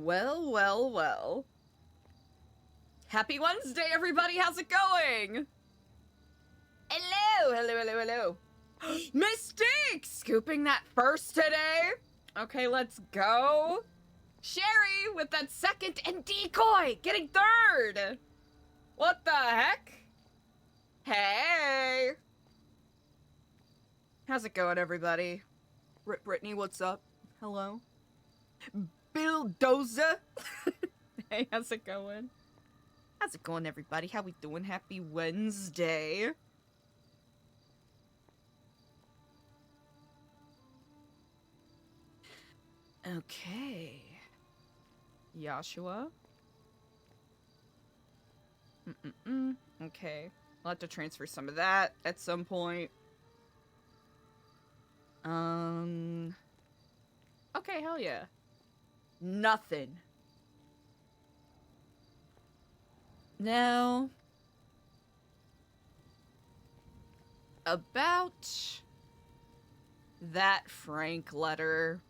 Well, well, well. Happy Wednesday, everybody! How's it going? Hello, hello, hello, hello. Mystique! Scooping that first today. Okay, let's go. Sherry with that second and Decoy getting third. What the heck? Hey. How's it going, everybody? Brittany, what's up? Hello. Bulldozer. Hey, how's it going? How's it going, everybody? How we doing? Happy Wednesday. Okay. Joshua. Okay. I'll have to transfer some of that at some point. Okay, hell yeah. Nothing. Now, about that Frank letter.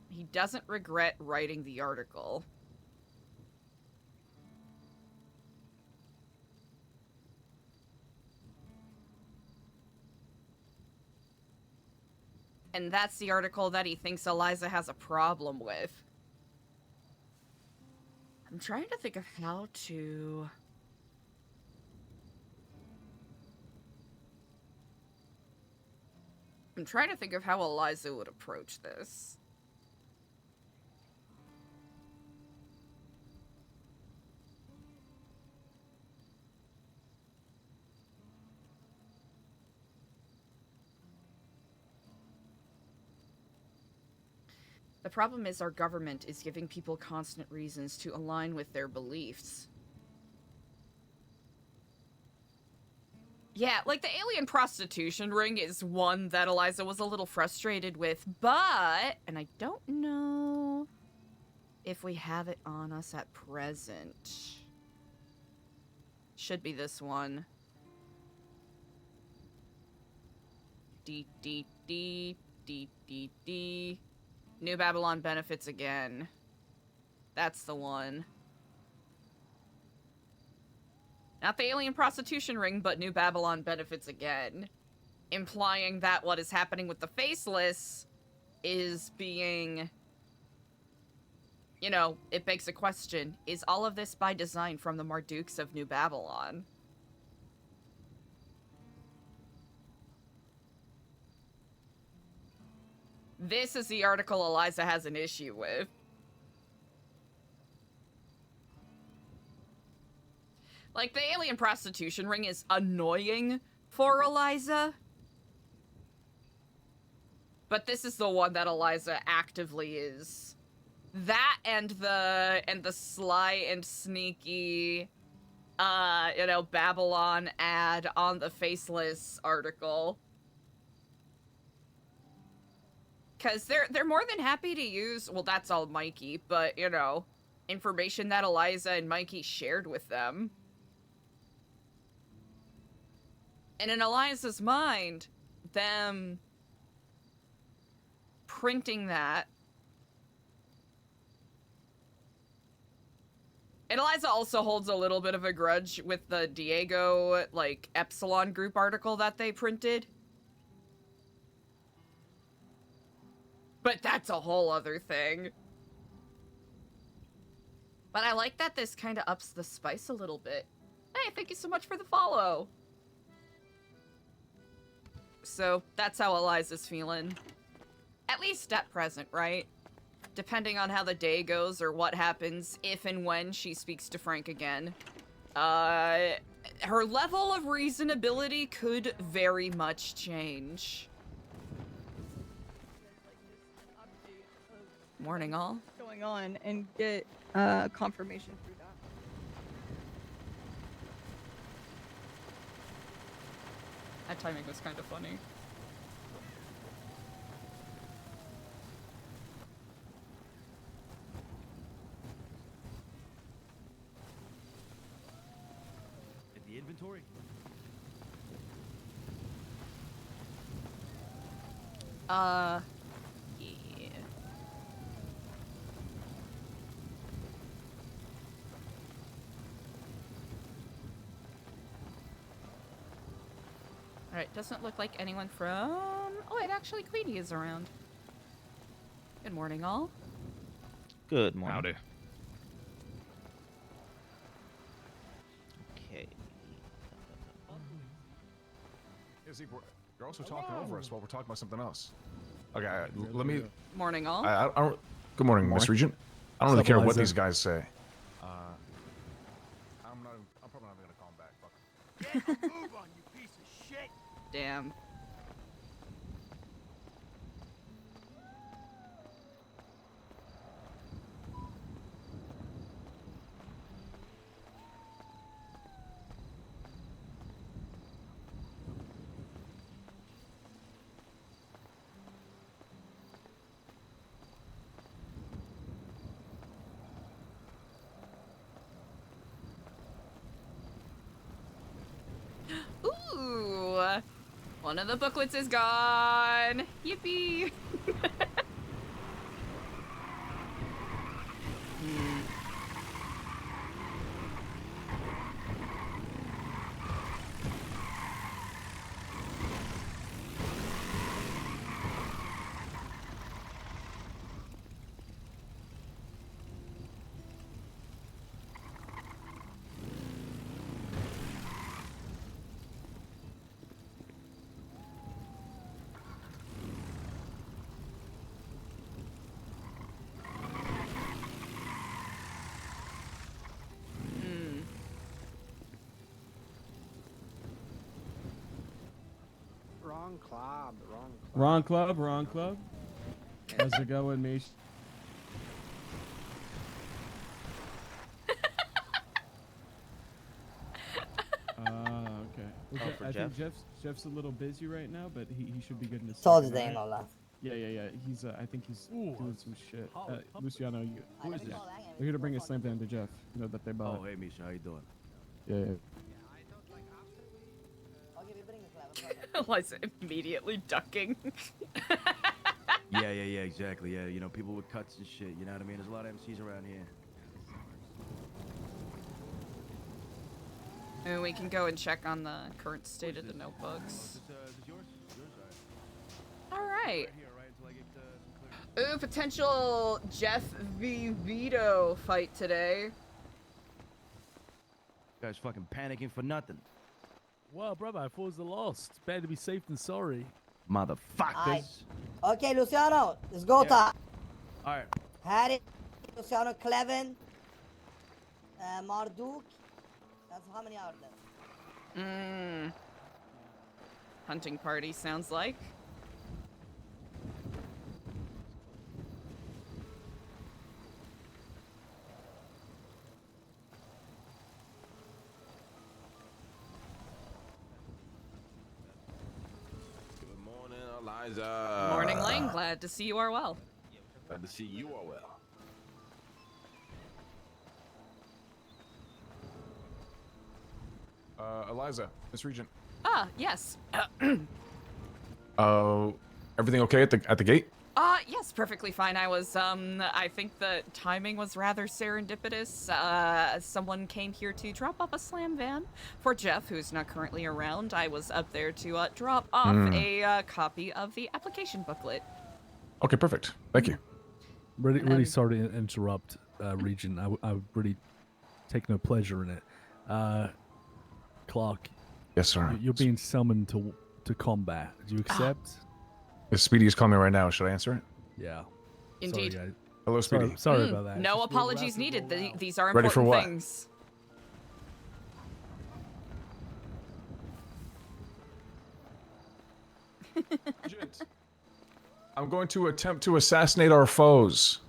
He doesn't regret writing the article. And that's the article that he thinks Eliza has a problem with. I'm trying to think of how to... I'm trying to think of how Eliza would approach this. The problem is our government is giving people constant reasons to align with their beliefs. Yeah, like the alien prostitution ring is one that Eliza was a little frustrated with, but... And I don't know if we have it on us at present. Should be this one. D. New Babylon benefits again. That's the one. Not the alien prostitution ring, but New Babylon benefits again. Implying that what is happening with the Faceless is being... You know, it begs a question. Is all of this by design from the Mardukes of New Babylon? This is the article Eliza has an issue with. Like, the alien prostitution ring is annoying for Eliza. But this is the one that Eliza actively is. That and the sly and sneaky, you know, Babylon ad on the Faceless article. Because they're more than happy to use, well, that's all Mikey, but, you know, information that Eliza and Mikey shared with them. And in Eliza's mind, them printing that. And Eliza also holds a little bit of a grudge with the Diego, like, Epsilon group article that they printed. But that's a whole other thing. But I like that this kind of ups the spice a little bit. Hey, thank you so much for the follow. So, that's how Eliza's feeling. At least at present, right? Depending on how the day goes or what happens if and when she speaks to Frank again. Her level of reasonability could very much change. Morning, all. Going on and get confirmation through that. That timing was kind of funny. Yeah. Alright, doesn't look like anyone from... Oh, wait, actually Queenie is around. Good morning, all. Good morning. Howdy. Okay. Yeah, Zeke, you're also talking over us while we're talking about something else. Okay, let me... Morning, all. I don't... Good morning, Miss Regent. I don't really care what these guys say. I'm probably not gonna call him back. Fuck. Get a move on, you piece of shit! Damn. Ooh, one of the booklets is gone. Yippee! Wrong club, wrong club. Wrong club, wrong club. How's it going, Mish? Okay. Oh, for I Jeff? think Jeff's a little busy right now, but he should be good in a Told you second, they ain't alright? no love. Yeah. He's I think he's doing some shit. Luciano, Who is this? We're here to bring a slam down to Jeff. You know that they bought. Oh, hey, Misha, how you doing? Yeah. Okay, we bring the club. Eliza immediately ducking. Yeah, exactly. Yeah, you know, people with cuts and shit. You know what I mean? There's a lot of MCs around here. And we can go and check on the current state of the notebooks. Is this yours? Yours? All All right. right. Right here, right? Until I get some clear. Ooh, potential Jeff v. Vito fight today. Guys fucking panicking for nothing. Well, brother, I thought it was the lost. It's better to be safe than sorry. Motherfuckers. Okay, Luciano, let's go time. All right. Harry, Luciano, Clevin, Marduk. That's how many are there? Hunting party sounds like. Good morning, Eliza. Morning, Lane. Glad to see you are well. Glad to see you are well. Eliza, Miss Regent. Ah, yes. Everything okay at the gate? Yes, perfectly fine. I was, I think the timing was rather serendipitous. Someone came here to drop off a slam van for Jeff, who's not currently around. I was up there to, drop off a, copy of the application booklet. Okay, perfect. Thank you. Really sorry to interrupt, Regent. I really take no pleasure in it. Clark, Yes, sir. you're being summoned to combat. Do you accept? If Speedy is calling me right now, should I answer it? Yeah. Indeed. Sorry, Hello, Speedy. sorry about that. No Just real apologies rapid needed. roll out. These are Ready for important what? things. Regent, I'm going to attempt to assassinate our foes.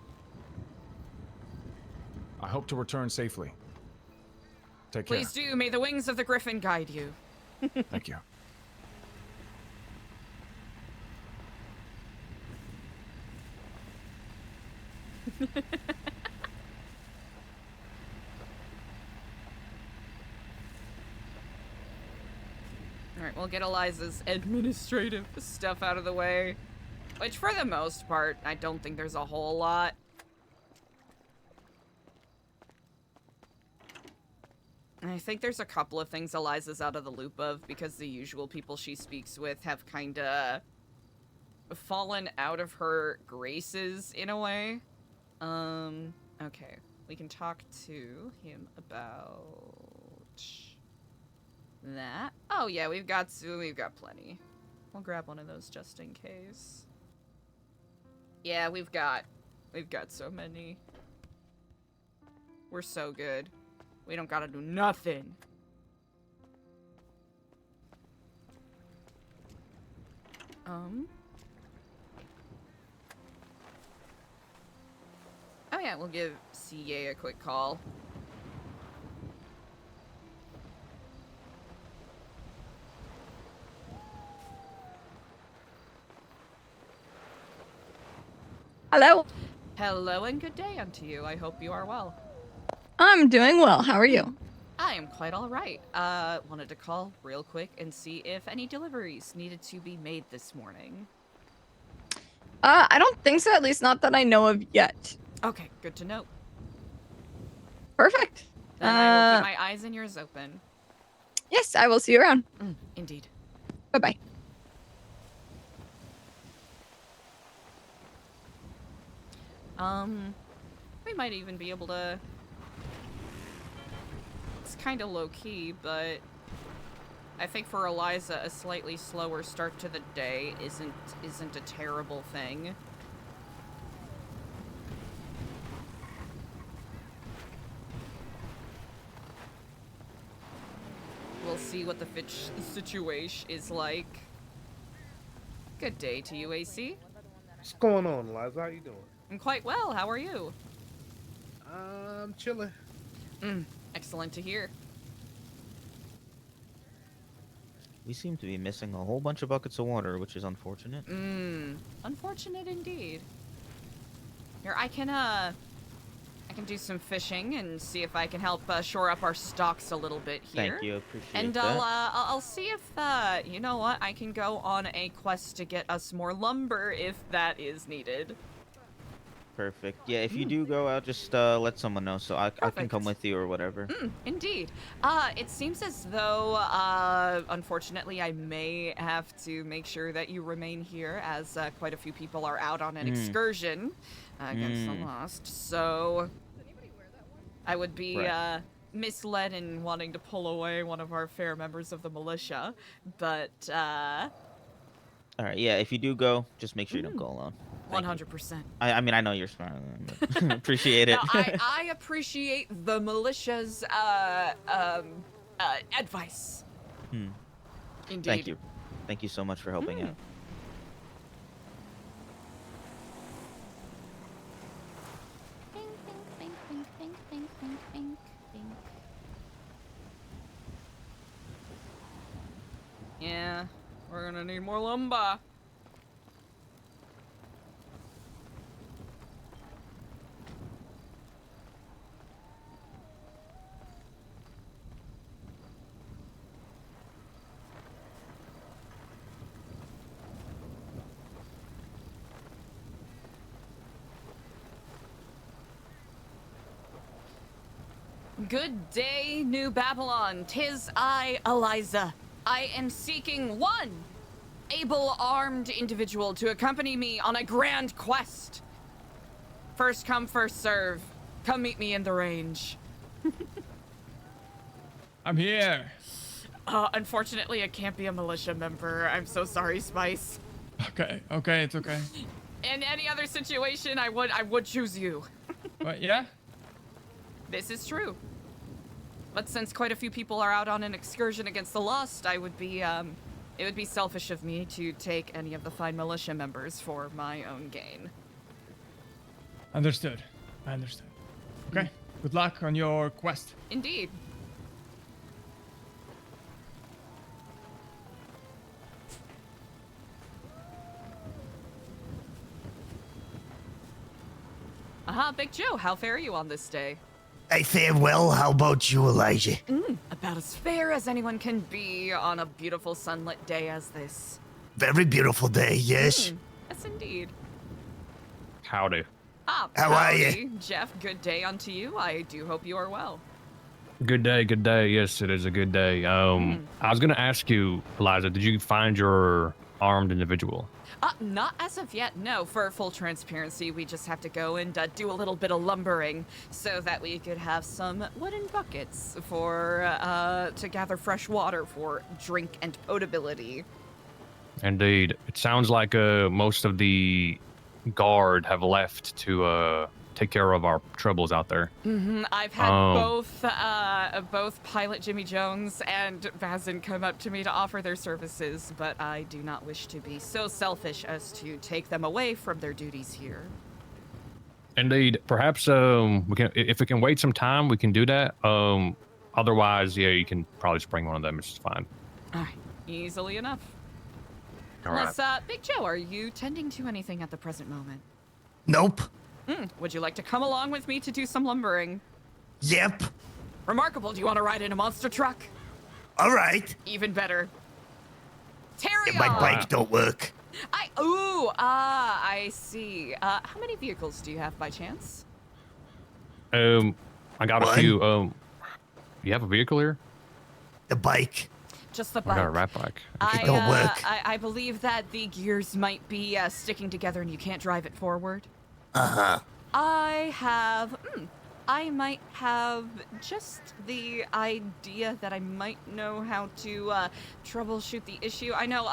I hope to return safely. Take care. Please do. May the wings of the griffin guide you. Thank you. All right, we'll get Eliza's administrative stuff out of the way. Which, for the most part, I don't think there's a whole lot. I think there's a couple of things Eliza's out of the loop of because the usual people she speaks with have kinda fallen out of her graces in a way. Okay. We can talk to him about that. Oh yeah, we've got plenty. We'll grab one of those just in case. Yeah, we've got so many. We're so good. We don't gotta do nothing. Oh yeah, we'll give CA a quick call. Hello. Hello and good day unto you. I hope you are well. I'm doing well. How are you? I am quite all right. Wanted to call real quick and see if any deliveries needed to be made this morning. I don't think so, at least not that I know of yet. Okay, good to know. Perfect. Then I will keep my eyes and ears open. Yes, I will see you around. Indeed. Bye-bye. We might even be able to... It's kind of low-key, but I think for Eliza, a slightly slower start to the day isn't a terrible thing. We'll see what the situation is like. Good day to you, AC. What's going on, Eliza? How you doing? I'm quite well. How are you? I'm chilling. Excellent to hear. We seem to be missing a whole bunch of buckets of water, which is unfortunate. Unfortunate indeed. Here, I can do some fishing and see if I can help shore up our stocks a little bit here. Thank you, appreciate and that. I'll see if you know what, I can go on a quest to get us more lumber if that is needed. Perfect. Yeah, if you do go out, just let someone know so I can come with you or whatever. Indeed. It seems as though, unfortunately, I may have to make sure that you remain here as quite a few people are out on an excursion against the Lost. So I would be misled in wanting to pull away one of our fair members of the militia, but All right, yeah, if you do go, just make sure you don't go alone. 100%. I mean, I know you're smart, but appreciate it. Now, I appreciate the militia's advice. Indeed. Thank you. Thank you so much for helping out. Yeah, we're gonna need more lumber. Good day, New Babylon. 'Tis I, Eliza. I am seeking one able-armed individual to accompany me on a grand quest. First come, first serve. Come meet me in the range. I'm here. Unfortunately, I can't be a militia member. I'm so sorry, Spice. Okay, it's okay. In any other situation, I would choose you. But yeah? This is true. But since quite a few people are out on an excursion against the Lost, it would be selfish of me to take any of the fine militia members for my own gain. Understood. I understood. Okay, good luck on your quest. Indeed. Aha, Big Joe, how fare you on this day? I fare well. How about you, Elijah? About as fair as anyone can be on a beautiful sunlit day as this. Very beautiful day, yes. Yes, indeed. Howdy. Ah, How are howdy, Jeff, good day unto you. I do hope you are well. Good day, good day. Yes, it is a good day. I was gonna ask you, Eliza, did you find your armed individual? Not as of yet, no. For full transparency, we just have to go and do a little bit of lumbering so that we could have some wooden buckets for to gather fresh water for drink and potability. Indeed. It sounds like most of the guard have left to take care of our troubles out there. I've had both Pilot Jimmy Jones and Vazin come up to me to offer their services, but I do not wish to be so selfish as to take them away from their duties here. Indeed. Perhaps we can, if we can wait some time, we can do that. Otherwise, yeah, you can probably just bring one of them. It's fine. All right, easily enough. All right. Unless, Big Joe, are you tending to anything at the present moment? Nope. Would you like to come along with me to do some lumbering? Yep. Remarkable. Do you want to ride in a monster truck? All right. Even better. Terry My bike don't work. I see. How many vehicles do you have by chance? I got One. a few. You have a vehicle here? The bike. Just the I bike. got a rat bike. It don't work. I believe that the gears might be sticking together and you can't drive it forward. Uh-huh. I might have just the idea that I might know how to troubleshoot the issue. I know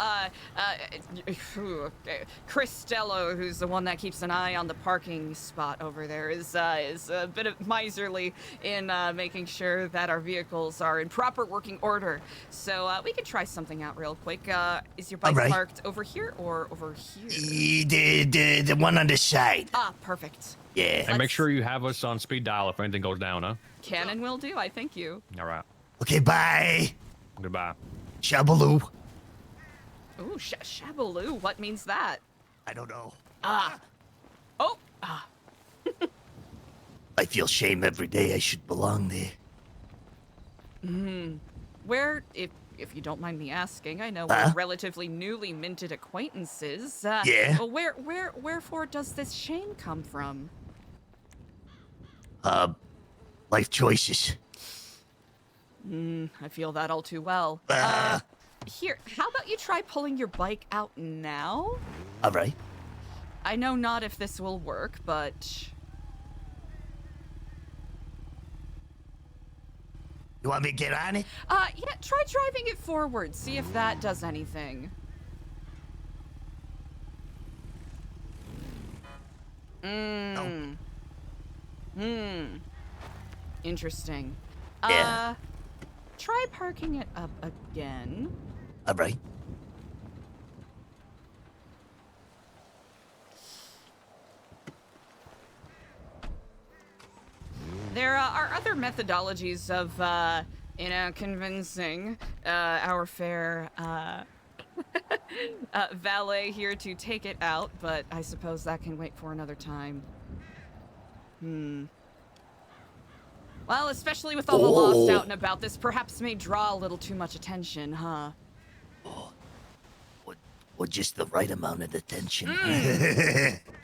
Chris Stellano, who's the one that keeps an eye on the parking spot over there, is a bit of miserly in making sure that our vehicles are in proper working order. So we could try something out real quick. Is your bike All right. parked over here or over here? The one on the side. Ah, perfect. Yeah. And make sure you have us on speed dial if anything goes down, huh? Can and will do. I thank you. All right. Okay, bye. Goodbye. Shabaloo. Ooh, Shabaloo. What means that? I don't know. I feel shame every day. I should belong there. Where, if you don't mind me asking, I know Huh? we're relatively newly minted acquaintances. Yeah? Well, wherefore does this chain come from? Life choices. I feel that all too well. Here, how about you try pulling your bike out now? All right. I know not if this will work, but... You want me to get on it? Yeah, try driving it forward. See if that does anything. Interesting. Yeah. Try parking it up again. All right. There are other methodologies of, convincing our fair valet here to take it out, but I suppose that can wait for another time. Well, especially with all the lost out and about, this perhaps may draw a little too much attention, huh? Or just the right amount of attention.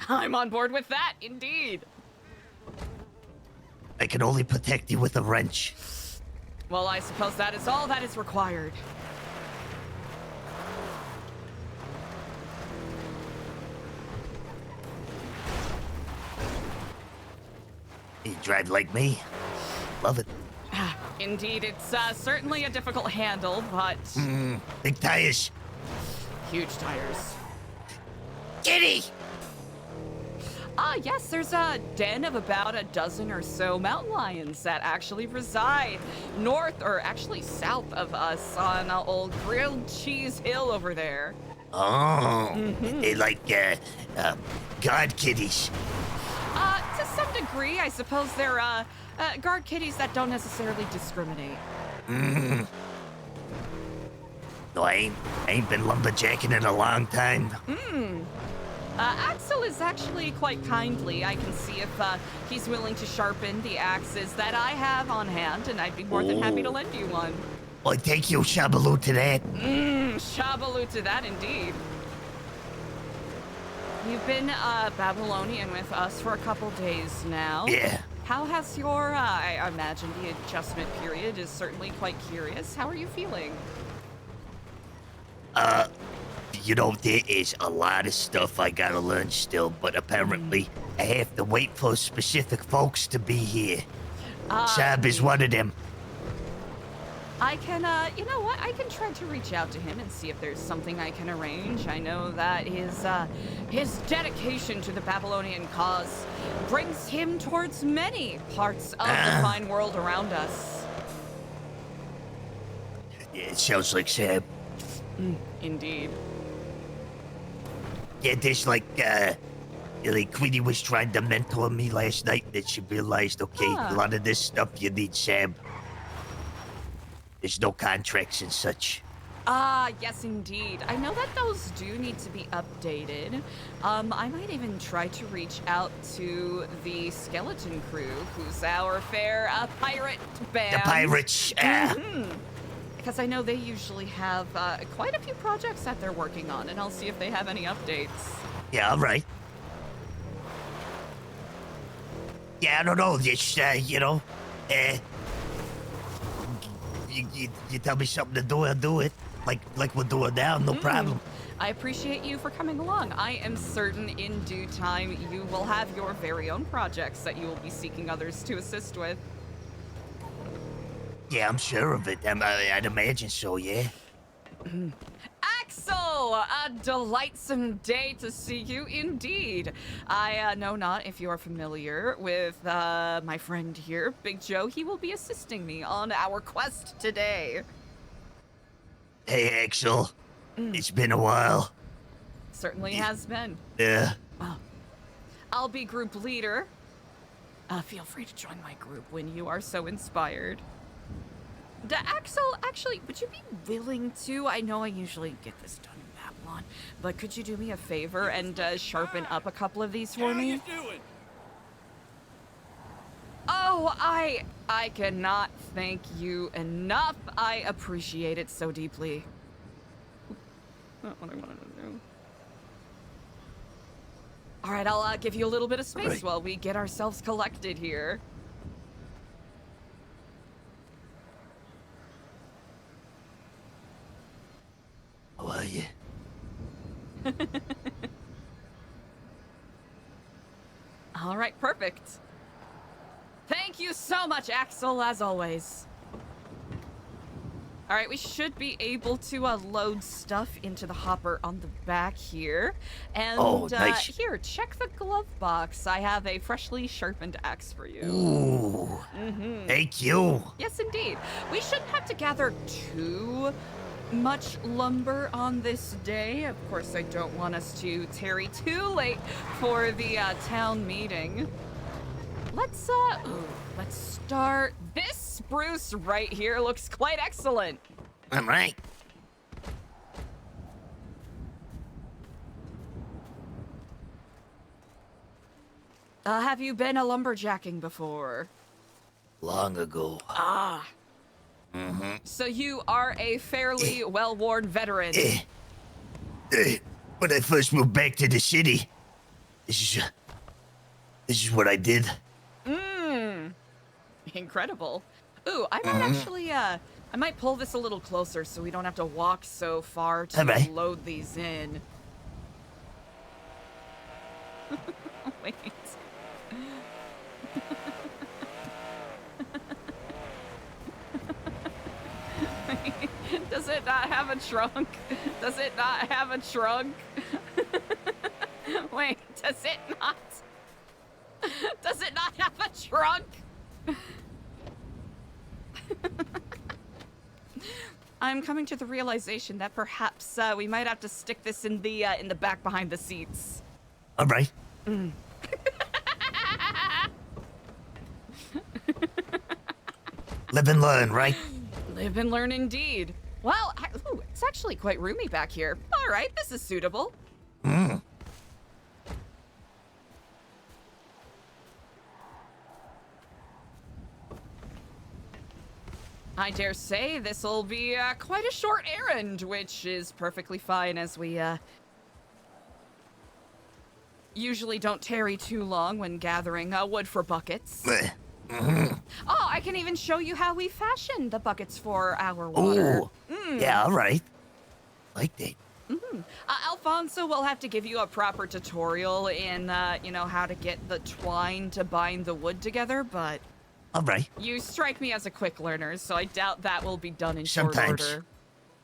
I'm on board with that, indeed. I can only protect you with a wrench. Well, I suppose that is all that is required. You drive like me. Love it. Indeed, it's certainly a difficult handle, but Big tires. huge tires. Kitty! Yes, there's a den of about a dozen or so mountain lions that actually reside north, or actually south of us on old Grilled Cheese Hill over there. Oh. They like, guard kitties. To some degree, I suppose they're, guard kitties that don't necessarily discriminate. No, I ain't been lumberjacking in a long time. Axel is actually quite kindly. I can see if he's willing to sharpen the axes that I have on hand, and I'd be more than happy to lend you one. Well, thank you, Shabaloo, to that. Shabaloo to that, indeed. You've been Babylonian with us for a couple days now. Yeah. How has your, I imagine the adjustment period is certainly quite curious. How are you feeling? You know, there is a lot of stuff I gotta learn still, but apparently I have to wait for specific folks to be here. Sab is one of them. I can, you know what? I can try to reach out to him and see if there's something I can arrange. I know that his dedication to the Babylonian cause brings him towards many parts of the fine world around us. Yeah, it sounds like Sab. Indeed. Yeah, there's like Queenie was trying to mentor me last night, that she realized, okay, a lot of this stuff you need Sab. There's no contracts and such. Yes, indeed. I know that those do need to be updated. I might even try to reach out to the skeleton crew, who's our fair pirate band. The pirates, Because I know they usually have quite a few projects that they're working on, and I'll see if they have any updates. Yeah, all right. Yeah, I don't know, just, you know, you tell me something to do, I'll do it. Like we're doing now, no problem. I appreciate you for coming along. I am certain in due time you will have your very own projects that you will be seeking others to assist with. Yeah, I'm sure of it. I'd imagine so, yeah. Axel! A delightsome day to see you indeed. I know not if you're familiar with my friend here, Big Joe. He will be assisting me on our quest today. Hey, Axel. It's been a while. Certainly has been. Yeah. I'll be group leader. Feel free to join my group when you are so inspired. Axel, actually, would you be willing to? I know I usually get this done in Babylon, but could you do me a favor and sharpen up a couple of these for me? Oh, I cannot thank you enough. I appreciate it so deeply. Not what I wanted to do. All right, I'll give you a little bit of space while we get ourselves collected here. How are you? All right, perfect. Thank you so much, Axel, as always. All right, we should be able to load stuff into the hopper on the back here. And nice. Here, check the glove box. I have a freshly sharpened axe for you. Ooh. Thank you. Yes, indeed. We shouldn't have to gather too much lumber on this day. Of course, I don't want us to tarry too late for the town meeting. Let's start. This spruce right here looks quite excellent. All right. Have you been a lumberjacking before? Long ago. So you are a fairly well-worn veteran. When I first moved back to the city, this is what I did. Incredible. Ooh, I might actually, I might pull this a little closer so we don't have to walk so far to load these in. Wait. Does it not have a trunk? Does it not have a trunk? Wait, does it not? Does it not have a trunk? I'm coming to the realization that perhaps we might have to stick this in the back behind the seats. All right. Live and learn, right? Live and learn indeed. Well, ooh, it's actually quite roomy back here. All right, this is suitable. I dare say this'll be quite a short errand, which is perfectly fine as we usually don't tarry too long when gathering wood for buckets. Oh, I can even show you how we fashion the buckets for our water. Ooh. Yeah, all right. Like that. Alfonso will have to give you a proper tutorial in, how to get the twine to bind the wood together, but... All right. You strike me as a quick learner, so I doubt that will be done in short order.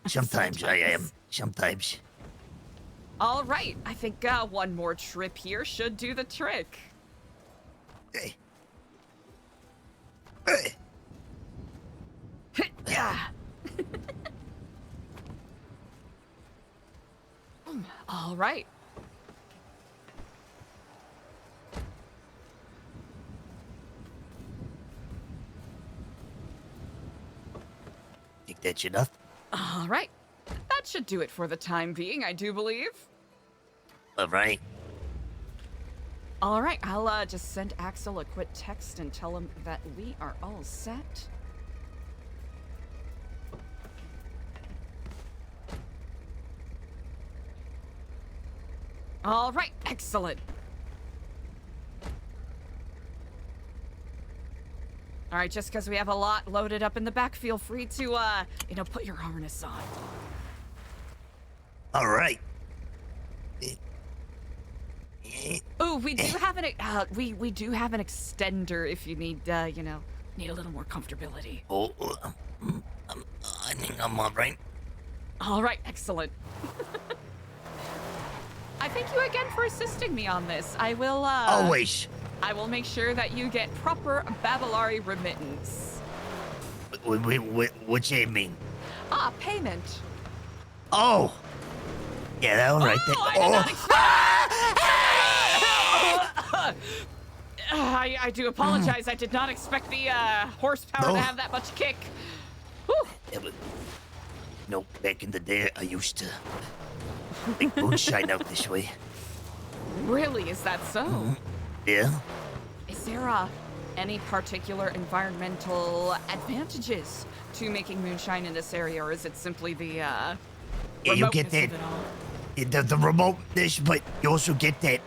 Sometimes I am. Sometimes. All right, I think one more trip here should do the trick. Hey. Yeah. All right. Think that's enough? All right. That should do it for the time being, I do believe. All right. All right, I'll just send Axel a quick text and tell him that we are all set. All right, excellent. All right, just because we have a lot loaded up in the back, feel free to, put your harness on. All right. Oh, we do have an we do have an extender if you need need a little more comfortability. Oh, I think I'm all right. All right, excellent. I thank you again for assisting me on this. I will Always. I will make sure that you get proper Babylari remittance. What's that mean? Payment. Oh. Yeah, all right. I did not expect. I do apologize. I did not expect the horsepower to have that much kick. Whew. Yeah, but, back in the day, I used to make moonshine out this way. Really? Is that so? Yeah. Is there any particular environmental advantages to making moonshine in this area, or is it simply the Yeah, you get that the remoteness, but you also get that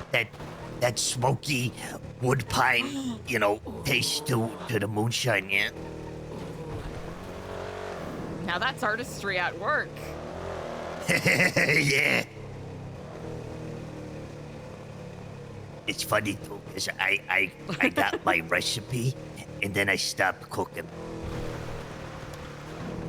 smoky wood pine, taste to the moonshine, yeah. Now that's artistry at work. Yeah. It's funny too, because I got my recipe and then I stopped cooking.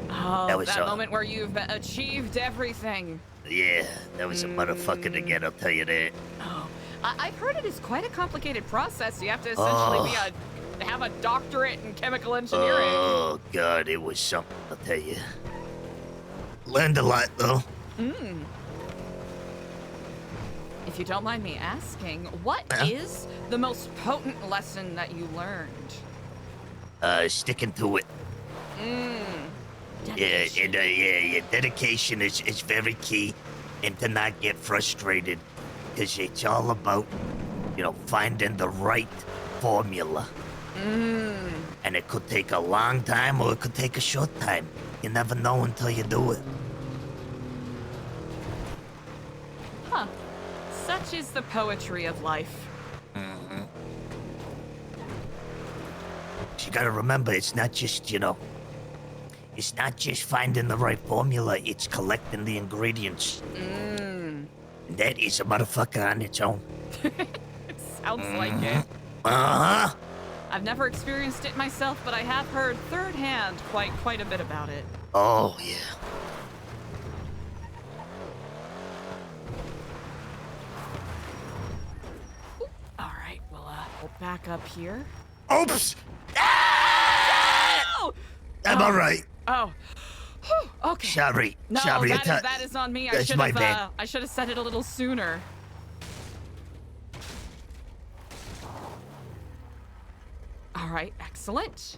Oh, That was that moment where you've achieved everything. Yeah, that was a motherfucker again, I'll tell you that. Oh, I've heard it is quite a complicated process. You have to essentially have a doctorate in chemical engineering. Oh, God, it was something, I'll tell you. Learned a lot, though. If you don't mind me asking, what is the most potent lesson that you learned? Sticking to it. Dedication. Yeah, dedication is very key, and to not get frustrated, because it's all about, finding the right formula. And it could take a long time, or it could take a short time. You never know until you do it. Huh. Such is the poetry of life. You gotta remember, it's not just, it's not just finding the right formula, it's collecting the ingredients. And that is a motherfucker on its own. It sounds like it. Uh-huh. I've never experienced it myself, but I have heard third hand quite a bit about it. Oh, yeah. All right, we'll back up here. Oops! No! I'm all right. Oh. Whew, okay. Sorry. No, Sorry. that is on me. That's my bad. I should have said it a little sooner. All right, excellent.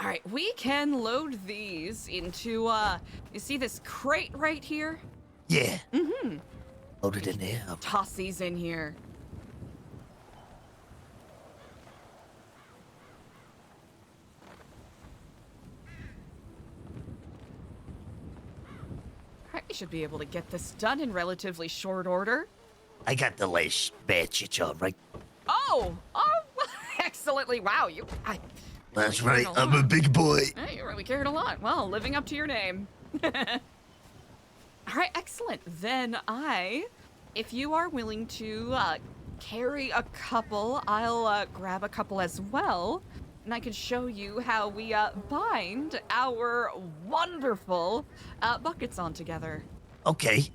All right, we can load these into, you see this crate right here? Yeah. Load it in there. Toss these in here. All right, we should be able to get this done in relatively short order. I got the last batch. It's all right. Oh, excellently. Wow, That's really right. cared a I'm a lot. big boy. Hey, you really cared a lot. Well, living up to your name. All right, excellent. Then if you are willing to carry a couple, I'll grab a couple as well. And I can show you how we bind our wonderful buckets on together. Okay.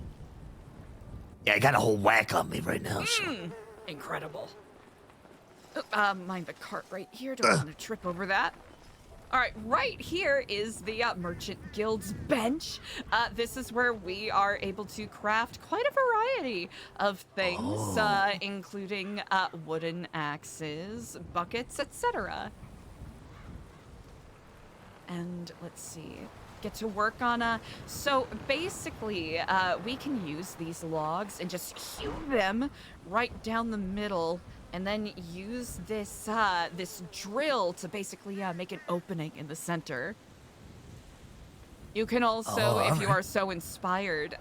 Yeah, I got a whole whack on me right now. So. Incredible. Mind the cart right here. Don't want to trip over that. All right, right here is the Merchant Guild's bench. This is where we are able to craft quite a variety of things, including wooden axes, buckets, etc. And let's see, get to work on so basically we can use these logs and just hew them right down the middle, and then use this this drill to basically make an opening in the center. You can also, if you are so inspired,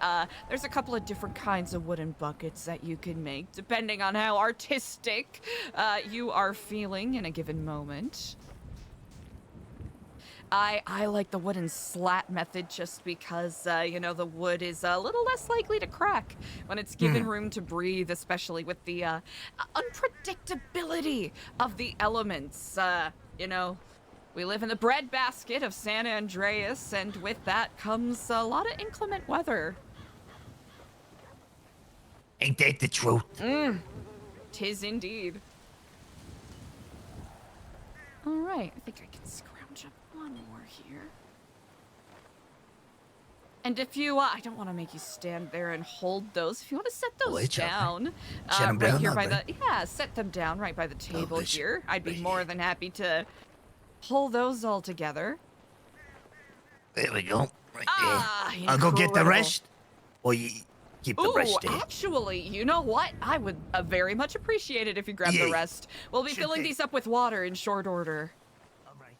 there's a couple of different kinds of wooden buckets that you can make depending on how artistic you are feeling in a given moment. I like the wooden slat method just because, you know, the wood is a little less likely to crack when it's given room to breathe, especially with the unpredictability of the elements. You know, we live in the breadbasket of San Andreas, and with that comes a lot of inclement weather. Ain't that the truth? 'Tis indeed. All right, I think I can scrounge up one more here. And if you, I don't want to make you stand there and hold those. If you want to set those down, Set 'em right down, here by alright. the, set them down right by the table this here. I'd be right more here. than happy to pull those all together. There we go. Right Ah, there. I'll go get the incredible. rest. Or you keep the Ooh, rest there. actually, you know what? I would very much appreciate it if you grab the Yeah. rest. We'll be Sure filling thing. these up with water in short order. All right.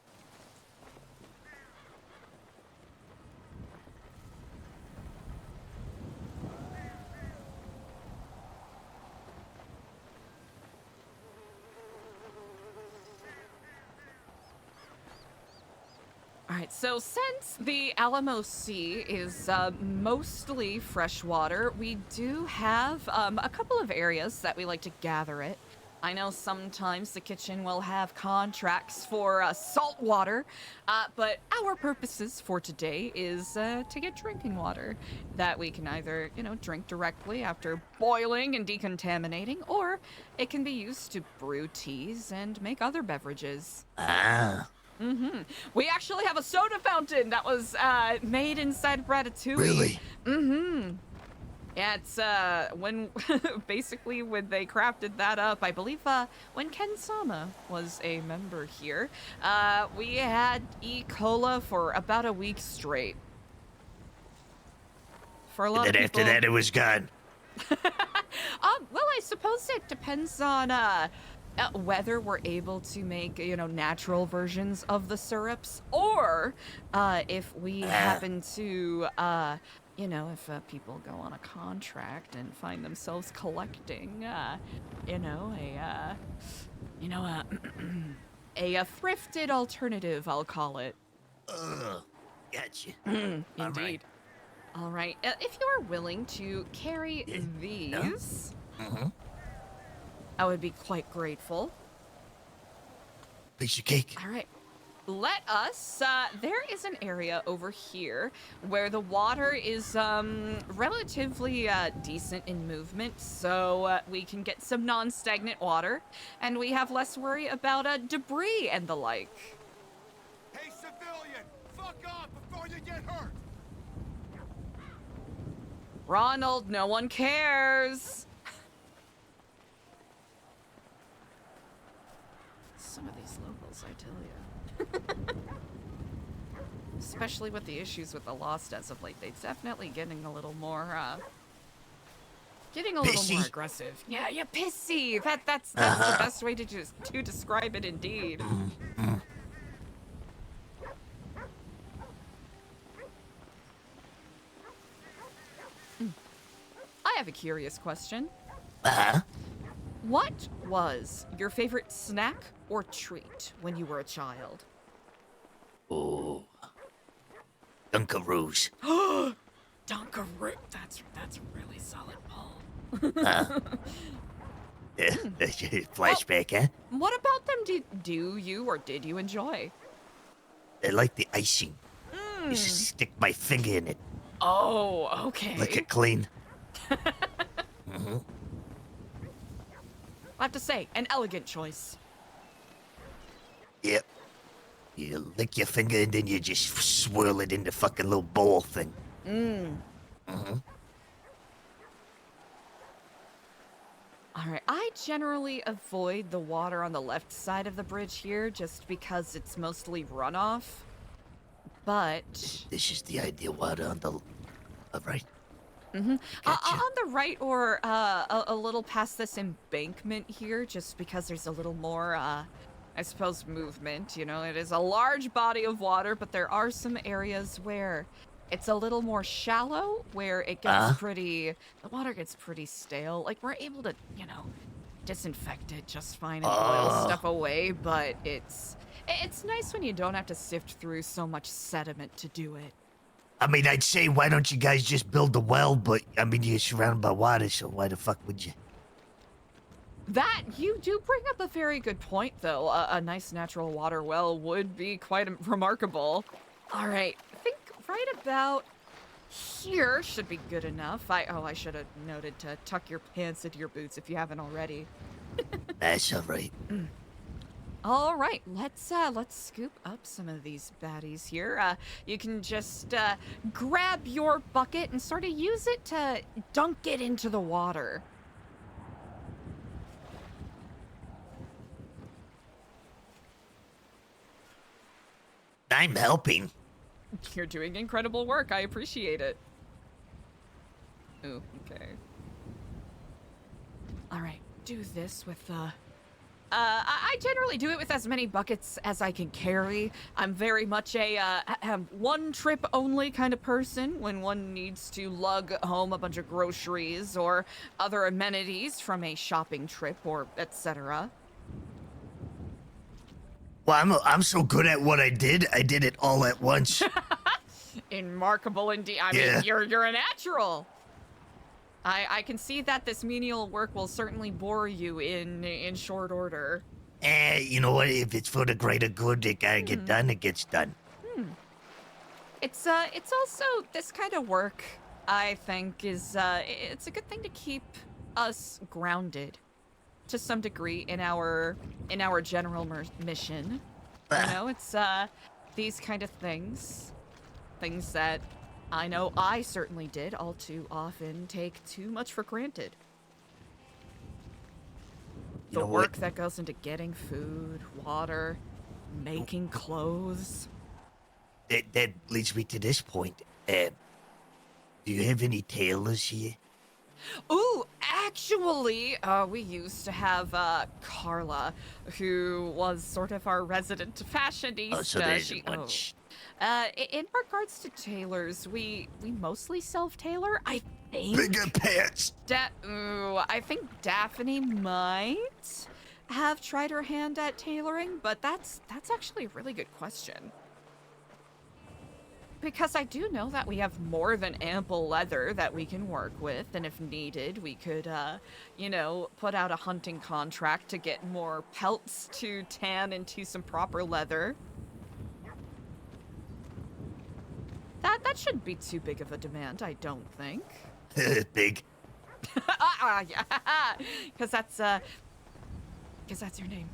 All right, so since the Alamo Sea is mostly freshwater, we do have a couple of areas that we like to gather it. I know sometimes the kitchen will have contracts for salt water, but our purposes for today is to get drinking water that we can either, you know, drink directly after boiling and decontaminating, or it can be used to brew teas and make other beverages. Ah, We actually have a soda fountain that was made inside Ratatouille. really? Yeah, it's when basically when they crafted that up, I believe when Ken Sama was a member here, we had E. Cola for about a week straight. For a lot And of then people. after that, it was gone. Well, I suppose it depends on whether we're able to make, you know, natural versions of the syrups, or if we happen to, you know, if people go on a contract and find themselves collecting, you know, a thrifted alternative, I'll call it. Gotcha. Indeed. All right. If you are willing to carry these, I would be quite grateful. Piece of cake. All right. Let us, there is an area over here where the water is relatively decent in movement, so we can get some non-stagnant water, and we have less worry about debris and the like. Hey, civilian! Fuck off before you get hurt! Ronald, no one cares. Some of these locals, I tell you. Especially with the issues with the Lost as of late, they're definitely getting a little more, Pissy? aggressive. Yeah, yeah, pissy. That's the best way to describe it, indeed. I have a curious question. What was your favorite snack or treat when you were a child? Oh, Dunkaroos. Dunkaroo. That's a really solid pull. Yeah, flashback, huh? What about them do you or did you enjoy? I like the icing. Just stick my finger in it. Oh, okay. Lick it clean. I have to say, an elegant choice. Yep. You lick your finger and then you just swirl it in the fucking little bowl thing. Alright, I generally avoid the water on the left side of the bridge here just because it's mostly runoff. But... This is the ideal water on the right. on Gotcha. the right or a little past this embankment here, just because there's a little more, I suppose, movement. You know, it is a large body of water, but there are some areas where it's a little more shallow, where it gets the water gets pretty stale. Like, we're able to, you know, disinfect it just fine and oil stuff away, but it's nice when you don't have to sift through so much sediment to do it. I mean, I'd say, why don't you guys just build a well? But, I mean, you're surrounded by water, so why the fuck would you? That, you do bring up a very good point, though. A nice natural water well would be quite remarkable. All right, I think right about here should be good enough. I should have noted to tuck your pants into your boots if you haven't already. That's all right. All right, let's scoop up some of these baddies here. You can just grab your bucket and sort of use it to dunk it into the water. I'm helping. You're doing incredible work. I appreciate it. Ooh, okay. All right, do this with I generally do it with as many buckets as I can carry. I'm very much a one trip only kind of person when one needs to lug home a bunch of groceries or other amenities from a shopping trip or etc. Well, I'm so good at what I did it all at once. Remarkable indeed. I mean, you're a natural. I can see that this menial work will certainly bore you in short order. You know what? If it's for the greater good, it gotta get done, it gets done. It's also this kind of work, I think, is it's a good thing to keep us grounded to some degree in our general mission. You know, it's these kind of things that I know I certainly did all too often take too much for granted. The work that goes into getting food, water, making clothes. That leads me to this point. Do you have any tailors here? Ooh, actually, we used to have Carla, who was sort of our resident fashionista. Oh, so there's a bunch. In regards to tailors, we mostly self-tailor, I think. Bigger pants. I think Daphne might have tried her hand at tailoring, but that's actually a really good question. Because I do know that we have more than ample leather that we can work with, and if needed, we could, you know, put out a hunting contract to get more pelts to tan into some proper leather. That shouldn't be too big of a demand, I don't think. Big. Yeah, because that's your name.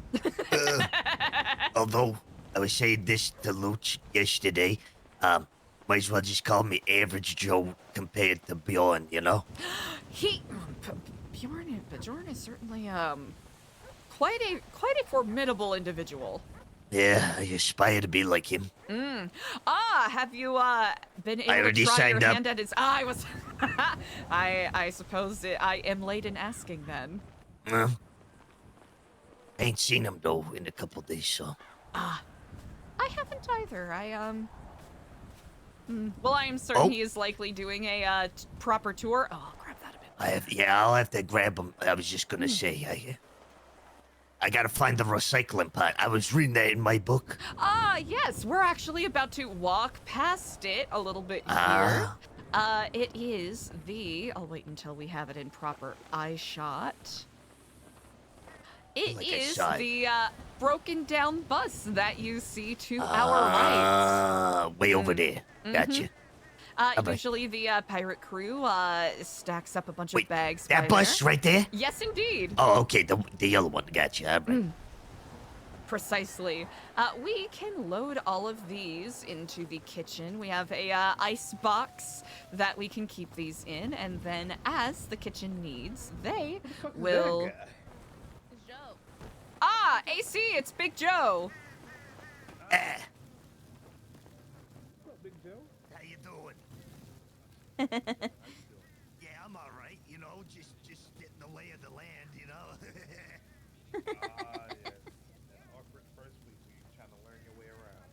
Although I was saying this to Luch yesterday, might as well just call me Average Joe compared to Bjorn, you know? Bjorn is certainly quite a formidable individual. Yeah, I aspire to be like him. Have you been able already to try signed your up. hand at his? I suppose I am late in asking then. I ain't seen him though in a couple days, so. I haven't either. Well, I am certain he is likely doing a proper tour. Oh, I'll grab that a bit I'll have to grab them. I was just gonna say, I gotta find the recycling part. I was reading that in my book. Yes, we're actually about to walk past it a little bit here. It is I'll wait until we have it in proper eye shot. It is the broken down bus that you see to our right. Way over there. Gotcha. Usually the pirate crew stacks up a bunch of bags. That bus right there? Yes, indeed. Oh, okay. The yellow one. Gotcha. All right. Precisely. We can load all of these into the kitchen. We have a ice box that we can keep these in, and then as the kitchen needs, they will. AC, it's Big Joe. How you doing? Yeah, I'm all right. You know, just getting the lay of the land. You know. Trying to learn your way around.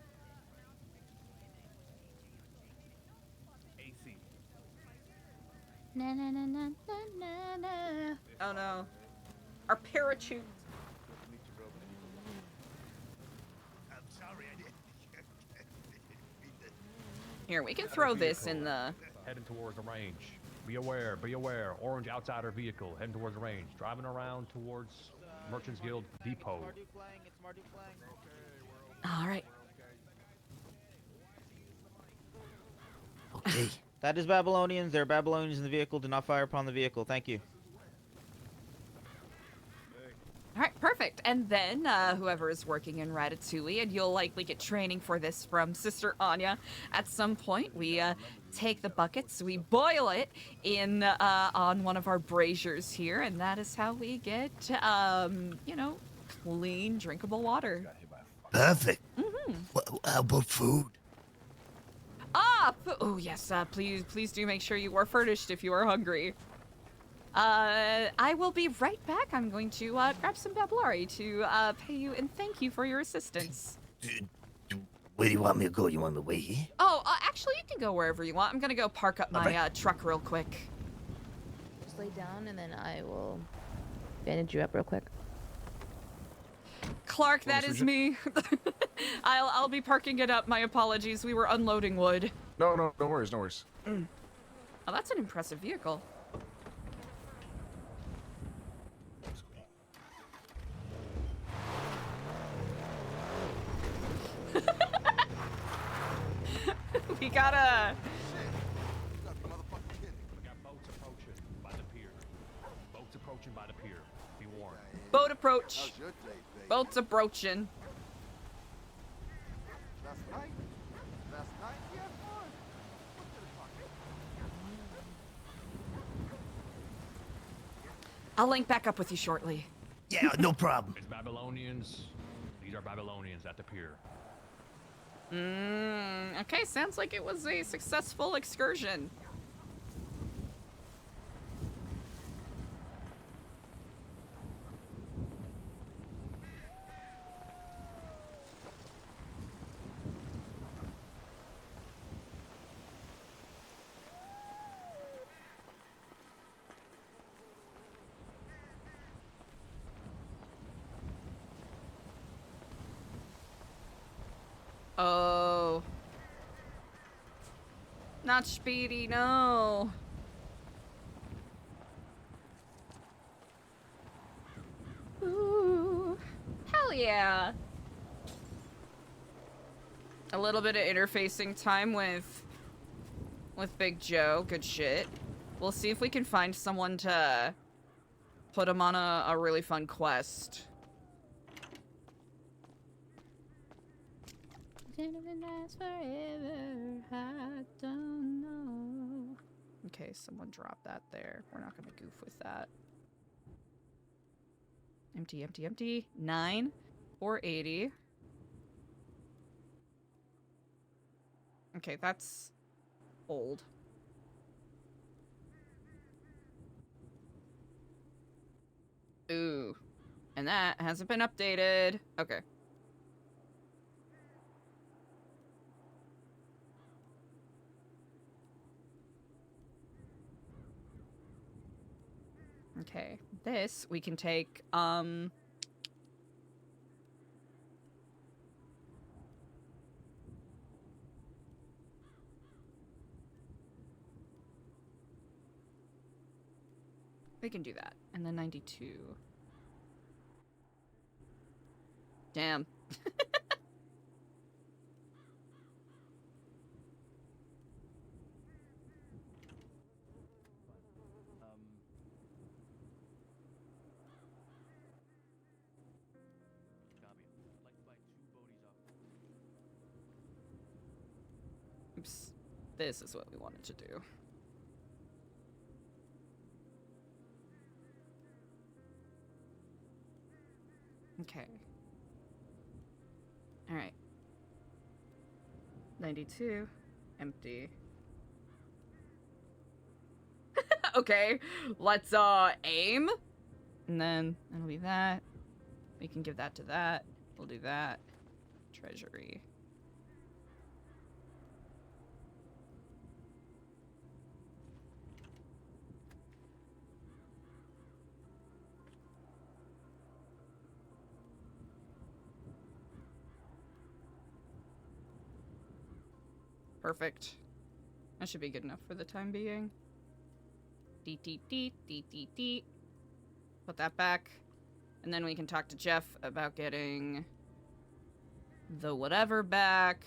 AC. Na na na na na na. Oh no. Our parachute. I'm sorry, I didn't. Here, we can throw this in the. Heading towards the range. Be aware, be aware. Orange outsider vehicle heading towards the range. Driving around towards Merchants Guild Depot. All right. Okay. That is Babylonians. There are Babylonians in the vehicle. Do not fire upon the vehicle. Thank you. All right, perfect. And then whoever is working in Ratatouille, and you'll likely get training for this from Sister Anya at some point. We take the buckets, we boil it in on one of our braziers here, and that is how we get, clean, drinkable water. Perfect. How about food? Oh yes. Please do make sure you are furnished if you are hungry. I will be right back. I'm going to grab some Bablari to pay you and thank you for your assistance. Where do you want me to go? You want me to wait here? Oh, actually, you can go wherever you want. I'm gonna go park up my truck real quick. Just lay down and then I will bandage you up real quick. Clark, that is me. I'll be parking it up. My apologies. We were unloading wood. No worries. Oh, that's an impressive vehicle. We gotta. We got boats approaching by the pier. Boats approaching by the pier. Be warned. Boat approach. Boats approaching. I'll link back up with you shortly. Yeah, no problem. It's Babylonians. These are Babylonians at the pier. Okay, sounds like it was a successful excursion. Oh. Not Speedy, no. Ooh. Hell yeah. A little bit of interfacing time with Big Joe. Good shit. We'll see if we can find someone to put him on a really fun quest. Forever, I don't know. Okay, someone drop that there. We're not gonna goof with that. Empty, empty, empty. 9 or 80. Okay, that's old. Ooh. And that hasn't been updated. Okay. Okay, this we can take, we can do that. And then 92. Damn. Oops. This is what we wanted to do. Okay. All right. 92. Empty. Okay. Let's aim. And then it'll be that. We can give that to that. We'll do that. Treasury. Perfect. That should be good enough for the time being. Deet, deet, deet, deet, deet, deet. Put that back. And then we can talk to Jeff about getting the whatever back.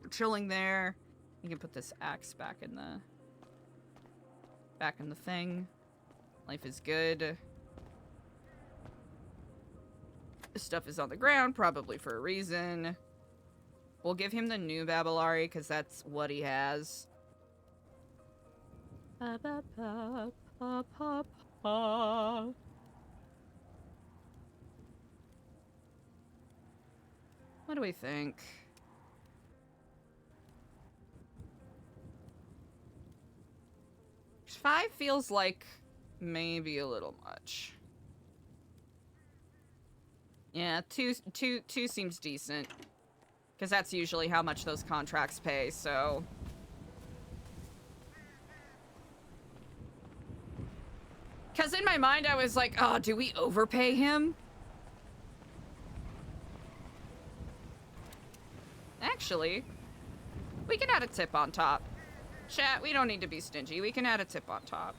We're chilling there. We can put this axe back in the thing. Life is good. This stuff is on the ground, probably for a reason. We'll give him the new Babylari, because that's what he has. What do we think? 5 feels like maybe a little much. Yeah, two seems decent. Because that's usually how much those contracts pay, so... Because in my mind I was like, oh, do we overpay him? Actually, we can add a tip on top. Chat, we don't need to be stingy. We can add a tip on top.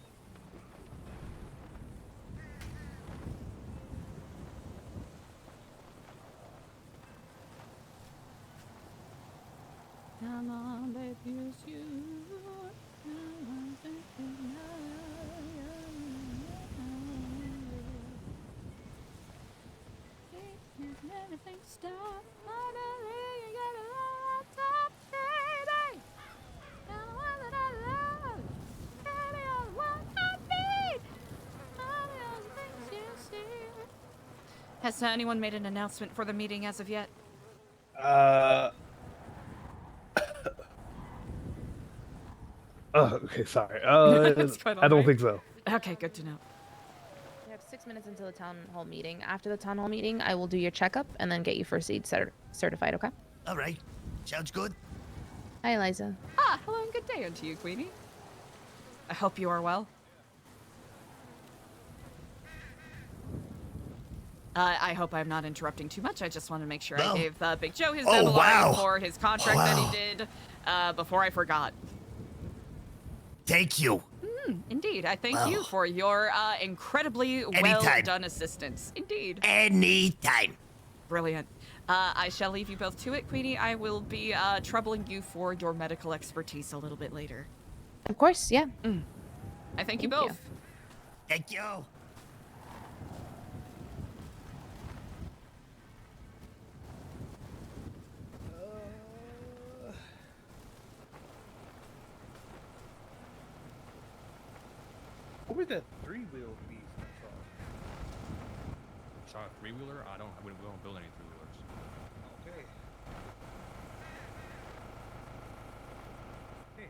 Come on, baby, it's you. Stop. You got a laptop, baby. You're the one that I love. Baby, you're the one I need. All the things you see. Has anyone made an announcement for the meeting as of yet? Oh, okay, sorry. I don't think so. Okay, good to know. We have 6 minutes until the town hall meeting. After the town hall meeting, I will do your checkup and then get you first aid certified, okay? All right. Sounds good. Hi, Eliza. Ah, hello and good day unto you, Queenie. I hope you are well. I hope I'm not interrupting too much. I just want to make sure I gave Big Joe his Babylon for his contract that he did before I forgot. Thank you. Indeed. I thank you for your incredibly well done assistance. Indeed. Anytime. Brilliant. I shall leave you both to it, Queenie. I will be troubling you for your medical expertise a little bit later. Of course, yeah. I thank you both. Thank you. What was that 3-wheel piece I saw? Saw a 3-wheeler? We don't build any 3-wheelers. Okay. Hey.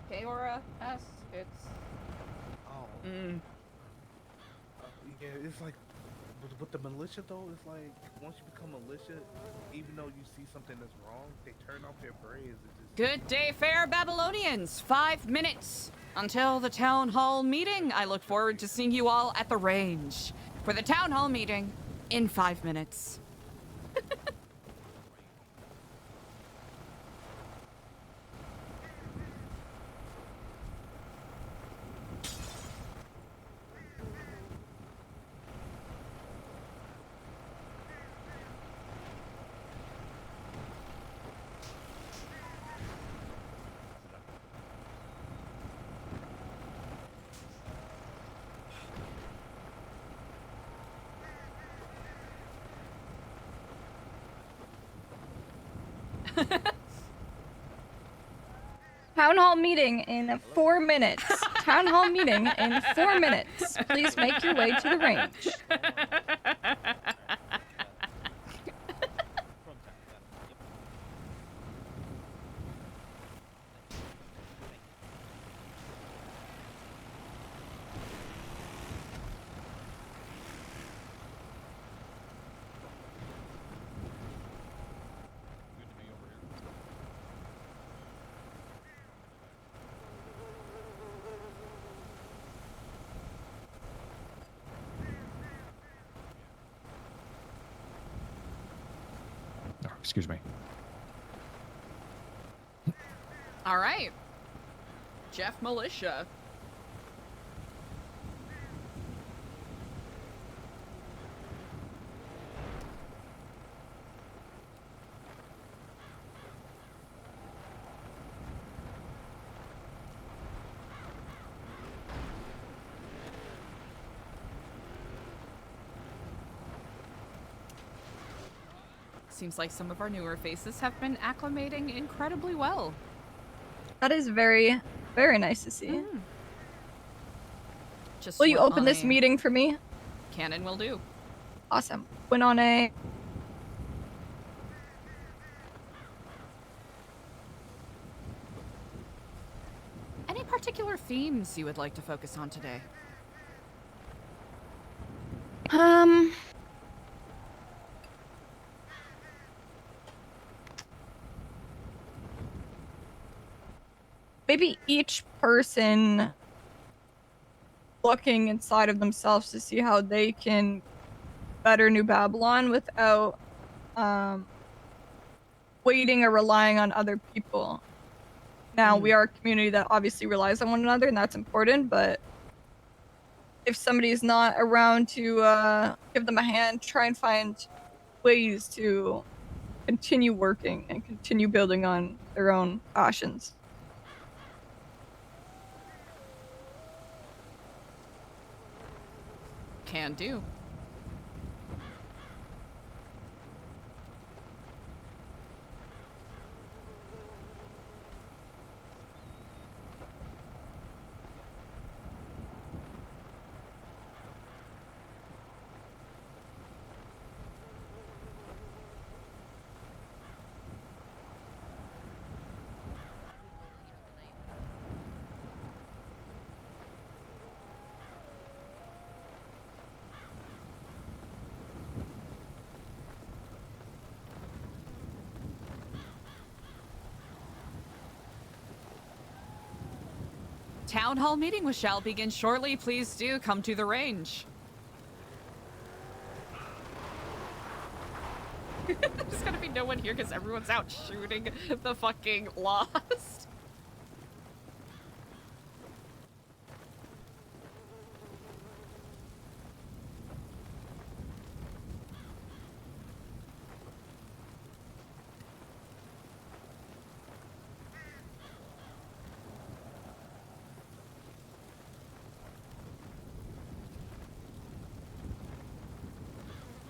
K-Aura S, it's... Oh. Yeah, it's like, with the militia though, it's like, once you become militia, even though you see something that's wrong, they turn off their berets. Good day, fair Babylonians. 5 minutes Until the town hall meeting, I look forward to seeing you all at the range for the town hall meeting in 5 minutes. Town hall meeting in 4 minutes. Town hall meeting in 4 minutes. Please make your way to the range. Oh, excuse me. All right. Jeff Militia. Seems like some of our newer faces have been acclimating incredibly well. That is very, very nice to see. Just Will you went open on this a- meeting for me? Cannon will do. Awesome. Went on a... Any particular themes you would like to focus on today? Maybe each person looking inside of themselves to see how they can better New Babylon without waiting or relying on other people. Now, we are a community that obviously relies on one another, and that's important, but if somebody's not around to give them a hand, try and find ways to continue working and continue building on their own passions. Can do. Town hall meeting shall begin shortly. Please do come to the range. There's gonna be no one here because everyone's out shooting the fucking Lost.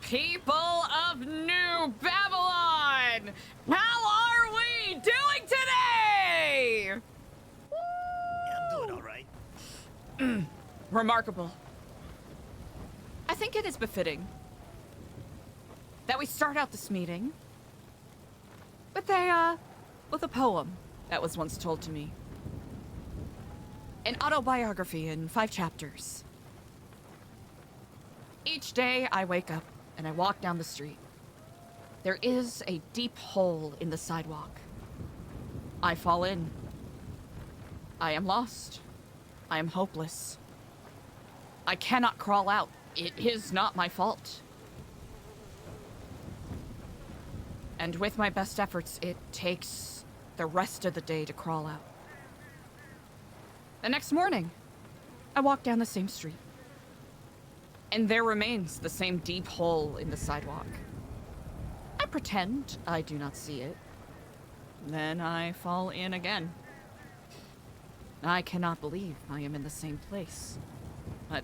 People of New Babylon, how are we doing today? Yeah, I'm doing all right. Remarkable. I think it is befitting that we start out this meeting with a poem that was once told to me. An autobiography in 5 chapters. Each day I wake up and I walk down the street. There is a deep hole in the sidewalk. I fall in. I am lost. I am hopeless. I cannot crawl out. It is not my fault. And with my best efforts, it takes the rest of the day to crawl out. The next morning, I walk down the same street. And there remains the same deep hole in the sidewalk. I pretend I do not see it. Then I fall in again. I cannot believe I am in the same place. But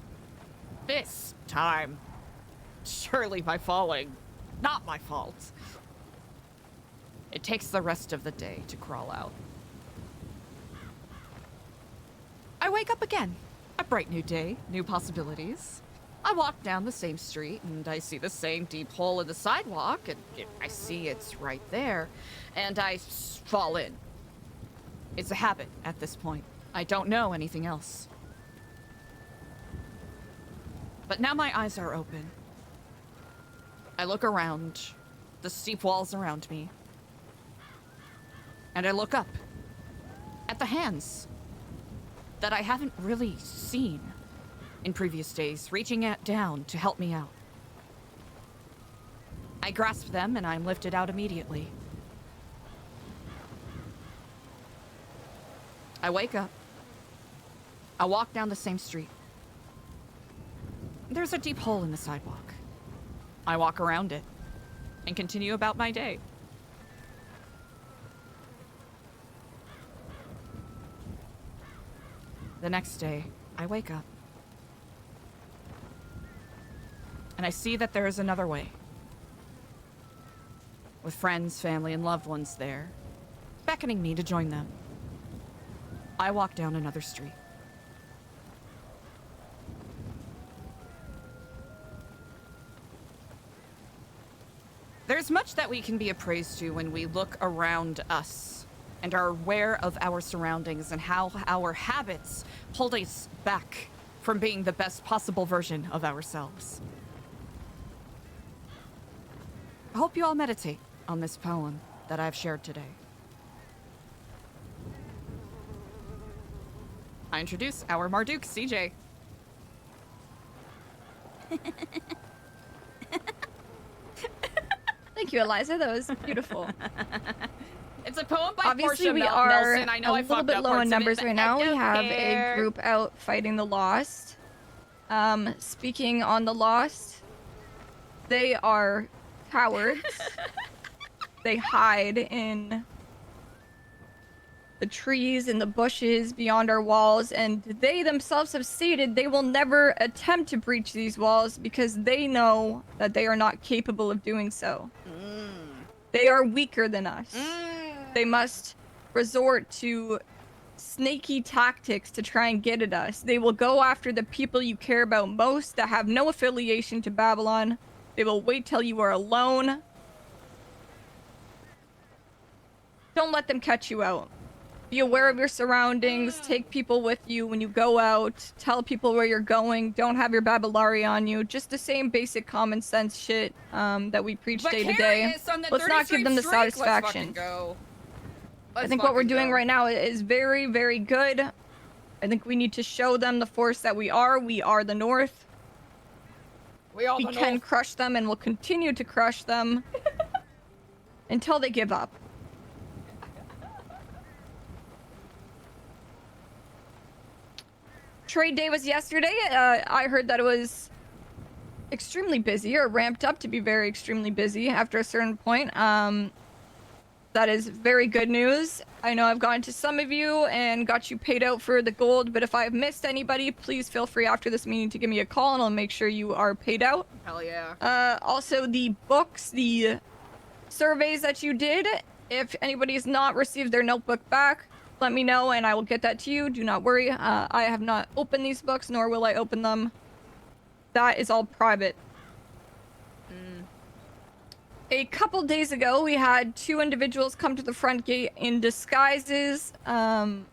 this time, surely by falling, not my fault. It takes the rest of the day to crawl out. I wake up again. A bright new day, new possibilities. I walk down the same street and I see the same deep hole in the sidewalk, and I see it's right there, and I fall in. It's a habit at this point. I don't know anything else. But now my eyes are open. I look around, the steep walls around me, and I look up at the hands that I haven't really seen in previous days, reaching down to help me out. I grasp them and I'm lifted out immediately. I wake up. I walk down the same street. There's a deep hole in the sidewalk. I walk around it and continue about my day. The next day, I wake up. And I see that there is another way. With friends, family, and loved ones there, beckoning me to join them. I walk down another street. There's much that we can be appraised to when we look around us and are aware of our surroundings and how our habits hold us back from being the best possible version of ourselves. I hope you all meditate on this poem that I've shared today. I introduce our Marduk, CJ. Thank you, Eliza. That was beautiful. It's a poem by Obviously, Portia we are Nelson. I know a I little fucked bit up low parts in of it, numbers but right I now. We don't have care. a group out fighting the Lost. Speaking on the Lost, they are cowards. They hide in the trees and the bushes beyond our walls, and they themselves have stated they will never attempt to breach these walls because they know that they are not capable of doing so. They are weaker than us. They must resort to snaky tactics to try and get at us. They will go after the people you care about most that have no affiliation to Babylon. They will wait till you are alone. Don't let them catch you out. Be aware of your surroundings. Take people with you when you go out. Tell people where you're going. Don't have your Babylari on you. Just the same basic common sense shit that we preach day to day. Let's not give them the satisfaction. I think what we're doing right now is very, very good. I think we need to show them the force that we are. We are the North. We can crush them and will continue to crush them until they give up. Trade day was yesterday. I heard that it was extremely busy, or ramped up to be very extremely busy after a certain point. That is very good news. I know I've gone to some of you and got you paid out for the gold, but if I've missed anybody, please feel free after this meeting to give me a call and I'll make sure you are paid out. Hell yeah. Also the books, the surveys that you did, if anybody has not received their notebook back, let me know and I will get that to you. Do not worry. I have not opened these books, nor will I open them. That is all private. A couple days ago, we had 2 individuals come to the front gate in disguises. One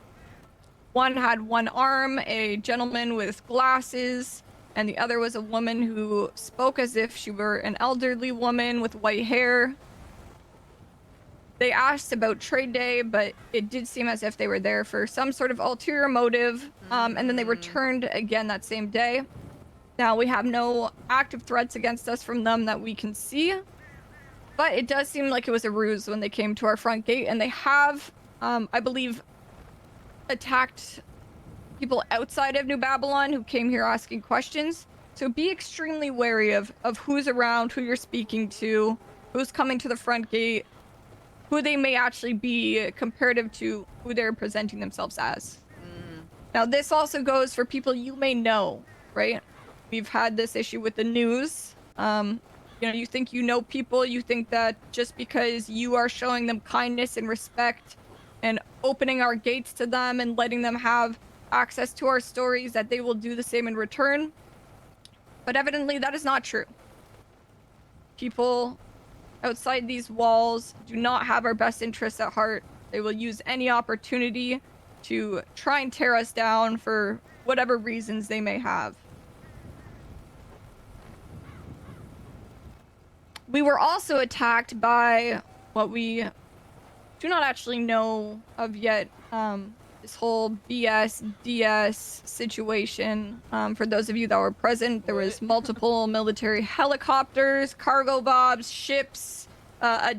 had one arm, a gentleman with glasses, and the other was a woman who spoke as if she were an elderly woman with white hair. They asked about trade day, but it did seem as if they were there for some sort of ulterior motive, and then they returned again that same day. Now, we have no active threats against us from them that we can see, but it does seem like it was a ruse when they came to our front gate, and they have, I believe, attacked people outside of New Babylon who came here asking questions. So be extremely wary of who's around, who you're speaking to, who's coming to the front gate, who they may actually be comparative to who they're presenting themselves as. Now, this also goes for people you may know, right? We've had this issue with the news. You think you know people, you think that just because you are showing them kindness and respect and opening our gates to them and letting them have access to our stories, that they will do the same in return. But evidently that is not true. People outside these walls do not have our best interests at heart. They will use any opportunity to try and tear us down for whatever reasons they may have. We were also attacked by what we do not actually know of yet, this whole BS-DS situation. For those of you that were present, there was multiple military helicopters, cargo bobs, ships, a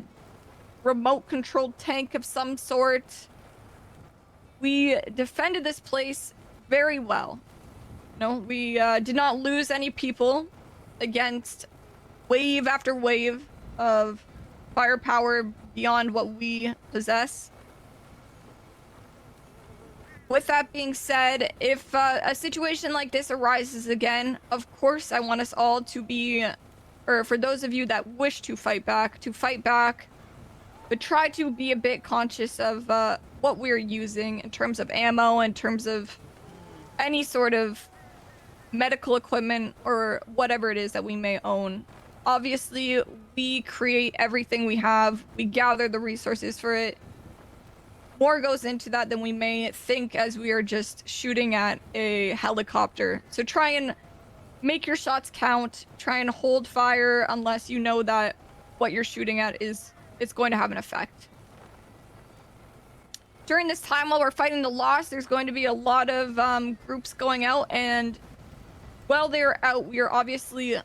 remote-controlled tank of some sort. We defended this place very well. We did not lose any people against wave after wave of firepower beyond what we possess. With that being said, if a situation like this arises again, of course I want us all to be, or for those of you that wish to fight back, but try to be a bit conscious of what we're using in terms of ammo, in terms of any sort of medical equipment or whatever it is that we may own. Obviously, we create everything we have. We gather the resources for it. More goes into that than we may think as we are just shooting at a helicopter. So try and make your shots count. Try and hold fire unless you know that what you're shooting at it's going to have an effect. During this time while we're fighting the loss, there's going to be a lot of groups going out, and while they're out, we are obviously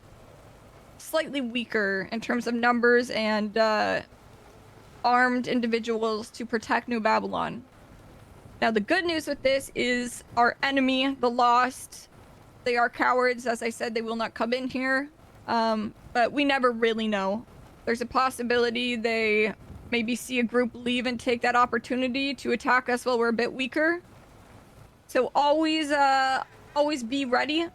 slightly weaker in terms of numbers and armed individuals to protect New Babylon. Now, the good news with this is our enemy, the Lost, they are cowards. As I said, they will not come in here, but we never really know. There's a possibility they maybe see a group leave and take that opportunity to attack us while we're a bit weaker. So always be ready.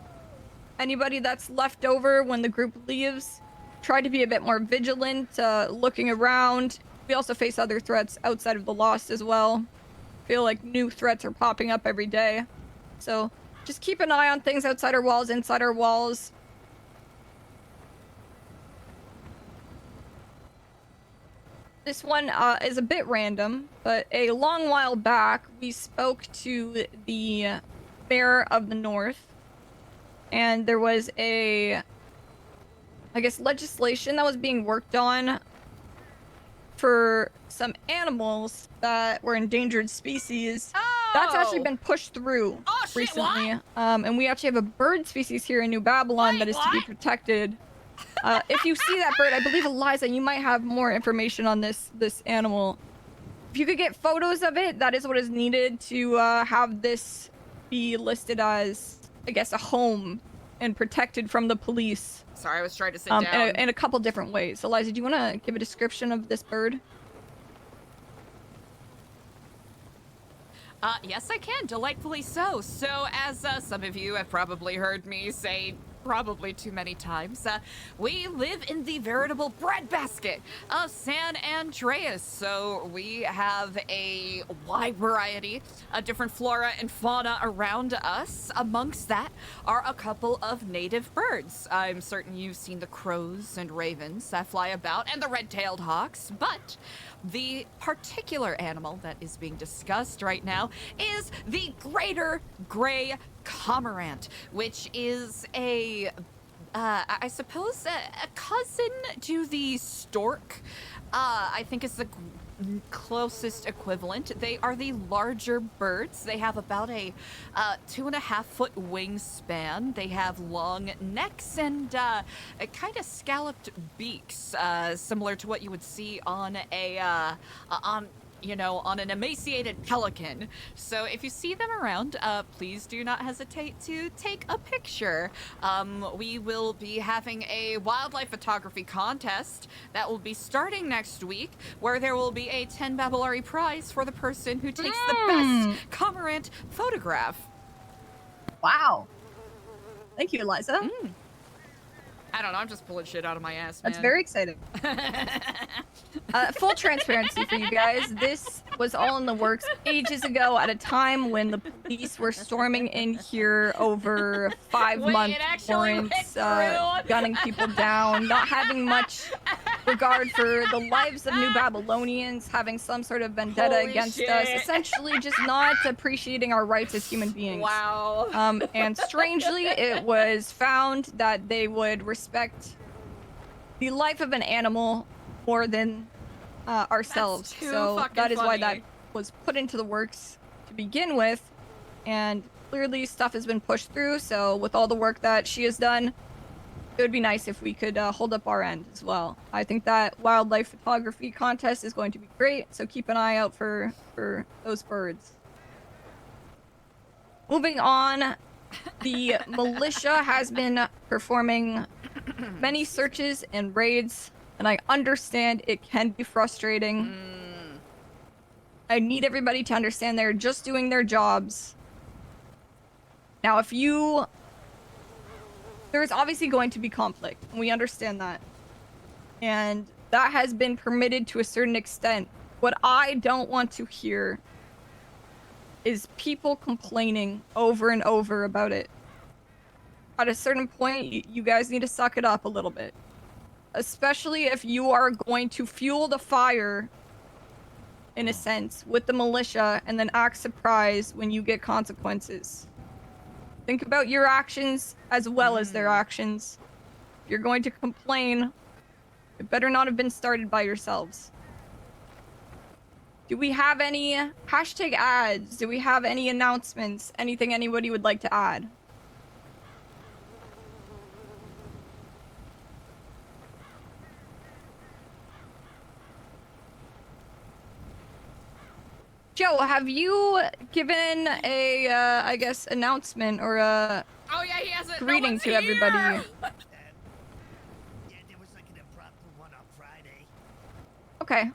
Anybody that's left over when the group leaves, try to be a bit more vigilant, looking around. We also face other threats outside of the Lost as well. Feel like new threats are popping up every day. So just keep an eye on things outside our walls, inside our walls. This one is a bit random, but a long while back, we spoke to the mayor of the North, and there was I guess, legislation that was being worked on for some animals that were endangered species. Oh! That's actually been pushed through recently. What? And we actually have a bird species here in New Babylon that is to be protected. If you see that bird, I believe, Eliza, you might have more information on this animal. If you could get photos of it, that is what is needed to have this be listed as, I guess, a home and protected from the police. Sorry, I was trying to sit down. In a couple different ways. Eliza, do you want to give a description of this bird? Yes, I can. Delightfully so. So, as some of you have probably heard me say probably too many times, we live in the veritable breadbasket of San Andreas. So we have a wide variety of different flora and fauna around us. Amongst that are a couple of native birds. I'm certain you've seen the crows and ravens that fly about, and the red-tailed hawks, but the particular animal that is being discussed right now is the greater gray cormorant, which is I suppose a cousin to the stork. I think it's the closest equivalent. They are the larger birds. They have about a 2.5-foot wingspan. They have long necks and kind of scalloped beaks, similar to what you would see on a on an emaciated pelican. So if you see them around, please do not hesitate to take a picture. We will be having a wildlife photography contest that will be starting next week, where there will be a 10 Babylari prize for the person who takes the best cormorant photograph. Wow. Thank you, Eliza. I don't know, I'm just pulling shit out of my ass, man. That's very exciting. Full transparency for you guys. This was all in the works ages ago at a time when the police were storming in here over 5-month warrants, gunning people down, not having much regard for the lives of New Babylonians, having some sort of vendetta against us, essentially just not appreciating our rights as human beings. Wow. And strangely, it was found that they would respect the life of an animal more than ourselves. So that is why that was put into the works to begin with. And clearly stuff has been pushed through. So with all the work that she has done, it would be nice if we could hold up our end as well. I think that wildlife photography contest is going to be great. So keep an eye out for those birds. Moving on, the militia has been performing many searches and raids, and I understand it can be frustrating. I need everybody to understand they're just doing their jobs. Now, there's obviously going to be conflict, and we understand that. And that has been permitted to a certain extent. What I don't want to hear is people complaining over and over about it. At a certain point, you guys need to suck it up a little bit. Especially if you are going to fuel the fire, in a sense, with the militia and then act surprised when you get consequences. Think about your actions as well as their actions. If you're going to complain, it better not have been started by yourselves. Do we have any hashtag ads? Do we have any announcements? Anything anybody would like to add? Joe, have you given a, I guess, announcement or a he has it. greeting to everybody? Yeah, there was like an impromptu one on Friday. Okay.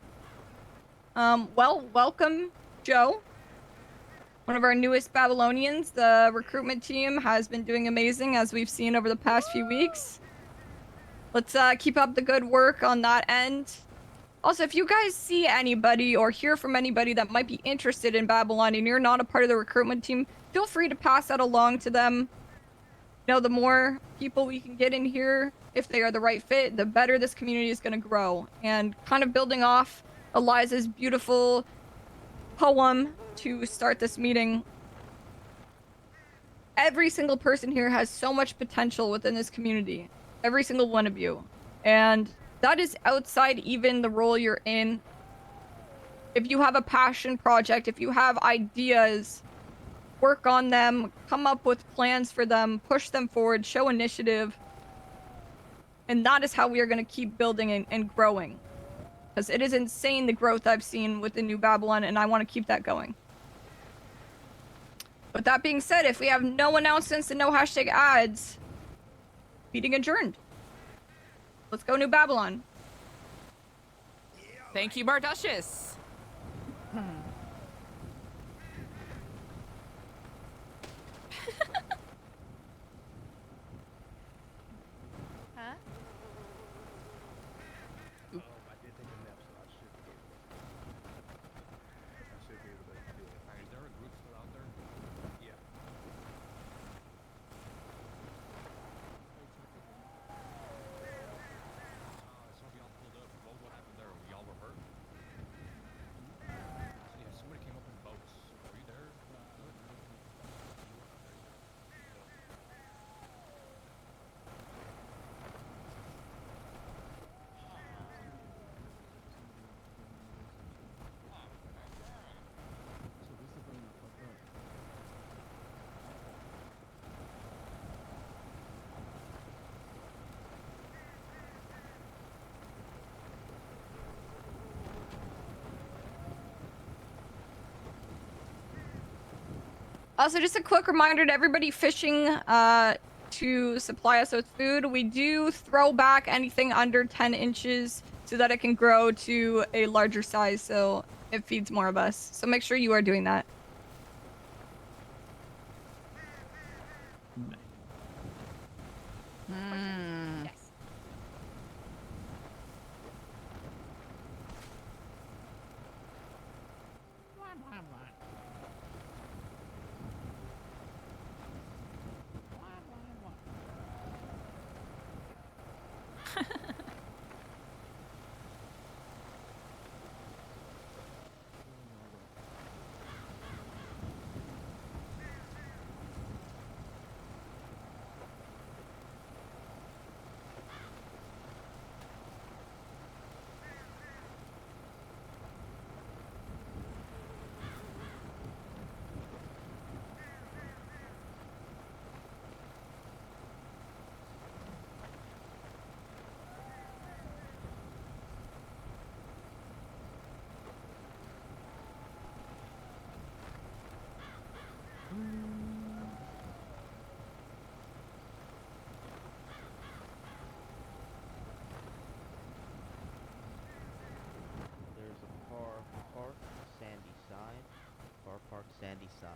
Well, welcome, Joe. One of our newest Babylonians. The recruitment team has been doing amazing, as we've seen over the past few weeks. Let's keep up the good work on that end. Also, if you guys see anybody or hear from anybody that might be interested in Babylon and you're not a part of the recruitment team, feel free to pass that along to them. You know, the more people we can get in here, if they are the right fit, the better this community is going to grow. And kind of building off Eliza's beautiful poem to start this meeting, every single person here has so much potential within this community. Every single one of you. And that is outside even the role you're in. If you have a passion project, if you have ideas, work on them, come up with plans for them, push them forward, show initiative. And that is how we are going to keep building and growing. Because it is insane the growth I've seen with the New Babylon, and I want to keep that going. With that being said, if we have no announcements and no hashtag ads, meeting adjourned. Let's go New Babylon. Thank you, Bardushis. Huh? Is there a group still out there? Yeah. Some of y'all pulled up. What happened there? Y'all were hurt? Also, just a quick reminder to everybody fishing to supply us with food. We do throw back anything under 10 inches so that it can grow to a larger size so it feeds more of us. So make sure you are doing that. Yes. There's a car park, sandy side. Car park, sandy side.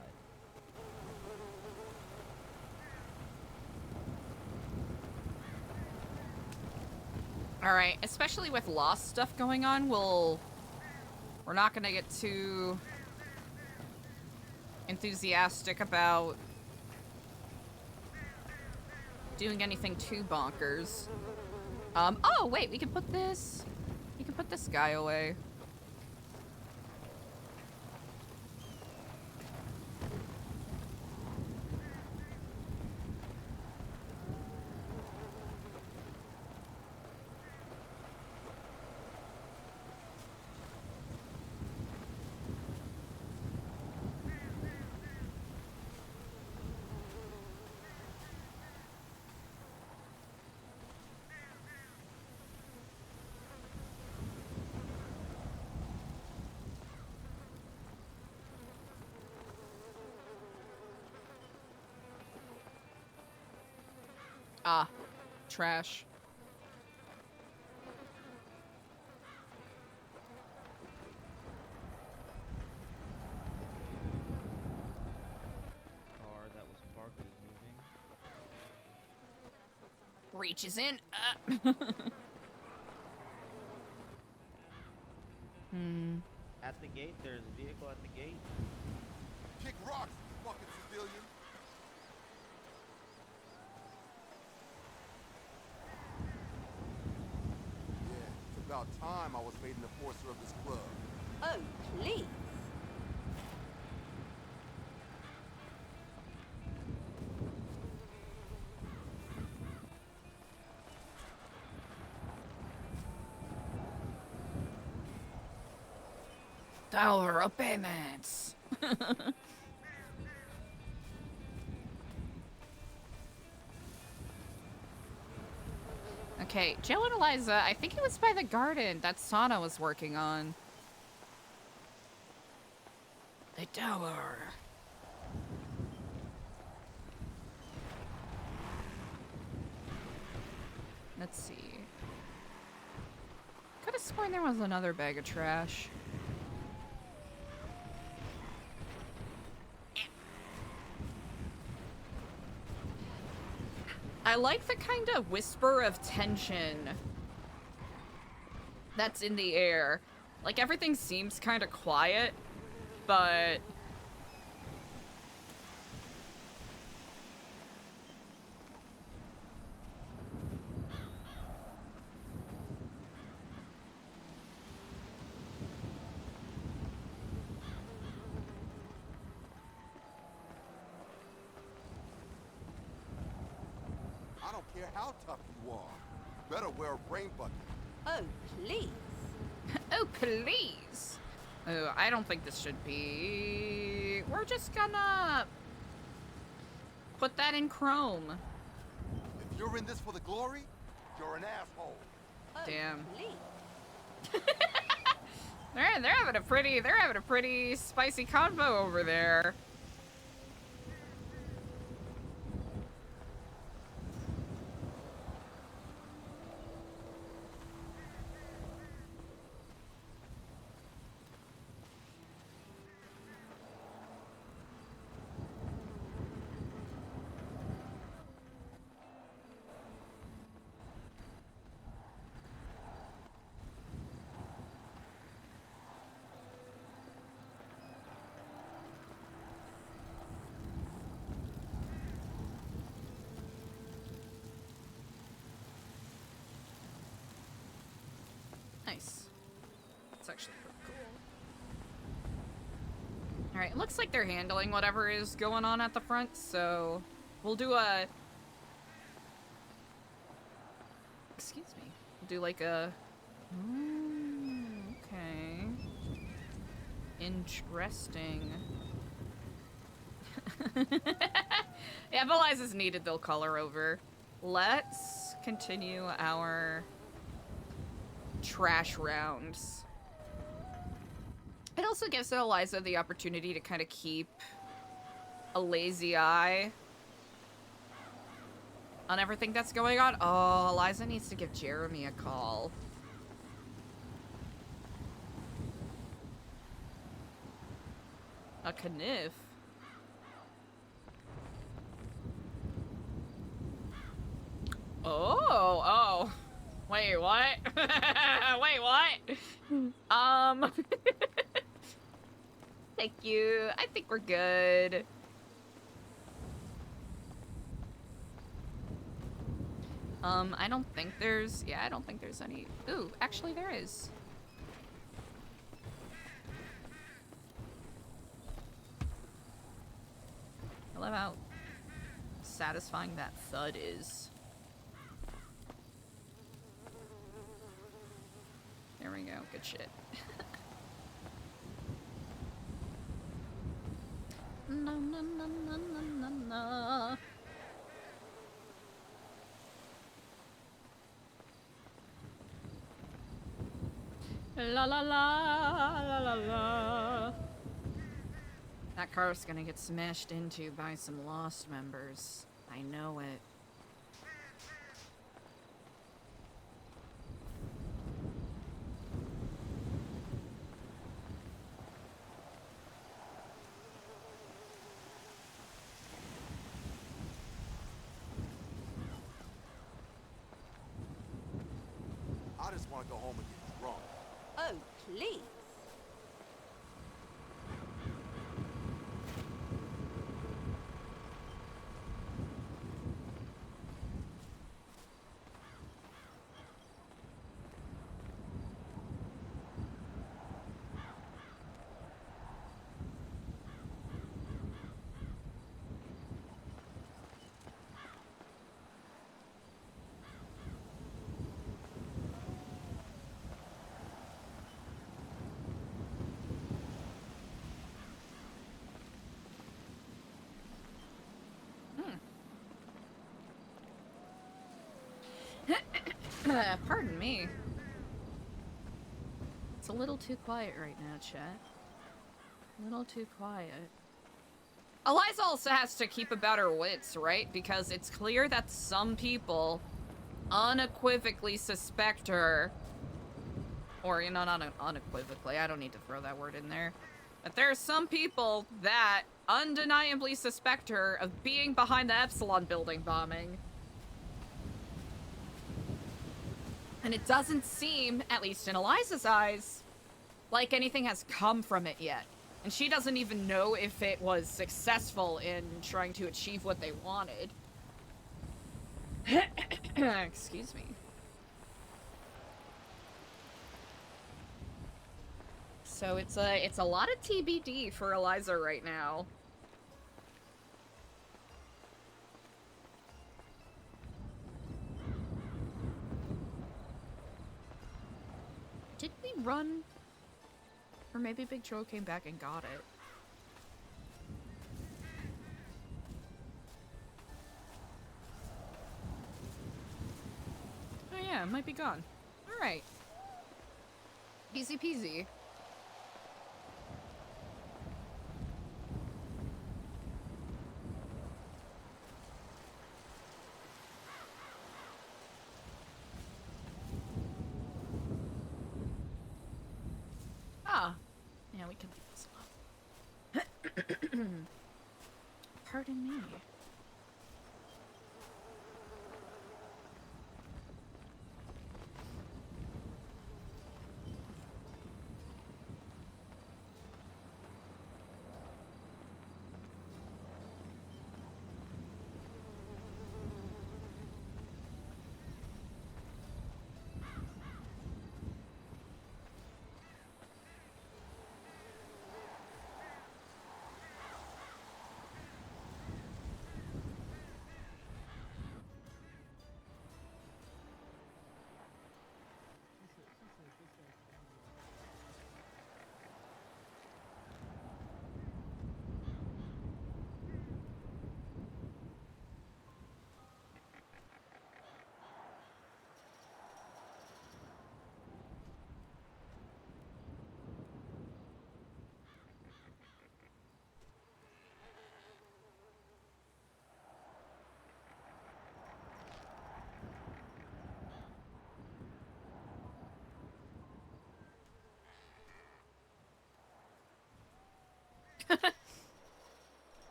Alright, especially with lost stuff going on, we're not gonna get too enthusiastic about doing anything too bonkers. Oh wait, we can put this guy away. Ah, trash. Car that was parked is moving. Reaches in. At the gate, there's a vehicle at the gate. Kick rocks, you fucking civilian. Yeah, it's about time I was made an enforcer of this club. Oh, please. Dollar of payments. Okay, Joe and Eliza, I think it was by the garden that Sana was working on. The tower. Let's see. Could have sworn there was another bag of trash. I like the kind of whisper of tension that's in the air. Like, everything seems kind of quiet, but... I don't care how tough you are. You better wear a brain bucket. Oh, please. Oh, please. Oh, I don't think this should be... We're just gonna... put that in chrome. If you're in this for the glory, you're an asshole. Oh, Damn. please. They're having a pretty spicy convo over there. Nice. That's actually pretty cool. Alright, it looks like they're handling whatever is going on at the front, so we'll do a... Excuse me. We'll do like a... okay. Interesting. Yeah, if Eliza's needed, they'll call her over. Let's continue our trash rounds. It also gives Eliza the opportunity to kind of keep a lazy eye on everything that's going on. Oh, Eliza needs to give Jeremy a call. A kniff. Oh. Wait, what? Wait, what? Thank you. I think we're good. I don't think there's... Yeah, I don't think there's any... Ooh, actually there is. I love how satisfying that thud is. There we go. Good shit. No, no, no, no, no, no, no. La la la la la la. That car's gonna get smashed into by some Lost members. I know it. I just want to go home and get drunk. Oh, please. Pardon me. It's a little too quiet right now, chat. A little too quiet. Eliza also has to keep about her wits, right? Because it's clear that some people unequivocally suspect her. Or, you know, not unequivocally. I don't need to throw that word in there. But there are some people that undeniably suspect her of being behind the Epsilon building bombing. And it doesn't seem, at least in Eliza's eyes, like anything has come from it yet. And she doesn't even know if it was successful in trying to achieve what they wanted. Excuse me. So it's a lot of TBD for Eliza right now. Did we run? Or maybe Big Joe came back and got it. Oh yeah, it might be gone. Alright. Easy peasy. Ah. Yeah, we can leave this alone. Pardon me.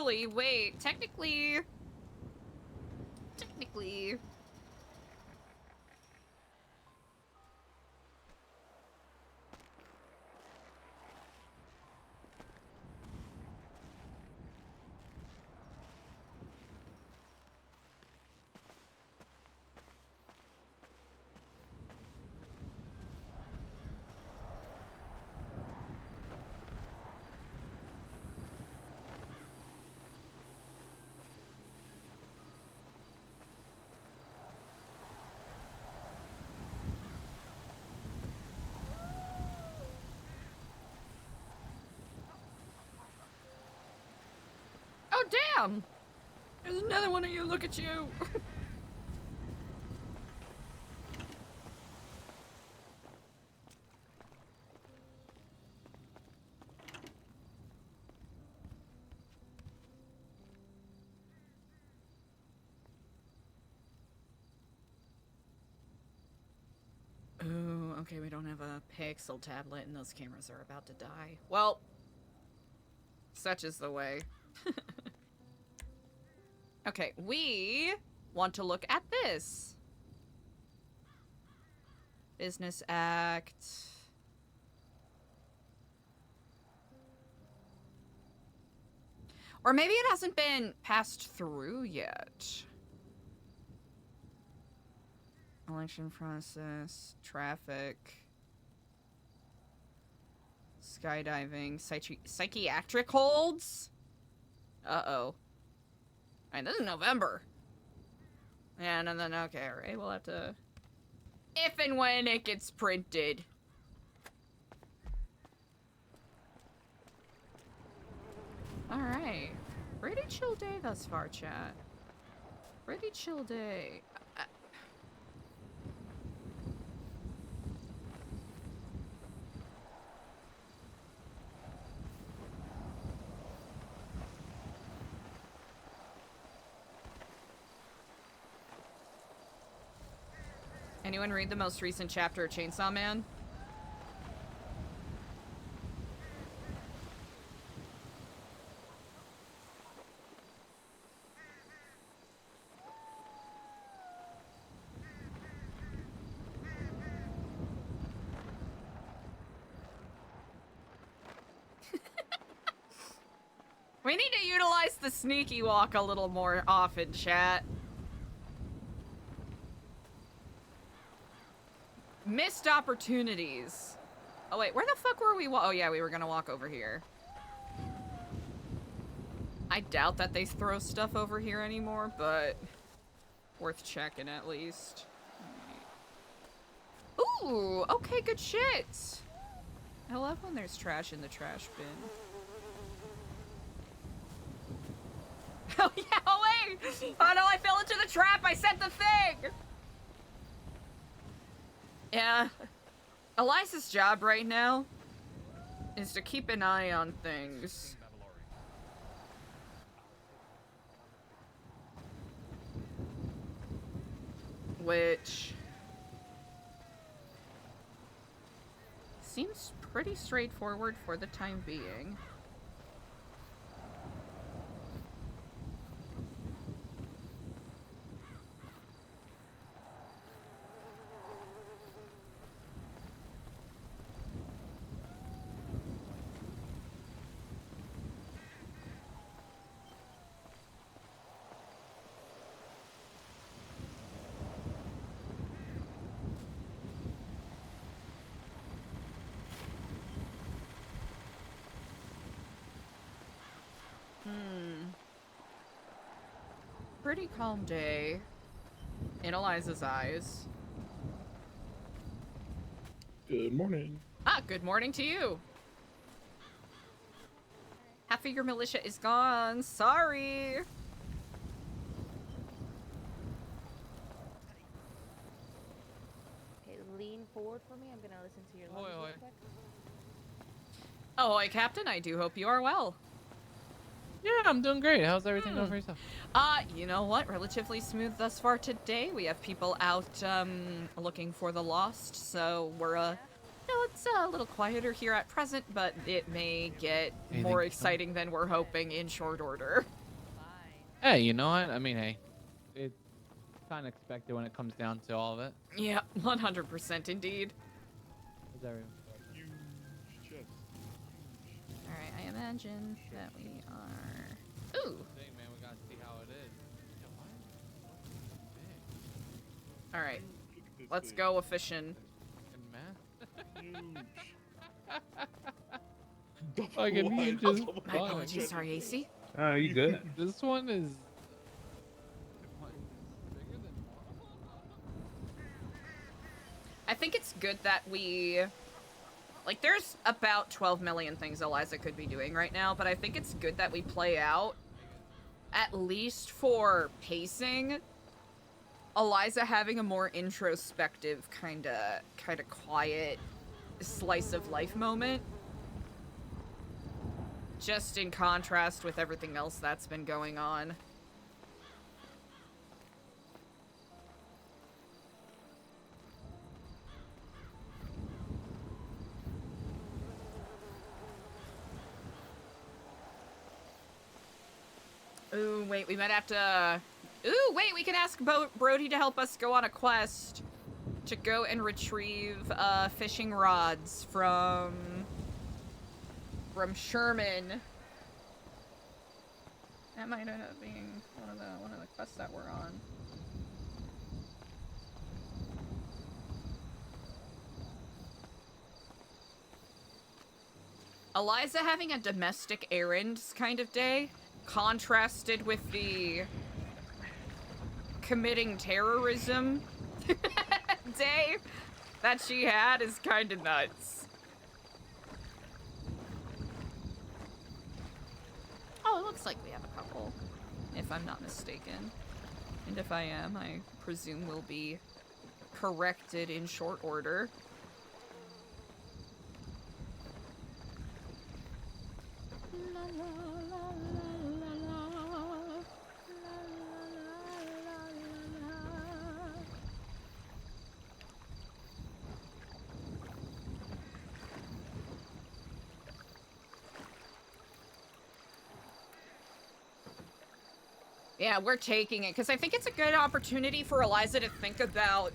actually, wait, technically... Oh, damn! There's another one of you, look at you! Ooh, okay, we don't have a Pixel tablet and those cameras are about to die. Well, such is the way. Okay, we want to look at this. Business Act. Or maybe it hasn't been passed through yet. Election process, traffic, skydiving, psychiatric holds? Uh-oh. Alright, this is November. And then, okay, alright, we'll have to... If and when it gets printed. Alright. Pretty chill day thus far, chat. Pretty chill day. Anyone read the most recent chapter of Chainsaw Man? We need to utilize the sneaky walk a little more often, chat. Missed opportunities. Oh wait, where the fuck were we? Oh yeah, we were gonna walk over here. I doubt that they throw stuff over here anymore, but worth checking at least. Right. Ooh, okay, good shit. I love when there's trash in the trash bin. Oh yeah, oh wait! Oh no, I fell into the trap! I set the thing! Yeah. Eliza's job right now is to keep an eye on things. Which seems pretty straightforward for the time being. Pretty calm day in Eliza's eyes. Good morning. Ah, good morning to you. Half of your militia is gone. Sorry. Okay, lean forward for me. I'm gonna listen to your lungs real quick. Ahoy, Captain. I do hope you are well. Yeah, I'm doing great. How's everything going for yourself? You know what? Relatively smooth thus far today. We have people out, looking for the lost, so we're, No, it's a little quieter here at present, but it may get Anything more coming? exciting than we're hoping in short order. Hey, you know what? I mean, hey, it's kind of expected when it comes down to all of it. Yeah, 100% indeed. How's everyone? Alright, I imagine that we are... Ooh! Hey, man, we gotta see how it is. Alright, let's go a fishing. Fucking huge as My fuck. apologies, sorry, AC. Oh, you good? This one is. I think it's good that we... Like, there's about 12 million things Eliza could be doing right now, but I think it's good that we play out, at least for pacing, Eliza having a more introspective, kind of quiet slice of life moment. Just in contrast with everything else that's been going on. Ooh, wait, we might have to... Ooh, wait, we can ask Brody to help us go on a quest to go and retrieve fishing rods from Sherman. That might end up being one of the quests that we're on. Eliza having a domestic errands kind of day, contrasted with the committing terrorism day that she had, is kind of nuts. Oh, it looks like we have a couple, if I'm not mistaken. And if I am, I presume we'll be corrected in short order. Yeah, we're taking it, because I think it's a good opportunity for Eliza to think about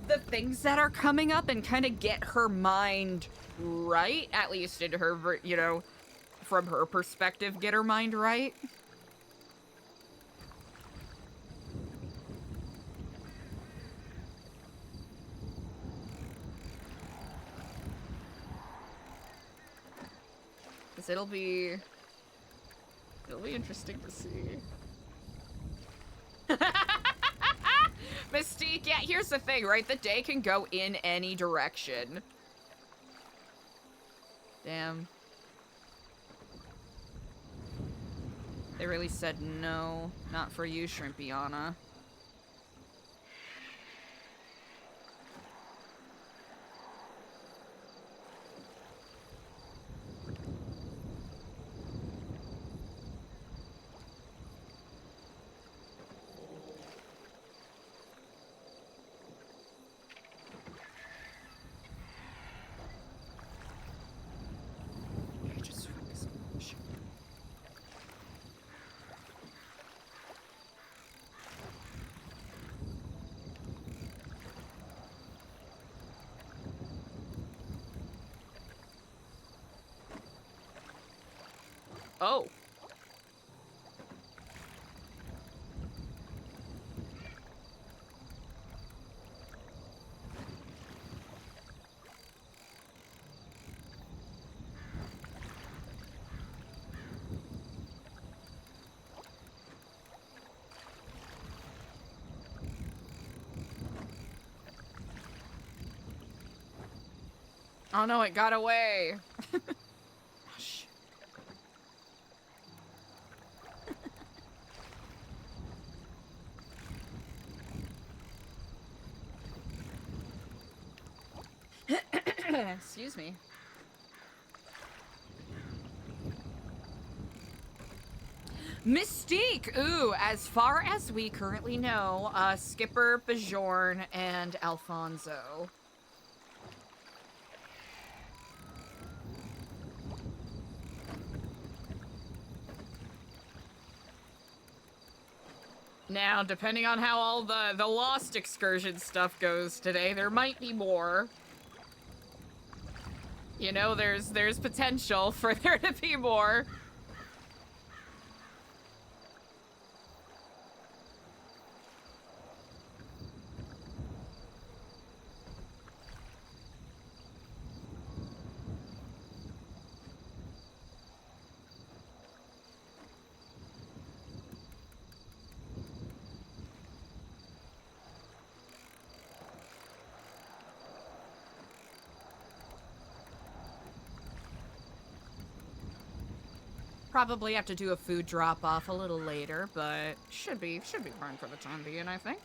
the things that are coming up and kind of get her mind right, at least in her, you know, from her perspective, get her mind right. Because it'll be interesting to see. Mystique, yeah, here's the thing, right? The day can go in any direction. Damn. They really said no, not for you, Shrimpiana. Oh. Oh no, it got away. Excuse me. Mystique! Ooh, as far as we currently know, Skipper, Bajorn, and Alfonso. Now, depending on how all the Lost Excursion stuff goes today, there might be more. You know, there's potential for there to be more. Probably have to do a food drop-off a little later, but should be fine for the time being, I think.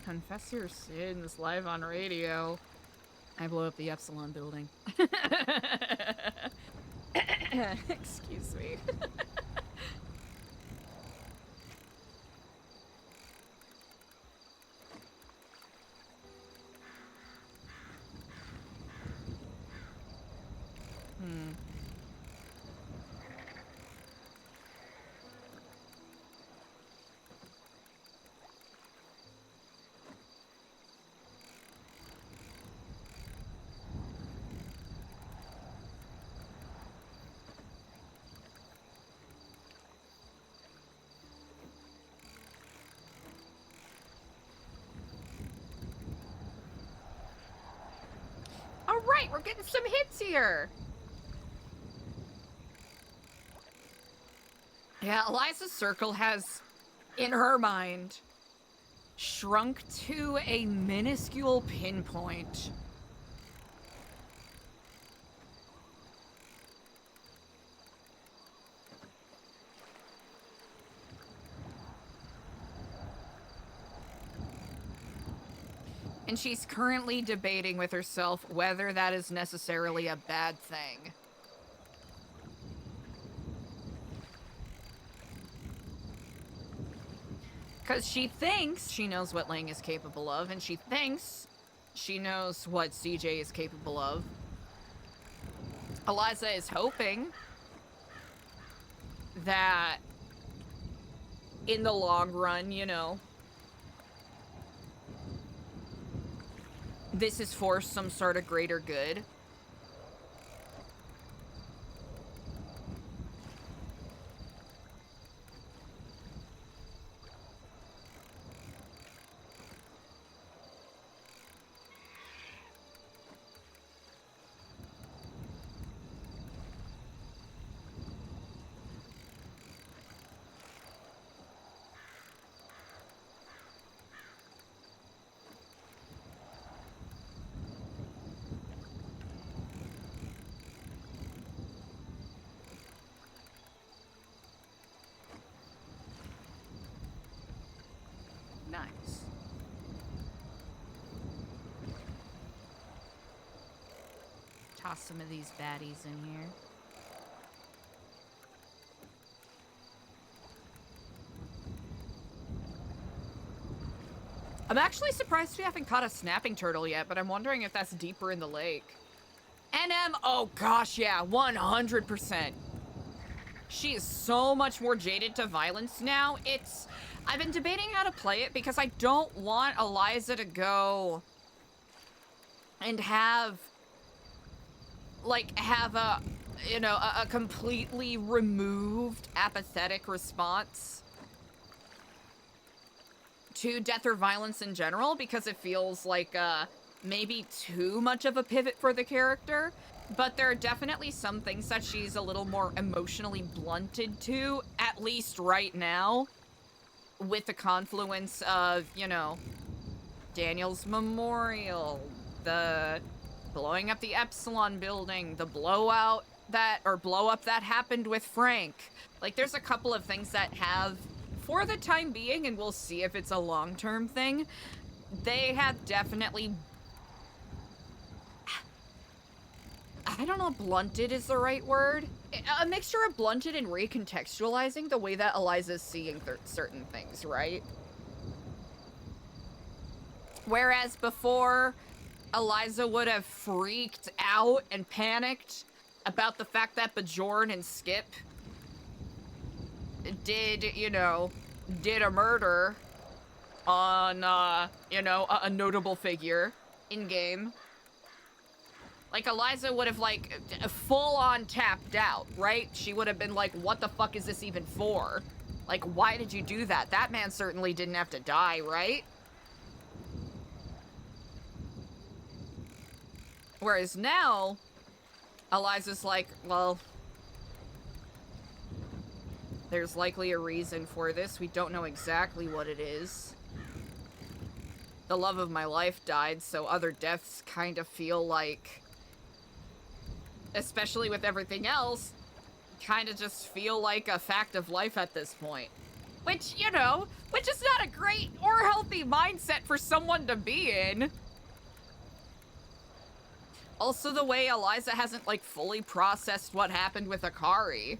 Confess your sins live on radio. I blow up the Epsilon building. Excuse me. Alright, we're getting some hits here. Yeah, Eliza's circle has, in her mind, shrunk to a minuscule pinpoint. And she's currently debating with herself whether that is necessarily a bad thing. Because she thinks she knows what Lang is capable of, and she thinks she knows what CJ is capable of. Eliza is hoping that in the long run, you know, this is for some sort of greater good. Nice. Toss some of these baddies in here. I'm actually surprised we haven't caught a snapping turtle yet, but I'm wondering if that's deeper in the lake. NM, oh gosh, yeah, 100%. She is so much more jaded to violence now. I've been debating how to play it because I don't want Eliza to go and have a, you know, a completely removed, apathetic response to death or violence in general, because it feels like maybe too much of a pivot for the character. But there are definitely some things that she's a little more emotionally blunted to, at least right now, with the confluence of, you know, Daniel's memorial, the blowing up the Epsilon building, the blow up that happened with Frank. Like, there's a couple of things that have, for the time being, and we'll see if it's a long-term thing, they have definitely, I don't know if blunted is the right word, a mixture of blunted and recontextualizing the way that Eliza's seeing certain things, right? Whereas before, Eliza would have freaked out and panicked about the fact that Bjorn and Skip did, you know, did a murder on, you know, a notable figure in-game. Like, Eliza would have, like, full-on tapped out, right? She would have been like, what the fuck is this even for? Like, why did you do that? That man certainly didn't have to die, right? Whereas now, Eliza's like, well, there's likely a reason for this. We don't know exactly what it is. The love of my life died, so other deaths kind of feel like, especially with everything else, kind of just feel like a fact of life at this point. Which, you know, which is not a great or healthy mindset for someone to be in. Also, the way Eliza hasn't, like, fully processed what happened with Akari.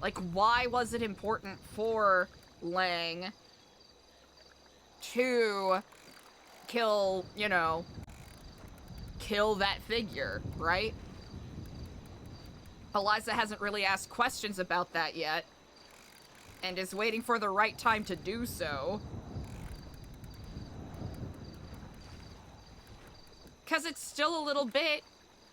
Like, why was it important for Lang to kill, you know, kill that figure, right? Eliza hasn't really asked questions about that yet, and is waiting for the right time to do so. Because it's still a little bit,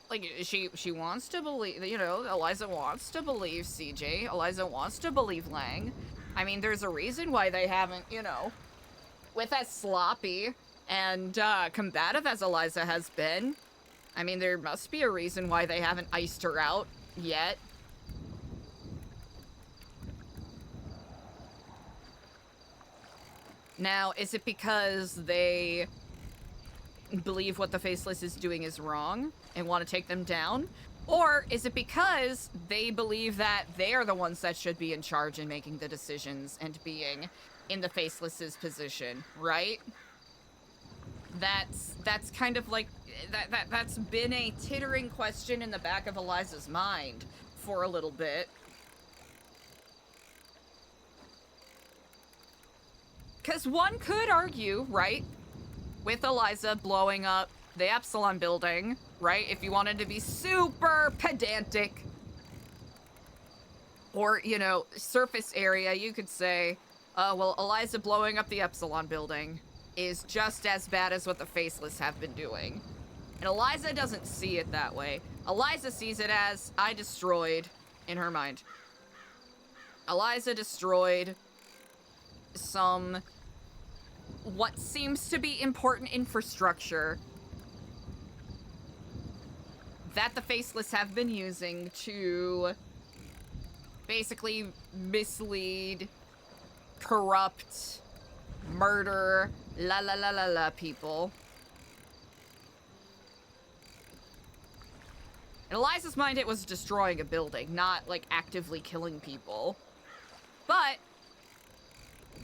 like, she wants to believe, you know, Eliza wants to believe CJ, Eliza wants to believe Lang. I mean, there's a reason why they haven't, you know, with as sloppy and combative as Eliza has been, I mean, there must be a reason why they haven't iced her out yet. Now, is it because they believe what the Faceless is doing is wrong and want to take them down? Or is it because they believe that they are the ones that should be in charge and making the decisions and being in the Faceless's position, right? That's kind of like, that's been a tittering question in the back of Eliza's mind for a little bit. Because one could argue, right, with Eliza blowing up the Epsilon building, right, if you wanted to be super pedantic, or, you know, surface area, you could say, well, Eliza blowing up the Epsilon building is just as bad as what the Faceless have been doing. And Eliza doesn't see it that way. Eliza sees it as, I destroyed, in her mind. Eliza destroyed some, what seems to be important infrastructure that the Faceless have been using to basically mislead, corrupt, murder, people. In Eliza's mind, it was destroying a building, not, like, actively killing people. But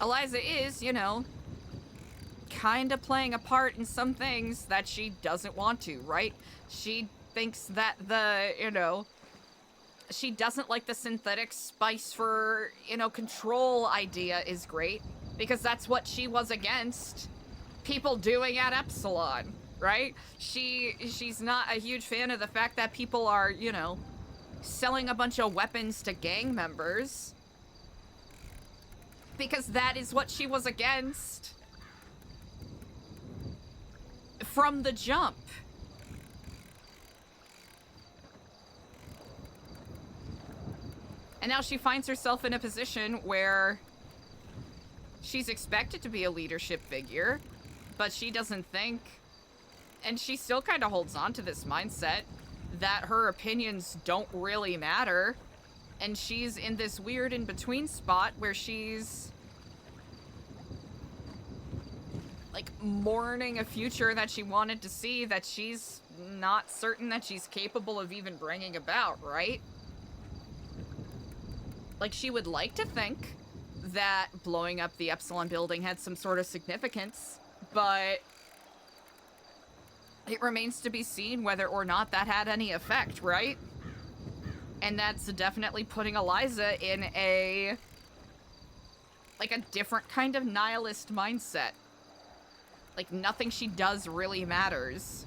Eliza is, you know, kind of playing a part in some things that she doesn't want to, right? She thinks that you know, she doesn't like the synthetic spice for, you know, control idea is great, because that's what she was against people doing at Epsilon, right? She's not a huge fan of the fact that people are, you know, selling a bunch of weapons to gang members, because that is what she was against from the jump. And now she finds herself in a position where she's expected to be a leadership figure, but she doesn't think, and she still kind of holds on to this mindset that her opinions don't really matter, and she's in this weird in-between spot where she's, like, mourning a future that she wanted to see that she's not certain that she's capable of even bringing about, right? Like, she would like to think that blowing up the Epsilon building had some sort of significance, but it remains to be seen whether or not that had any effect, right? And that's definitely putting Eliza in a different kind of nihilist mindset. Like, nothing she does really matters.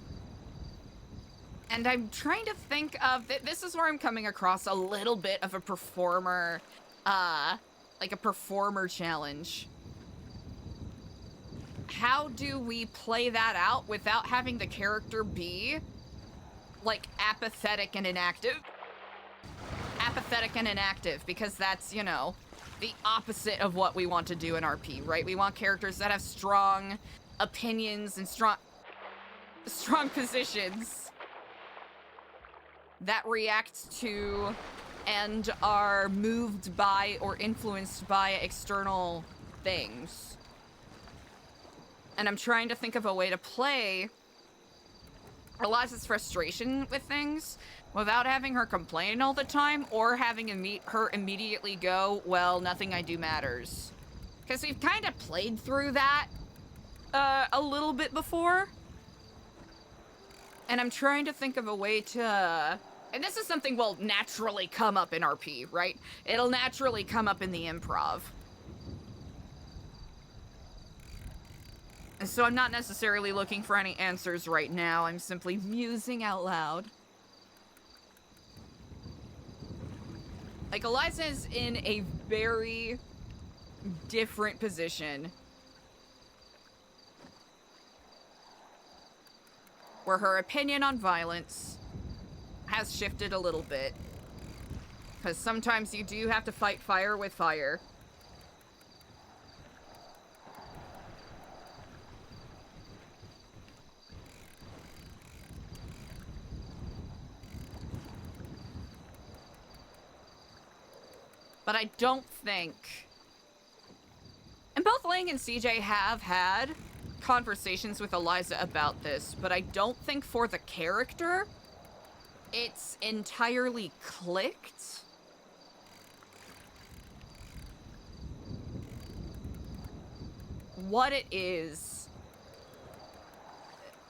And I'm trying to think of, this is where I'm coming across a little bit of a performer, like a performer challenge. How do we play that out without having the character be, like, apathetic and inactive? Apathetic and inactive, because that's, you know, the opposite of what we want to do in RP, right? We want characters that have strong opinions and strong positions that react to and are moved by or influenced by external things. And I'm trying to think of a way to play Eliza's frustration with things without having her complain all the time or having her immediately go, well, nothing I do matters. Because we've kind of played through that a little bit before. And I'm trying to think of a way to... And this is something will naturally come up in RP, right? It'll naturally come up in the improv. And so I'm not necessarily looking for any answers right now. I'm simply musing out loud. Like, Eliza is in a very different position where her opinion on violence has shifted a little bit. Because sometimes you do have to fight fire with fire. But I don't think... And both Lang and CJ have had conversations with Eliza about this, but I don't think for the character it's entirely clicked. What it is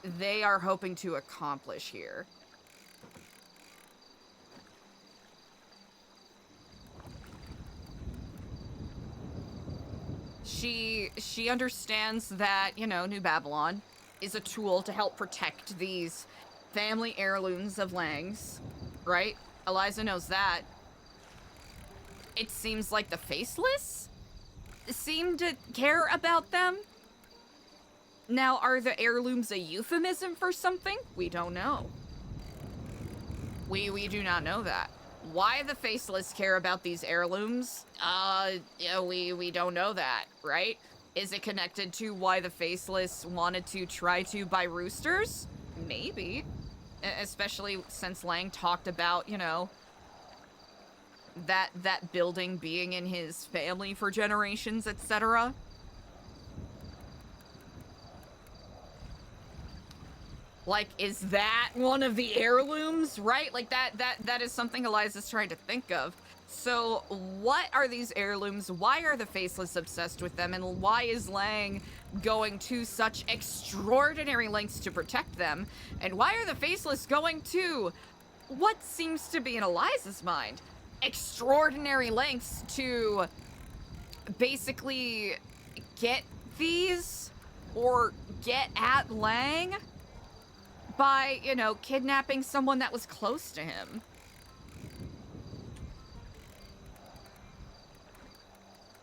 they are hoping to accomplish here. She understands that, you know, New Babylon is a tool to help protect these family heirlooms of Langs, right? Eliza knows that. It seems like the Faceless seem to care about them. Now, are the heirlooms a euphemism for something? We don't know. We do not know that. Why the Faceless care about these heirlooms? Yeah, we don't know that, right? Is it connected to why the Faceless wanted to try to buy roosters? Maybe. Especially since Lang talked about, you know, that building being in his family for generations, etc. Like, is that one of the heirlooms, right? Like, that is something Eliza's trying to think of. So, what are these heirlooms? Why are the Faceless obsessed with them? And why is Lang going to such extraordinary lengths to protect them? And why are the Faceless going to what seems to be in Eliza's mind? Extraordinary lengths to basically get these or get at Lang by, you know, kidnapping someone that was close to him.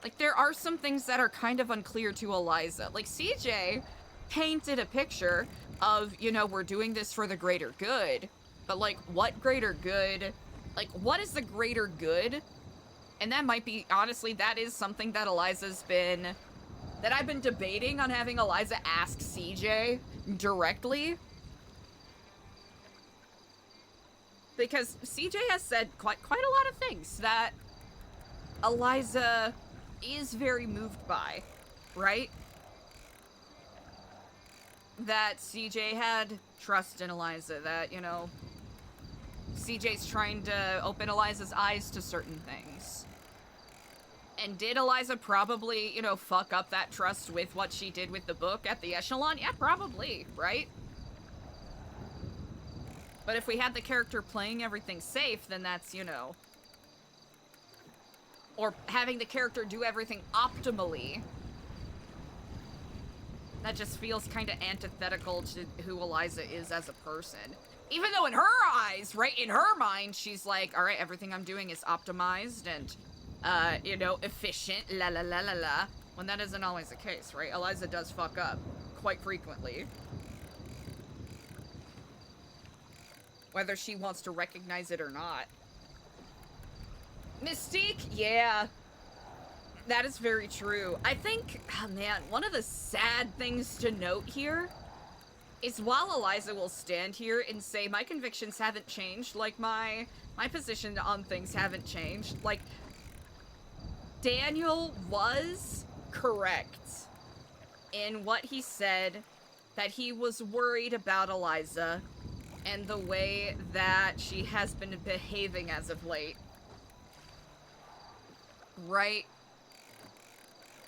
Like, there are some things that are kind of unclear to Eliza. Like, CJ painted a picture of, you know, we're doing this for the greater good. But, like, what greater good? Like, what is the greater good? And that might be, honestly, that is something that Eliza's been... that I've been debating on having Eliza ask CJ directly. Because CJ has said quite a lot of things that Eliza is very moved by, right? That CJ had trust in Eliza, that, you know, CJ's trying to open Eliza's eyes to certain things. And did Eliza probably, you know, fuck up that trust with what she did with the book at the Echelon? Yeah, probably, right? But if we had the character playing everything safe, then that's, you know... Or having the character do everything optimally. That just feels kind of antithetical to who Eliza is as a person. Even though in her eyes, right, in her mind, she's like, all right, everything I'm doing is optimized and, you know, efficient, la la la la la. When that isn't always the case, right? Eliza does fuck up quite frequently. Whether she wants to recognize it or not. Mystique, yeah. That is very true. I think, oh man, one of the sad things to note here is while Eliza will stand here and say, my convictions haven't changed, like my position on things haven't changed, like, Daniel was correct in what he said, that he was worried about Eliza and the way that she has been behaving as of late. Right?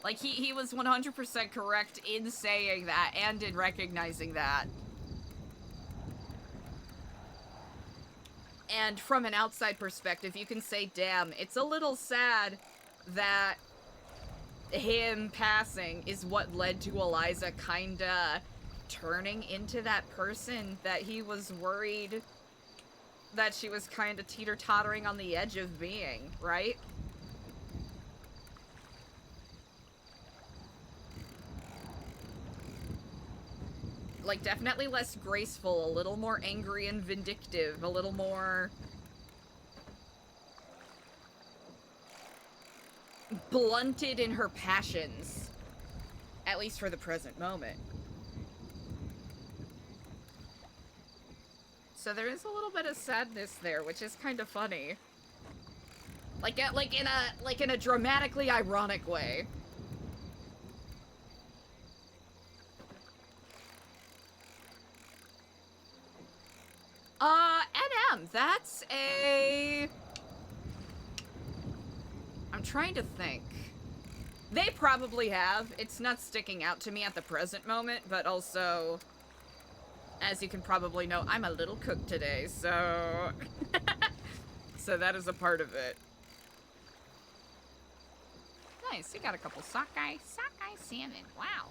Like, he was 100% correct in saying that and in recognizing that. And from an outside perspective, you can say, damn, it's a little sad that him passing is what led to Eliza kinda turning into that person that he was worried that she was kinda teeter-tottering on the edge of being, right? Like, definitely less graceful, a little more angry and vindictive, a little more... blunted in her passions. At least for the present moment. So there is a little bit of sadness there, which is kind of funny. Like in a dramatically ironic way. NM, that's a... I'm trying to think. They probably have. It's not sticking out to me at the present moment, but also, as you can probably know, I'm a little cook today, so... so that is a part of it. Nice, you got a couple sockeye salmon, wow.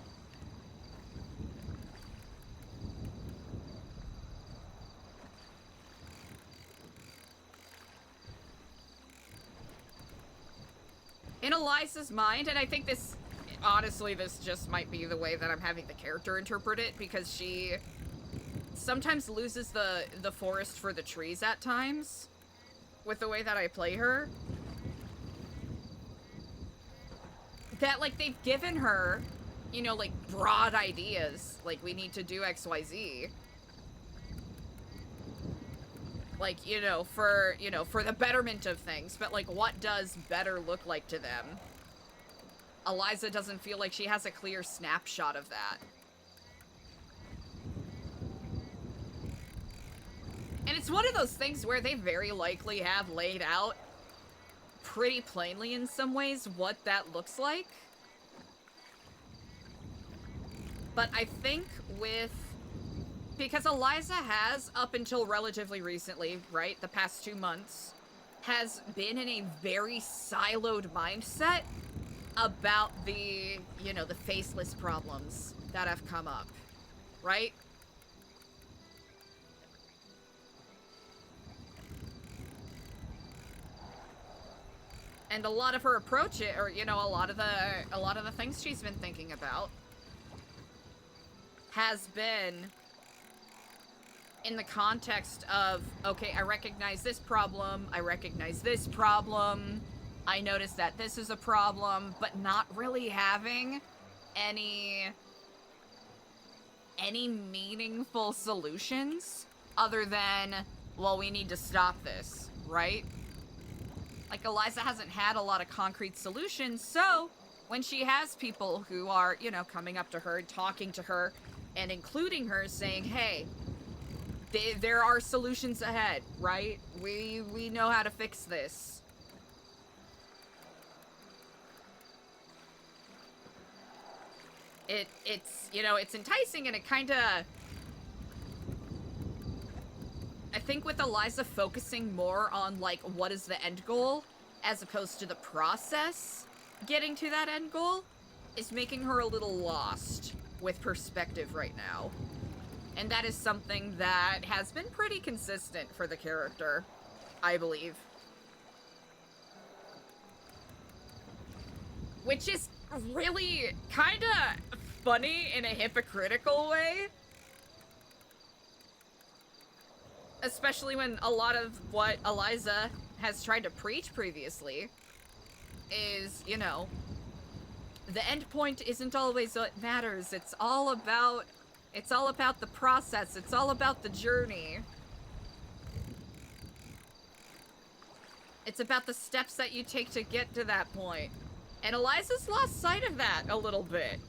In Eliza's mind, and I think this, honestly, this just might be the way that I'm having the character interpret it, because she sometimes loses the forest for the trees at times, with the way that I play her. That, like, they've given her, you know, like, broad ideas, like, we need to do XYZ. Like, you know, for the betterment of things, but, like, what does better look like to them? Eliza doesn't feel like she has a clear snapshot of that. And it's one of those things where they very likely have laid out pretty plainly in some ways what that looks like. But I think because Eliza has, up until relatively recently, right, the past 2 months, has been in a very siloed mindset about the, you know, the faceless problems that have come up, right? And a lot of her approach, or, you know, a lot of the things she's been thinking about has been in the context of, okay, I recognize this problem, I recognize this problem, I notice that this is a problem, but not really having any meaningful solutions other than, well, we need to stop this, right? Like, Eliza hasn't had a lot of concrete solutions, so when she has people who are, you know, coming up to her and talking to her and including her saying, hey, there are solutions ahead, right? We know how to fix this. it's, you know, it's enticing and it kind of... I think with Eliza focusing more on, like, what is the end goal, as opposed to the process getting to that end goal, is making her a little lost with perspective right now. And that is something that has been pretty consistent for the character, I believe. Which is really kind of funny in a hypocritical way. Especially when a lot of what Eliza has tried to preach previously is, you know, the end point isn't always what matters. It's all about the process. It's all about the journey. It's about the steps that you take to get to that point. And Eliza's lost sight of that a little bit.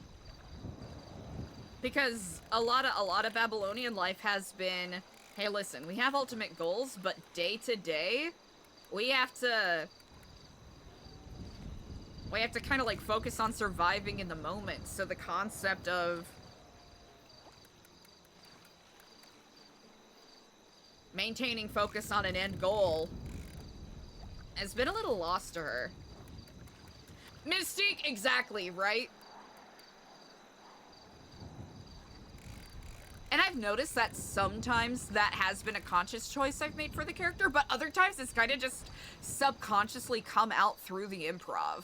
Because a lot of Babylonian life has been, hey, listen, we have ultimate goals, but day to day, we have to kind of like focus on surviving in the moment. So the concept of maintaining focus on an end goal has been a little lost to her. Mystique, exactly, right? And I've noticed that sometimes that has been a conscious choice I've made for the character, but other times it's kind of just subconsciously come out through the improv,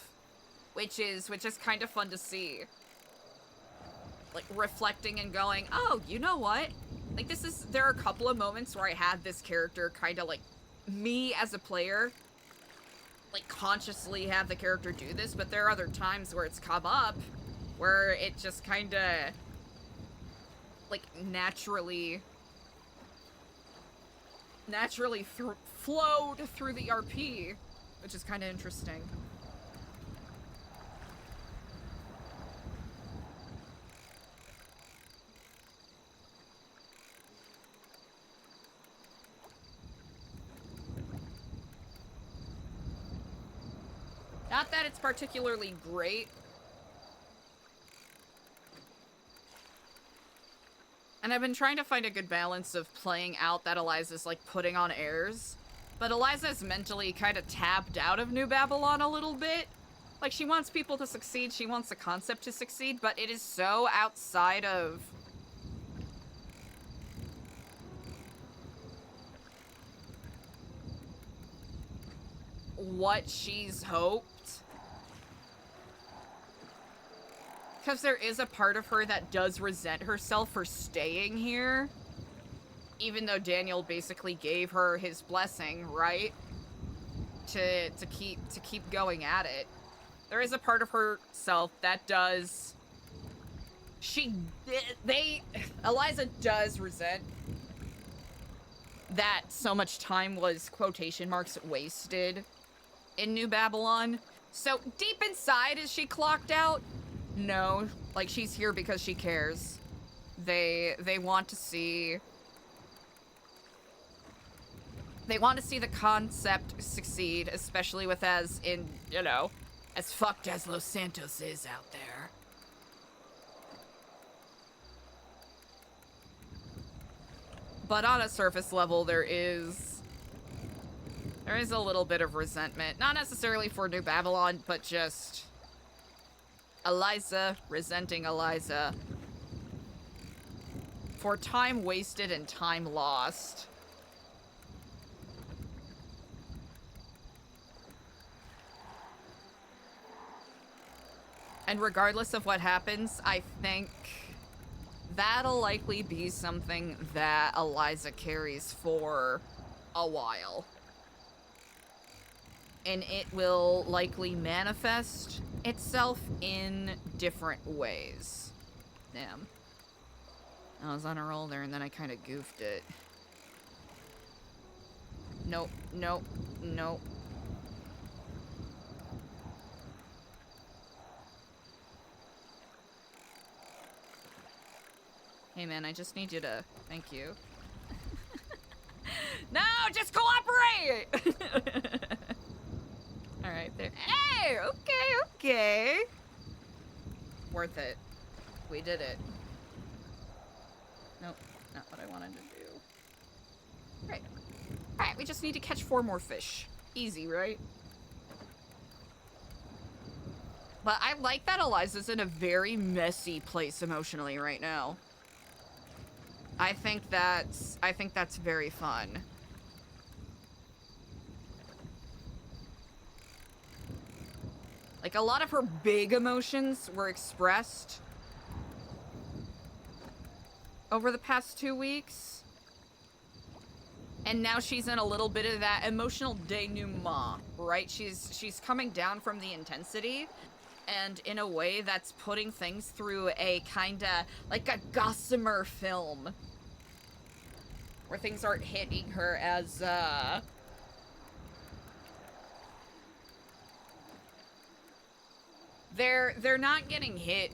which is kind of fun to see. Like reflecting and going, oh, you know what? Like there are a couple of moments where I had this character kind of like me as a player, like consciously have the character do this, but there are other times where it's come up where it just kind of like naturally flowed through the RP, which is kind of interesting. Not that it's particularly great. And I've been trying to find a good balance of playing out that Eliza's like putting on airs. But Eliza's mentally kind of tapped out of New Babylon a little bit. Like she wants people to succeed, she wants the concept to succeed, but it is so outside of what she's hoped. Because there is a part of her that does resent herself for staying here. Even though Daniel basically gave her his blessing, right? To keep going at it. There is a part of herself that does... Eliza does resent that so much time was, quotation marks, wasted in New Babylon. So deep inside, is she clocked out? No, like she's here because she cares. They want to see the concept succeed, especially with as fucked as Los Santos is out there. But on a surface level, there is a little bit of resentment, not necessarily for New Babylon, but just Eliza resenting Eliza for time wasted and time lost. And regardless of what happens, I think that'll likely be something that Eliza carries for a while. And it will likely manifest itself in different ways. Damn. I was on a roll there and then I kind of goofed it. Nope, nope, nope. Hey man, I just need you to... Thank you. No, just cooperate! Alright, there. Hey! Okay. Worth it. We did it. Nope, not what I wanted to do. Right. Alright, we just need to catch 4 more fish. Easy, right? But I like that Eliza's in a very messy place emotionally right now. I think that's very fun. Like, a lot of her big emotions were expressed over the past 2 weeks. And now she's in a little bit of that emotional denouement, right? She's coming down from the intensity, and in a way that's putting things through a kinda, like a gossamer film. Where things aren't hitting her as, They're not getting hit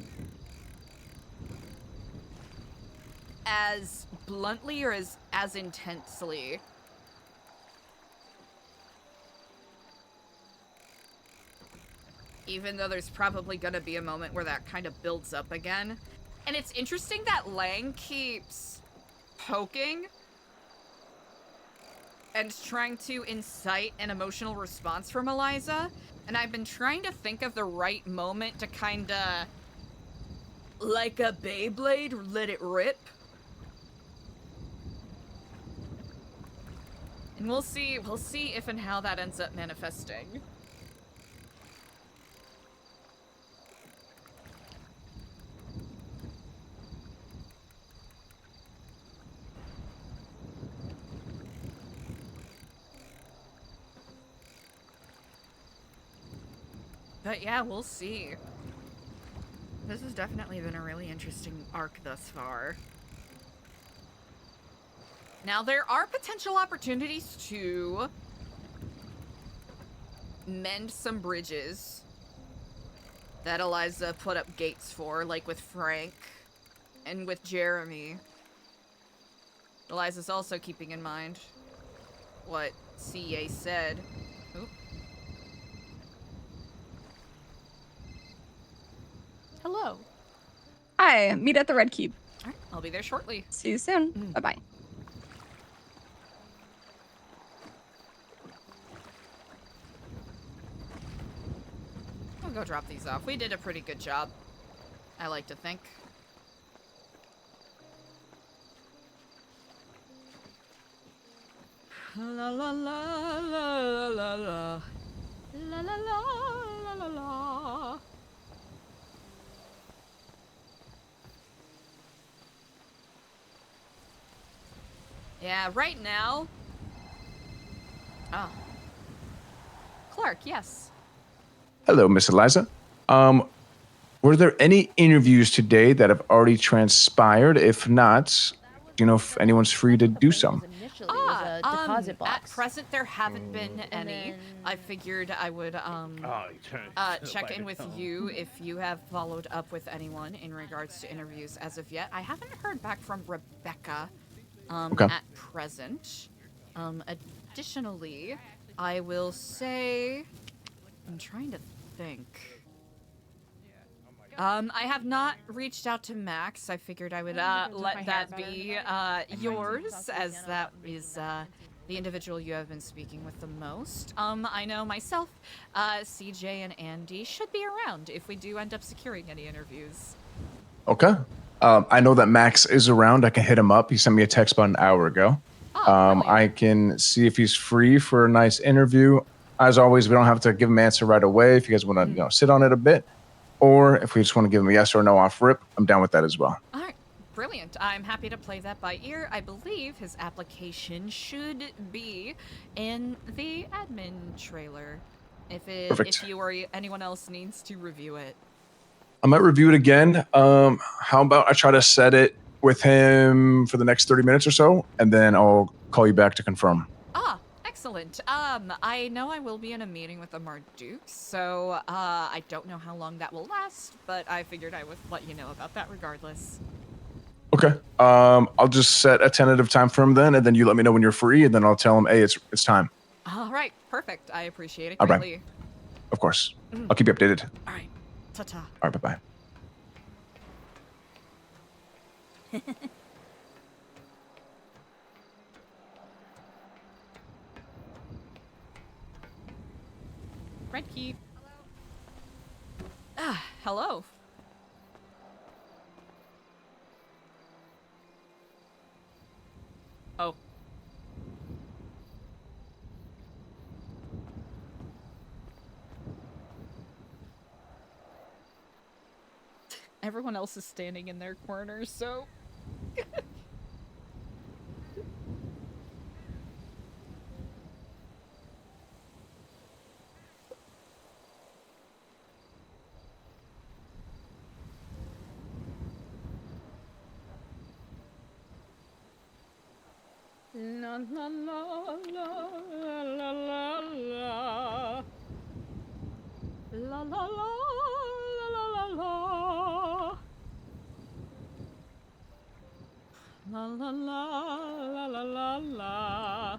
as bluntly or as intensely. Even though there's probably gonna be a moment where that kind of builds up again. And it's interesting that Lang keeps poking and trying to incite an emotional response from Eliza. And I've been trying to think of the right moment to kinda, like a Beyblade, let it rip. And we'll see if and how that ends up manifesting. But yeah, we'll see. This has definitely been a really interesting arc thus far. Now, there are potential opportunities to mend some bridges that Eliza put up gates for, like with Frank and with Jeremy. Eliza's also keeping in mind what CA said. Oop. Hello. Hi, meet at the Red Keep. All right, I'll be there shortly. See you soon. Bye-bye. I'll go drop these off. We did a pretty good job, I like to think. La la la la la la la la la la la. Yeah, right now. Oh. Clark, yes. Hello, Miss Eliza. Were there any interviews today that have already transpired? If not, do you know if anyone's free to do so? Deposit box. At present, there haven't been any. I figured I would check in with you if you have followed up with anyone in regards to interviews as of yet. I haven't heard back from Rebecca at present. Additionally, I will say, I'm trying to think. I have not reached out to Max. I figured I would let that be yours, as that is the individual you have been speaking with the most. I know myself, CJ, and Andy should be around if we do end up securing any interviews. Okay. I know that Max is around. I can hit him up. He sent me a text about an hour ago. I can see if he's free for a nice interview. As always, we don't have to give him an answer right away. If you guys want to, sit on it a bit, or if we just want to give him a yes or no off rip, I'm down with that as well. All right, brilliant. I'm happy to play that by ear. I believe his application should be in the admin trailer. If you or anyone else needs to review it. I might review it again. How about I try to set it with him for the next 30 minutes or so, and then I'll call you back to confirm. Excellent. I know I will be in a meeting with the Mardukes, so I don't know how long that will last, but I figured I would let you know about that regardless. Okay. I'll just set a tentative time for him then, and then you let me know when you're free, and then I'll tell him, hey, it's time. All right. Perfect. I appreciate it All greatly. right. Of course. I'll keep you updated. All right. Ta-ta. All right. Bye-bye. Red key. Ah, hello. Oh. Everyone else is standing in their corners, so... La la la la la la la. La la la la la la. La la la la la la.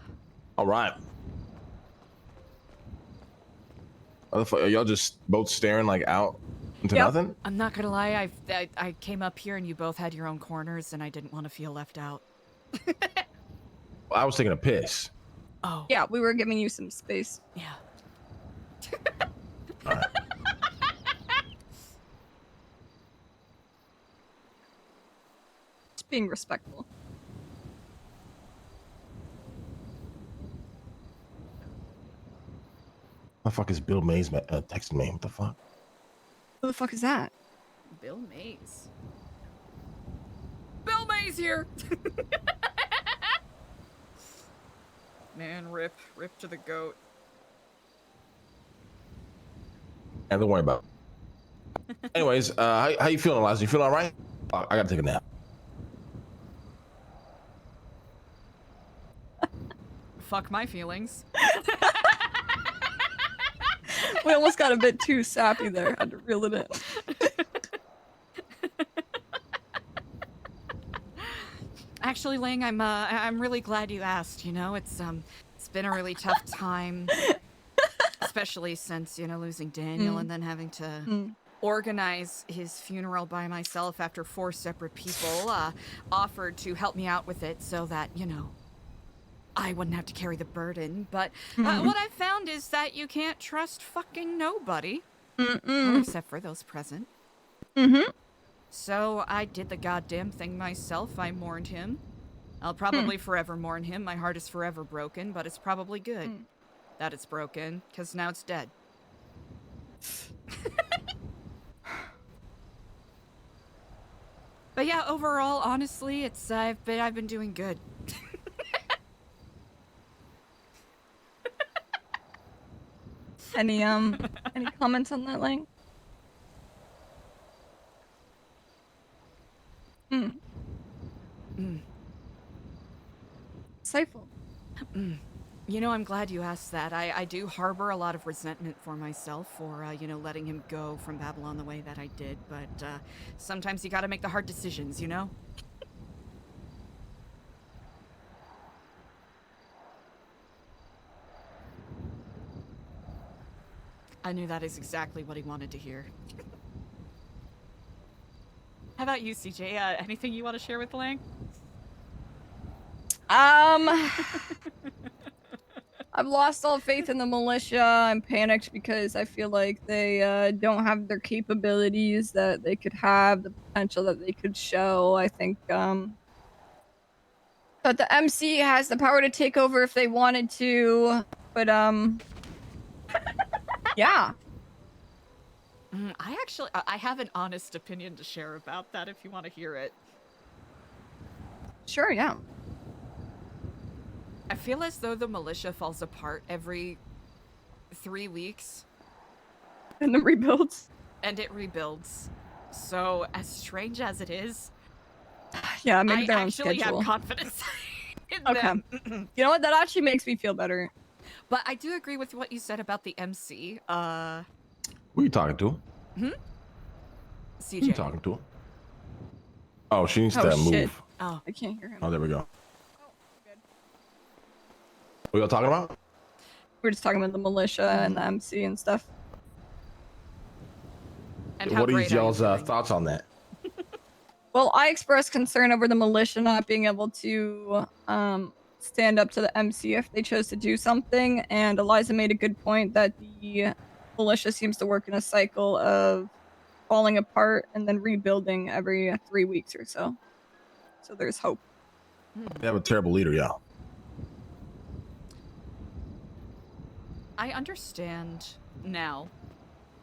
All right. Are y'all just both staring like out into nothing? I'm not gonna lie, I came up here and you both had your own corners and I didn't want to feel left out. I was taking a piss. Oh. Yeah, we were giving you some space. Yeah. Just being respectful. What the fuck is Bill Mays texting me? What the fuck? Who the fuck is that? Bill Mays. Bill Mays here! Man, rip to the goat. Yeah, don't worry about it. Anyways, how you feeling, Eliza? You feeling all right? I gotta take a nap. Fuck my feelings. We almost got a bit too sappy there. Had to reel it in. Actually, Ling, I'm really glad you asked. You know, it's been a really tough time, especially since losing Daniel and then having to organize his funeral by myself after 4 separate people offered to help me out with it so that I wouldn't have to carry the burden. But what I've found is that you can't trust fucking nobody, well, except for those present. So I did the goddamn thing myself. I mourned him. I'll probably forever mourn him. My heart is forever broken, but it's probably good that it's broken, because now it's dead. But yeah, overall, honestly, it's I've been doing good. Any comments on that, Lang? Insightful. I'm glad you asked that. I do harbor a lot of resentment for myself for, letting him go from Babylon the way that I did, but sometimes you gotta make the hard decisions, I knew that is exactly what he wanted to hear. How about you, CJ? Anything you want to share with Lang? I've lost all faith in the militia. I'm panicked because I feel like they don't have their capabilities that they could have, the potential that they could show. I think that the MC has the power to take over if they wanted to, but yeah. I have an honest opinion to share about that if you want to hear it. Sure, yeah. I feel as though the militia falls apart every 3 weeks. And it rebuilds. And it rebuilds. So, as strange as it is, yeah, maybe I they're on actually schedule. have confidence in Okay. them. You know what? That actually makes me feel better. But I do agree with what you said about the MC. Who are you talking to? CJ. Who you talking to? Oh, she needs to move. Shit. Oh, I can't hear him. Oh, there we go. What y'all talking about? We're just talking about the militia and the MC and stuff. And What are y'all's thoughts on that? Well, I expressed concern over the militia not being able to stand up to the MC if they chose to do something, and Eliza made a good point that the militia seems to work in a cycle of falling apart and then rebuilding every 3 weeks or so. So there's hope. They have a terrible leader, yeah. I understand now,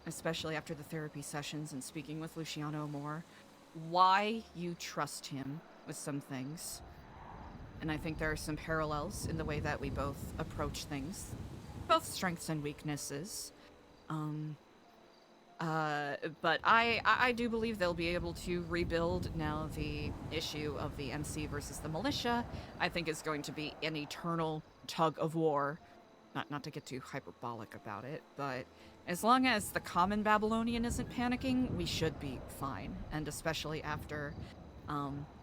especially after the therapy sessions and speaking with Luciano more, why you trust him with some things. And I think there are some parallels in the way that we both approach things. Both strengths and weaknesses. But I do believe they'll be able to rebuild. Now the issue of the MC versus the militia, I think is going to be an eternal tug of war. Not to get too hyperbolic about it, but as long as the common Babylonian isn't panicking, we should be fine. And especially after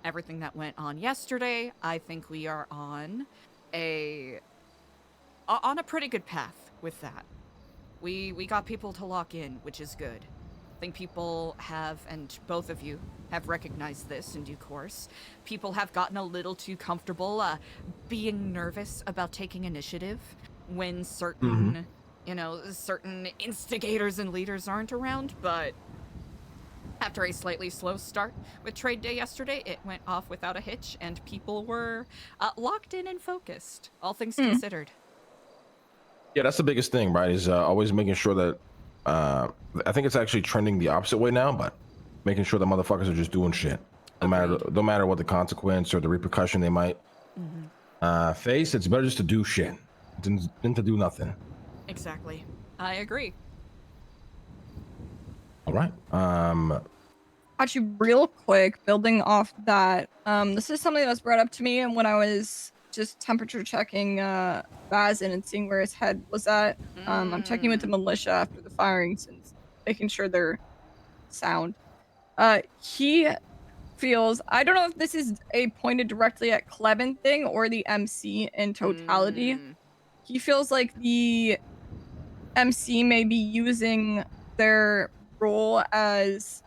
everything that went on yesterday, I think we are on a pretty good path with that. We got people to lock in, which is good. I think people have, and both of you have recognized this in due course, people have gotten a little too comfortable being nervous about taking initiative when certain, certain instigators and leaders aren't around, but after a slightly slow start with trade day yesterday, it went off without a hitch, and people were locked in and focused, all things considered. Yeah, that's the biggest thing, right? Is always making sure that I think it's actually trending the opposite way now, but making sure that motherfuckers are just doing shit, no matter what the consequence or the repercussion they might face. It's better just to do shit than to do nothing. Exactly, I agree. All right. Actually, real quick, building off that, this is something that was brought up to me, and when I was just temperature checking Bazin and seeing where his head was at. I'm checking with the militia after the firings and making sure they're sound. He feels, I don't know if this is a pointed directly at Clevin thing or the MC in totality. He feels like the MC may be using their role as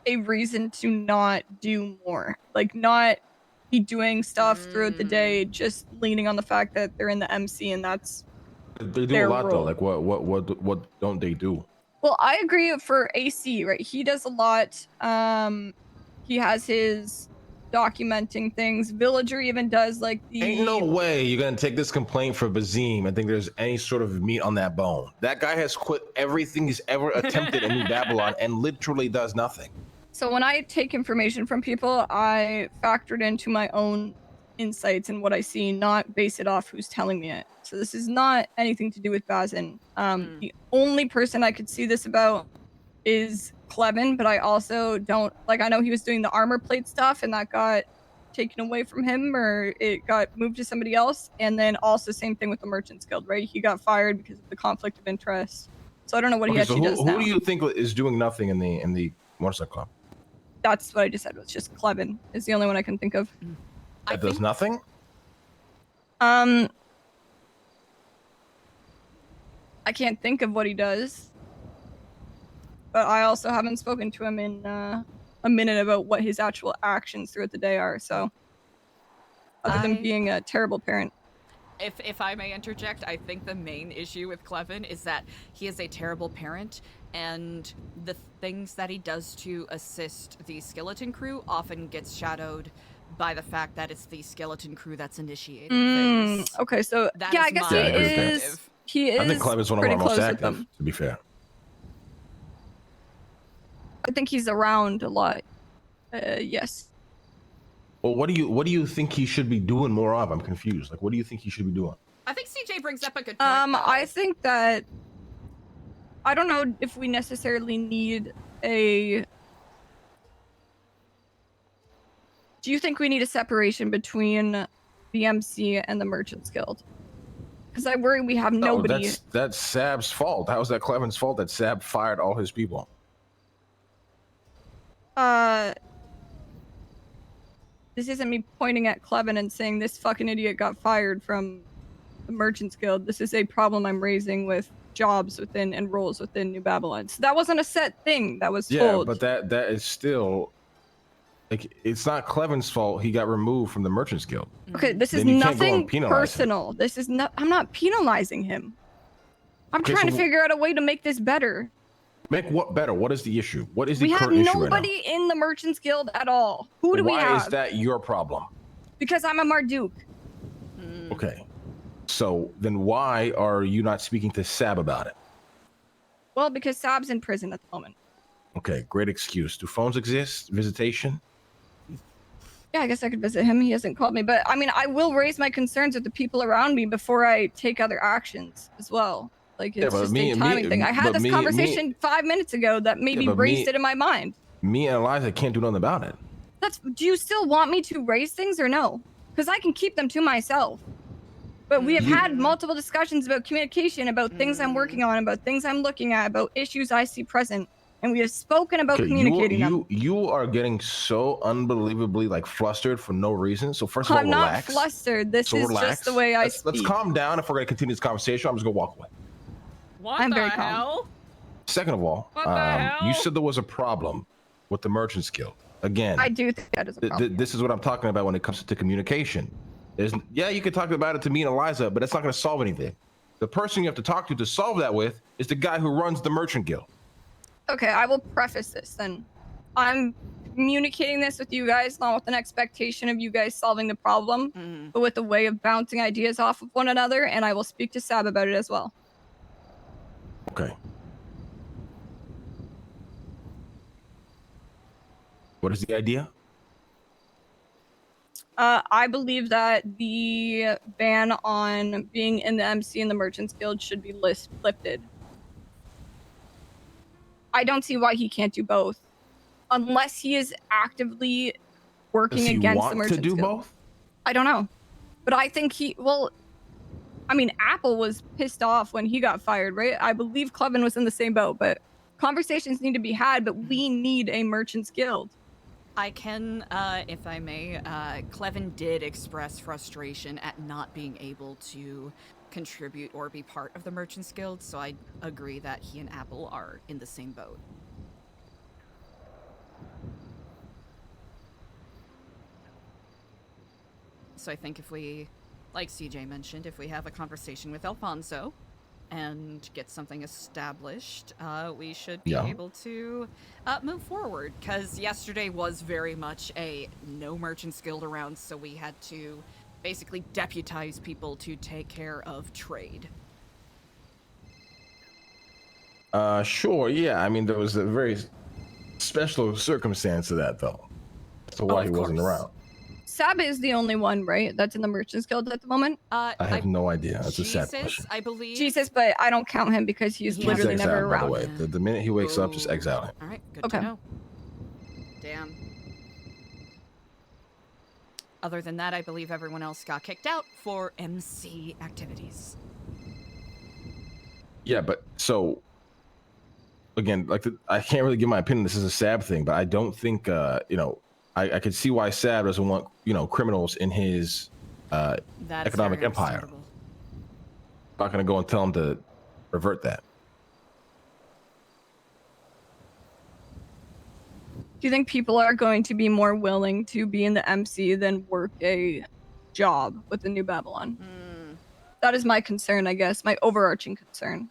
a reason to not do more. Like, not be doing stuff throughout the day, just leaning on the fact that they're in the MC and that's They do their a lot role. though. Like what don't they do? Well, I agree for AC, right? He does a lot. He has his documenting things. Villager even does like the. Ain't no way you're gonna take this complaint for Bazim and think there's any sort of meat on that bone. That guy has quit everything he's ever attempted in New Babylon and literally does nothing. So when I take information from people, I factor it into my own insights and what I see, not base it off who's telling me it. So this is not anything to do with Bazin. The only person I could see this about is Clevin, but I also don't, like, I know he was doing the armor plate stuff and that got taken away from him or it got moved to somebody else. And then also same thing with the Merchants Guild, right? He got fired because of the conflict of interest. So I don't know what he actually does now. Who do you think is doing nothing in the motorcycle club? That's what I just said. Was just Clevin is the only one I can think of. That does nothing? I can't think of what he does. But I also haven't spoken to him in a minute about what his actual actions throughout the day are, so other than being a terrible parent. If I may interject, I think the main issue with Clevin is that he is a terrible parent, and the things that he does to assist the skeleton crew often gets shadowed by the fact that it's the skeleton crew that's initiating things. Okay, so That yeah, is I guess my he is. perspective. He is. I think Clevin's one of pretty our most close with active, them. to be fair. I think he's around a lot. Yes. Well, what do you think he should be doing more of? I'm confused. Like, what do you think he should be doing? I think CJ brings up a good point. I think that I don't know if we necessarily need a. Do you think we need a separation between the MC and the Merchants Guild? Because I worry we have nobody. No, that's Sab's fault. How is that Clevin's fault that Sab fired all his people? This isn't me pointing at Clevin and saying this fucking idiot got fired from the Merchants Guild. This is a problem I'm raising with jobs within and roles within New Babylon. So that wasn't a set thing that was told. Yeah, but that is still Like, it's not Cleven's fault he got removed from the Merchants Guild. Okay, this is Then you can't go and nothing penalize him. personal. This is not. I'm not penalizing him. I'm Okay, trying to so figure out a way to make this better. Make what better? What is the issue? What is the We have current issue right now? nobody in the Merchants Guild at all. Who do we have? Why is that your problem? Because I'm a Marduk. Okay. So then why are you not speaking to Sab about it? Well, because Sab's in prison at the moment. Okay, great excuse. Do phones exist? Visitation? Yeah, I guess I could visit him. He hasn't called me, but I mean, I will raise my concerns with the people around me before I take other actions as well. Like, it's just a timing thing. I had this conversation 5 minutes ago that maybe raised it in my mind. Me and Eliza can't do nothing about it. Do you still want me to raise things or no? Because I can keep them to myself. But we have had multiple discussions about communication, about things I'm working on, about things I'm looking at, about issues I see present. And we have spoken about communicating them. You are getting so unbelievably like flustered for no reason. So first of all, I'm not relax. flustered. This is just the way I speak. Let's calm down. If we're gonna continue this conversation, I'm just gonna walk away. I'm very calm. Second of all, you said there was a problem with the Merchants Guild. Again, I do think that is a problem. This is what I'm talking about when it comes to communication. You can talk about it to me and Eliza, but it's not gonna solve anything. The person you have to talk to solve that with is the guy who runs the Merchant Guild. Okay, I will preface this then. I'm communicating this with you guys, not with an expectation of you guys solving the problem, but with a way of bouncing ideas off of one another, and I will speak to Sab about it as well. Okay. What is the idea? I believe that the ban on being in the MC and the Merchants Guild should be lifted. I don't see why he can't do both, unless he is actively working against the Merchants Guild. To do both? I don't know, but I think I mean, Apple was pissed off when he got fired, right? I believe Cleven was in the same boat, but conversations need to be had, but we need a Merchants Guild. I can, if I may, Cleven did express frustration at not being able to contribute or be part of the Merchants Guild, so I agree that he and Apple are in the same boat. So I think if we, like CJ mentioned, if we have a conversation with Alfonso and get something established, we should be able to move forward, because yesterday was very much a no Merchants Guild around, so we had to basically deputize people to take care of trade. Sure, yeah. I mean, there was a very special circumstance to that, though. So why he wasn't around. Sab is the only one, right, that's in the Merchants Guild at the moment? I have no idea. That's a sad question. I believe. Jesus, but I don't count him because he's literally never around. By the way, the minute he wakes up, just exile him. All right, good to know. Damn. Other than that, I believe everyone else got kicked out for MC activities. Yeah, but so again, like I can't really give my opinion. This is a Sab thing, but I don't think I could see why Sab doesn't want criminals in his economic empire. I'm not gonna go and tell him to revert that. Do you think people are going to be more willing to be in the MC than work a job with the New Babylon? That is my concern, I guess, my overarching concern.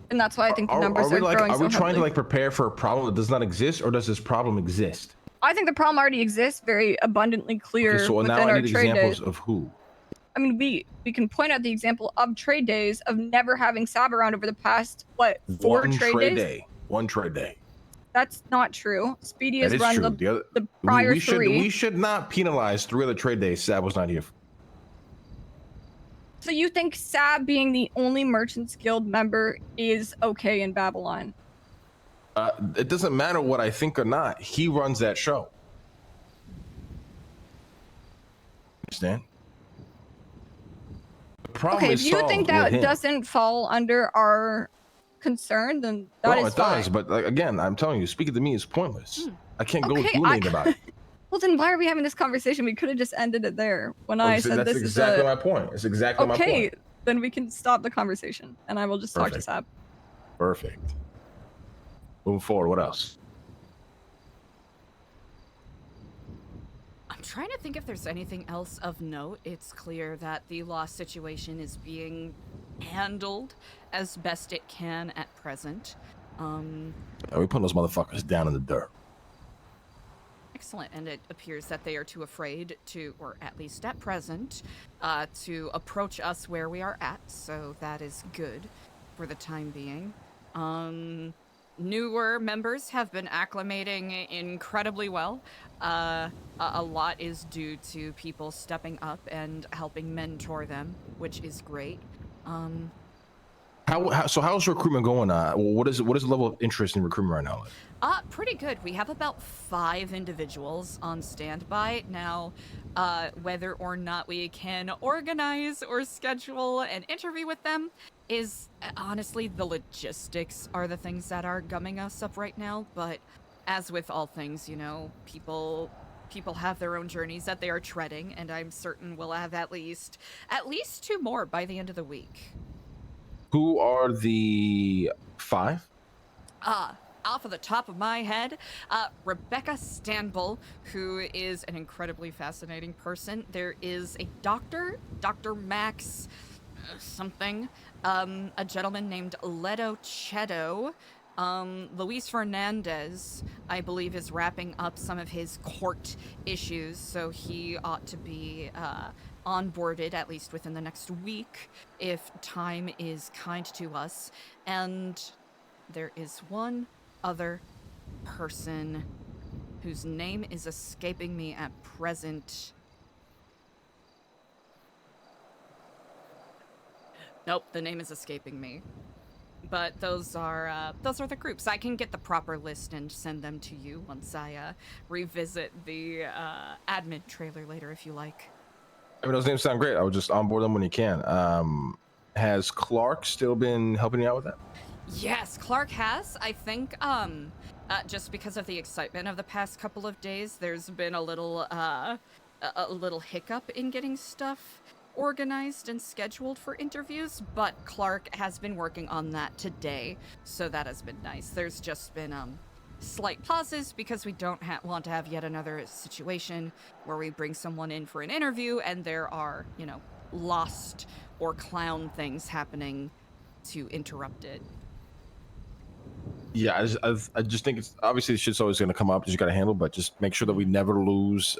And that's why I think the numbers are growing so heavily. Are we trying to prepare for a problem that does not exist, or does this problem exist? I think the problem already exists, very abundantly clear Okay, so within now I our need trade examples days. of who? I mean, we can point out the example of trade days of never having Sab around over the past, four trade days? One trade day. That's not true. Speedy has That is run true. the prior three. We should not penalize 3 other trade days Sab was not here for. So you think Sab being the only Merchants Guild member is okay in Babylon? It doesn't matter what I think or not. He runs that show. Understand? The problem Okay, is if you think that solved with him. doesn't fall under our concern, then that is it fine. does, but again, I'm telling you, speaking to me is pointless. I can't go do anything about it. Well, then why are we having this conversation? We could have just ended it there when I said that's this is exactly my point. It's exactly my point. Okay, then we can stop the conversation, and I will just talk to Sab. Perfect. Moving forward, what else? trying to think if there's anything else of note. It's clear that the loss situation is being handled as best it can at present. Yeah, we putting those motherfuckers down in the dirt. Excellent, and it appears that they are too afraid to, or at least at present, to approach us where we are at, so that is good for the time being. Newer members have been acclimating incredibly well. A lot is due to people stepping up and helping mentor them, which is great. So how's recruitment going? What is the level of interest in recruitment right now? Pretty good. We have about 5 individuals on standby now. Whether or not we can organize or schedule an interview with them is honestly the logistics are the things that are gumming us up right now. But as with all things, you know, people have their own journeys that they are treading, and I'm certain we'll have at least 2 more by the end of the week. Who are the 5? Off of the top of my head, Rebecca Stanbull, who is an incredibly fascinating person. There is a doctor, Dr. Max something, a gentleman named Leto Cheto, Luis Fernandez, I believe, is wrapping up some of his court issues, so he ought to be onboarded at least within the next week if time is kind to us. And there is one other person whose name is escaping me at present. Nope, the name is escaping me. But those are the groups. I can get the proper list and send them to you once I revisit the admin trailer later, if you like. I mean, those names sound great. I would just onboard them when you can. Has Clark still been helping you out with that? Yes, Clark has. I think just because of the excitement of the past couple of days, there's been a little hiccup in getting stuff organized and scheduled for interviews, but Clark has been working on that today, so that has been nice. There's just been slight pauses because we don't want to have yet another situation where we bring someone in for an interview and there are, you know, lost or clown things happening to interrupt it. Yeah, I just think it's obviously shit's always going to come up. You just got to handle, but just make sure that we never lose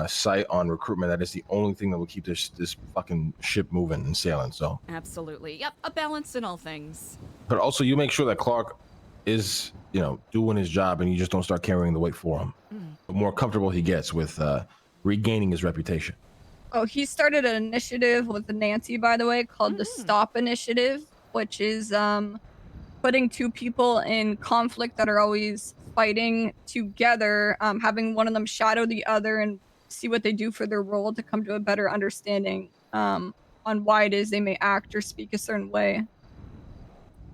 sight on recruitment. That is the only thing that will keep this fucking ship moving and sailing. So Absolutely, yep, a balance in all things. but also you make sure that Clark is, you know, doing his job, and you just don't start carrying the weight for him. The more comfortable he gets with regaining his reputation. Oh, he started an initiative with Nancy, by the way, called the Stop Initiative, which is putting 2 people in conflict that are always fighting together, having one of them shadow the other and see what they do for their role to come to a better understanding on why it is they may act or speak a certain way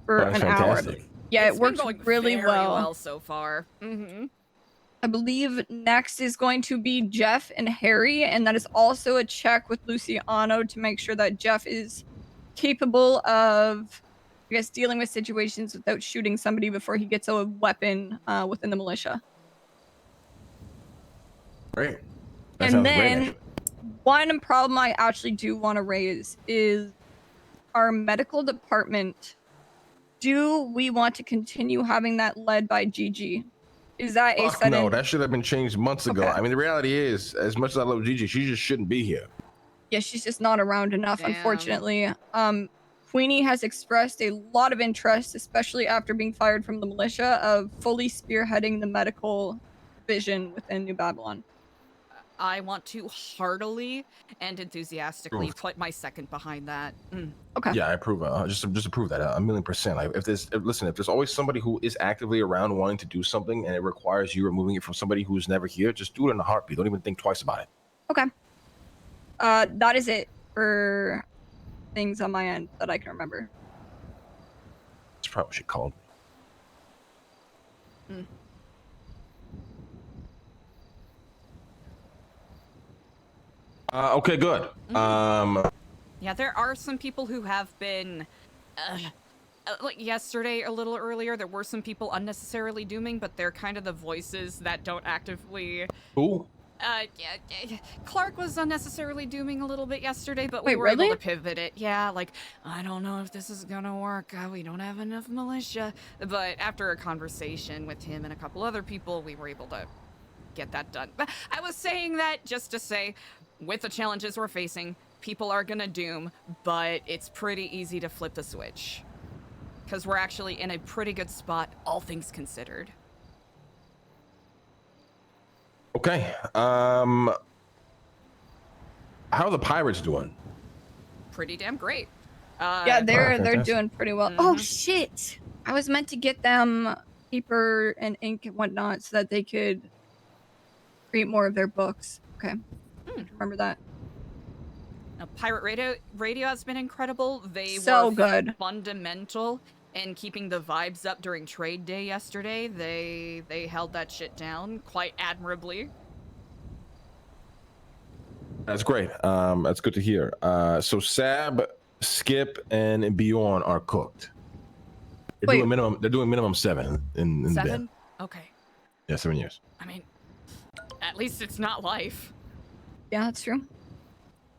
for That's an fantastic. hour. Yeah, It's it been works going really very well so far. I believe next is going to be Jeff and Harry, and that is also a check with Luciano to make sure that Jeff is capable of, I guess, dealing with situations without shooting somebody before he gets a weapon within the militia. Great. That And sounds then great, one problem I actually do want to raise is our medical department. Do we want to continue having that led by Gigi? Is that a Fuck sudden... no, that should have been changed months ago. I mean, the reality is, as much as I love Gigi, she just shouldn't be here. Yeah, she's just not around enough, Damn. unfortunately. Queenie has expressed a lot of interest, especially after being fired from the militia, of fully spearheading the medical division within New Babylon. I want to heartily and enthusiastically put my second behind that. Okay. Yeah, I approve. Just approve that 1,000,000%. Like, if there's always somebody who is actively around wanting to do something, and it requires you removing it from somebody who's never here, just do it in a heartbeat. Don't even think twice about it. Okay. That is it for things on my end that I can remember. That's probably what she called me. Okay, good. Yeah, there are some people who have been, like yesterday, a little earlier, there were some people unnecessarily dooming, but they're kind of the voices that don't actively... Who? Clark was unnecessarily dooming a little bit yesterday, but we Wait, were able really? to pivot it. Yeah, like, I don't know if this is gonna work. We don't have enough militia. But after a conversation with him and a couple other people, we were able to get that done. But I was saying that just to say, with the challenges we're facing, people are gonna doom, but it's pretty easy to flip the switch. Because we're actually in a pretty good spot, all things considered. Okay. How are the pirates doing? Pretty damn great. Yeah, they're fantastic. doing pretty well. Oh shit! I was meant to get them paper and ink and whatnot so that they could create more of their books. Okay, remember that. Now, Pirate Radio has been incredible. They So were good. fundamental in keeping the vibes up during trade day yesterday. They held that shit down quite admirably. That's great. That's good to hear. So Sab, Skip, and Bjorn are cooked. They're doing minimum. They're doing minimum 7 in the 7? band. Okay. Yeah, 7 years. I mean, at least it's not life. Yeah, that's true.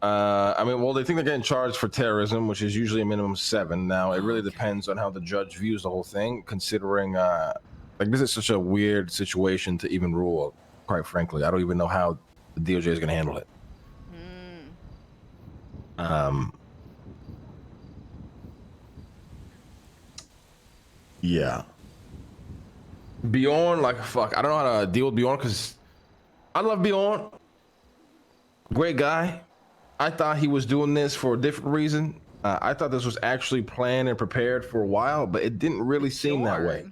I mean, well, they think they're getting charged for terrorism, which is usually a minimum 7. Now, it really depends on how the judge views the whole thing, considering, like, this is such a weird situation to even rule, quite frankly. I don't even know how the DOJ is going to handle it. Yeah. Bjorn, like, fuck, I don't know how to deal with Bjorn, because I love Bjorn. Great guy. I thought he was doing this for a different reason. I thought this was actually planned and prepared for a while, but it didn't really seem that way.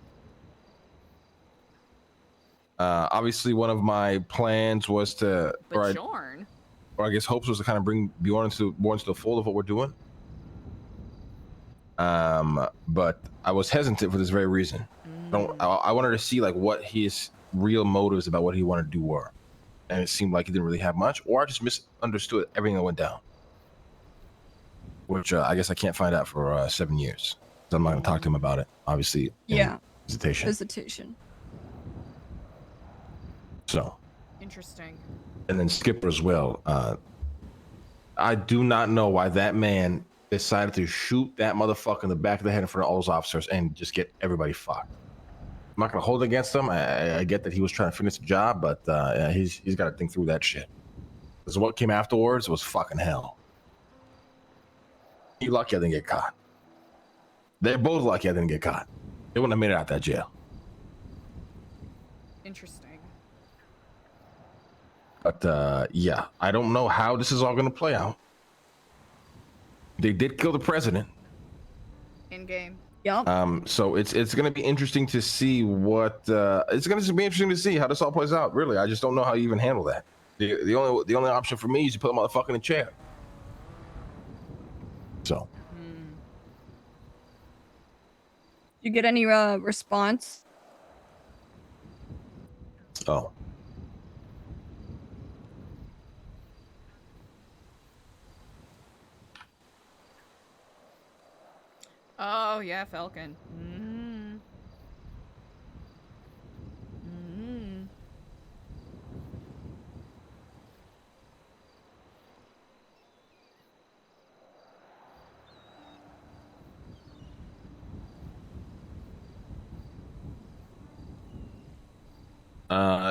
Obviously, one of my plans was to, or I guess hopes was to kind of bring Bjorn more into the fold of what we're doing. But I was hesitant for this very reason. I wanted to see like what his real motives about what he wanted to do were, and it seemed like he didn't really have much, or I just misunderstood everything that went down. Which I guess I can't find out for 7 years. So I'm not going to talk to him about it, obviously. Yeah. Visitation. Visitation. So. Interesting. And then Skipper as well. I do not know why that man decided to shoot that motherfucker in the back of the head in front of all those officers and just get everybody fucked. I'm not going to hold it against him. I get that he was trying to finish the job, but he's got to think through that shit. Because what came afterwards was fucking hell. He lucky I didn't get caught. They're both lucky I didn't get caught. They wouldn't have made it out that jail. Interesting. But yeah, I don't know how this is all going to play out. They did kill the president. In game. Yep. So it's going to be interesting to see what it's going to be interesting to see how this all plays out. Really, I just don't know how you even handle that. The only option for me is to put the motherfucker in a chair. So. You get any response? Oh. Oh yeah, Falcon.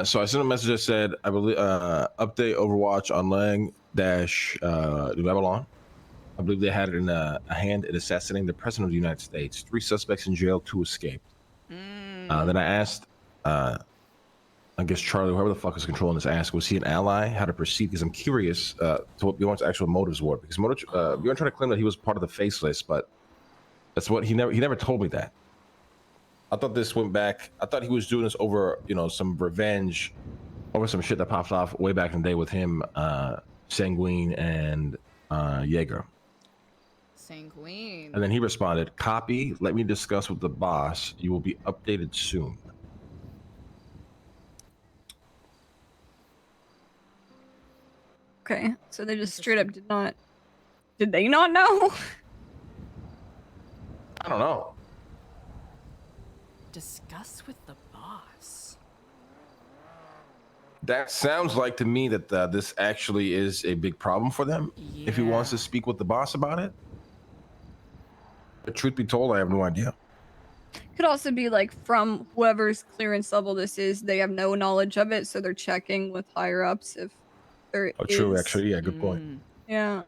So I sent a message that said, I believe, update Overwatch on Lang dash New Babylon. I believe they had it in a hand in assassinating the president of the United States. 3 suspects in jail, 2 escaped. Then I asked, I guess Charlie, whoever the fuck is controlling this, asked, was he an ally? How to proceed? Because I'm curious to what Bjorn's actual motives were. Because Bjorn tried to claim that he was part of the faceless, but that's what he never told me that. I thought this went back. I thought he was doing this over, some revenge over some shit that popped off way back in the day with him, Sanguine, and Jaeger. Sanguine. And then he responded, copy, let me discuss with the boss. You will be updated soon. Okay, so they just straight up did they not know? I don't know. Discuss with the boss. That sounds like to me that this actually is a big problem for them. If he wants to speak with the boss about it. But truth be told, I have no idea. Could also be like from whoever's clearance level this is, they have no knowledge of it, so they're checking with higher ups if there is. Oh, true. Actually, yeah, good point. Yeah.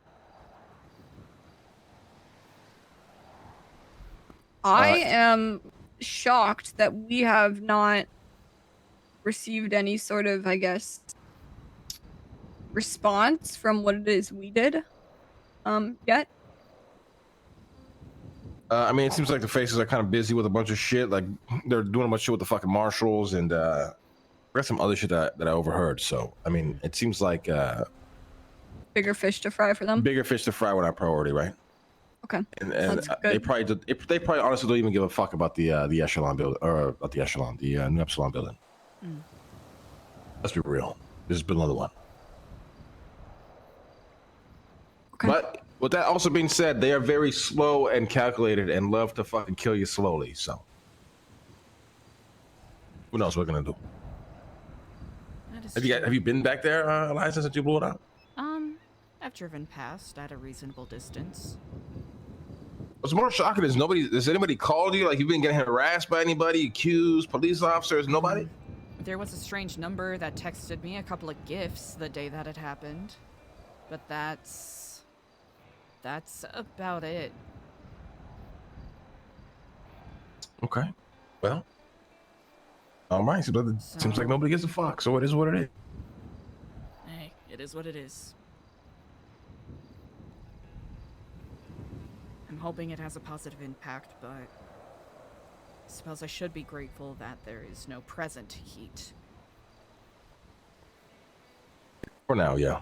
I am shocked that we have not received any sort of, I guess, response from what it is we did yet. I mean, it seems like the faces are kind of busy with a bunch of shit. Like they're doing a bunch of shit with the fucking marshals, and I got some other shit that I overheard. So I mean, it seems like Bigger fish to fry for them. bigger fish to fry with our priority, right? Okay. And That's they good. probably honestly don't even give a fuck about the echelon building, or not the echelon, the new epsilon building. Let's be real. This has been another one. Okay. But with that also being said, they are very slow and calculated and love to fucking kill you slowly. So who knows what we're gonna do? Have you been back there, Eliza, since you blew it up? I've driven past at a reasonable distance. What's more shocking is has anybody called you? Like you've been getting harassed by anybody, accused, police officers, nobody? There was a strange number that texted me a couple of gifts the day that it happened. But that's about it. Okay. Well. All right. So it seems like nobody gives a fuck. So it is what it is. Hey, it is what it is. I'm hoping it has a positive impact, but I suppose I should be grateful that there is no present heat. For now, yeah.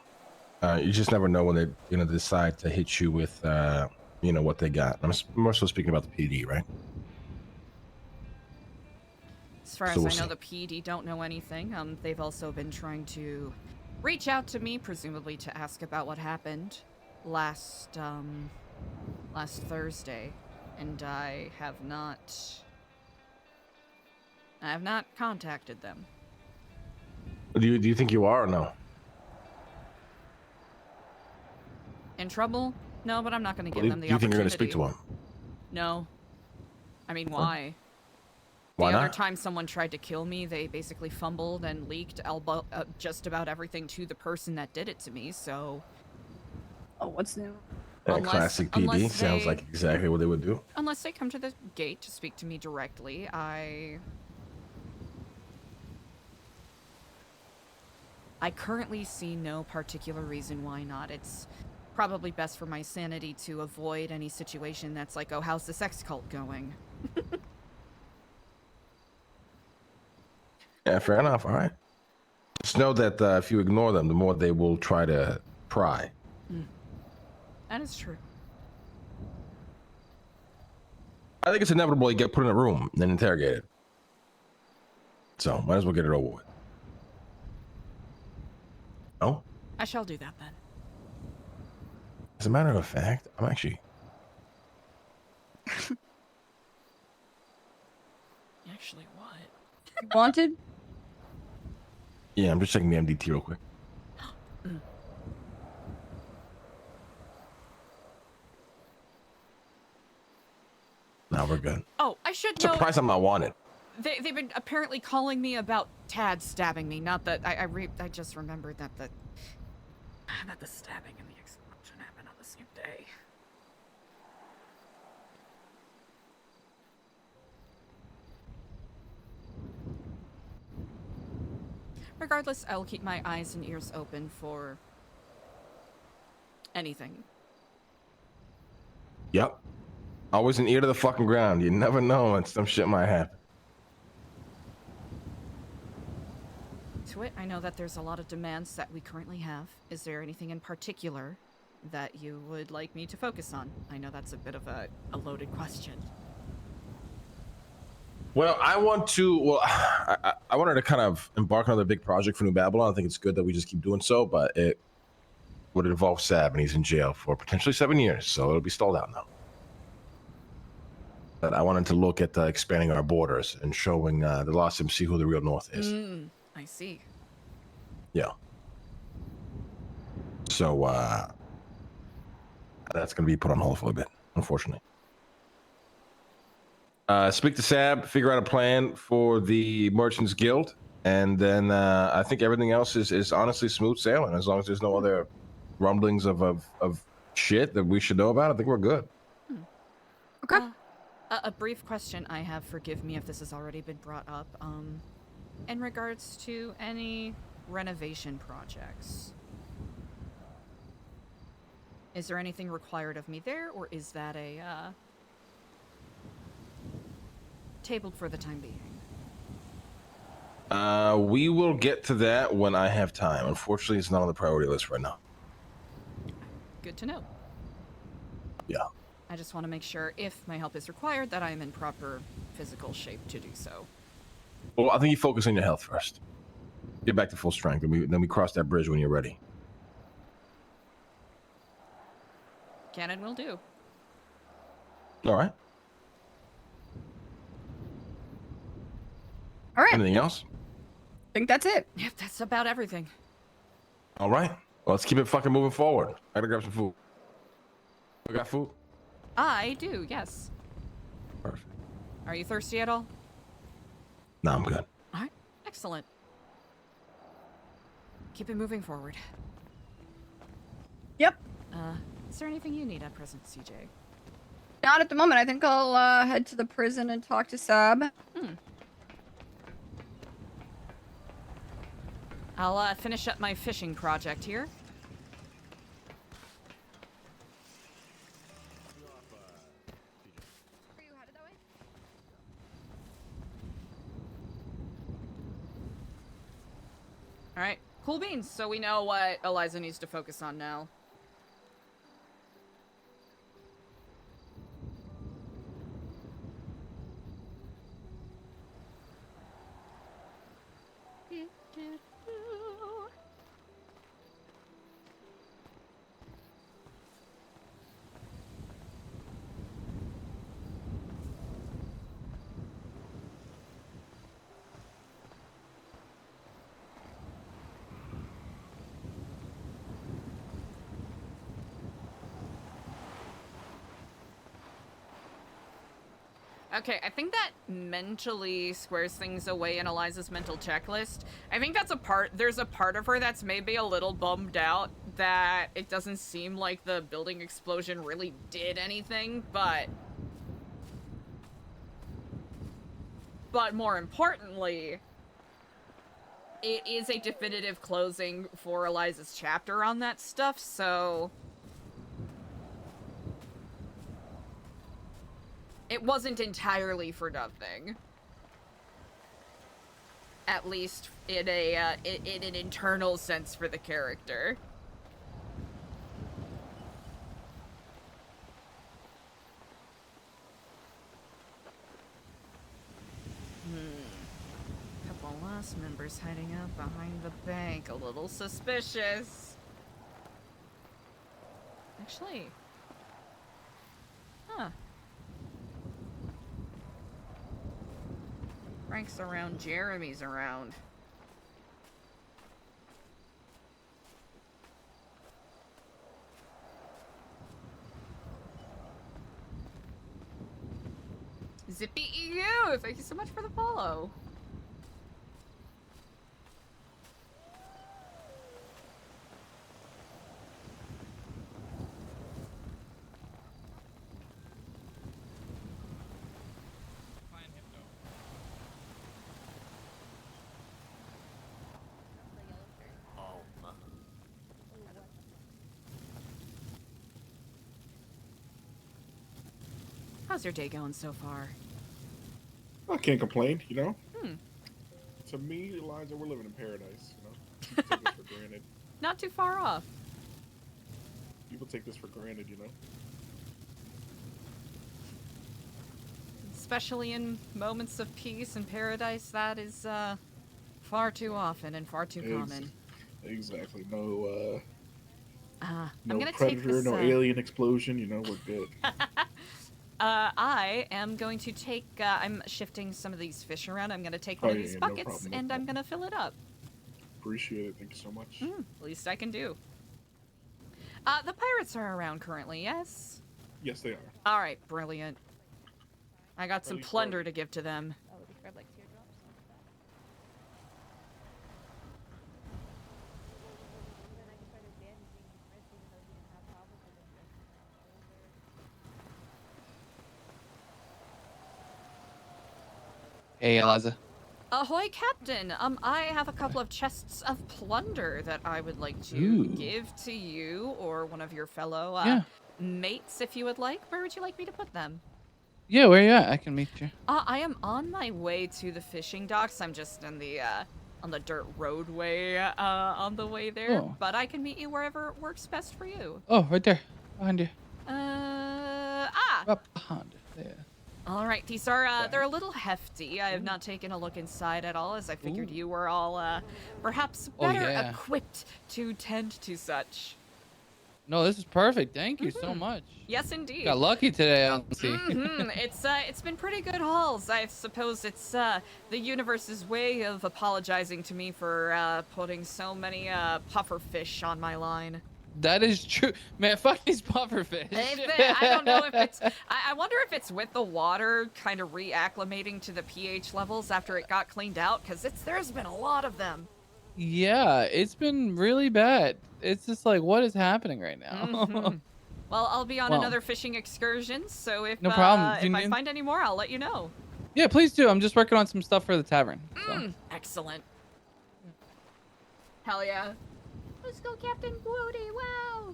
You just never know when they're gonna decide to hit you with, what they got. I'm more so speaking about the PD, right? As far So as we'll I know, the PD don't know anything. They've also been trying to reach out to me, presumably to ask about what happened last Thursday, and I have not contacted them. Do you think you are or no? In trouble? No, but I'm not going to give Do them the you think opportunity. you're gonna speak to him? No. I mean, why? Why the other not? time someone tried to kill me, they basically fumbled and leaked just about everything to the person that did it to me, so... Oh, what's new? Classic PD. Sounds like exactly what they would do. Unless they come to the gate to speak to me directly, I currently see no particular reason why not. It's probably best for my sanity to avoid any situation that's like, oh, how's the sex cult going? Yeah, fair enough. All right. Just know that if you ignore them, the more they will try to pry. That is true. I think it's inevitable you get put in a room and then interrogated. So might as well get it over with. Oh? I shall do that then. As a matter of fact, I'm actually... Actually, what? Wanted? Yeah, I'm just checking the MDT real quick. Now we're good. Oh, I should know. Surprised I'm not wanted. They've been apparently calling me about Tad stabbing me. Not that I just remembered that the stabbing and the explosion happened on the same day. Regardless, I'll keep my eyes and ears open for anything. Yep. Always an ear to the fucking ground. You never know when some shit might happen. To it, I know that there's a lot of demands that we currently have. Is there anything in particular that you would like me to focus on? I know that's a bit of a loaded question. Well, I wanted to kind of embark on another big project for New Babylon. I think it's good that we just keep doing so, but it would involve Sab, and he's in jail for potentially 7 years, so it'll be stalled out now. But I wanted to look at expanding our borders and showing the Lost MC who the real North is. I see. Yeah. So that's gonna be put on hold for a bit, unfortunately. Speak to Sab, figure out a plan for the Merchants Guild, and then I think everything else is honestly smooth sailing. As long as there's no other rumblings of shit that we should know about, I think we're good. Okay. A brief question I have, forgive me if this has already been brought up, in regards to any renovation projects. Is there anything required of me there, or is that a, tabled for the time being? We will get to that when I have time. Unfortunately, it's not on the priority list right now. Good to know. Yeah. I just want to make sure, if my help is required, that I am in proper physical shape to do so. Well, I think you focus on your health first. Get back to full strength, and then we cross that bridge when you're ready. Cannon will do. All right. All right. Anything else? I think that's it. Yep, that's about everything. All right. Well, let's keep it fucking moving forward. I gotta grab some food. We got food? I do, yes. Perfect. Are you thirsty at all? No, I'm good. All right, excellent. Keep it moving forward. Yep. Is there anything you need at present, CJ? Not at the moment. I think I'll head to the prison and talk to Sab. I'll finish up my fishing project here. Alright, cool beans. So we know what Eliza needs to focus on now. Okay, I think that mentally squares things away in Eliza's mental checklist. I think that's there's a part of her that's maybe a little bummed out that it doesn't seem like the building explosion really did anything, but more importantly, it is a definitive closing for Eliza's chapter on that stuff, so it wasn't entirely for nothing. At least in an internal sense for the character. Couple lost members hiding out behind the bank. A little suspicious. Actually. Huh. Frank's around, Jeremy's around. Zippy EU! Thank you so much for the follow. How's your day going so far? I can't complain, you know? Hmm. To me, Eliza, we're living in paradise, you know? People take this for granted. Not too far off. People take this for granted, you know? Especially in moments of peace and paradise, that is far too often and far too common. Exactly. No, I'm no gonna predator, take this, no alien explosion, you know, we're good. I am going to take, I'm shifting some of these fish around. I'm going to take one of these buckets, and I'm going to fill it up. Appreciate it. Thank you so much. Least I can do. The pirates are around currently, yes? Yes, they are. All right, brilliant. I got some Ready for plunder to give to them. Oh, they grab like teardrops. Hey, Eliza. Ahoy, Captain! I have a couple of chests of plunder that I would like to Ooh. give to you or one of your fellow Yeah. mates, if you would like. Where would you like me to put them? Yeah, where you at? I can meet you. I am on my way to the fishing docks. I'm just in the on the dirt roadway on the way there, Oh. but I can meet you wherever works best for you. Oh, right there. Behind you. Right behind you. Yeah. All right, these are they're a little hefty. I have not taken a look inside at all, as I figured you were all perhaps better equipped to tend to such. No, this is perfect. Thank you so much. Yes, indeed. Got lucky today, I'll see. It's been pretty good hauls. I suppose it's the universe's way of apologizing to me for putting so many puffer fish on my line. That is true. Man, fuck these pufferfish. I don't know if it's... I wonder if it's with the water kind of reacclimating to the pH levels after it got cleaned out, because there's been a lot of them. Yeah, it's been really bad. It's just like, what is happening right now? Well, I'll be on Well, another fishing excursion, so if, no problem. if I find any more, I'll let you know. Yeah, please do. I'm just working on some stuff for the tavern. So. Excellent. Hell yeah. Let's go, Captain Woody, wow!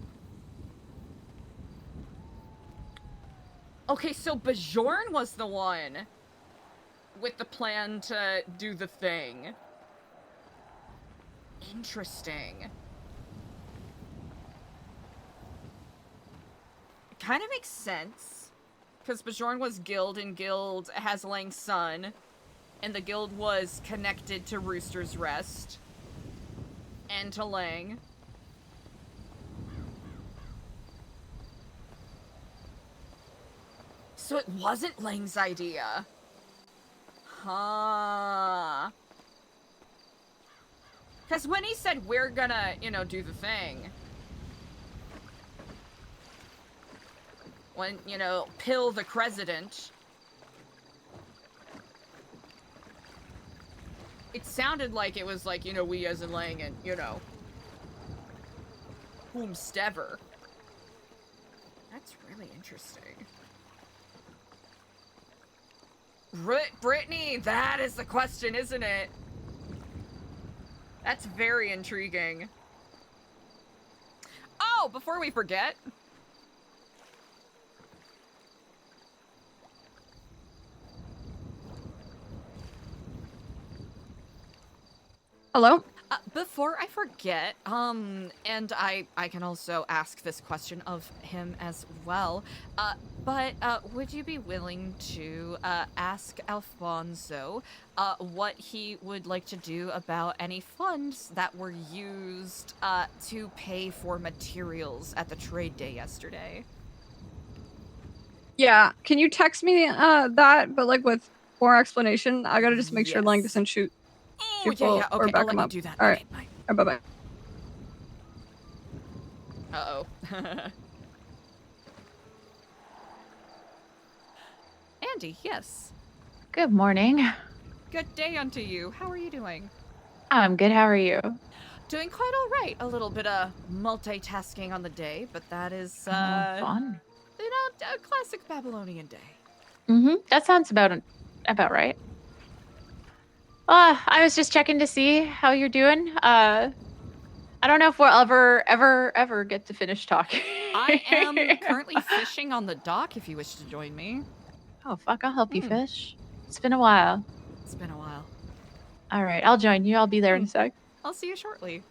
Okay, so Bajorn was the one with the plan to do the thing. Interesting. It kind of makes sense. Because Bajorn was Guild, and Guild has Lang's son. And the Guild was connected to Rooster's Rest. And to Lang. So it wasn't Lang's idea. Huh. Because when he said, we're gonna, do the thing. When, pill the President. It sounded like it was like, we as in Lang and, whomstever. That's really interesting. Brittany, that is the question, isn't it? That's very intriguing. Oh, before we forget. Hello? Before I forget, and I can also ask this question of him as well, but would you be willing to ask Alfonso what he would like to do about any funds that were used to pay for materials at the trade day yesterday? Yeah, can you text me that, but like with more explanation? I gotta just make sure Lang doesn't shoot people yeah, or okay, back I'll let him you up. do that. All right, Okay, bye. All right, bye-bye. Uh-oh. Andy, yes. Good morning. Good day unto you. How are you doing? I'm good. How are you? Doing quite all right. A little bit of multitasking on the day, but that is, fun. A classic Babylonian day. Mm-hmm. That sounds about right. I was just checking to see how you're doing. I don't know if we'll ever get to finish talking. I am currently fishing on the dock if you wish to join me. Oh, fuck, I'll help you fish. It's been a while. It's been a while. All right, I'll join you. I'll be there in a sec. I'll see you shortly.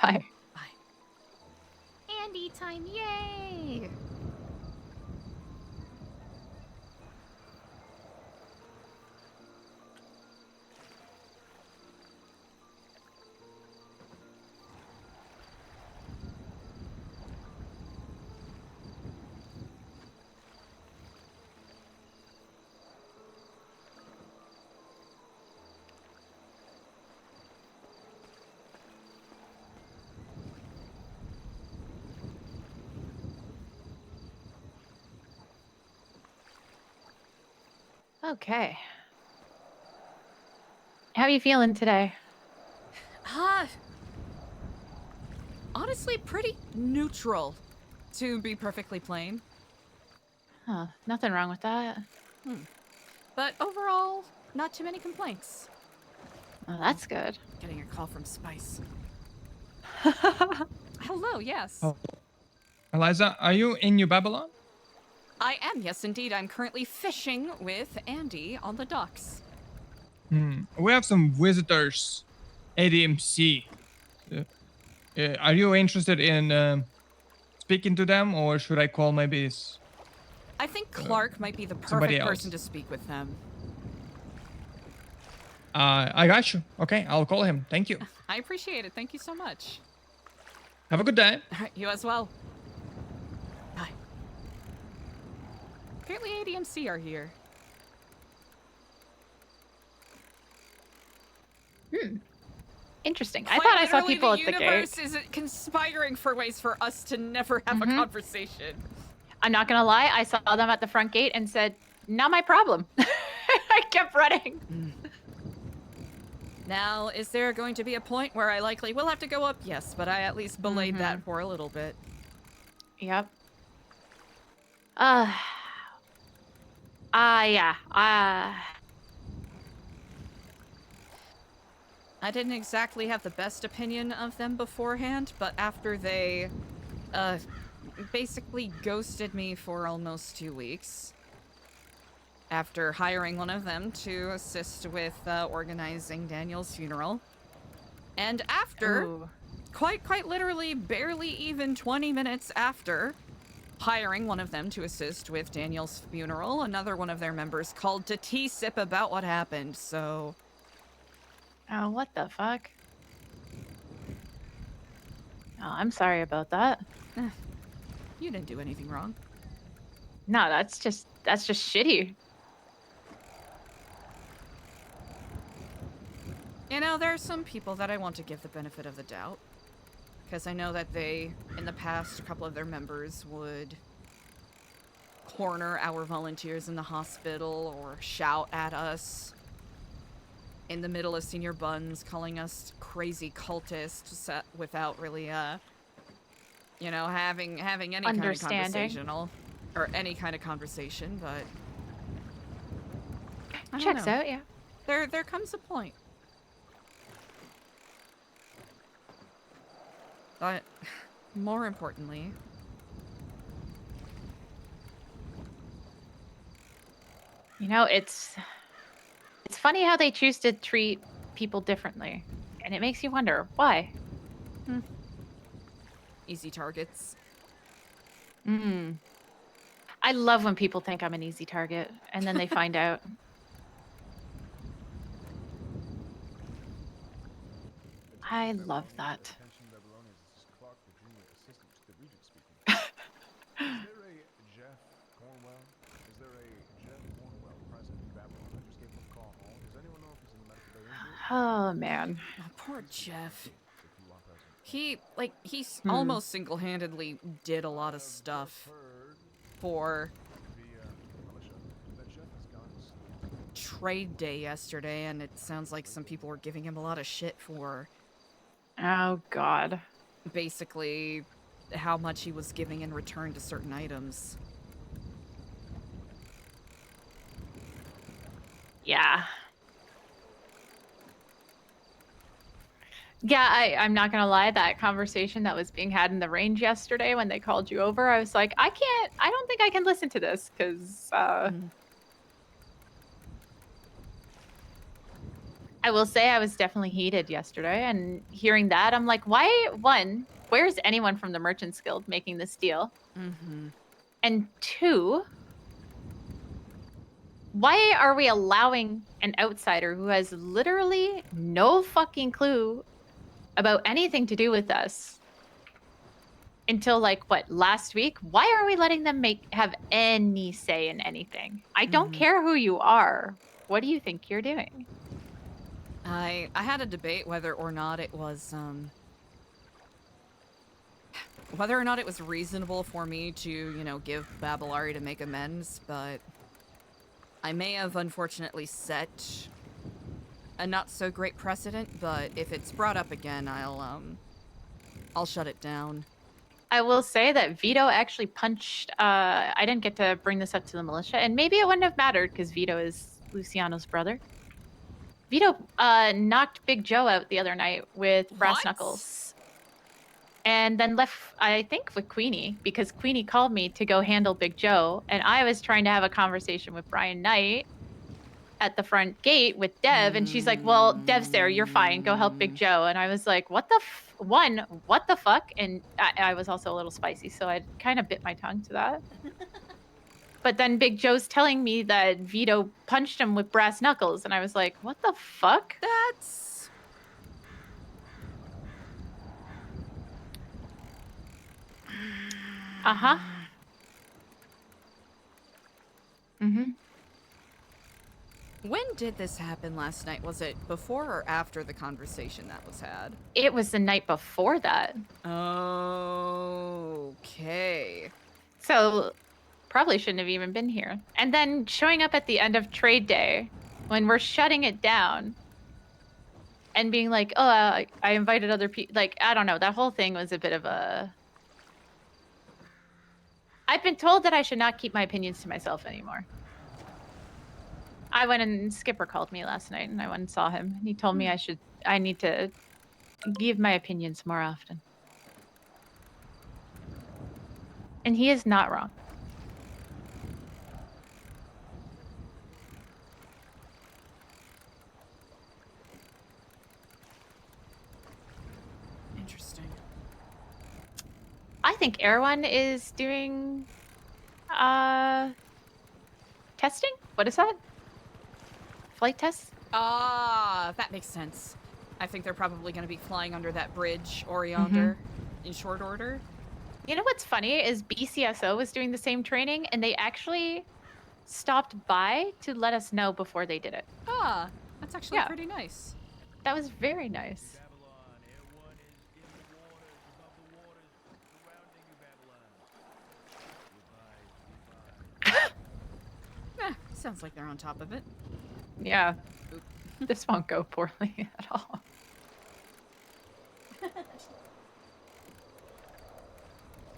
Bye. Andy time, yay! Okay. How are you feeling today? Honestly, pretty neutral, to be perfectly plain. Huh, nothing wrong with that. But overall, not too many complaints. Oh, that's good. Getting a call from Spice. Hello, yes. Oh. Eliza, are you in New Babylon? I am, yes indeed. I'm currently fishing with Andy on the docks. We have some visitors. ADMC. Are you interested in speaking to them, or should I call maybe I think Clark might be the somebody perfect else? person to speak with them. I got you. Okay, I'll call him. Thank you. I appreciate it. Thank you so much. Have a good day. You as well. Bye. Apparently ADMC are here. Interesting. Quite I thought I saw literally, people the at the gate. universe is conspiring for ways for us to never have a conversation. I'm not gonna lie, I saw them at the front gate and said, not my problem. I kept running. Now, is there going to be a point where I likely will have to go up? Yes, but I at least belayed that for a little bit. Yep. Yeah. I didn't exactly have the best opinion of them beforehand, but after they, basically ghosted me for almost 2 weeks, after hiring one of them to assist with organizing Daniel's funeral, and after, quite literally, barely even 20 minutes after hiring one of them to assist with Daniel's funeral, another one of their members called to T-sip about what happened, so... Oh, what the fuck? Oh, I'm sorry about that. You didn't do anything wrong. No, that's just shitty. You know, there are some people that I want to give the benefit of the doubt. Because I know that they, in the past, a couple of their members would corner our volunteers in the hospital or shout at us in the middle of senior buns, calling us crazy cultists without really, you know, having any kind of conversational or any kind of conversation, but I don't Checks know. out, yeah. There comes a point. But more importantly, You know, it's funny how they choose to treat people differently, and it makes you wonder why. Easy targets. I love when people think I'm an easy target, and then they find out. I love that. Oh man. Oh, poor Jeff. He almost single-handedly did a lot of stuff for trade day yesterday, and it sounds like some people were giving him a lot of shit for Oh god. basically how much he was giving in return to certain items. Yeah. Yeah, I'm not gonna lie, that conversation that was being had in the range yesterday when they called you over, I was like, I don't think I can listen to this, because I will say I was definitely heated yesterday, and hearing that, I'm like, where's anyone from the Merchants Guild making this deal? And 2, why are we allowing an outsider who has literally no fucking clue about anything to do with us until last week? Why are we letting them have any say in anything? I don't care who you are. What do you think you're doing? I had a debate whether or not it was reasonable for me to, you know, give Babylari to make amends, but I may have unfortunately set a not so great precedent, but if it's brought up again, I'll shut it down. I will say that Vito actually punched. I didn't get to bring this up to the militia, and maybe it wouldn't have mattered because Vito is Luciano's brother. Vito knocked Big Joe out the other night with brass knuckles. And then left, I think, with Queenie, because Queenie called me to go handle Big Joe, and I was trying to have a conversation with Brian Knight at the front gate with Dev, and she's like, well, Dev's there, you're fine, go help Big Joe. And I was like, what the what the fuck? And I was also a little spicy, so I kind of bit my tongue to that. But then Big Joe's telling me that Vito punched him with brass knuckles, and I was like, what the fuck? That's... Uh-huh. Mm-hmm. When did this happen last night? Was it before or after the conversation that was had? It was the night before that. Okay. So probably shouldn't have even been here. And then showing up at the end of trade day when we're shutting it down and being like, oh, I invited other people. Like, I don't know. That whole thing was a bit of a... I've been told that I should not keep my opinions to myself anymore. I went and Skipper called me last night, and I went and saw him. And he told me I need to give my opinions more often. And he is not wrong. Interesting. I think Erwan is doing testing? What is that? Flight tests? Ah, that makes sense. I think they're probably going to be flying under that bridge or yonder in short order. You know what's funny is BCSO was doing the same training, and they actually stopped by to let us know before they did it. Ah, that's actually pretty nice. That was very nice. Sounds like they're on top of it. Yeah. This won't go poorly at all.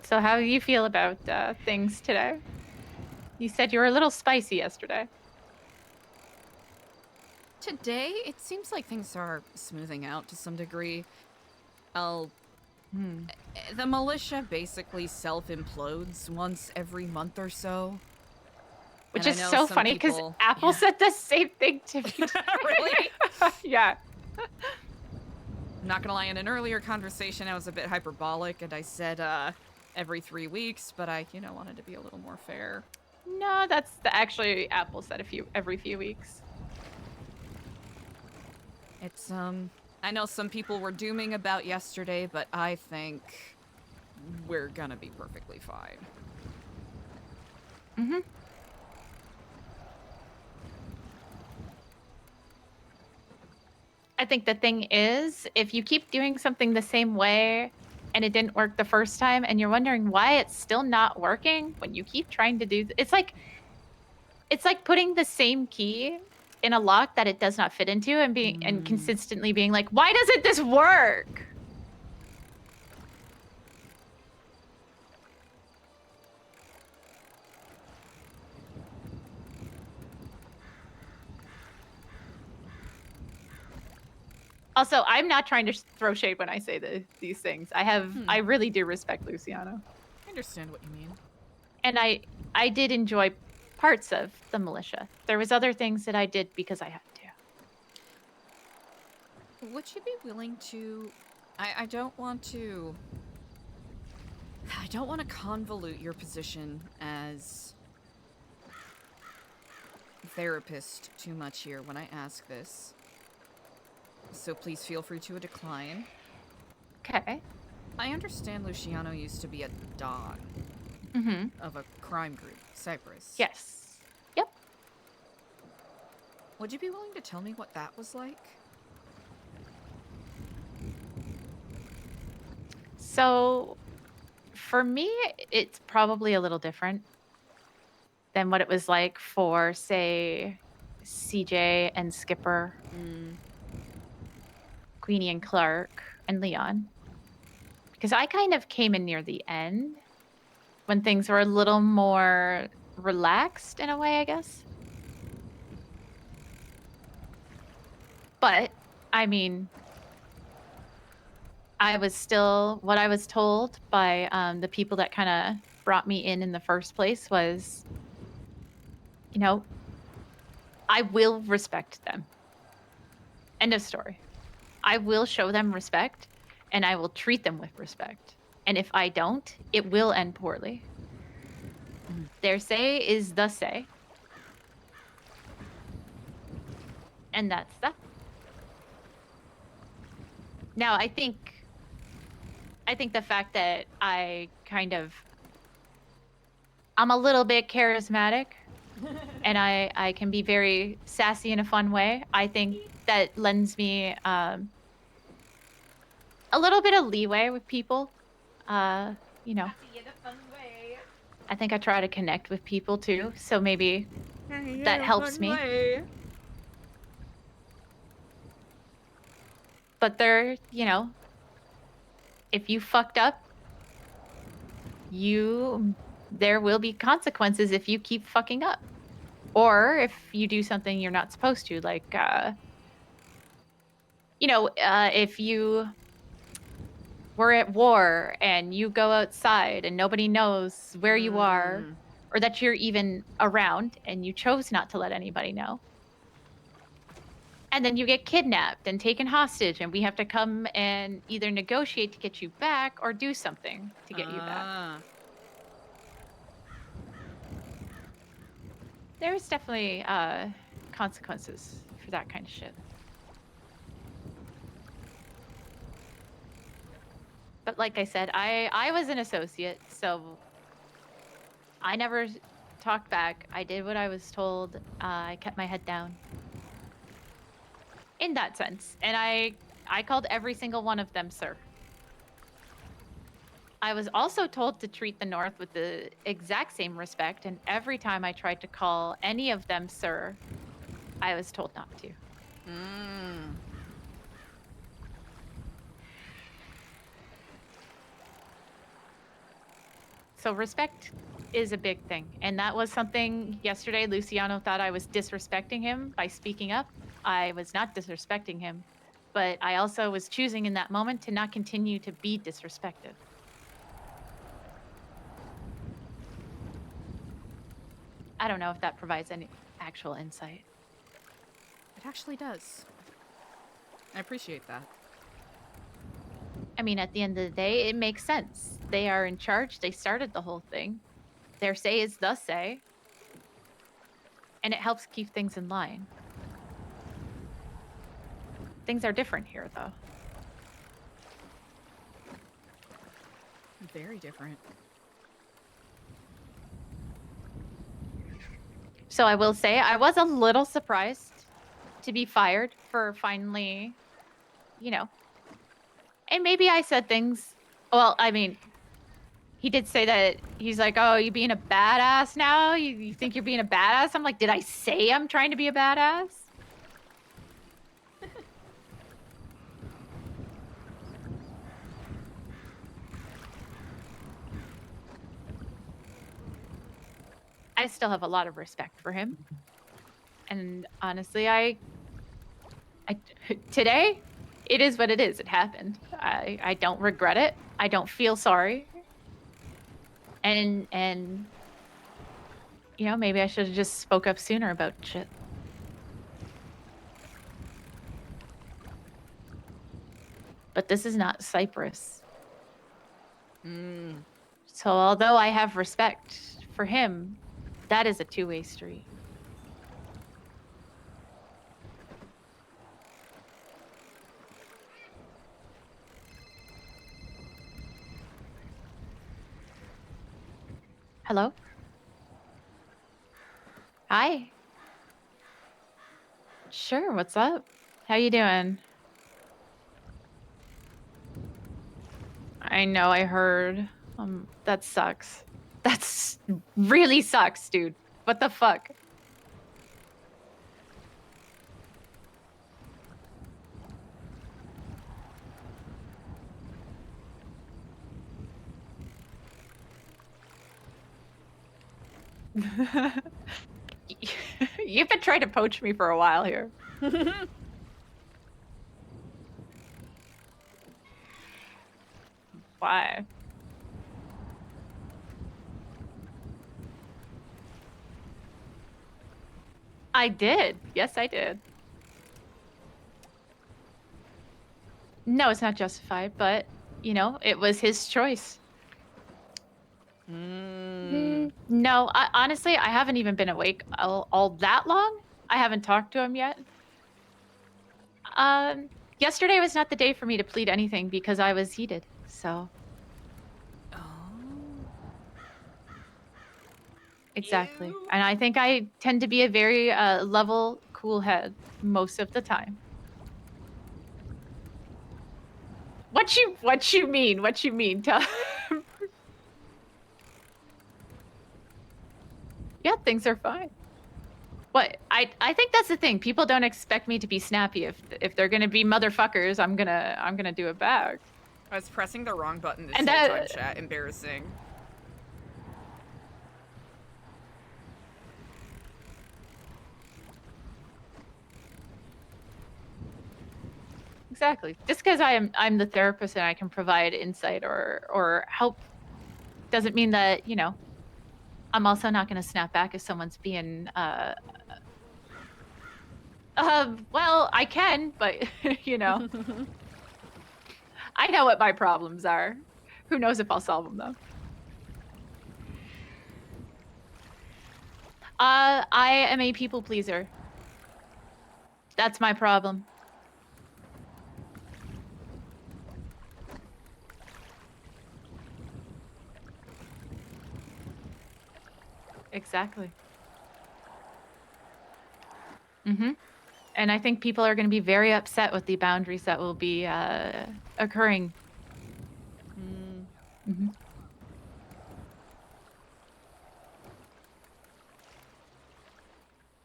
So how do you feel about things today? You said you were a little spicy yesterday. Today, it seems like things are smoothing out to some degree. The militia basically self-implodes once every month or so. Which And is I know so some funny because people- Apple said the same thing to me. Really? Yeah. I'm not gonna lie, in an earlier conversation, I was a bit hyperbolic, and I said, every 3 weeks, but I, wanted to be a little more fair. No, that's actually Apple said every few weeks. It's, I know some people were dooming about yesterday, but I think we're gonna be perfectly fine. Mm-hmm. I think the thing is, if you keep doing something the same way and it didn't work the first time and you're wondering why it's still not working when you keep trying to do it's like putting the same key in a lock that it does not fit into and consistently being like, why doesn't this work? Also, I'm not trying to throw shade when I say these things. I really do respect Luciano. I understand what you mean. And I did enjoy parts of the militia. There was other things that I did because I had to. Would you be willing to... I don't want to convolute your position as therapist too much here when I ask this. So please feel free to decline. Okay. I understand Luciano used to be a Don of a crime group, Cyprus. Yes. Yep. Would you be willing to tell me what that was like? So, for me, it's probably a little different than what it was like for, say, CJ and Skipper, Queenie and Clark, and Leon. Because I kind of came in near the end when things were a little more relaxed in a way, I guess. But, I mean, I was still, what I was told by the people that kind of brought me in the first place was, you know, I will respect them. End of story. I will show them respect, and I will treat them with respect. And if I don't, it will end poorly. Their say is the say. And that's that. Now, I think the fact that I'm a little bit charismatic and I can be very sassy in a fun way, I think that lends me a little bit of leeway with people. You know, I think I try to connect with people too, so maybe that helps me. But they're, you know, if you fucked up, there will be consequences if you keep fucking up. Or if you do something you're not supposed to, like, you know, if you were at war and you go outside and nobody knows where you are or that you're even around and you chose not to let anybody know. And then you get kidnapped and taken hostage and we have to come and either negotiate to get you back or do something to get you back. There's definitely consequences for that kind of shit. But like I said, I was an associate, so I never talked back. I did what I was told. I kept my head down. In that sense. And I called every single one of them sir. I was also told to treat the North with the exact same respect, and every time I tried to call any of them sir, I was told not to. So respect is a big thing. And that was something yesterday Luciano thought I was disrespecting him by speaking up. I was not disrespecting him, but I also was choosing in that moment to not continue to be disrespected. I don't know if that provides any actual insight. It actually does. I appreciate that. I mean, at the end of the day, it makes sense. They are in charge. They started the whole thing. Their say is the say. And it helps keep things in line. Things are different here, though. Very different. So I will say I was a little surprised to be fired for finally, you know, and maybe I said things. Well, I mean, he did say that he's like, oh, you being a badass now? You think you're being a badass? I'm like, did I say I'm trying to be a badass? I still have a lot of respect for him. And honestly, today, it is what it is. It happened. I don't regret it. I don't feel sorry. And you know, maybe I should have just spoke up sooner about shit. But this is not Cyprus. So although I have respect for him, that is a two-way street. Hello? Hi. Sure, what's up? How you doing? I know, I heard. That sucks. That's really sucks, dude. What the fuck? You've been trying to poach me for a while here. Why? I did. Yes, I did. No, it's not justified, but, you know, it was his choice. No, honestly, I haven't even been awake all that long. I haven't talked to him yet. Yesterday was not the day for me to plead anything because I was heated, so. Exactly. And I think I tend to be a very level, cool head most of the time. What you mean? What you mean? Tell Yeah, things are fine. What I think that's the thing. People don't expect me to be snappy. If they're gonna be motherfuckers, I'm gonna do it back. I was pressing the wrong button this And whole time, chat. Embarrassing. Exactly. Just because I'm the therapist and I can provide insight or help doesn't mean that, you know, I'm also not gonna snap back if someone's being well, I can, but you know. I know what my problems are. Who knows if I'll solve them though. I am a people pleaser. That's my problem. Exactly. Mm-hmm. And I think people are going to be very upset with the boundaries that will be occurring. Mm-hmm.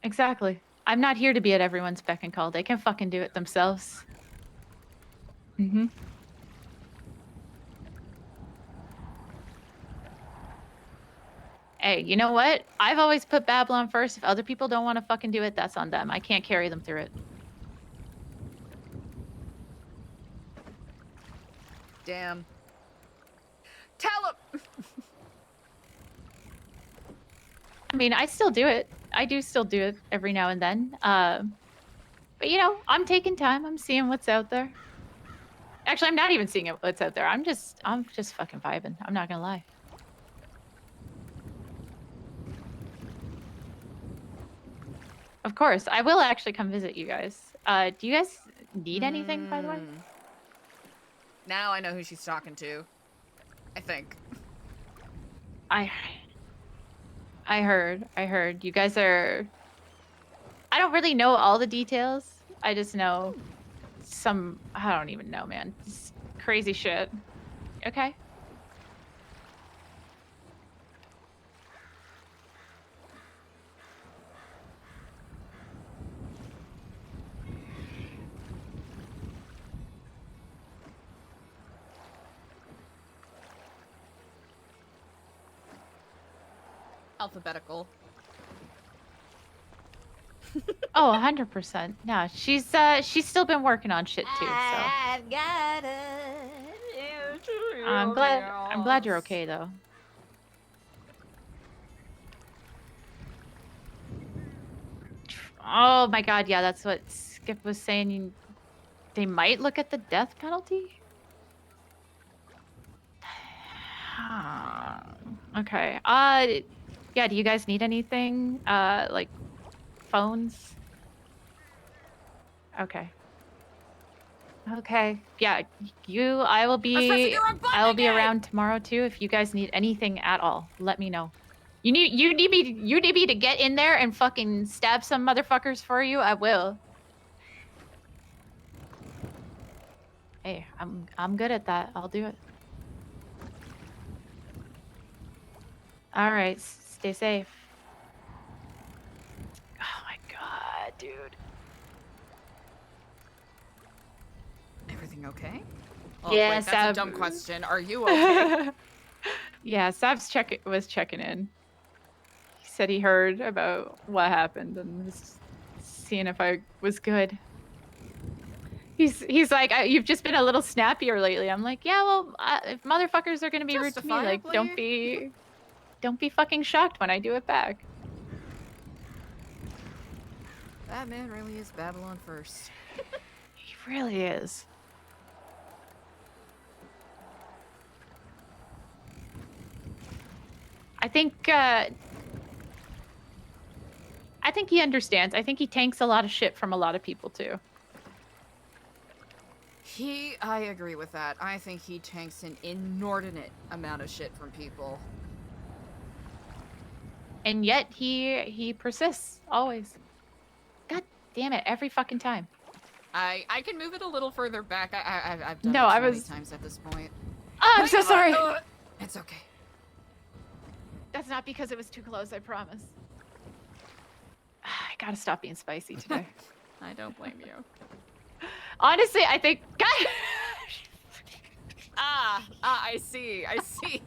Exactly. I'm not here to be at everyone's beck and call. They can fucking do it themselves. Mm-hmm. Hey, you know what? I've always put Babylon first. If other people don't want to fucking do it, that's on them. I can't carry them through it. Damn. Tell him! I mean, I still do it. I do still do it every now and then. But you know, I'm taking time. I'm seeing what's out there. Actually, I'm not even seeing what's out there. I'm just fucking vibing. I'm not gonna lie. Of course, I will actually come visit you guys. Do you guys need anything, by the way? Now I know who she's talking to. I think. I heard. You guys are... I don't really know all the details. I just know some... I don't even know, man. Just crazy shit. Okay. Alphabetical. Oh, 100%. Yeah, she's still been working on shit too, so. I've got it. I'm glad you're okay though. Oh my god, yeah, that's what Skip was saying. They might look at the death penalty? Okay. Yeah, do you guys need anything? Like phones? Okay. Okay. Yeah, I will be around tomorrow too. If you guys need anything at all, let me know. You need me to get in there and fucking stab some motherfuckers for you? I will. Hey, I'm good at that. I'll do it. All right, stay safe. dude. Everything okay? Oh, Yeah, wait, that's a Sab. dumb question. Are you okay? Yeah, Sab's was checking in. He said he heard about what happened and was seeing if I was good. He's like, you've just been a little snappier lately. I'm like, yeah, well, if motherfuckers are gonna be rude to me, like, don't be fucking shocked when I do it back. That man really is Babylon first. He really is. I think he understands. I think he tanks a lot of shit from a lot of people too. I agree with that. I think he tanks an inordinate amount of shit from people. And yet he persists always. God damn it, every fucking time. I can move it a little further back. I've done No, it I too many was- times at this point. Oh, I'm so sorry. It's okay. That's not because it was too close, I promise. I gotta stop being spicy today. I don't blame you. Honestly, I think... God! I see. I see.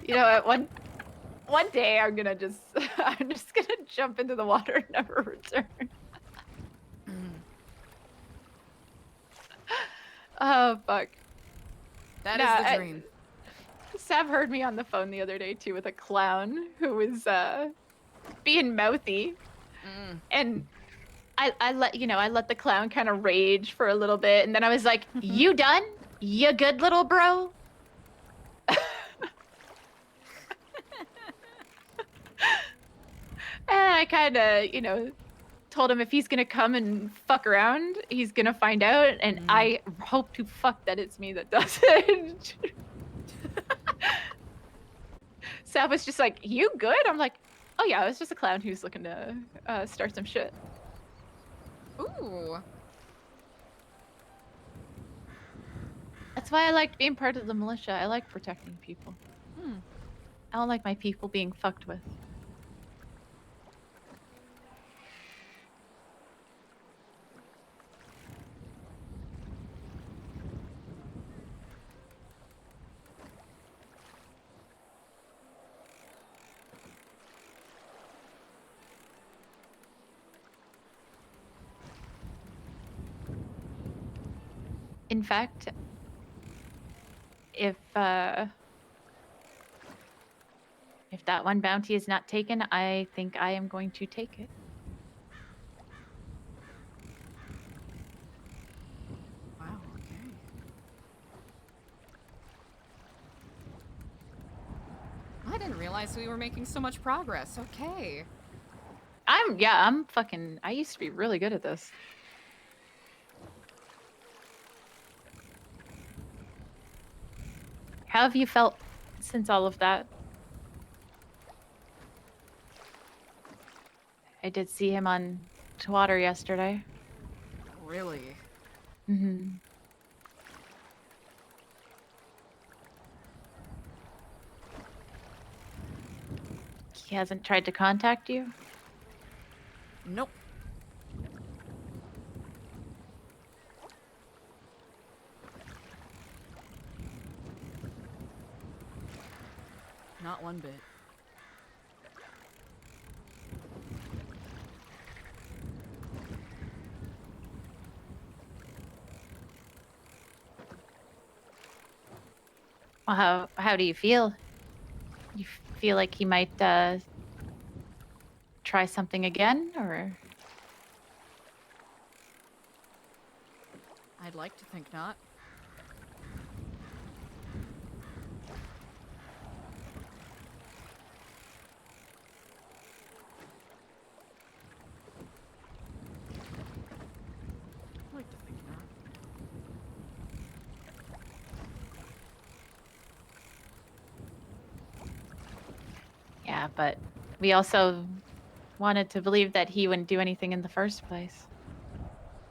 You know what? One day I'm just gonna jump into the water and never return. Oh fuck. That is the dream. Sav heard me on the phone the other day too with a clown who was being mouthy, and I let the clown kind of rage for a little bit, and then I was like, "You done? You good, little bro?" And I kind of, told him if he's gonna come and fuck around, he's gonna find out, and I hope to fuck that it's me that does it. Sav was just like, "You good?" I'm like, "Oh yeah, I was just a clown who's looking to start some shit." Ooh. That's why I liked being part of the militia. I like protecting people. I don't like my people being fucked with. In fact, if that one bounty is not taken, I think I am going to take it. Wow, okay. I didn't realize we were making so much progress. Okay. I used to be really good at this. How have you felt since all of that? I did see him on Twitter yesterday. Really? Mm-hmm. He hasn't tried to contact you? Nope. Not one bit. Well, how do you feel? You feel like he might try something again, or? I'd like to think not. I'd like to think not. Yeah, but we also wanted to believe that he wouldn't do anything in the first place.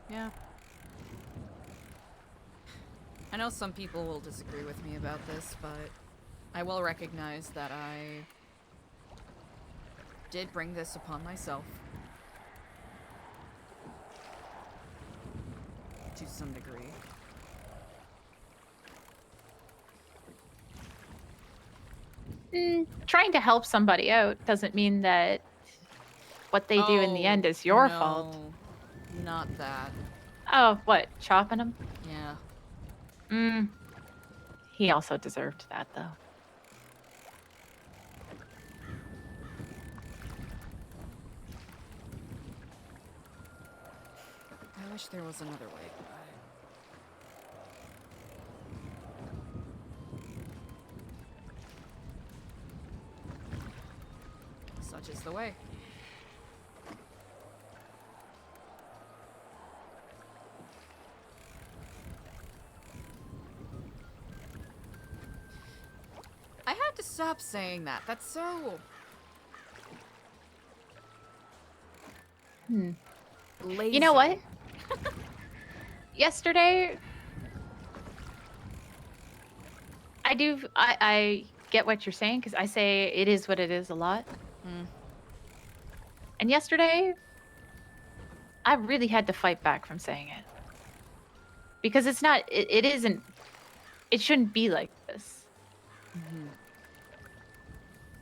Yeah. I know some people will disagree with me about this, but I will recognize that I did bring this upon myself. To some degree. Trying to help somebody out doesn't mean that what they do in the end is your fault. Not that. Oh, what? Chopping him? Yeah. He also deserved that, though. I wish there was another way. Such is the way. I have to stop saying that. That's so... lazy. You know what? Yesterday, I get what you're saying, because I say it is what it is a lot. And yesterday, I really had to fight back from saying it. Because it's not, it isn't, it shouldn't be like this.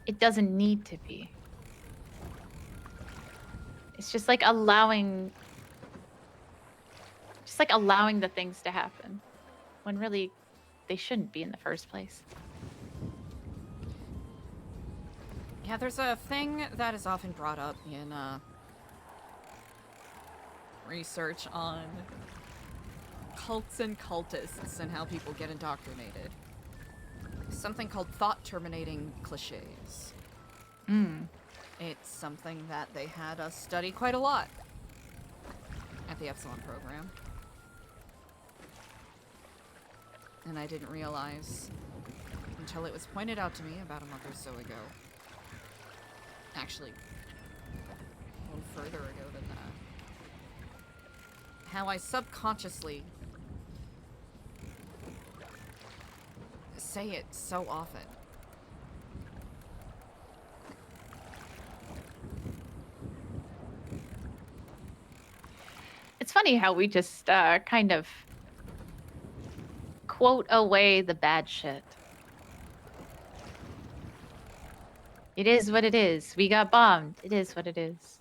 It doesn't need to be. It's just like allowing the things to happen when really they shouldn't be in the first place. Yeah, there's a thing that is often brought up in research on cults and cultists and how people get indoctrinated. Something called thought-terminating cliches. It's something that they had us study quite a lot at the Epsilon program. And I didn't realize until it was pointed out to me about a month or so ago. Actually, a little further ago than that. How I subconsciously say it so often. It's funny how we just kind of quote away the bad shit. It is what it is. We got bombed. It is what it is.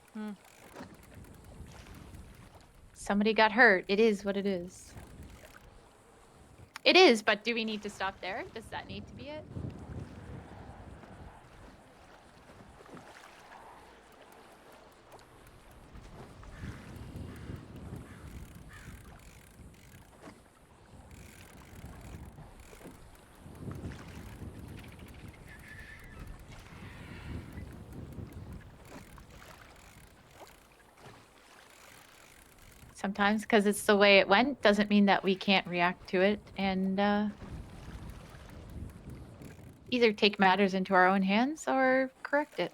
Somebody got hurt. It is what it is. It is, but do we need to stop there? Does that need to be it? Sometimes, because it's the way it went, doesn't mean that we can't react to it and either take matters into our own hands or correct it.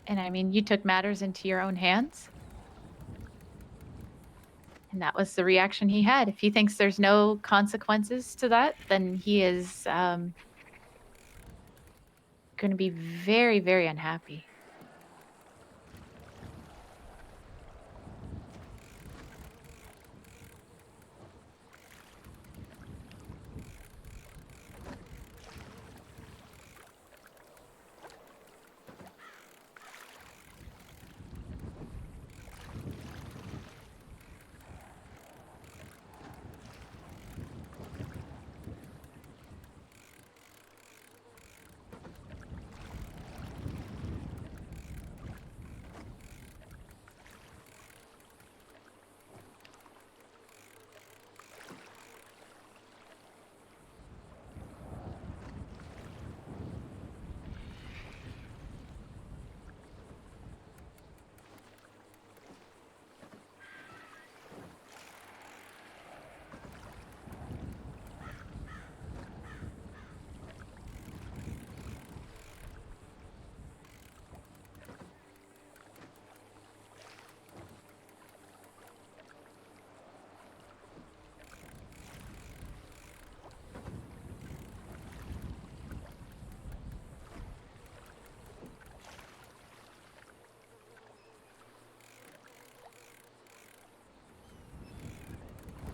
And I mean, you took matters into your own hands. And that was the reaction he had. If he thinks there's no consequences to that, then he is going to be very, very unhappy.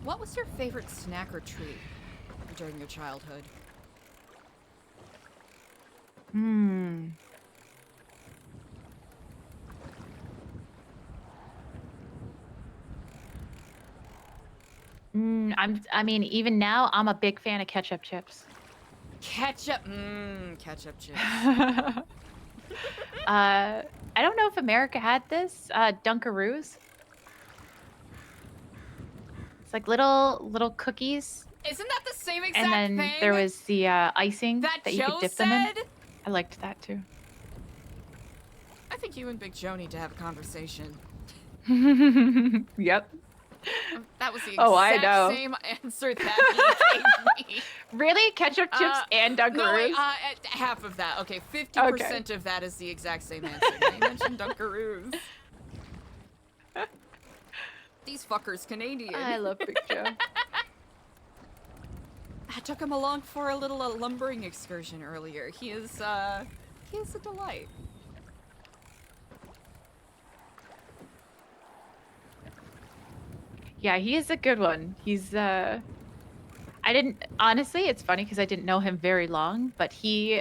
what was your favorite snack or treat during your childhood? I mean, even now, I'm a big fan of ketchup chips. Ketchup chips. I don't know if America had this. Dunkaroos. It's like little cookies. Isn't that the same exact And then thing? there was the icing that you Joe could dip them in. said? I liked that too. I think you and Big Joe need to have a conversation. Yep. That was the Oh, I exact know. same answer that he gave me. Really? Ketchup chips and Dunkaroos? No, wait, half of that. Okay, 50% of that is the exact same answer. He mentioned Dunkaroos. These fuckers Canadian. I love Big Joe. I took him along for a little lumbering excursion earlier. He is a delight. Yeah, he is a good one. He's honestly, it's funny because I didn't know him very long, but he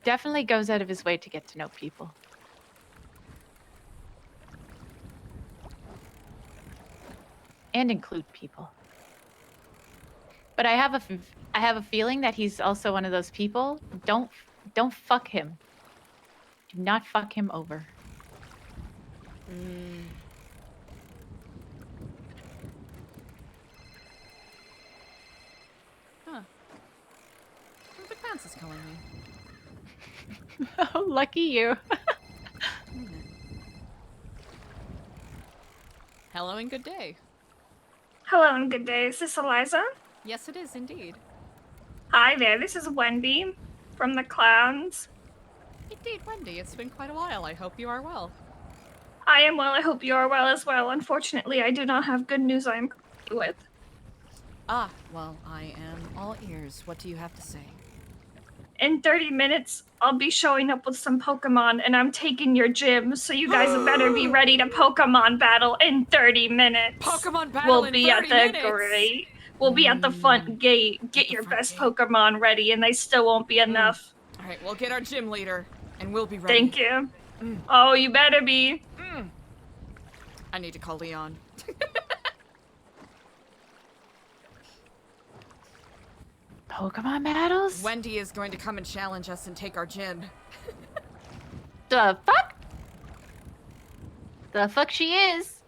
definitely goes out of his way to get to know people. And include people. But I have a feeling that he's also one of those people. Don't fuck him. Do not fuck him over. Huh. Big Pants is calling me. Oh, lucky you. Hello and good day. Hello and good day. Is this Eliza? Yes, it is indeed. Hi there. This is Wendy from the Clowns. Indeed, Wendy. It's been quite a while. I hope you are well. I am well. I hope you are well as well. Unfortunately, I do not have good news I am with. Ah, well, I am all ears. What do you have to say? In 30 minutes, I'll be showing up with some Pokemon, and I'm taking your gym, so you guys better be ready to Pokemon battle in 30 minutes. Pokemon battle we'll in be 30 at the minutes. great. We'll be at the front gate. Get your best Pokemon ready, and they still won't be enough. All right, we'll get our gym leader, and we'll be ready. Thank you. Oh, you better be. I need to call Leon. Pokemon battles? Wendy is going to come and challenge us and take our gym. The fuck? The fuck she is.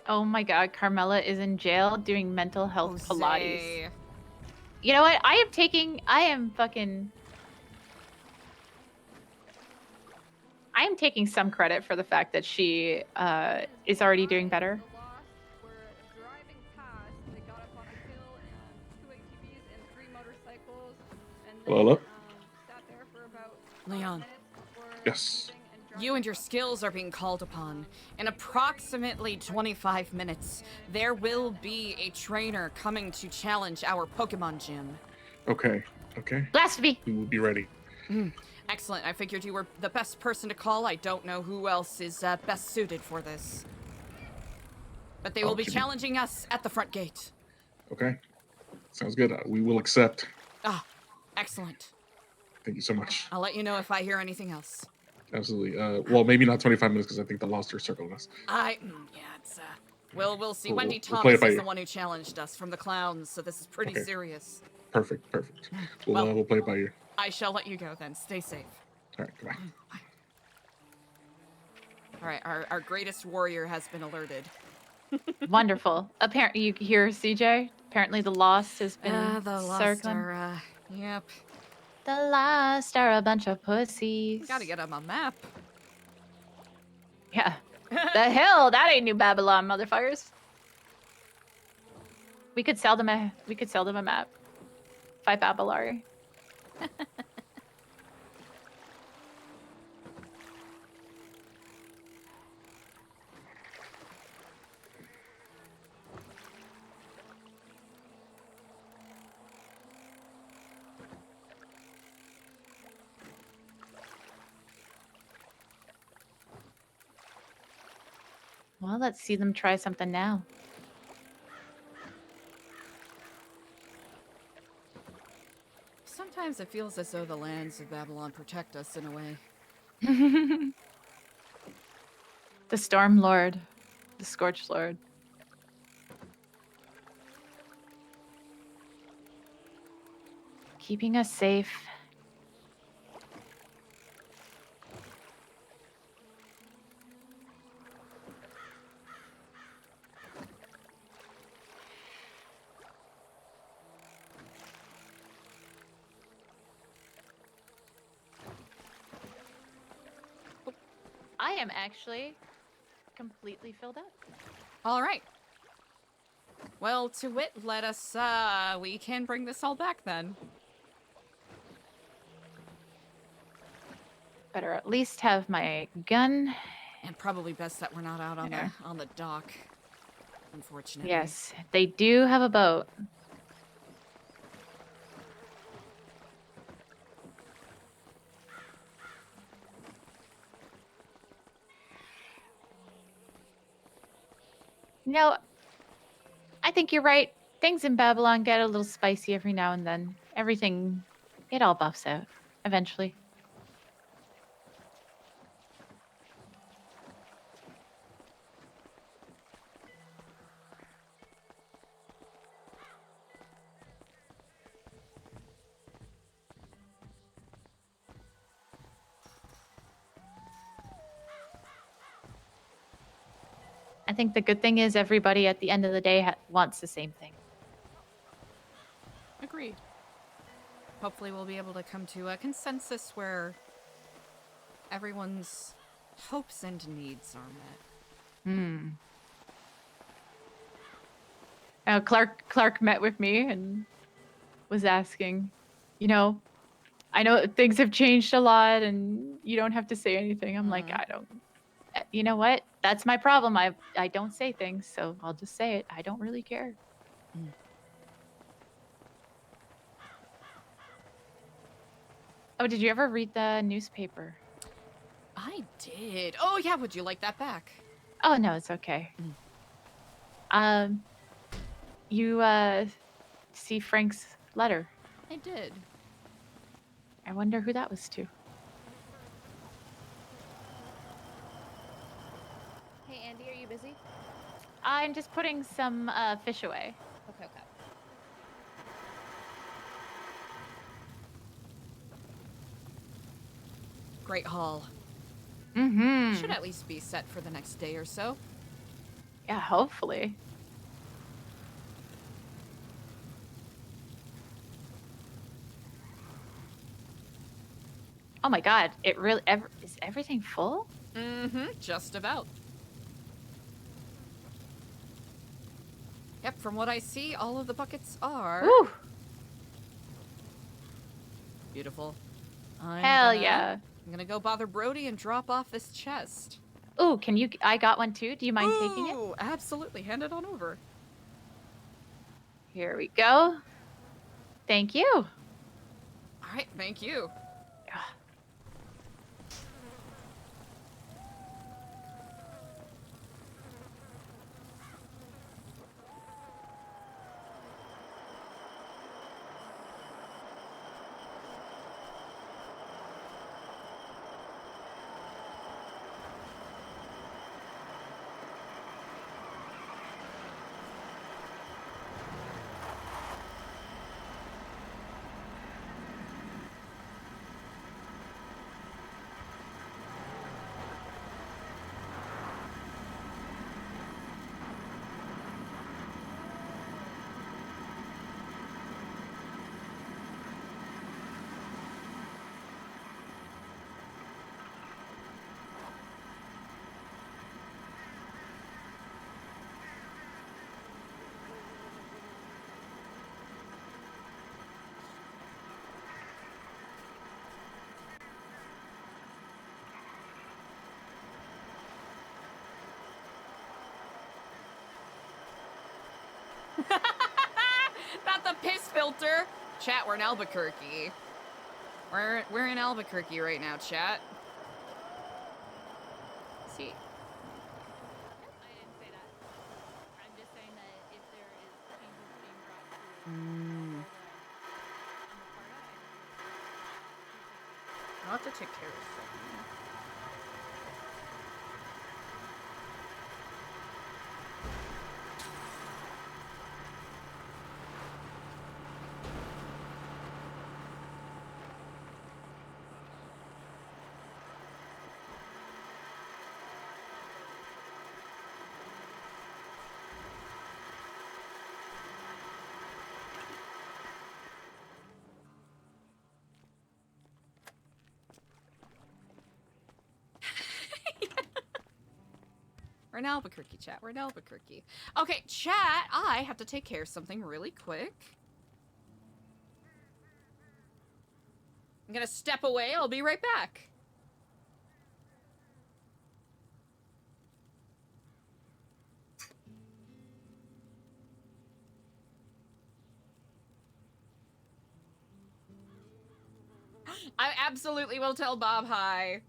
Oh my god, Carmela is in jail doing mental health Pilates. You know what? I am taking some credit for the fact that she is already doing better. Hello? Leon. Yes. You and your skills are being called upon. In approximately 25 minutes, there will be a trainer coming to challenge our Pokemon gym. Okay. Blasphemy! We will be ready. Excellent. I figured you were the best person to call. I don't know who else is best suited for this. But they will be challenging us at the front gate. Okay. Sounds good. We will accept. Ah, excellent. Thank you so much. I'll let you know if I hear anything else. Absolutely. Well, maybe not 25 minutes because I think the lost are circling us. Yeah, it's we'll see. We'll Wendy play it Thomas by is ear. the one who challenged us from the Clowns, so this is pretty Okay. serious. Perfect. We'll play it by ear. I shall let you go then. Stay safe. All right, goodbye. All right, our greatest warrior has been alerted. Wonderful. Apparently, you hear CJ. Apparently, the Lost has been The Lost circling. are, yep. The Lost are a bunch of pussies. Gotta get on a map. Yeah. The hell, that ain't New Babylon, motherfuckers. We could sell them a map. 5 Babylari. Well, let's see them try something now. Sometimes it feels as though the lands of Babylon protect us in a way. The Storm Lord. The Scorched Lord. Keeping us safe. I am actually completely filled up. All right. Well, to wit, let us, we can bring this all back then. Better at least have my gun. And probably best that we're not out on the dock, unfortunately. Yes, they do have a boat. No, I think you're right. Things in Babylon get a little spicy every now and then. Everything, it all buffs out eventually. I think the good thing is everybody at the end of the day wants the same thing. Agreed. Hopefully we'll be able to come to a consensus where everyone's hopes and needs are met. Clark met with me and was asking, you know, I know things have changed a lot and you don't have to say anything. I'm like, I don't, you know what? That's my problem. I don't say things, so I'll just say it. I don't really care. Oh, did you ever read the newspaper? I did. Oh yeah, would you like that back? Oh no, it's okay. You see Frank's letter? I did. I wonder who that was to. Hey Andy, are you busy? I'm just putting some fish away. Okay. Great haul. Mm-hmm. Should at least be set for the next day or so. Yeah, hopefully. Oh my god, it really is everything full? Mm-hmm, just about. Yep, from what I see, all of the buckets are. Woo! Beautiful. Hell yeah. I'm gonna go bother Brody and drop off this chest. Ooh, I got one too. Do you mind taking it? Ooh, absolutely. Hand it on over. Here we go. Thank you. All right, thank you. Not the piss filter. Chat, we're in Albuquerque. We're in Albuquerque right now, chat. See. I'll have to take care of something. We're in Albuquerque, chat. We're in Albuquerque. Okay, chat, I have to take care of something really quick. I'm gonna step away. I'll be right back. I absolutely will tell Bob hi.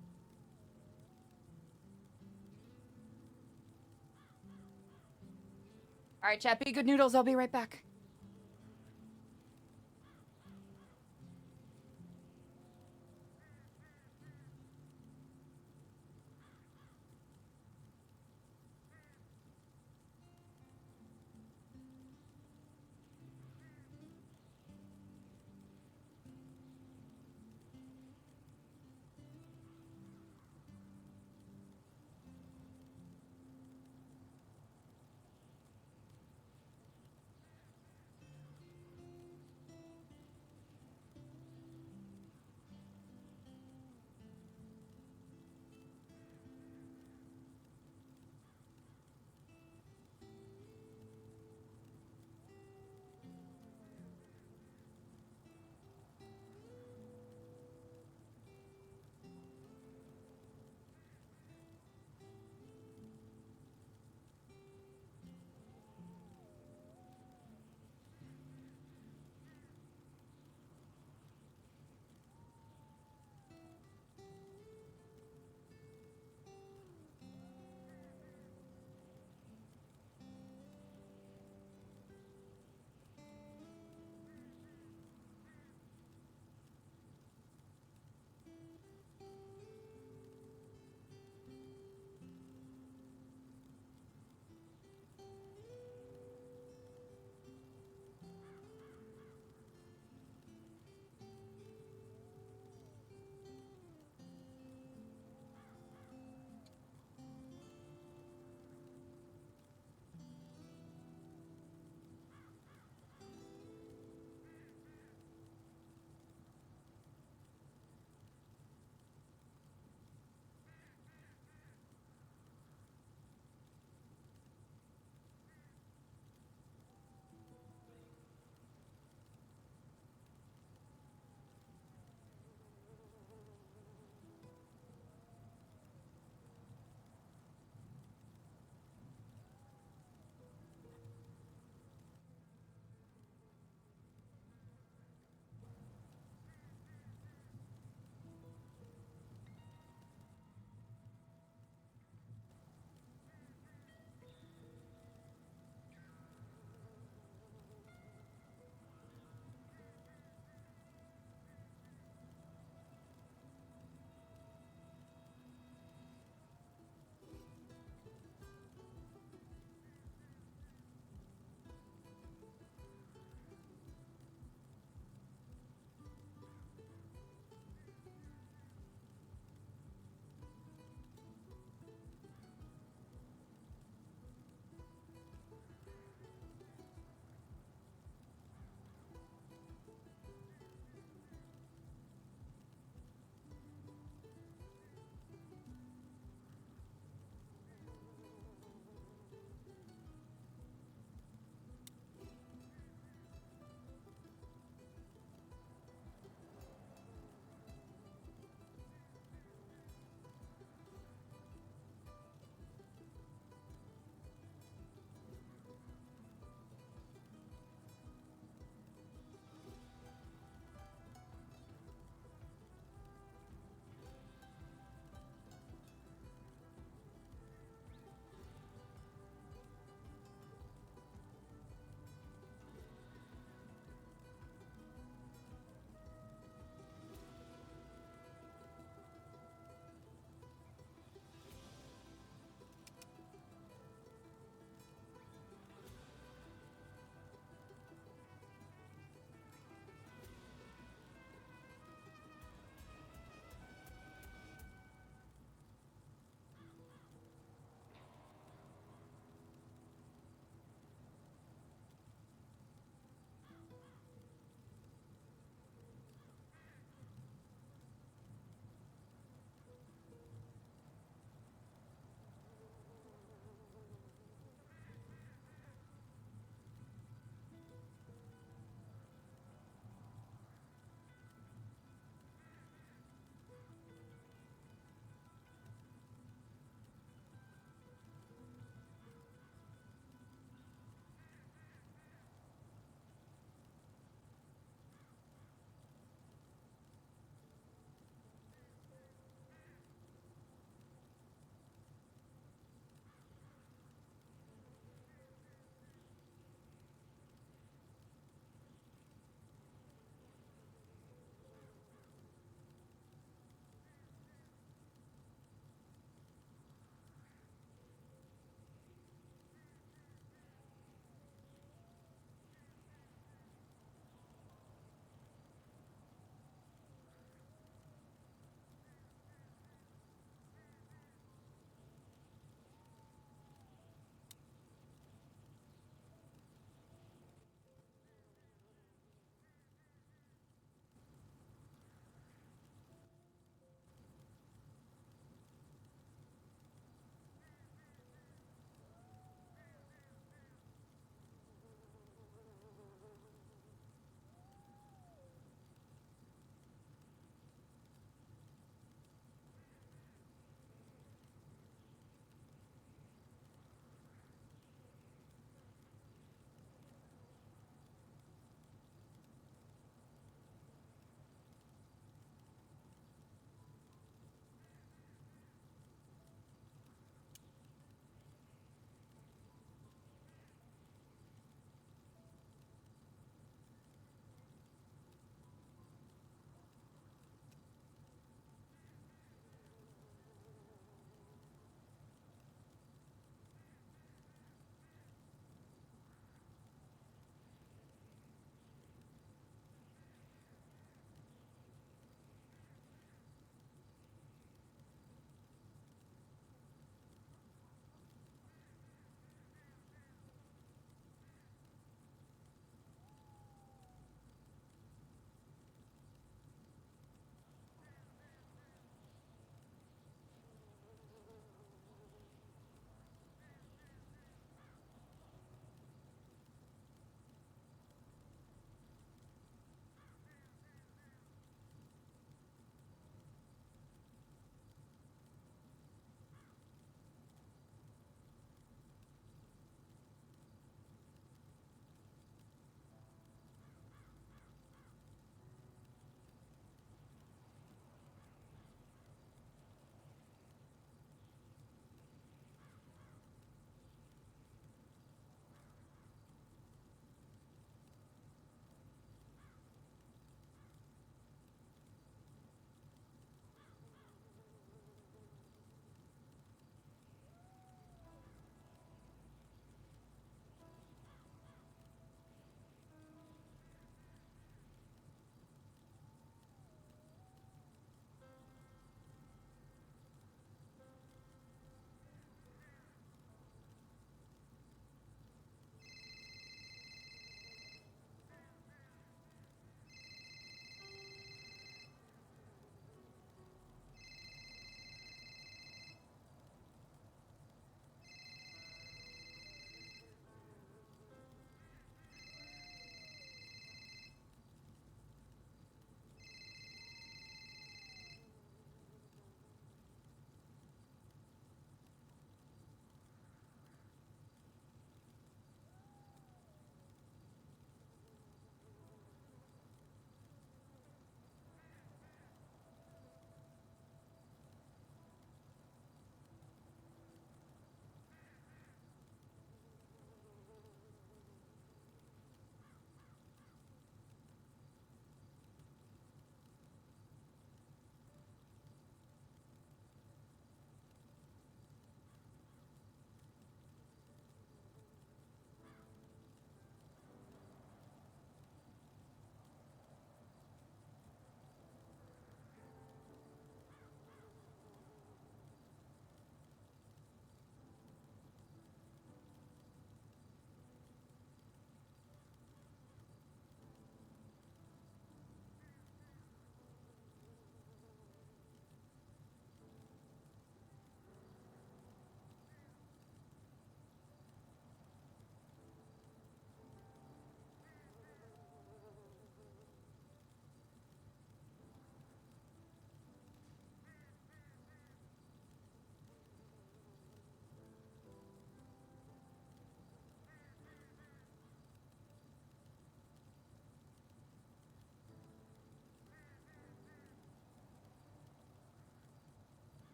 All right, chat, be good noodles. I'll be right back.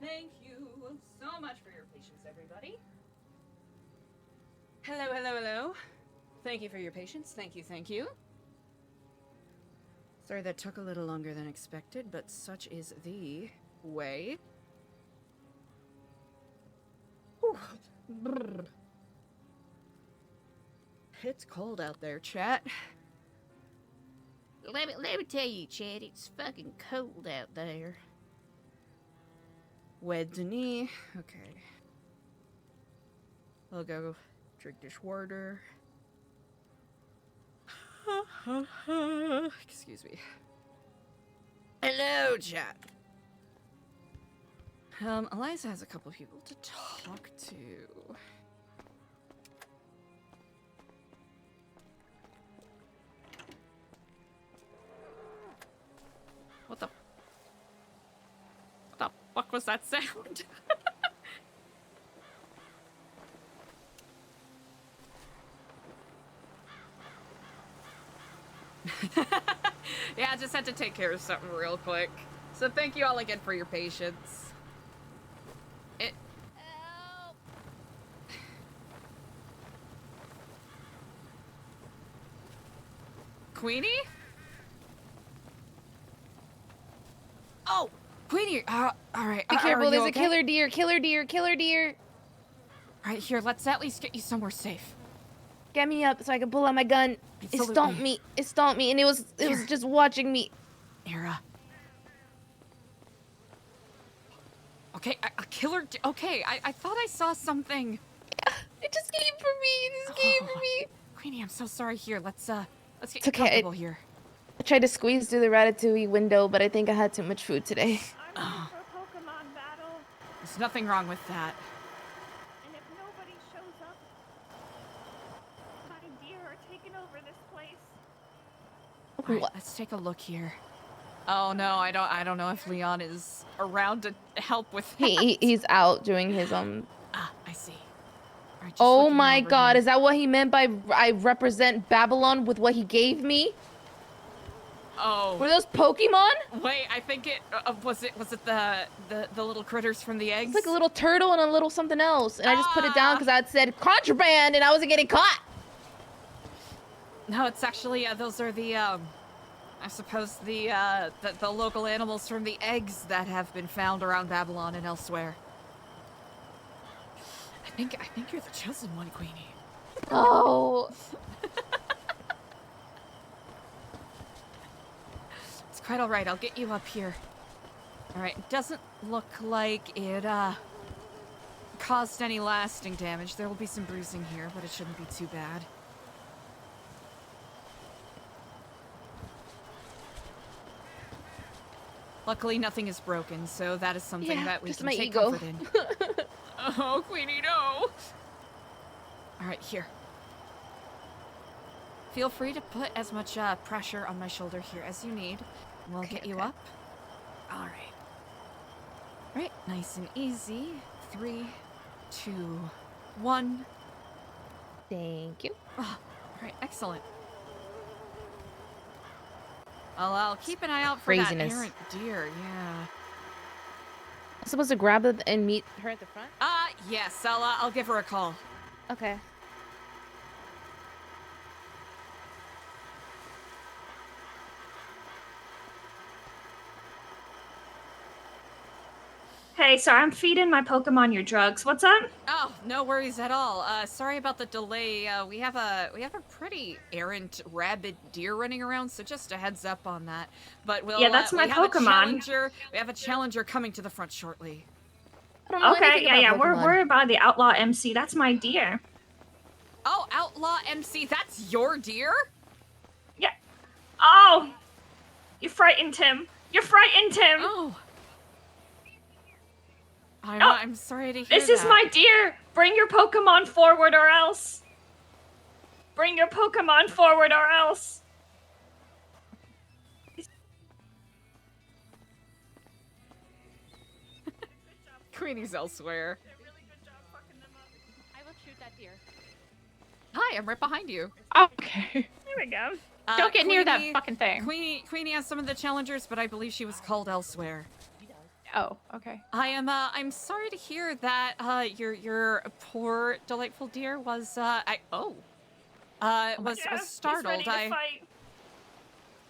Thank you so much for your patience, everybody. Hello, hello, hello. Thank you for your patience. Thank you, thank you. Sorry that took a little longer than expected, but such is the way. Whew. Brr. It's cold out there, chat. Let me tell you, chat, it's fucking cold out there. Wed Denis. Okay. I'll go drink this water. Excuse me. Hello, chat. Eliza has a couple people to talk to. What the fuck was that sound? Yeah, I just had to take care of something real quick. So thank you all again for your patience. Queenie? Oh, Queenie. All right. Be careful. There's a killer deer. Killer deer. Killer deer. All right, here. Let's at least get you somewhere safe. Get me up so I can pull out my gun. It stomped me. It stomped me, and it was just watching me. Era. Okay, a killer. Okay, I thought I saw something. It just came for me. It just came for me. Queenie, I'm so sorry. Here, let's get It's you okay. comfortable here. I tried to squeeze through the ratatouille window, but I think I had too much food today. Oh. For Pokemon battle, There's nothing wrong with that. and if nobody shows up, my deer are taking over this place. All right, let's take a look here. Oh no, I don't know if Leon is around to help with that. He's out doing his Ah, I see. All right, just Oh looking my over God! here. Is that what he meant by I represent Babylon with what he gave me? Oh. Were those Pokemon? Wait, I think it was it the little critters from the eggs? It's like a little turtle and a little something else, and I just put it down because I had said contraband and I wasn't getting caught. No, it's actually those are the I suppose the local animals from the eggs that have been found around Babylon and elsewhere. I think you're the chosen one, Queenie. Oh. It's quite all right. I'll get you up here. All right. It doesn't look like it caused any lasting damage. There will be some bruising here, but it shouldn't be too bad. Luckily, nothing is broken, so that is something that we just can my take ego. comfort in. Oh, Queenie, no! All right, here. Feel free to put as much pressure on my shoulder here as you need. We'll get you up. All right. All right, nice and easy. 3, 2, 1. Thank you. Oh, all right, excellent. I'll keep an eye out for Craziness. that errant deer. Yeah. I'm supposed to grab it and meet her at the front? Yes. I'll give her a call. Okay. Hey, sorry, I'm feeding my Pokemon your drugs. What's up? Oh, no worries at all. Sorry about the delay. We have a pretty errant rabid deer running around, so just a heads up on that. But we'll Yeah, that's my we have a Pokemon. we have a challenger coming to the front shortly. Okay, yeah, we're by the Outlaw MC. That's my deer. Oh, Outlaw MC, that's your deer? Yeah. Oh, you frightened him. You frightened him. Oh. I'm sorry to hear This is that. my deer. Bring your Pokemon forward or else. Bring your Pokemon forward or else. Queenie's elsewhere. I will shoot that deer. Hi, I'm right behind you. Okay. There we go. Don't get near that Queenie- fucking thing. Queenie has some of the challengers, but I believe she was called elsewhere. Oh, okay. I'm sorry to hear that your poor delightful deer was was startled. He's ready to fight.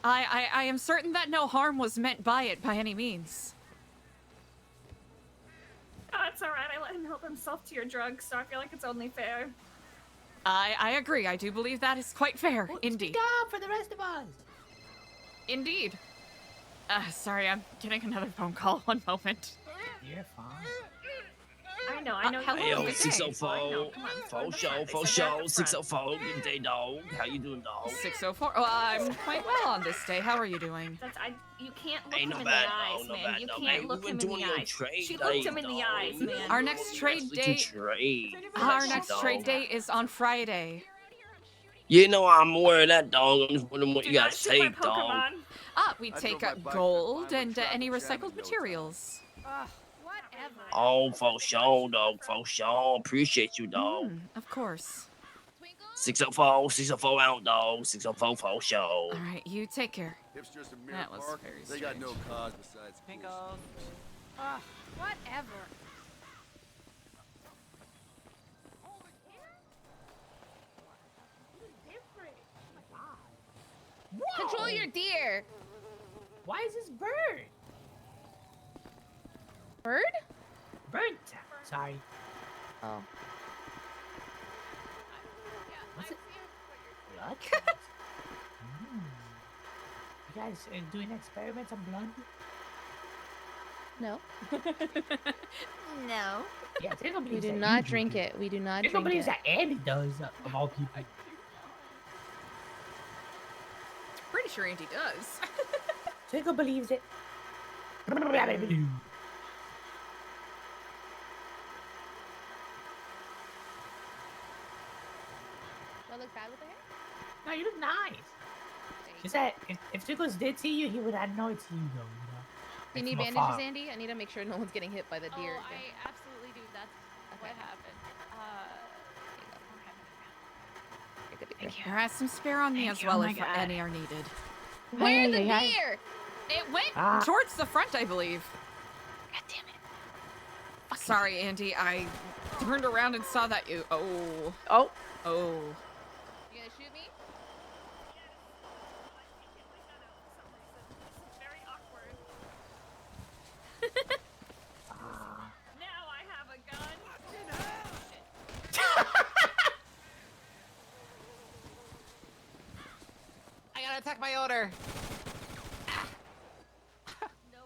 I am certain that no harm was meant by it by any means. Oh, it's alright. I let him help himself to your drugs, so I feel like it's only fair. I agree. I do believe that is quite fair, indeed. Speak up for the rest of us. Indeed. Sorry, I'm getting another phone call. One moment. You're fine. I know. Hello, Hey, yo, good day. 604. Faux show. 604. Good day, dog. How you doing, dog? 604. Oh, I'm quite well on this day. How are you doing? You can't look Ain't him no in bad, the eyes, no man. bad, You no. can't Hey, look we him went in the doing your eyes. trade She looked him day, in the dog. eyes, man. Our next trade date. Our next trade date is on Friday. You know I'm aware of that, dog. I'm just wondering what you guys take, dog. We take gold and any recycled materials. Whatever. Oh, for sure, dog. For sure. Appreciate you, dog. Of course. 604 out, dog. 604 for sure. All right, you take care. Hipsters in Mirror That was Park, very they got no strange. cause besides Pinkles. Whatever. Control your deer. Why is this bird? Bird? Bird. Sorry. Oh. What's it? Blood? You guys are doing experiments on blood? No. No. Yeah, Tingle We believes do that not you drink it. We do not Tingle drink believes it. that Andy does, of all people. Pretty sure Andy does. Tingle believes it. Do I look bad with the hair? No, you look nice. Just that if Tickles did see you, he would have know it's you, though. Do you need from bandages, afar. Andy? I need to make sure no one's getting hit by the deer. Oh, I absolutely do. That's what happened. There are some spare on me as well if any are needed. Where's the deer? It went Ah. towards the front, I believe. God damn it. Sorry, Andy. I turned around and saw that you. Oh. Oh. Oh. You gonna shoot me? Very awkward. Now I have a gun. I gotta attack my owner.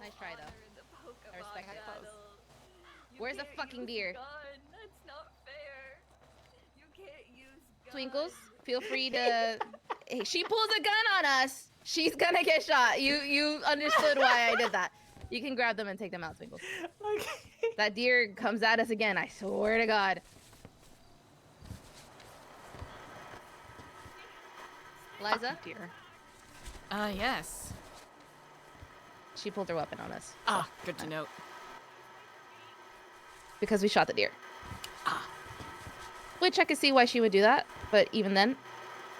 Nice try, though. I respect it. Where's the fucking deer? That's not fair. You can't use guns. Twinkles, feel free to. Hey, she pulls a gun on us. She's gonna get shot. You understood why I did that. You can grab them and take them out, Twinkles. Okay. That deer comes at us again. I swear to God. Eliza? Dear. Yes. She pulled her weapon on us. Ah, good to know. Because we shot the deer. Which I could see why she would do that, but even then,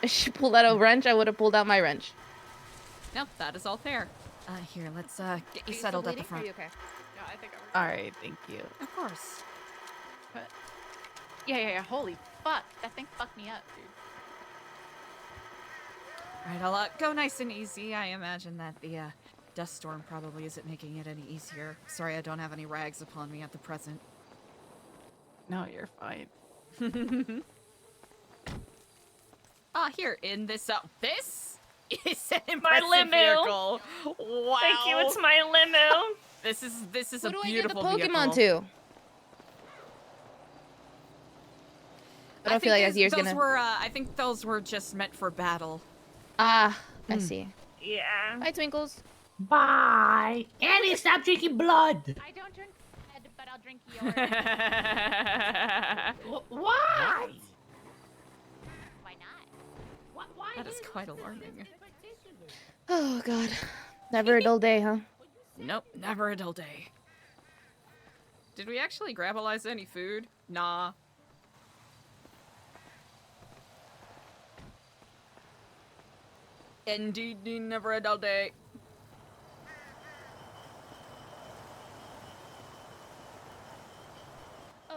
if she pulled out a wrench, I would have pulled out my wrench. No, that is all fair. Here, let's get you settled at the front. Are you okay? Yeah, I think I'm. All right, thank you. Of course. But yeah. Holy fuck, that thing fucked me up, dude. All right, I'll go nice and easy. I imagine that the dust storm probably isn't making it any easier. Sorry, I don't have any rags upon me at the present. No, you're fine. Here in this this is an My impressive limo. vehicle. Wow. Thank you. It's my limo. This is Who a do I give the beautiful Pokemon vehicle. to? I don't feel like that deer's those gonna. were I think those were just meant for battle. Ah, I see. Yeah. Hi, Twinkles. Bye. Andy, stop drinking blood. I don't drink blood, but I'll drink yours. Why? Why not? Why? That is quite alarming. Oh God, never a dull day, huh? Nope, never a dull day. Did we actually grab Eliza any food? Nah. Indeed, never a dull day.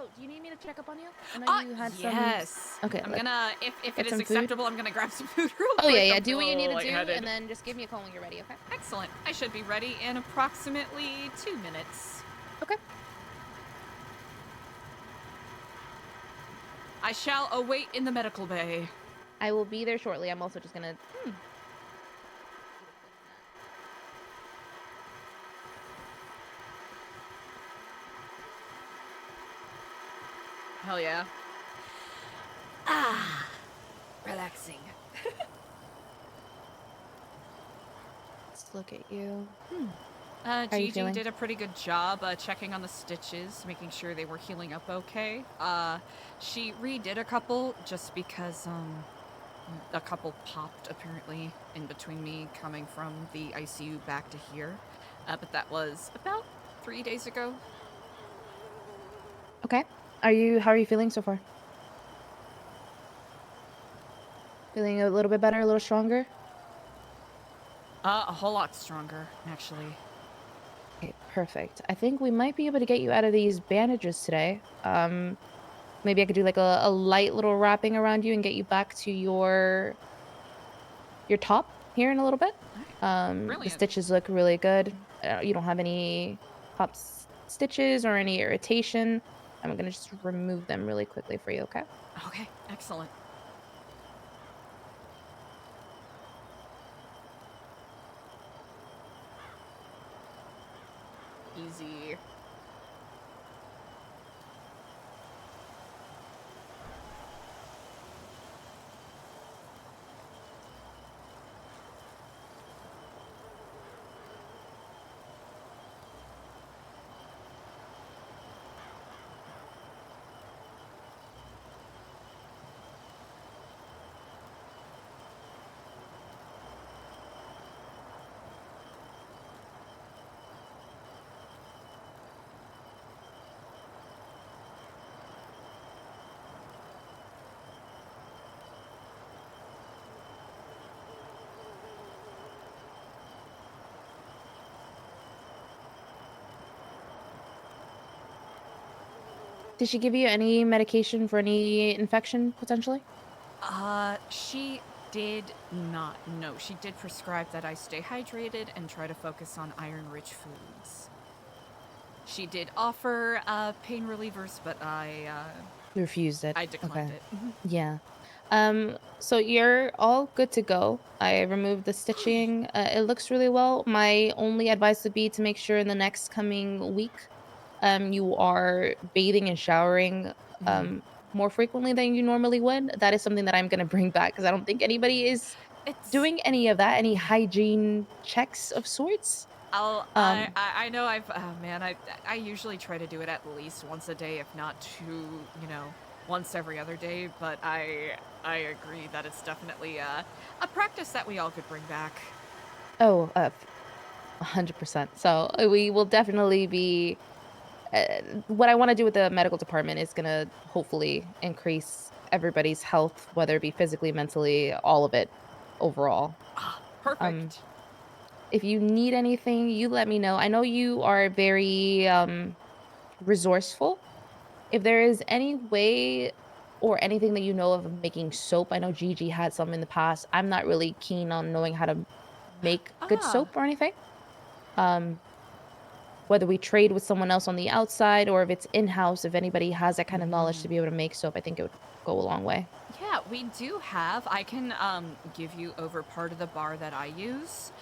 Oh, do you need me to check up on you? I know you had some. Yes. Okay. I'm gonna, if get it is some food. acceptable, I'm gonna grab some food real Oh quick. yeah. I'm Do what you need to do, lightheaded. and then just give me a call when you're ready. Okay. Excellent. I should be ready in approximately 2 minutes. Okay. I shall await in the medical bay. I will be there shortly. I'm also just gonna. Hell yeah. Ah, relaxing. Let's look at you. How are you Gigi feeling? did a pretty good job checking on the stitches, making sure they were healing up okay. She redid a couple just because a couple popped apparently in between me coming from the ICU back to here. But that was about 3 days ago. Okay. How are you feeling so far? Feeling a little bit better, a little stronger? A whole lot stronger, actually. Okay, perfect. I think we might be able to get you out of these bandages today. Maybe I could do like a light little wrapping around you and get you back to your top here in a little bit. The Brilliant. stitches look really good. You don't have any stitches or any irritation. I'm gonna just remove them really quickly for you, okay? Okay, excellent. Easy. Did she give you any medication for any infection, potentially? She did not. No, she did prescribe that I stay hydrated and try to focus on iron-rich foods. She did offer pain relievers, but I You refused it. I declined Okay. it. Yeah. So you're all good to go. I removed the stitching. It looks really well. My only advice would be to make sure in the next coming week, you are bathing and showering more frequently than you normally would. That is something that I'm gonna bring back because I don't think anybody is doing any of that, any hygiene checks of sorts. I know oh man, I usually try to do it at least once a day, if not two, once every other day, but I agree that it's definitely a practice that we all could bring back. Oh, 100%. So we will definitely be. What I want to do with the medical department is gonna hopefully increase everybody's health, whether it be physically, mentally, all of it, overall. Perfect. If you need anything, you let me know. I know you are very resourceful. If there is any way or anything that you know of making soap, I know Gigi had some in the past. I'm not really keen on knowing how to make good soap or anything. Whether we trade with someone else on the outside or if it's in-house, if anybody has that kind of knowledge to be able to make soap, I think it would go a long way. Yeah, we do have. I can give you over part of the bar that I use.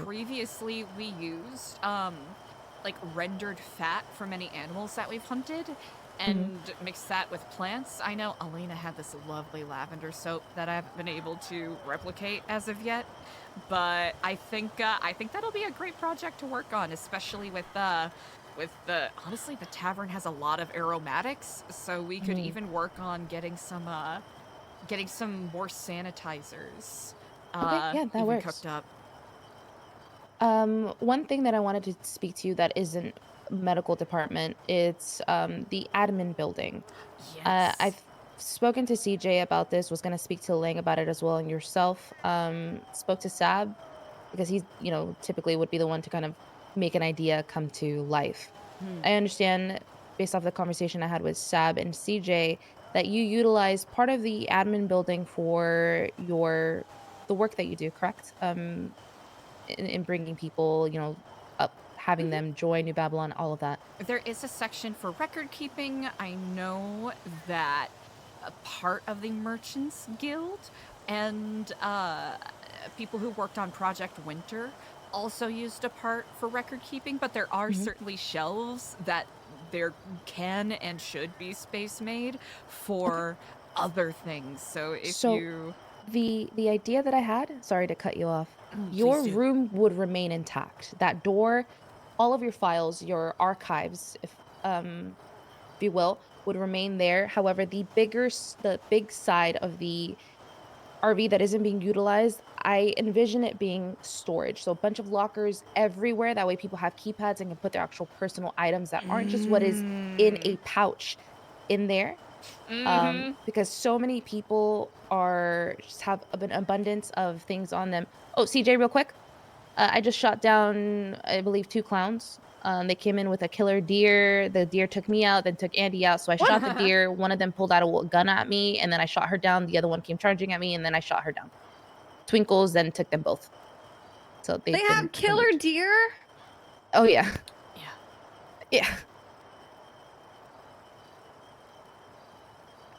Previously we used like rendered fat from any animals that we've hunted and mixed that with plants. I know Elena had this lovely lavender soap that I haven't been able to replicate as of yet, but I think that'll be a great project to work on, especially with the honestly, the tavern has a lot of aromatics, so we could even work on getting some more sanitizers Okay, yeah, that even works. cooked up. One thing that I wanted to speak to you that isn't medical department, it's the admin building. I've spoken to CJ about this, was going to speak to Lang about it as well, and yourself. Spoke to Sab because he's, typically would be the one to kind of make an idea come to life. I understand based off the conversation I had with Sab and CJ, that you utilize part of the admin building for the work that you do, correct? In bringing people, up, having them join New Babylon, all of that. There is a section for record keeping. I know that a part of the Merchants Guild and people who worked on Project Winter also used a part for record keeping, but there are certainly shelves that there can and should be space made for other things. So if you... The idea that I had, sorry to cut you off, Please your do. room would remain intact. That door, all of your files, your archives, if you will, would remain there. However, the big side of the RV that isn't being utilized, I envision it being storage. So a bunch of lockers everywhere. That way people have keypads and can put their actual personal items that aren't just what is in a pouch in there. Because so many people just have an abundance of things on them. Oh, CJ, real quick. I just shot down, I believe, 2 clowns. They came in with a killer deer. The deer took me out, then took Andy out. So I shot the deer. One of them pulled out a gun at me, and then I shot her down. The other one came charging at me, and then I shot her down. Twinkles then took them both. So They have killer deer? Oh, yeah. Yeah.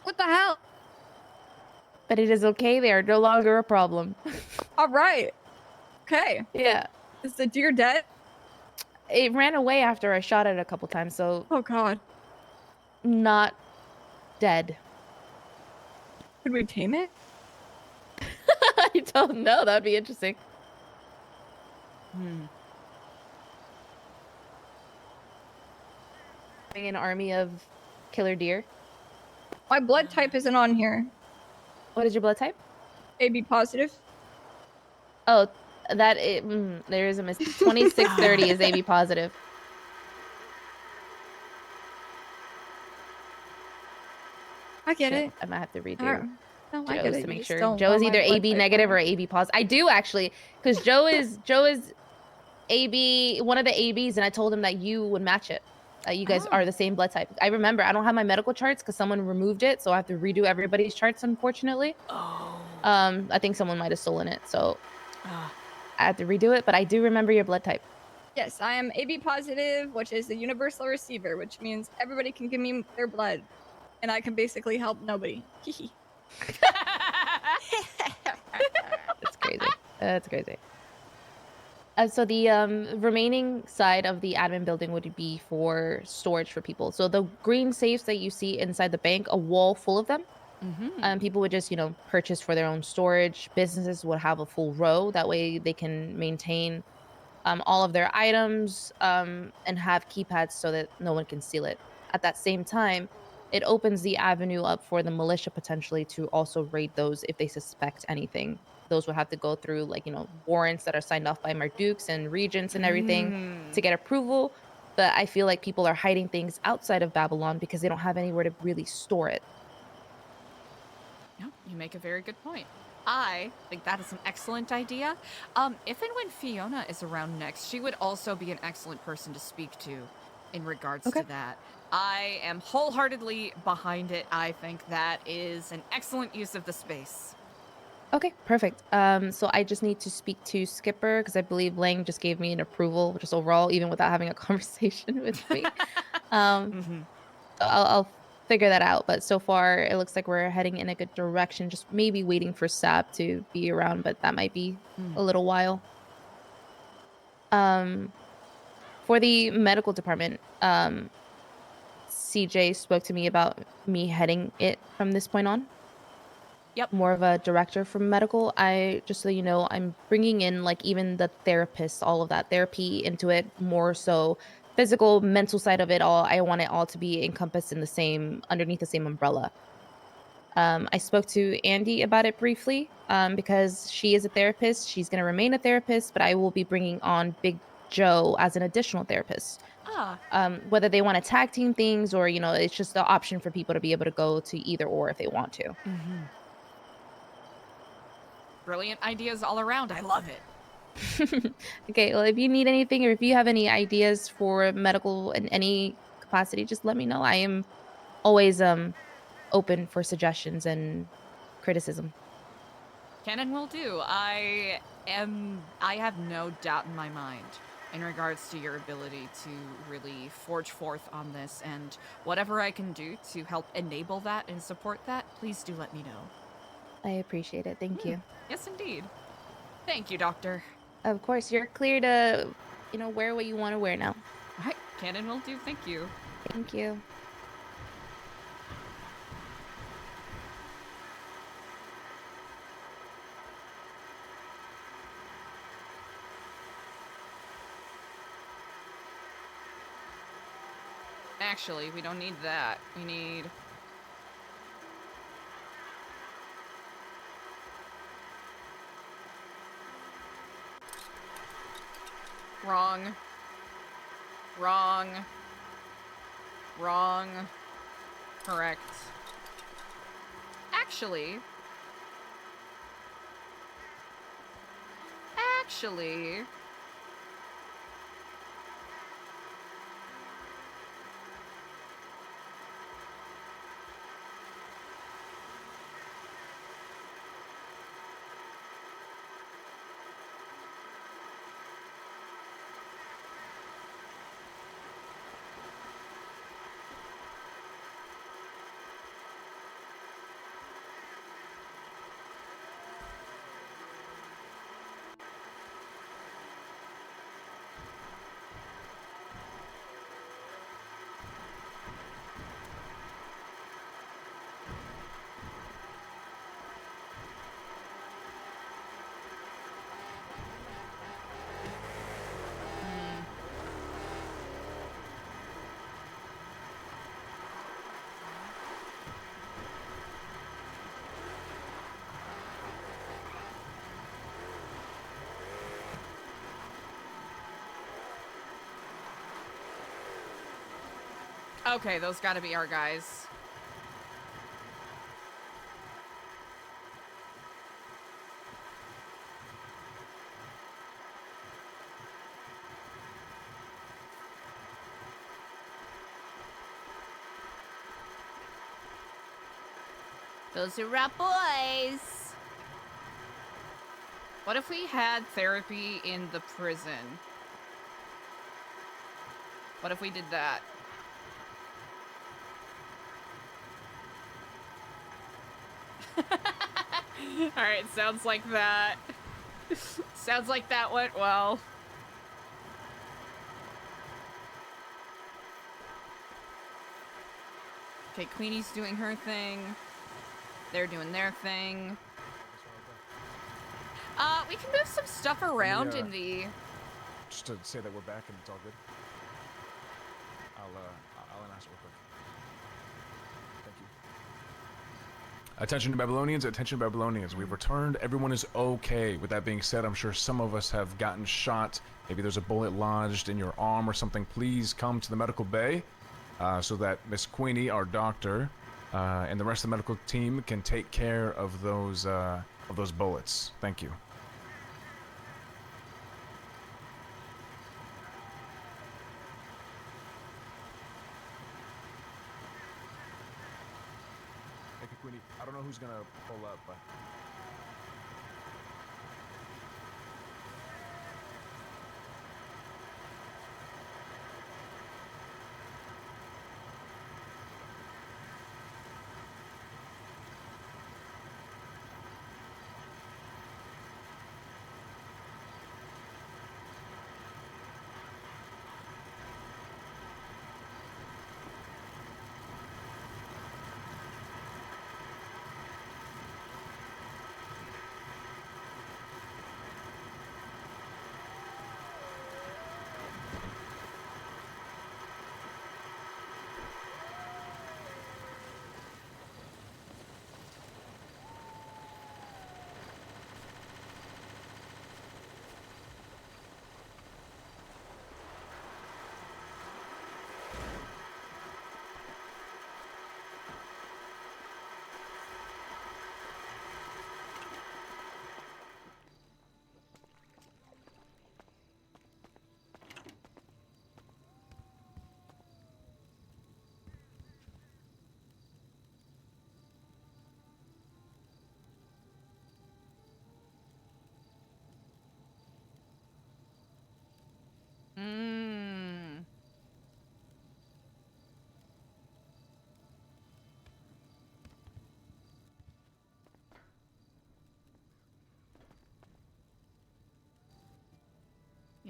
What the hell? But it is okay. They are no longer a problem. All right. Okay. Yeah. Is the deer dead? It ran away after I shot it a couple times, so... Oh, God. Not dead. Could we tame it? I don't know. That would be interesting. Having an army of killer deer. My blood type isn't on here. What is your blood type? AB positive. Oh, there is a mistake. 2630 is AB positive. I get it. I might have to redo No, I get Joe's it. to make You sure. just don't Joe know is my either blood AB type negative on or it. AB positive. I do actually, because Joe is AB, one of the ABs, and I told him that you would match it. You guys are the same blood type. I remember. I don't have my medical charts because someone removed it, so I have to redo everybody's charts, unfortunately. I think someone might have stolen it, so I have to redo it. But I do remember your blood type. Yes, I am AB positive, which is a universal receiver, which means everybody can give me their blood, and I can basically help nobody. That's crazy. That's crazy. So the remaining side of the admin building would be for storage for people. So the green safes that you see inside the bank, a wall full of them. People would just, purchase for their own storage. Businesses would have a full row. That way they can maintain all of their items and have keypads so that no one can steal it. At that same time, it opens the avenue up for the militia potentially to also raid those if they suspect anything. Those would have to go through warrants that are signed off by Mardukes and regents and everything to get approval. But I feel like people are hiding things outside of Babylon because they don't have anywhere to really store it. No, you make a very good point. I think that is an excellent idea. If and when Fiona is around next, she would also be an excellent person to speak to in regards to that. I am wholeheartedly behind it. I think that is an excellent use of the space. Okay, perfect. So I just need to speak to Skipper because I believe Lang just gave me an approval, just overall, even without having a conversation with me. I'll figure that out. But so far, it looks like we're heading in a good direction. Just maybe waiting for Sab to be around, but that might be a little while. For the medical department, CJ spoke to me about me heading it from this point on. Yep. More of a director from medical. Just so you know, I'm bringing in even the therapists, all of that therapy into it, more so physical, mental side of it all. I want it all to be encompassed in underneath the same umbrella. I spoke to Andy about it briefly because she is a therapist. She's going to remain a therapist, but I will be bringing on Big Joe as an additional therapist. Whether they want to tag team things or, it's just the option for people to be able to go to either or if they want to. Brilliant ideas all around. I love it. Okay, well, if you need anything or if you have any ideas for medical in any capacity, just let me know. I am always open for suggestions and criticism. Can and will do. I have no doubt in my mind in regards to your ability to really forge forth on this, and whatever I can do to help enable that and support that, please do let me know. I appreciate it. Thank you. Yes, indeed. Thank you, Doctor. Of course, you're clear to, wear what you want to wear now. All right, can and will do. Thank you. Thank you. Actually, we don't need that. We need... Wrong. Wrong. Wrong. Correct. Actually... Okay, those gotta be our guys. Those are our boys. What if we had therapy in the prison? What if we did that? Alright, sounds like that. Sounds like that went well. Okay, Queenie's doing her thing. They're doing their thing. We can move some stuff around in the... Just to say that we're back and it's all good. I'll announce it real quick. Thank you. Attention Babylonians, we've returned. Everyone is okay. With that being said, I'm sure some of us have gotten shot. Maybe there's a bullet lodged in your arm or something. Please come to the medical bay so that Miss Queenie, our doctor, and the rest of the medical team can take care of those bullets. Thank you. Thank you, Queenie. I don't know who's gonna pull up, but...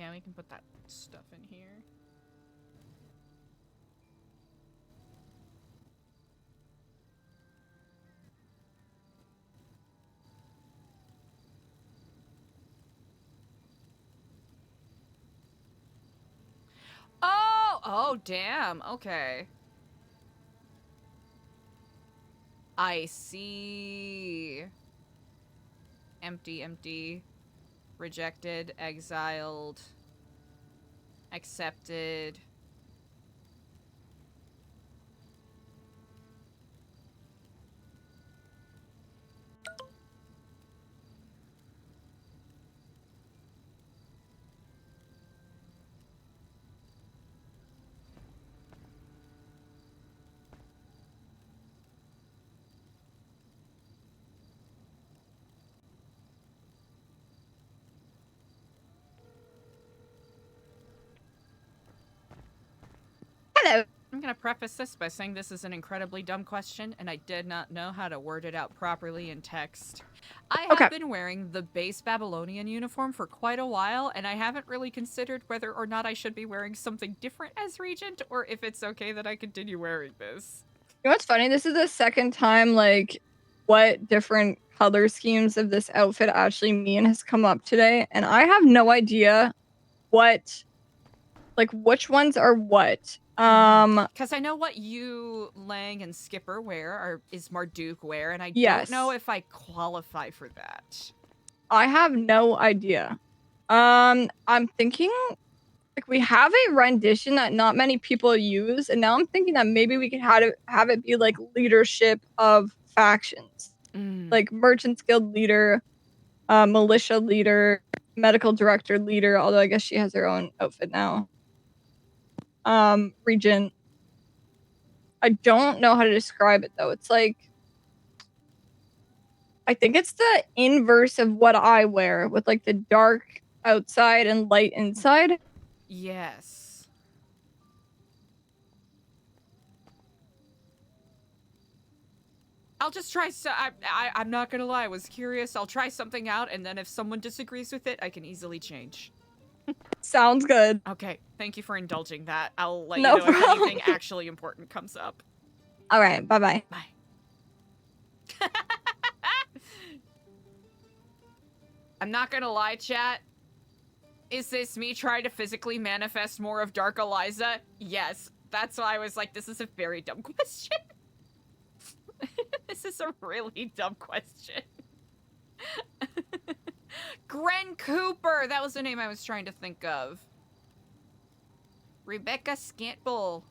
Yeah, we can put that stuff in here. Oh, damn. Okay. I see. Empty. Rejected, exiled, accepted. Hello. I'm gonna preface this by saying this is an incredibly dumb question, and I did not know how to word it out properly in text. I have been wearing the base Babylonian uniform for quite a while, and I haven't really considered whether or not I should be wearing something different as Regent, or if it's okay that I continue wearing this. You know what's funny? This is the second time, like, what different color schemes of this outfit actually mean has come up today, and I have no idea what, like, which ones are what. Because I know what you, Lang, and Skipper wear is Marduk wear, and I don't know if I qualify for that. I have no idea. I'm thinking, like, we have a rendition that not many people use, and now I'm thinking that maybe we could have it be like leadership of factions, like Merchants Guild leader, militia leader, medical director leader. Although I guess she has her own outfit now. Regent. I don't know how to describe it though. It's like, I think it's the inverse of what I wear, with like the dark outside and light inside. Yes. I'll just try. I'm not gonna lie. I was curious. I'll try something out, and then if someone disagrees with it, I can easily change. Sounds good. Okay. Thank you for indulging that. I'll let No you know if problem. anything actually important comes up. All right. Bye-bye. Bye. I'm not gonna lie, chat. Is this me trying to physically manifest more of Dark Eliza? Yes. That's why I was like, this is a very dumb question. This is a really dumb question. Gren Cooper! That was the name I was trying to think of. Rebecca Scantbull.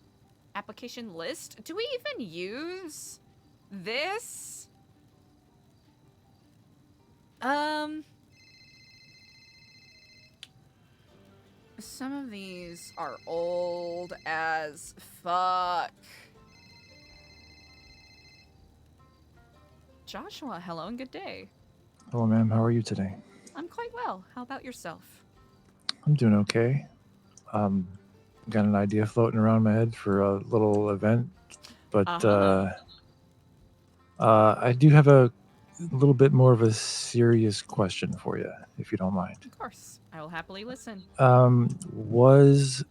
Application list? Do we even use this? Some of these are old as fuck. Joshua, hello and good day. Hello, ma'am. How are you today? I'm quite well. How about yourself? I'm doing okay. Got an idea floating around my head for a little event, but I do have a little bit more of a serious question for you, if you don't mind. Of course. I will happily listen. Was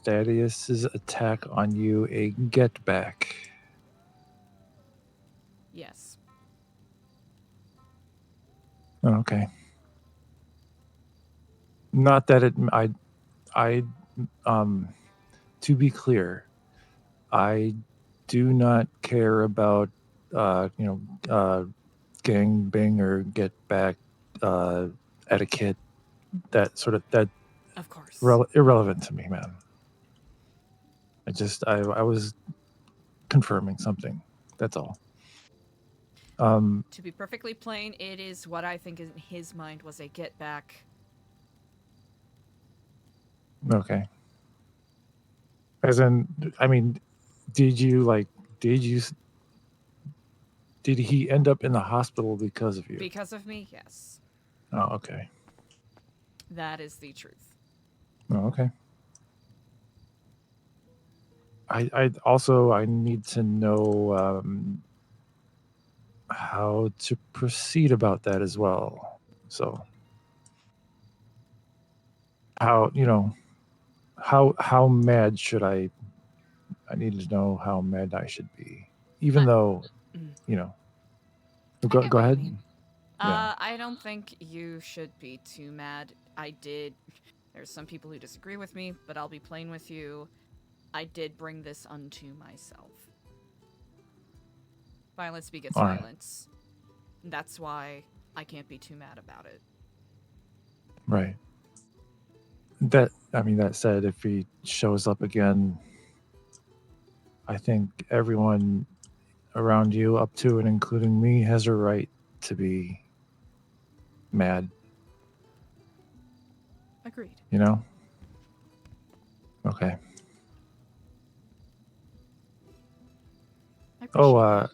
Thaddeus's attack on you a get back? Yes. Oh, okay. Not that it, to be clear, I do not care about, gang bang or get back, etiquette, that sort of, that. Of course. Irrelevant to me, man. I was confirming something. That's all. To be perfectly plain, it is what I think in his mind was a get back. Okay. As in, I mean, did he end up in the hospital because of you? Because of me, yes. Oh, okay. That is the truth. Oh, okay. I also, I need to know how to proceed about that as well. So how how mad should I need to know how mad I should be, even though go get what you ahead. mean. Yeah. I don't think you should be too mad. There's some people who disagree with me, but I'll be plain with you. I did bring this unto myself. Violence begets All right. violence. That's why I can't be too mad about it. Right. That said, if he shows up again, I think everyone around you, up to and including me, has a right to be mad. Agreed. You know? Okay. Oh,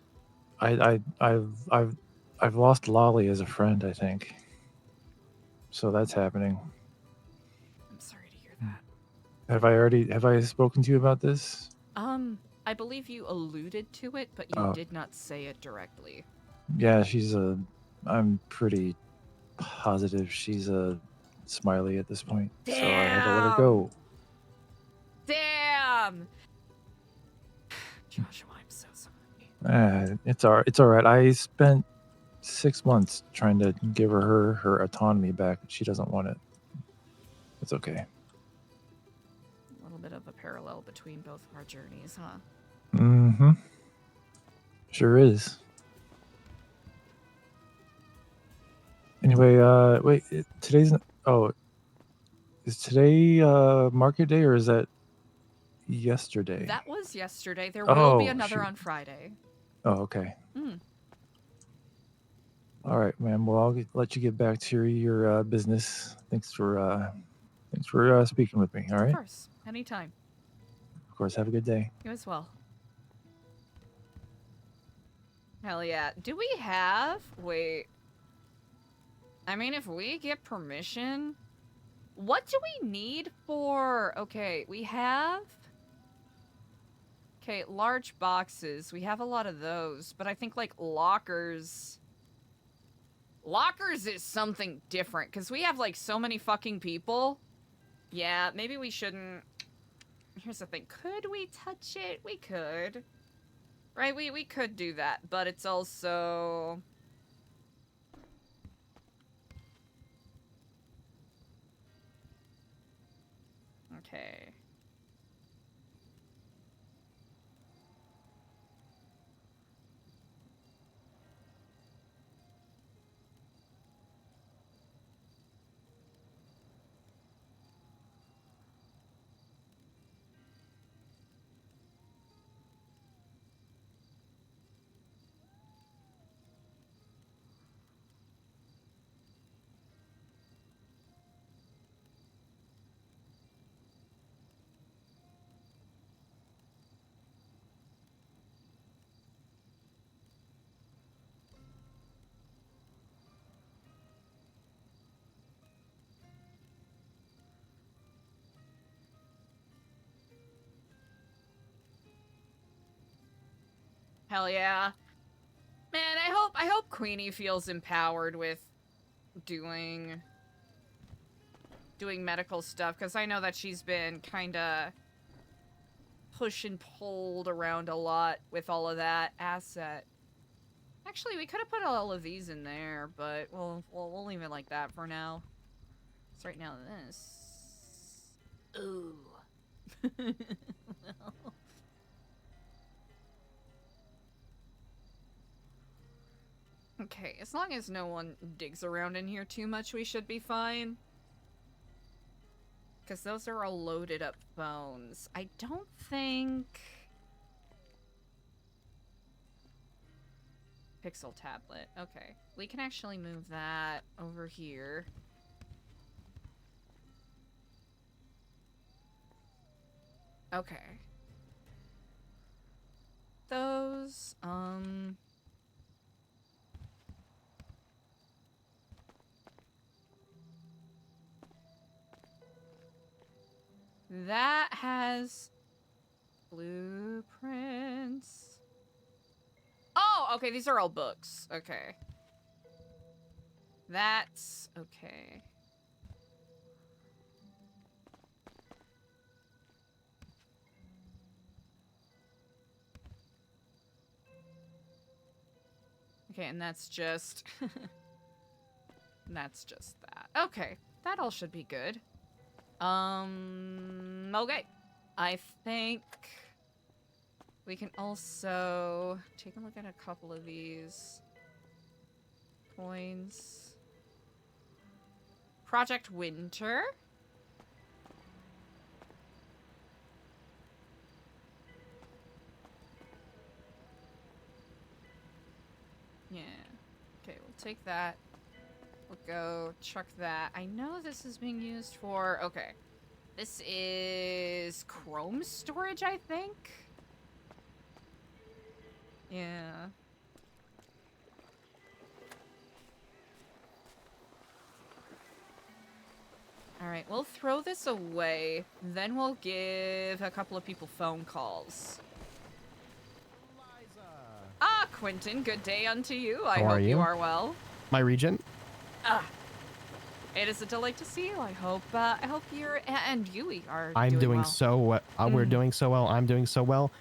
I've lost Lolly as a friend, I think. So that's happening. I'm sorry to hear that. Have I spoken to you about this? I believe you alluded to it, but you Oh. did not say it directly. Yeah, I'm pretty positive she's a Smiley at this point. So I had to let her go. Damn! Joshua, I'm so sorry. It's all right. I spent 6 months trying to give her autonomy back. She doesn't want it. It's okay. A little bit of a parallel between both of our journeys, huh? Mm-hmm. Sure is. Anyway, wait, is today market day or is that yesterday? That was yesterday. There will be another shoot. on Friday. Oh, okay. Mm. All right, ma'am. Well, I'll let you get back to your business. Thanks for speaking with me. All right. Of course. Anytime. Of course. Have a good day. You as well. Hell yeah. Do we have... Wait. I mean, if we get permission... What do we need for... Okay, we have... Okay, large boxes. We have a lot of those. But I think, like, lockers... Lockers is something different. Because we have, like, so many fucking people. Yeah, maybe we shouldn't... Here's the thing. Could we touch it? We could. Right, we could do that, but it's also... Okay. Hell yeah. Man, I hope Queenie feels empowered with doing medical stuff, because I know that she's been kinda pushed and pulled around a lot with all of that asset. Actually, we could have put all of these in there, but we'll leave it like that for now. So right now, this... Ooh. Well... Okay, as long as no one digs around in here too much, we should be fine. Because those are all loaded up phones. I don't think... Pixel tablet. Okay. We can actually move that over here. Okay. Those, that has blueprints. Oh, okay, these are all books. Okay. That's okay. Okay, and that's just... that's just that. Okay, that all should be good. Okay. I think we can also take a look at a couple of these points. Project Winter. Yeah. Okay, we'll take that. We'll go chuck that. I know this is being used for... Okay. This is Chrome storage, I think? Yeah. Alright, we'll throw this away. Then we'll give a couple of people phone calls. Ah, Quentin, good day unto you. I How are hope you you? are well. My regent? It is a delight to see you. I hope you're and Yui are I'm doing well. so well. We're doing so well. I'm doing so well.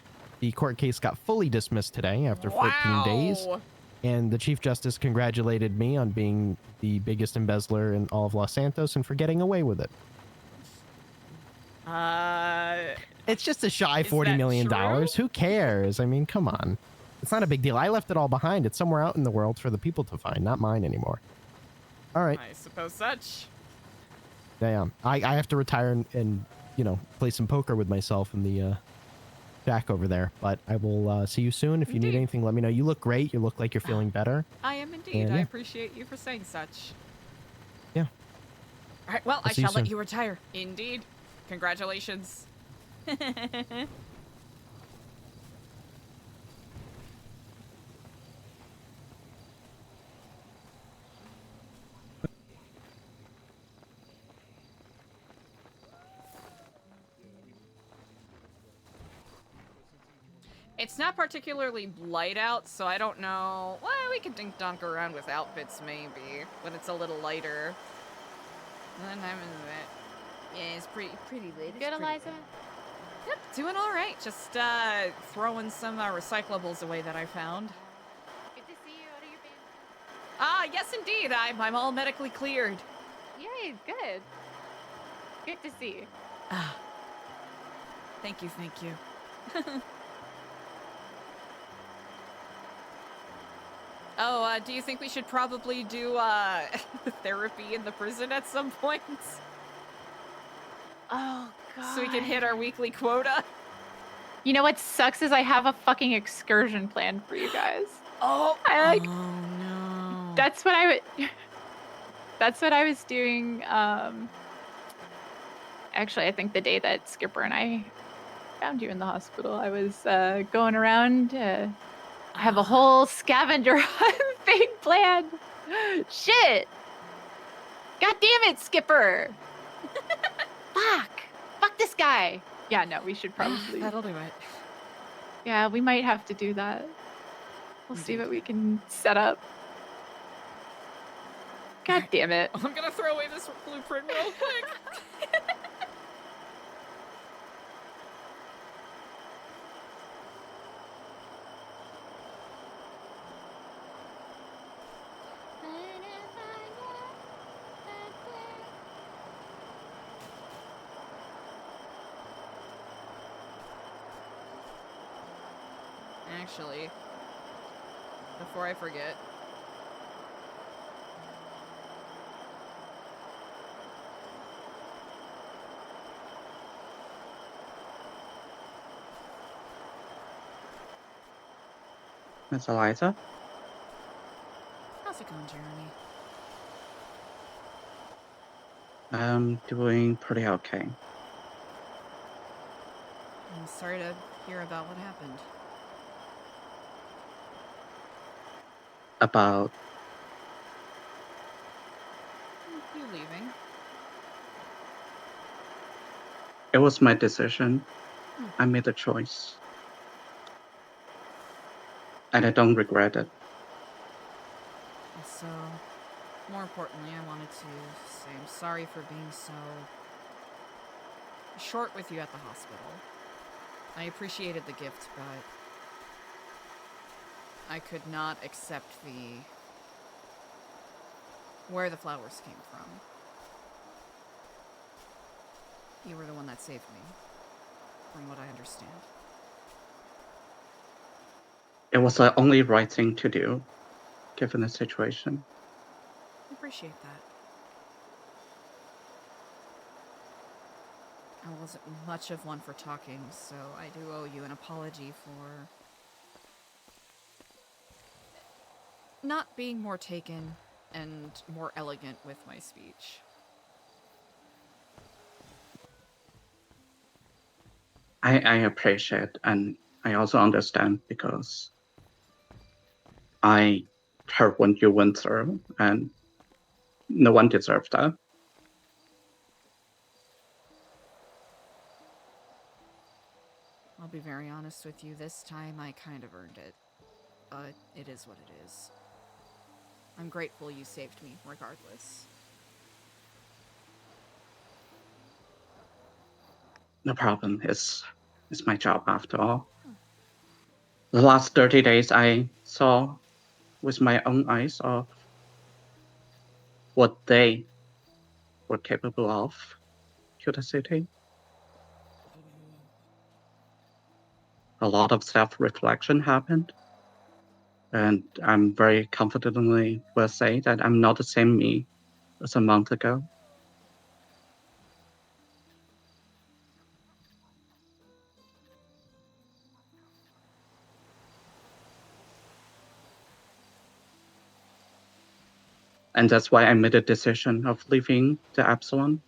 The court case got fully dismissed today after 14 days. Wow. And the Chief Justice congratulated me on being the biggest embezzler in all of Los Santos and for getting away with it. It's just a shy $40 million. Who cares? I mean, come on. It's not a big deal. I left it all behind. It's somewhere out in the world for the people to find, not mine anymore. All right. I suppose such. Yeah. I have to retire and, you know, play some poker with myself in the shack over there. But I will see you soon. If you need anything, let me know. You look great. You look like you're feeling better. I am indeed. And, I yeah. appreciate you for saying such. Yeah. All right, well, I'll I see you shall let soon. you retire. Indeed. Congratulations. It's not particularly light out, so I don't know. Well, we can dink-donk around with outfits, maybe, when it's a little lighter. And I'm in it. Yeah, it's pretty late. Good, Eliza? Yep, doing all right. Just throwing some recyclables away that I found. Good to see you. What are your band? Ah, yes, indeed. I'm all medically cleared. Yay, good. Good to see you. Ah, thank you, thank you. Oh, do you think we should probably do therapy in the prison at some point? Oh, God. So we can hit our weekly quota? You know what sucks is I have a fucking excursion planned for you guys. Oh, no. That's what I was doing. Actually, I think the day that Skipper and I found you in the hospital, I was going around. I have a whole scavenger hunt thing planned. Shit. God damn it, Skipper. Fuck this guy. Yeah, no, we should probably. That'll do it. Yeah, we might have to do that. We'll see what we can set up. God damn it. I'm gonna throw away this blueprint real quick. Actually, before I forget. Miss Eliza? How's it going, Jeremy? I'm doing pretty okay. I'm sorry to hear about what happened. About You leaving? it was my decision. I made a choice. And I don't regret it. So, more importantly, I wanted to say I'm sorry for being so short with you at the hospital. I appreciated the gift, but I could not accept where the flowers came from. You were the one that saved me, from what I understand. It was the only right thing to do, given the situation. I appreciate that. I wasn't much of one for talking, so I do owe you an apology for not being more taken and more elegant with my speech. I appreciate, and I also understand, because I heard what you went through, and no one deserved that. I'll be very honest with you, this time I kind of earned it. But it is what it is. I'm grateful you saved me, regardless. No problem. It's my job after all. The last 30 days I saw with my own eyes of what they were capable of to the city. A lot of self-reflection happened. And I'm very confidently will say that I'm not the same me as a month ago. And that's why I made a decision of leaving the Epsilon.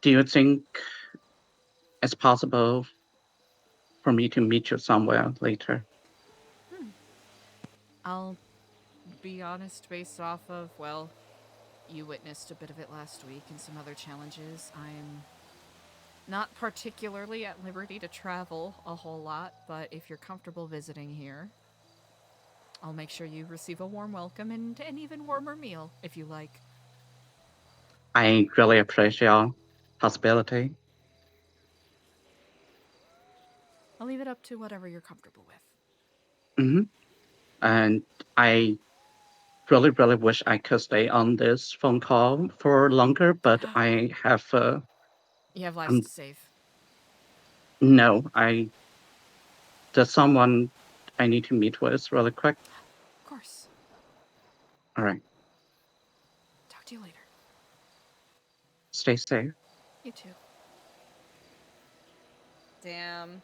Do you think it's possible for me to meet you somewhere later? I'll be honest, based off of, well, you witnessed a bit of it last week and some other challenges. I'm not particularly at liberty to travel a whole lot, but if you're comfortable visiting here, I'll make sure you receive a warm welcome and an even warmer meal, if you like. I really appreciate your hospitality. I'll leave it up to whatever you're comfortable with. Mm-hmm. And I really, really wish I could stay on this phone call for longer, but I have... You have lives to save. No, there's someone I need to meet with really quick. Of course. All right. Talk to you later. Stay safe. You too. Damn.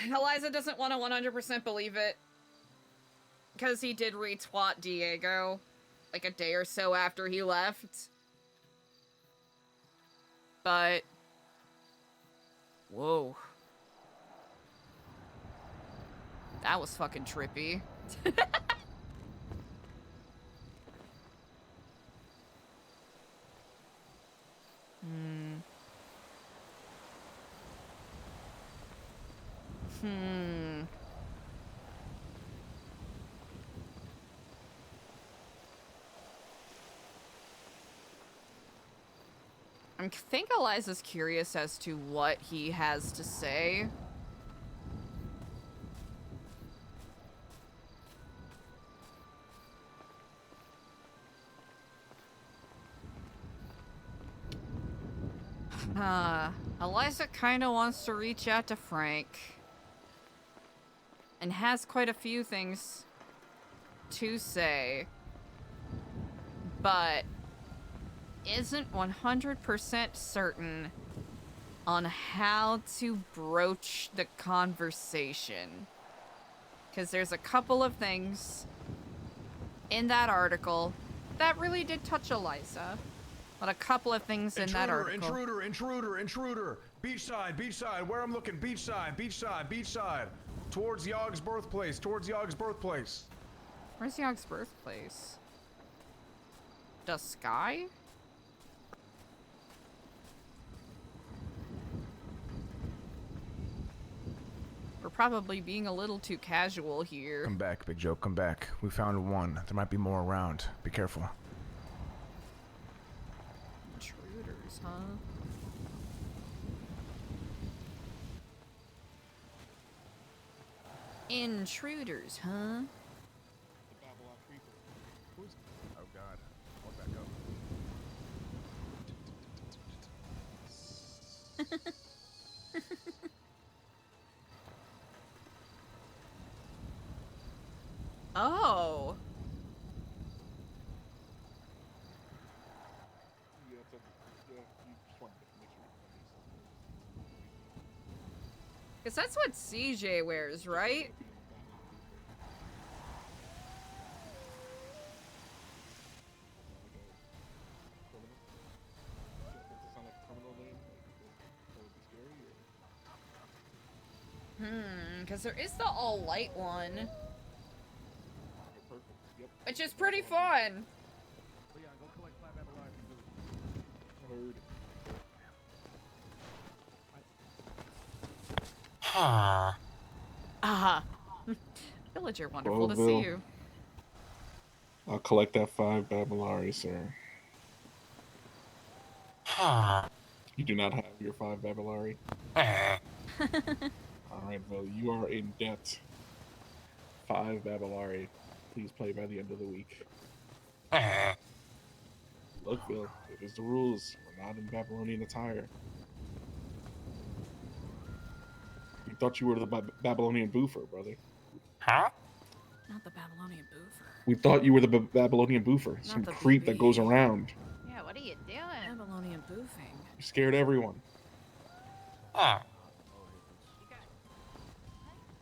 Eliza doesn't want to 100% believe it. Because he did retweet Diego like a day or so after he left. But... whoa. That was fucking trippy. I think Eliza's curious as to what he has to say. Eliza kind of wants to reach out to Frank. And has quite a few things to say. But isn't 100% certain on how to broach the conversation. Because there's a couple of things in that article that really did touch Eliza. But a couple of things in that article. Intruder. Beachside. Where I'm looking, beachside. Towards Yogg's birthplace. Where's Yogg's birthplace? The sky? We're probably being a little too casual here. Come back, Big Joe. Come back. We found one. There might be more around. Be careful. Intruders, huh? Intruders, huh? Oh God. Walk back up. Oh. Yeah, it's yeah, you just wanted to make sure Because that's what CJ wears, right? Because there is the all-light one. Which is pretty fun. Ah. Villager, wonderful to see you. I'll collect that 5 Babylari, sir. You do not have your 5 Babylari. Alright, well, you are in debt. 5 Babylari. Please play by the end of the week. Look, Bill, it is the rules. We're not in Babylonian attire. You thought you were the Babylonian boofer, brother. Huh? Not the Babylonian boofer. We thought you were the Babylonian boofer. Some the creep that goes around. Yeah, what are you doing? Babylonian boofing. You scared everyone.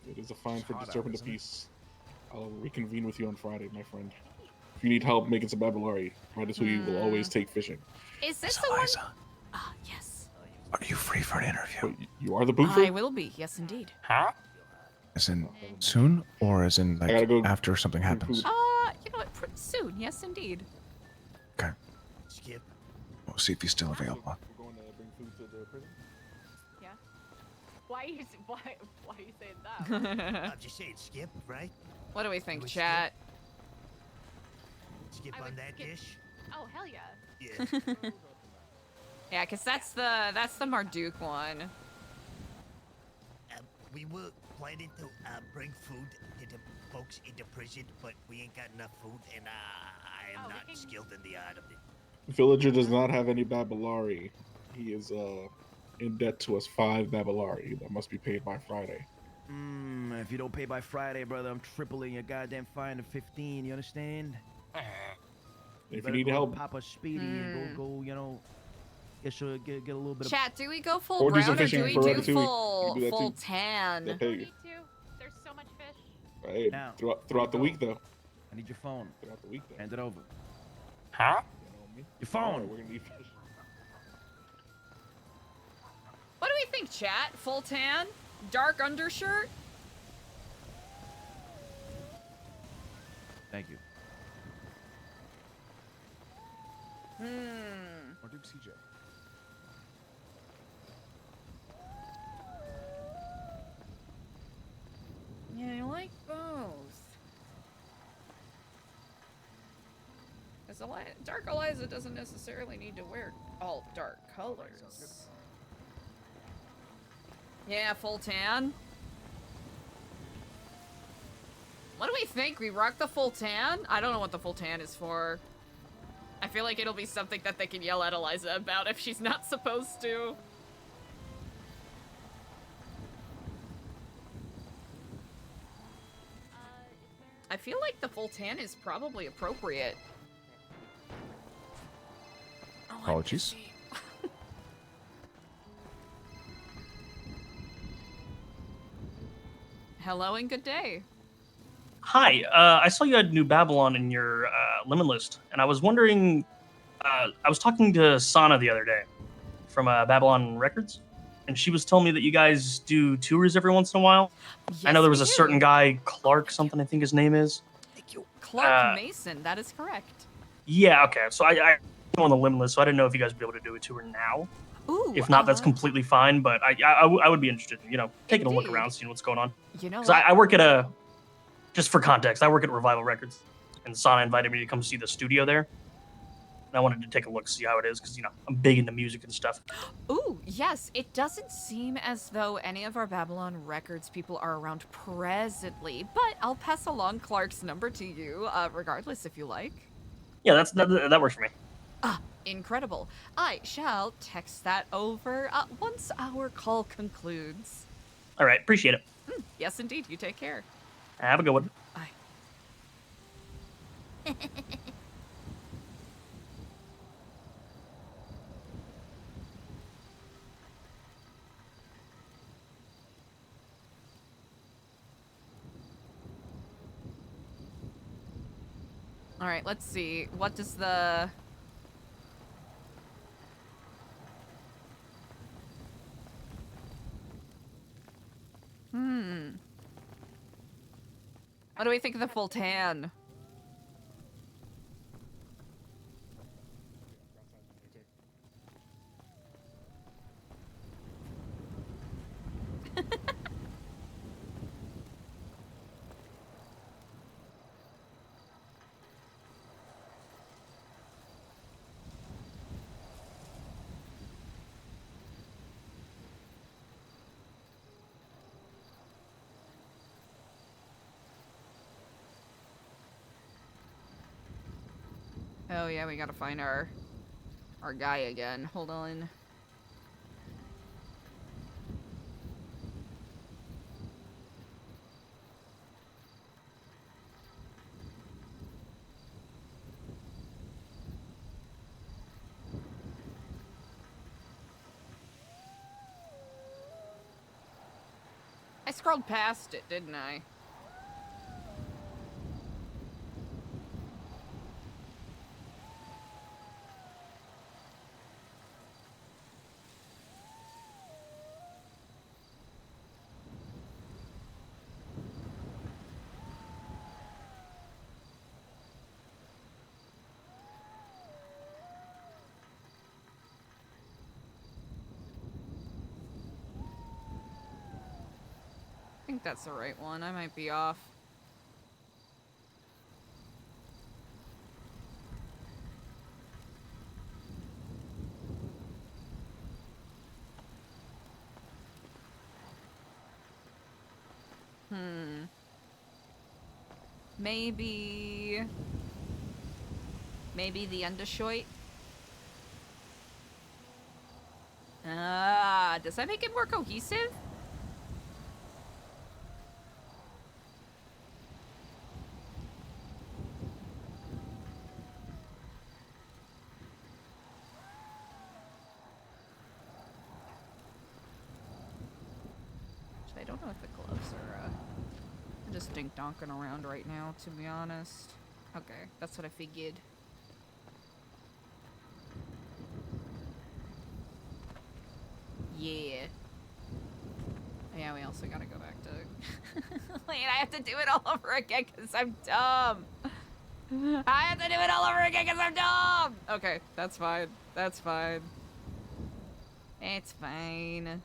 It is a fine for disturbing the peace. I'll reconvene with you on Friday, my friend. If you need help making some Babylari, Ratatouille will always take fishing. Is this the Eliza, one? Ah, yes. are you free for an interview? You are the boofer? I will be, yes indeed. As in soon, or as in like gotta go after something happens? You know what? Pretty soon, yes indeed. Okay. Skip. We'll see if he's still available. We're going to bring food to the prison? Yeah. Why are you saying that? I'm just saying, Skip, right? What do we think, chat? Skip I on would that skip- dish? Oh hell yeah. Yeah. Yeah, because that's the Marduk one. We were planning to bring food to the folks in the prison, but we ain't got enough food, and I am not skilled in the art of it. Villager does not have any Babylari. He is in debt to us 5 Babylari that must be paid by Friday. If you don't pay by Friday, brother, I'm tripling your goddamn fine to 15. You understand? If you better need go help, pop a speedy and go, you know, get a little bit Chat, do we go full Or do brown some or do fishing we for do Ratatouille. full You do that full too. tan? They'll pay you. There's so much fish. Right. Now, Throughout the week, though. I need your phone. Throughout the week, though. Hand it over. Huh? Your phone. We're gonna need fish. What do we think, chat? Full tan? Dark undershirt? Thank you. Or Duke CJ. Yeah, I like both. Because Dark Eliza doesn't necessarily need to wear all dark colors. Yeah, full tan. What do we think? We rock the full tan? I don't know what the full tan is for. I feel like it'll be something that they can yell at Eliza about if she's not supposed to. I feel like the full tan is probably appropriate. Apologies. Hello and good day. Hi, I saw you had New Babylon in your limit list, and I was wondering. I was talking to Sana the other day from Babylon Records, and she was telling me that you guys do tours every once in a while. I know there was a certain guy, Clark, something I think his name is. Clark Mason, that is correct. Yeah, okay. So I'm on the limit list, so I didn't know if you guys would be able to do a tour now. Ooh, If not, that's completely fine. But I would be interested in, taking a look around, seeing what's going on. You know Because what? I work at just for context, I work at Revival Records, and Sana invited me to come see the studio there. And I wanted to take a look, see how it is, because I'm big into music and stuff. Ooh, yes, it doesn't seem as though any of our Babylon Records people are around presently, but I'll pass along Clark's number to you, regardless if you like. Yeah, that works for me. Ah, incredible. I shall text that over once our call concludes. All right, appreciate it. Yes, indeed. You take care. Have a good one. Bye. All right, let's see. What does the... What do we think of the full tan? Oh yeah, we gotta find our guy again. Hold on. I scrolled past it, didn't I? I think that's the right one. I might be off. Maybe the undershoit? Ah, does that make it more cohesive? I don't know if the gloves are, I'm just dink-donking around right now, to be honest. Okay, that's what I figured. Yeah. Yeah, we also gotta go back to... Wait, I have to do it all over again because I'm dumb. I have to do it all over again because I'm dumb! Okay, that's fine. That's fine. It's fine.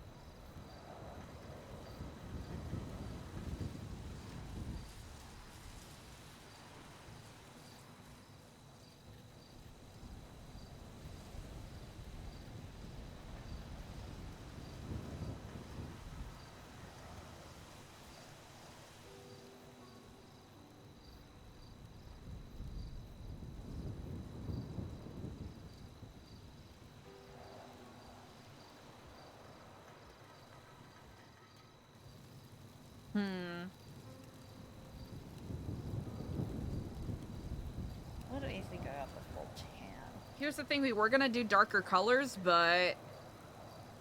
What do you think I got the full tan? Here's the thing, we were gonna do darker colors, but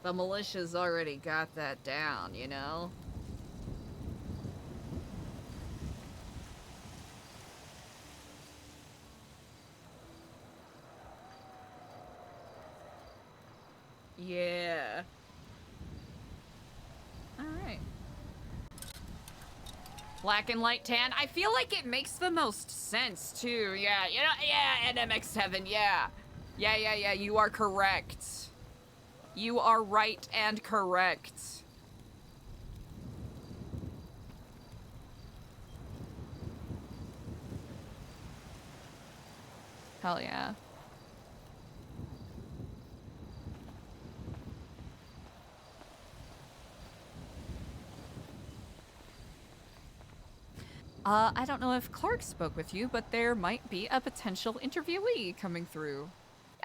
the militia's already got that down, you know? Yeah. Alright. Black and light tan. I feel like it makes the most sense, too. Yeah, yeah, NMX7, yeah. Yeah, you are correct. You are right and correct. Hell yeah. I don't know if Clark spoke with you, but there might be a potential interviewee coming through.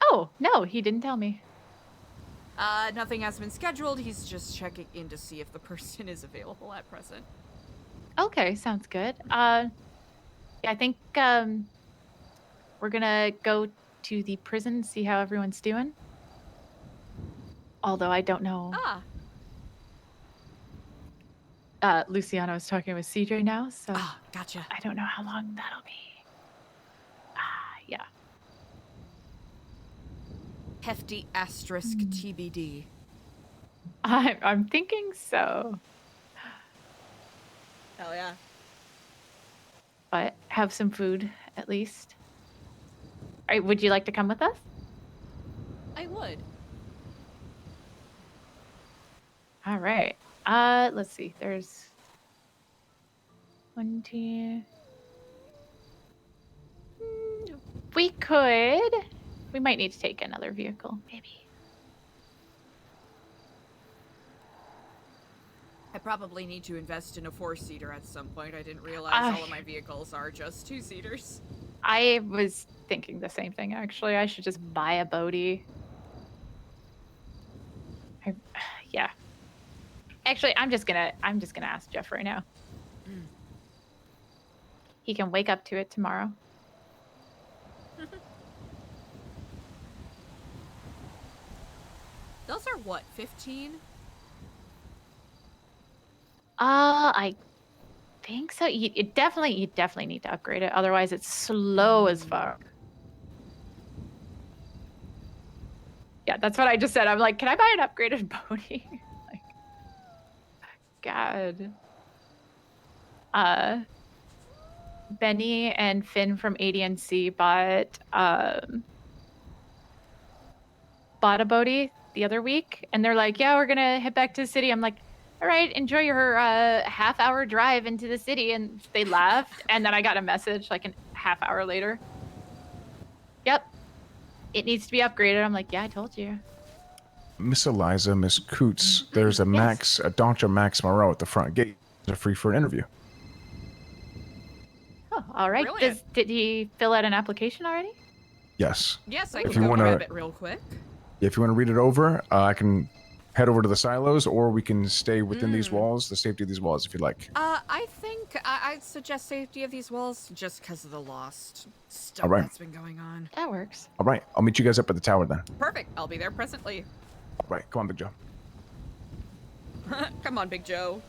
Oh, no, he didn't tell me. Nothing has been scheduled. He's just checking in to see if the person is available at present. Okay, sounds good. Yeah, I think we're gonna go to the prison, see how everyone's doing. Although I don't know. Luciano's talking with CJ now, so gotcha. I don't know how long that'll be. Yeah. Hefty asterisk TBD. I'm thinking so. Hell yeah. But have some food at least. All right, would you like to come with us? I would. All right. Let's see. There's 1, 2. We could. We might need to take another vehicle, maybe. I probably need to invest in a 4-seater at some point. I didn't realize all of my vehicles are just 2-seaters. I was thinking the same thing actually. I should just buy a boatie. Yeah. Actually, I'm just gonna ask Jeff right now. He can wake up to it tomorrow. Those are what, 15? I think so. You definitely need to upgrade it. Otherwise, it's slow as fuck. Yeah, that's what I just said. I'm like, can I buy an upgraded boatie? Like, God. Benny and Finn from ADNC bought a boatie the other week, and they're like, yeah, we're gonna head back to the city. I'm like, all right, enjoy your half-hour drive into the city. And they laughed, and then I got a message like a half hour later. Yep, it needs to be upgraded. I'm like, yeah, I told you. Miss Eliza, Miss Coots, there's a Dr. Max Moreau at the front gate. They're free for an interview. Oh, all right. Did he fill out an application already? Yes. Yes, I If can you go wanna- grab it real quick. If you want to read it over, I can head over to the silos, or we can stay within these walls, the safety of these walls, if you'd like. I think I'd suggest safety of these walls just because of the lost stuff All right. that's been going on. That works. All right, I'll meet you guys up at the tower then. Perfect. I'll be there presently. All right, come on, Big Joe. Come on, Big Joe.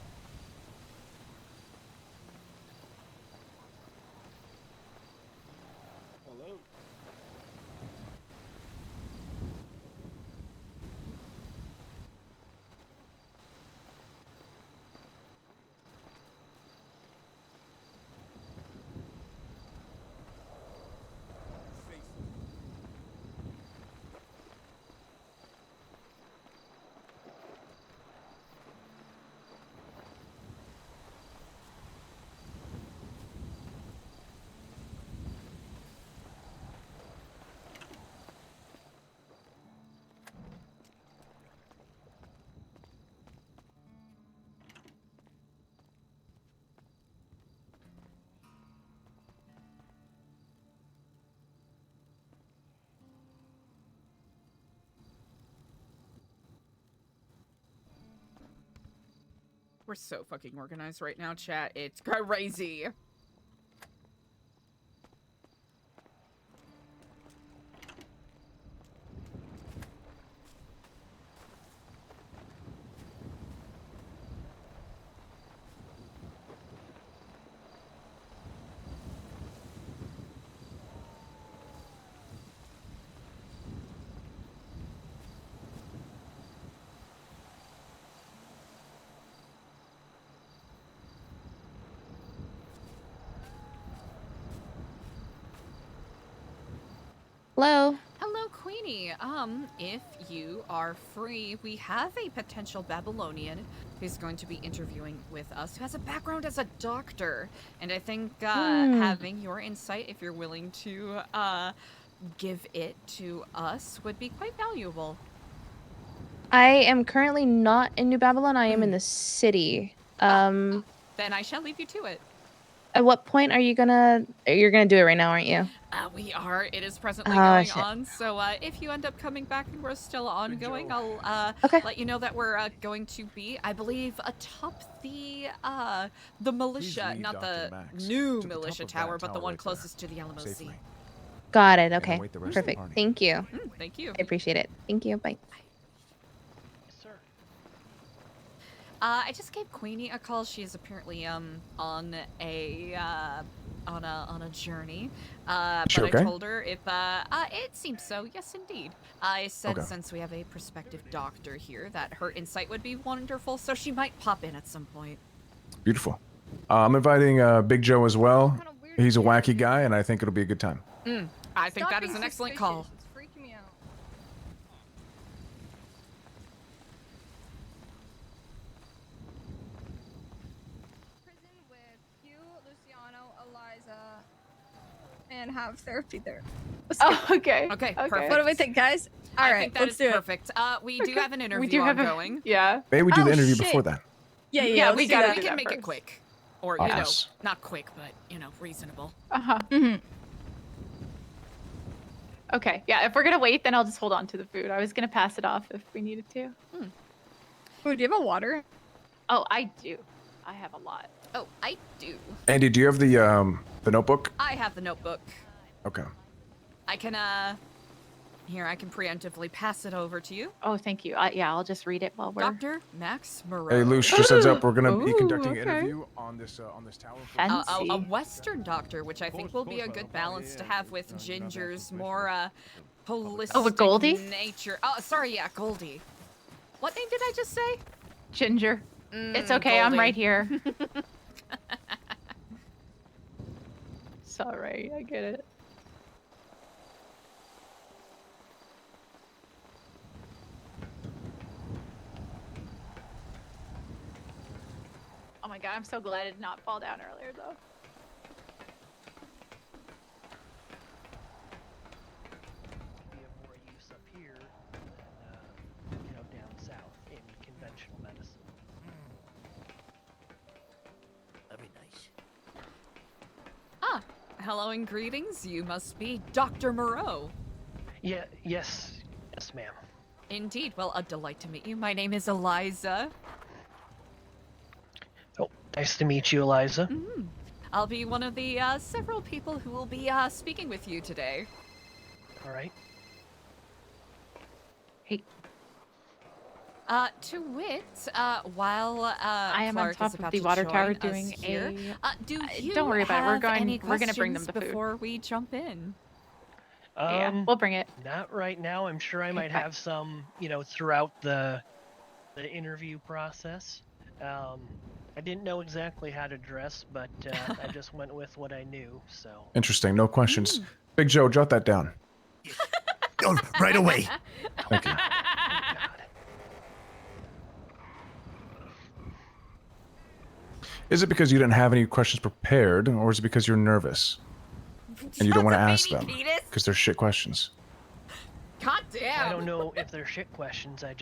We're so fucking organized right now, chat. It's crazy. Hello. Hello, Queenie, if you are free, we have a potential Babylonian who's going to be interviewing with us, who has a background as a doctor. And I think having your insight, if you're willing to give it to us, would be quite valuable. I am currently not in New Babylon. I am in the city. Then I shall leave you to it. At what point are you gonna? You're gonna do it right now, aren't you? We are. It is presently Oh, going shit. on. So if you end up coming back and we're still ongoing, I'll Okay. let you know that we're going to be, I believe, atop the militia, lead not Dr. the Max new to the top militia of that tower, but the tower one right there, closest to the LMOC. safely. Got it. And Okay. await the rest of the Perfect. party. Thank you. Thank you. I appreciate it. Thank you. Bye. I just gave Queenie a call. She is apparently on a journey. But She okay? I told her if it seems so. Yes, indeed. I said Okay. since we have a prospective doctor here, that her insight would be wonderful, so she might pop in at some point. Beautiful. I'm inviting Big Joe as well. He's a wacky guy, and I think it'll be a good time. I think that is an excellent call. It's freaking me out. Prison with you, Luciano, Eliza, and have therapy there. Oh, okay. Okay, perfect. What do we think, guys? All I right, think that let's is do perfect. We do have an interview We do have ongoing. Yeah. Maybe we do the Oh, interview shit. before that. Yeah, we let's do gotta that. We do can that make it first. quick, or Yes. not quick, but reasonable. Mhm. Okay. Yeah. If we're gonna wait, then I'll just hold on to the food. I was gonna pass it off if we needed to. Oh, do you have a water? Oh, I do. I have a lot. Oh, I do. Andy, do you have the notebook? I have the notebook. Okay. I can here I can preemptively pass it over to you. Oh, thank you. Yeah, I'll just read it while we're. Dr. Max Moreau. Hey, Luce, just heads up, we're gonna be Ooh, conducting an okay. interview on this tower. Fancy. A Western doctor, which I think will be a good balance to have with Ginger's more holistic Oh, with Goldie? nature. Oh, sorry, yeah, Goldie. What name did I just say? Ginger. It's okay. I'm Goldie. right here. It's all right. I get it. Oh my god, I'm so glad I did not fall down earlier though. Be of more use up here than, down south in conventional medicine. That'd be nice. Ah, hello and greetings. You must be Dr. Moreau. Yeah, yes, ma'am. Indeed. Well, a delight to meet you. My name is Eliza. Oh, nice to meet you, Eliza. I'll be one of the several people who will be speaking with you today. All right. Hey. To wit, while I am on Clark top is of about the to water join tower us doing here, do you don't worry about it. We're have going. any We're gonna bring them questions the food before we jump in. Yeah, we'll bring it. Not right now. I'm sure I might bye. have some, throughout the interview process. I didn't know exactly how to dress, but I just went with what I knew. So. Interesting. No questions. Big Joe, jot that down. Go right away. Thank you. Is it because you didn't have any questions prepared, or is it because you're nervous and you don't want to ask them because they're shit questions? God damn. I don't know if they're shit questions. I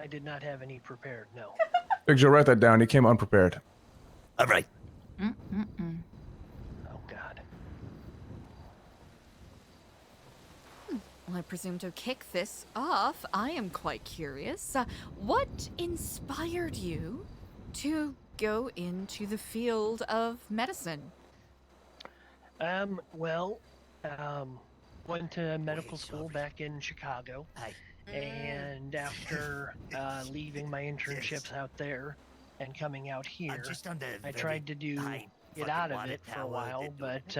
did not have any prepared. No. Big Joe, write that down. He came unprepared. All right. Oh God. Well, I presume to kick this off, I am quite curious. What inspired you to go into the field of medicine? Went to medical school back in Chicago. And after leaving my internships out there and coming out here, I tried to get out of it for a while, but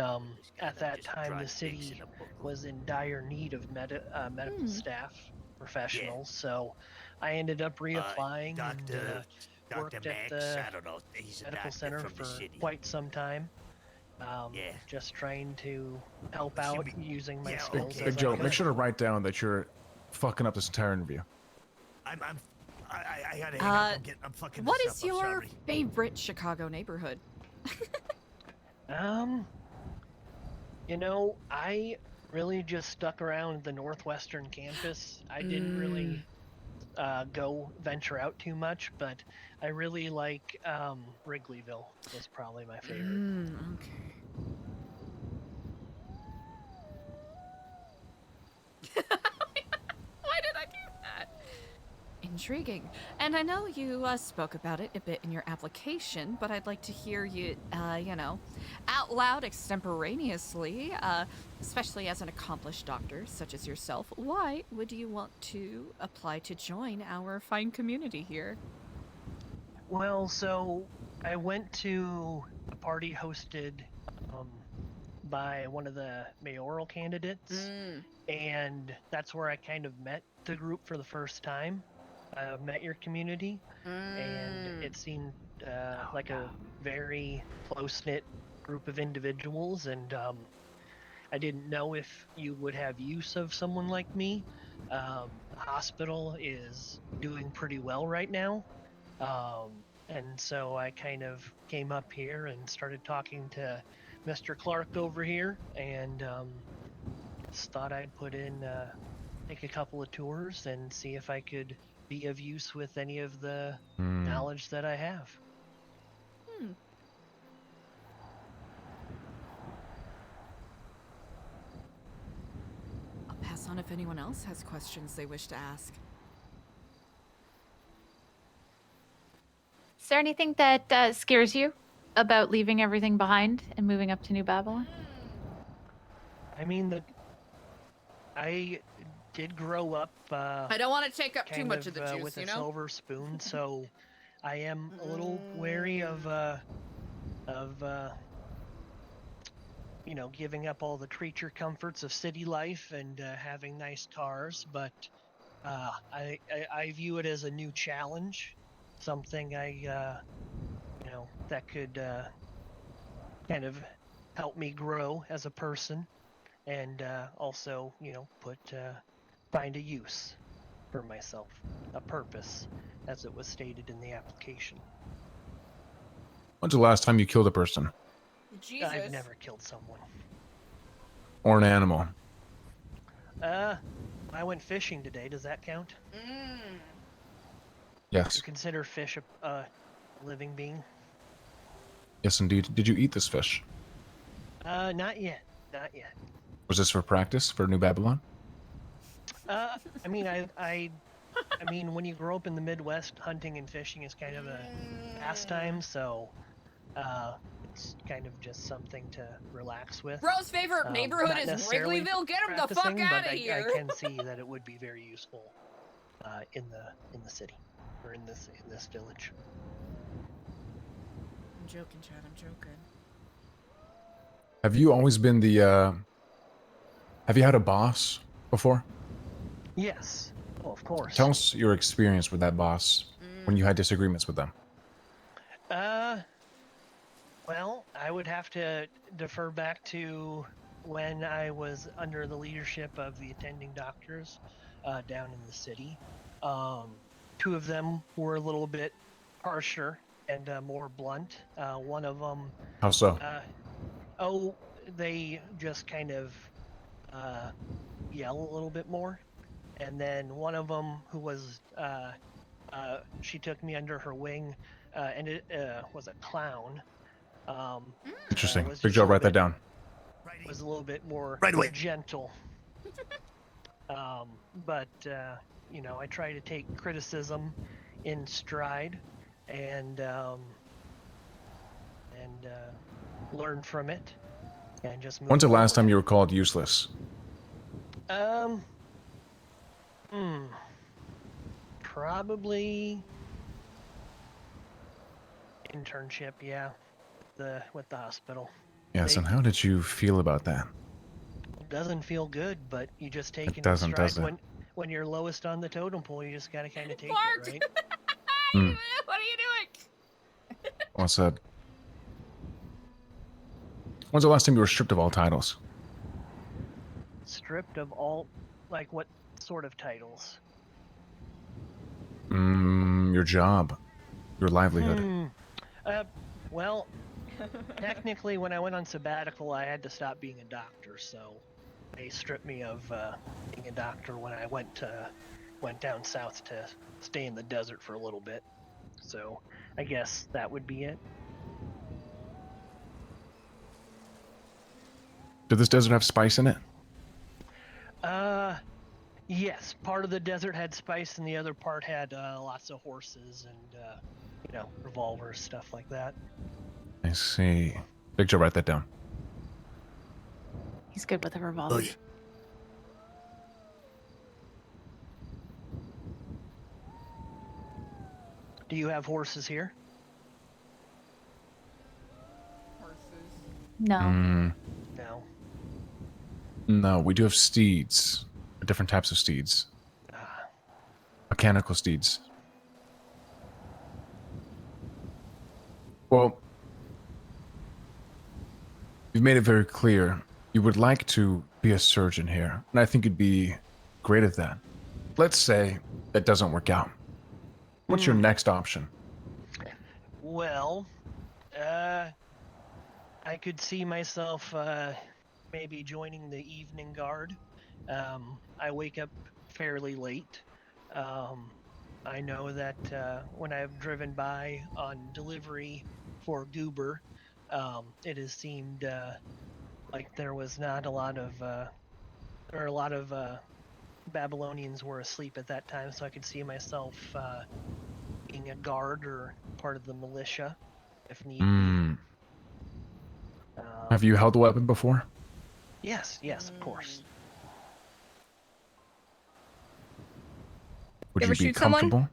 at that time the city was in dire need of medical staff professionals, so I ended up reapplying and worked at the medical center for quite some time. Just trying to help out using my skills. Big as I Joe, could. make sure to write down that you're fucking up this entire interview. I gotta hang up. I'm fucking What this is up. I'm your sorry. favorite Chicago neighborhood? You know, I really just stuck around the northwestern campus. I didn't really go venture out too much, but I really like Wrigleyville was probably my favorite. Okay. Why did I do that? Intriguing. And I know you spoke about it a bit in your application, but I'd like to hear you, out loud extemporaneously, especially as an accomplished doctor such as yourself. Why would you want to apply to join our fine community here? Well, so I went to a party hosted by one of the mayoral candidates, and that's where I kind of met the group for the first time. Met your community, and it seemed like a very close-knit group of individuals, and I didn't know if you would have use of someone like me. The hospital is doing pretty well right now, and so I kind of came up here and started talking to Mr. Clark over here, and just thought I'd take a couple of tours and see if I could be of use with any of the knowledge that I have. I'll pass on if anyone else has questions they wish to ask. Is there anything that scares you about leaving everything behind and moving up to New Babylon? I mean, I did grow up. I don't want to take up too much of the juice, with you a know? silver spoon, so I am a little wary of giving up all the creature comforts of city life and having nice cars. But I view it as a new challenge, something that could kind of help me grow as a person, and also find a use for myself, a purpose, as it was stated in the application. When's the last time you killed a person? Jesus. I've never killed someone. Or an animal? I went fishing today. Does that count? Yes. You consider fish a living being? Yes, indeed. Did you eat this fish? Not yet. Not yet. Was this for practice for New Babylon? I mean, when you grow up in the Midwest, hunting and fishing is kind of a pastime, so it's kind of just something to relax with. Bro's favorite neighborhood Not is necessarily Wrigleyville. Get him the fuck practicing, out but of here. I can see that it would be very useful in the city or in this village. I'm joking, Chad. I'm joking. Have you always been the, have you had a boss before? Yes. Oh, of course. Tell us your experience with that boss when you had disagreements with them. Well, I would have to defer back to when I was under the leadership of the attending doctors down in the city. Two of them were a little bit harsher and more blunt. One of them... How so? They just kind of yell a little bit more. And then one of them, who was... she took me under her wing, and it was a clown. Interesting. Big Joe, write that down. Was a little bit more Right away. gentle. But I try to take criticism in stride and learn from it, and just move When's the last forward. time you were called useless? Probably internship, yeah. With the hospital. Yes, and how did you feel about that? Doesn't feel good, but you just take it in doesn't, stride. does it? When you're lowest on the totem pole, you just gotta kind of take Mark! it, right? What are you doing? What's that? When's the last time you were stripped of all titles? Stripped of all, like what sort of titles? Your job, your livelihood. Well, technically, when I went on sabbatical, I had to stop being a doctor, so they stripped me of being a doctor when I went down south to stay in the desert for a little bit. So I guess that would be it. Did this desert have spice in it? Yes. Part of the desert had spice, and the other part had lots of horses and revolvers, stuff like that. I see. Big Joe, write that down. He's good with a revolver. Do you have horses here? No. No. No, we do have steeds. Different types of steeds. Mechanical steeds. Well, you've made it very clear you would like to be a surgeon here, and I think you'd be great at that. Let's say that doesn't work out. What's your next option? Well, I could see myself maybe joining the evening guard. I wake up fairly late. I know that when I've driven by on delivery for Goober, it has seemed like there was not a lot of, or a lot of Babylonians were asleep at that time, so I could see myself being a guard or part of the militia if need be. Have you held a weapon before? Yes, of course. Would You you ever be shoot someone? comfortable?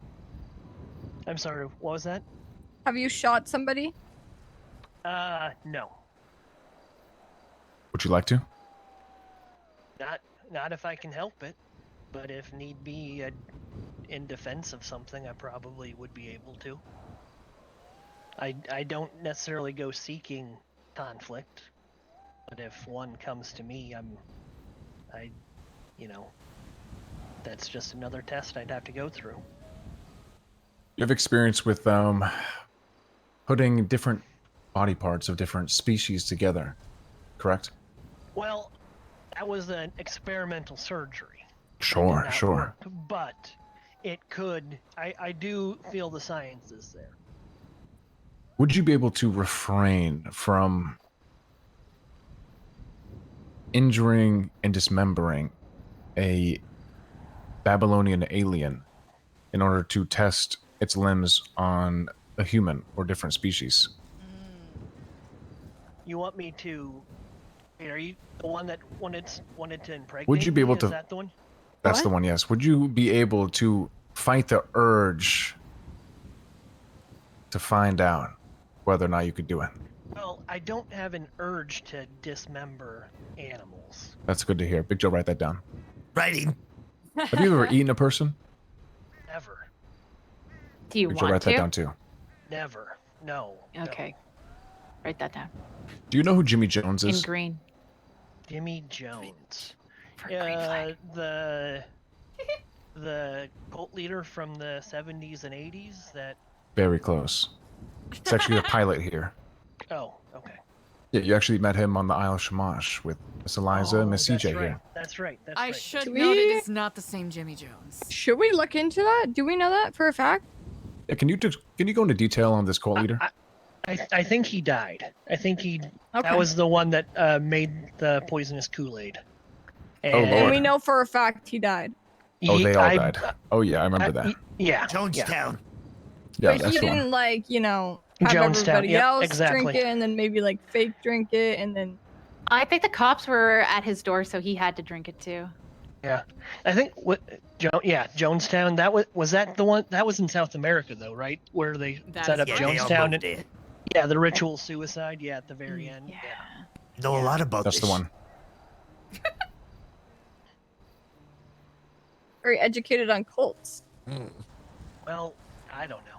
I'm sorry, what was that? Have you shot somebody? No. Would you like to? Not if I can help it, but if need be, in defense of something, I probably would be able to. I don't necessarily go seeking conflict, but if one comes to me, that's just another test I'd have to go through. You have experience with putting different body parts of different species together, correct? Well, that was an experimental surgery. Sure, Did not sure. work, but it could. I do feel the science is there. Would you be able to refrain from injuring and dismembering a Babylonian alien in order to test its limbs on a human or different species? You want me to? Are you the one that wanted to impregnate? Would you be me? able Is to? that the one? That's the one. Yes. Would you be able to fight the urge to find out whether or not you could do it? Well, I don't have an urge to dismember animals. That's good to hear. Big Joe, write that down. Writing. Have you ever eaten a person? Never. Do you Big Joe, want write to? that down too. Never. No. Okay. Write that down. Do you know who Jimmy Jones In is? green. Jimmy Jones. For green flag. The cult leader from the 70s and 80s that... Very close. It's actually a pilot here. Oh, okay. Yeah, you actually met him on the Isle of Shamash with Miss Eliza and Miss That's CJ right. here. That's right. That's I right. should Do note it we- is not the same Jimmy Jones. Should we look into that? Do we know that for a fact? Yeah, can you go into detail on this cult leader? I think he died. I think he... Okay. That was the one that made the poisonous Kool-Aid. Oh, And Lord. we know for a fact he died. Oh, they all died. Oh, yeah, I remember that. Yeah. Jonestown. Yeah, But that's he the one. didn't have Jonestown, everybody yep, else exactly. drink it and then maybe fake drink it and then I think the cops were at his door, so he had to drink it too. Yeah. I think Jonestown, that was that the one that was in South America though, right? Where they That set is up right. Yeah, they all Jonestown moved and there. yeah, the ritual suicide, at the very end. Yeah. Know a lot about That's this. the one. very educated on cults. Well, I don't know.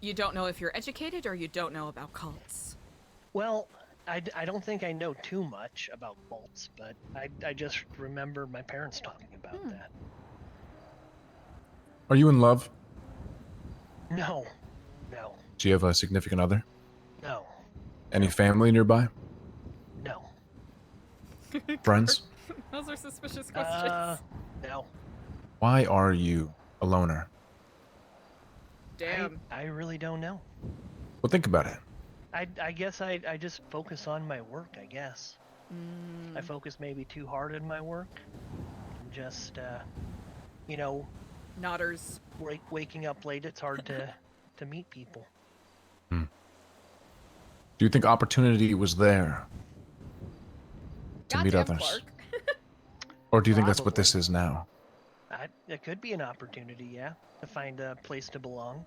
You don't know if you're educated or you don't know about cults? Well, I don't think I know too much about cults, but I just remember my parents talking about that. Are you in love? No. Do you have a significant other? No. Any family nearby? No. Friends? Those are suspicious questions. No. Why are you a loner? Damn. I really don't know. Well, think about it. I guess I just focus on my work, I guess. I focus maybe too hard on my work. And just, Nodders. Waking up late, it's hard to meet people. Do you think opportunity was there to meet Goddamn, others? Clark. Or do you think that's what this is now? It could be an opportunity, yeah, to find a place to belong.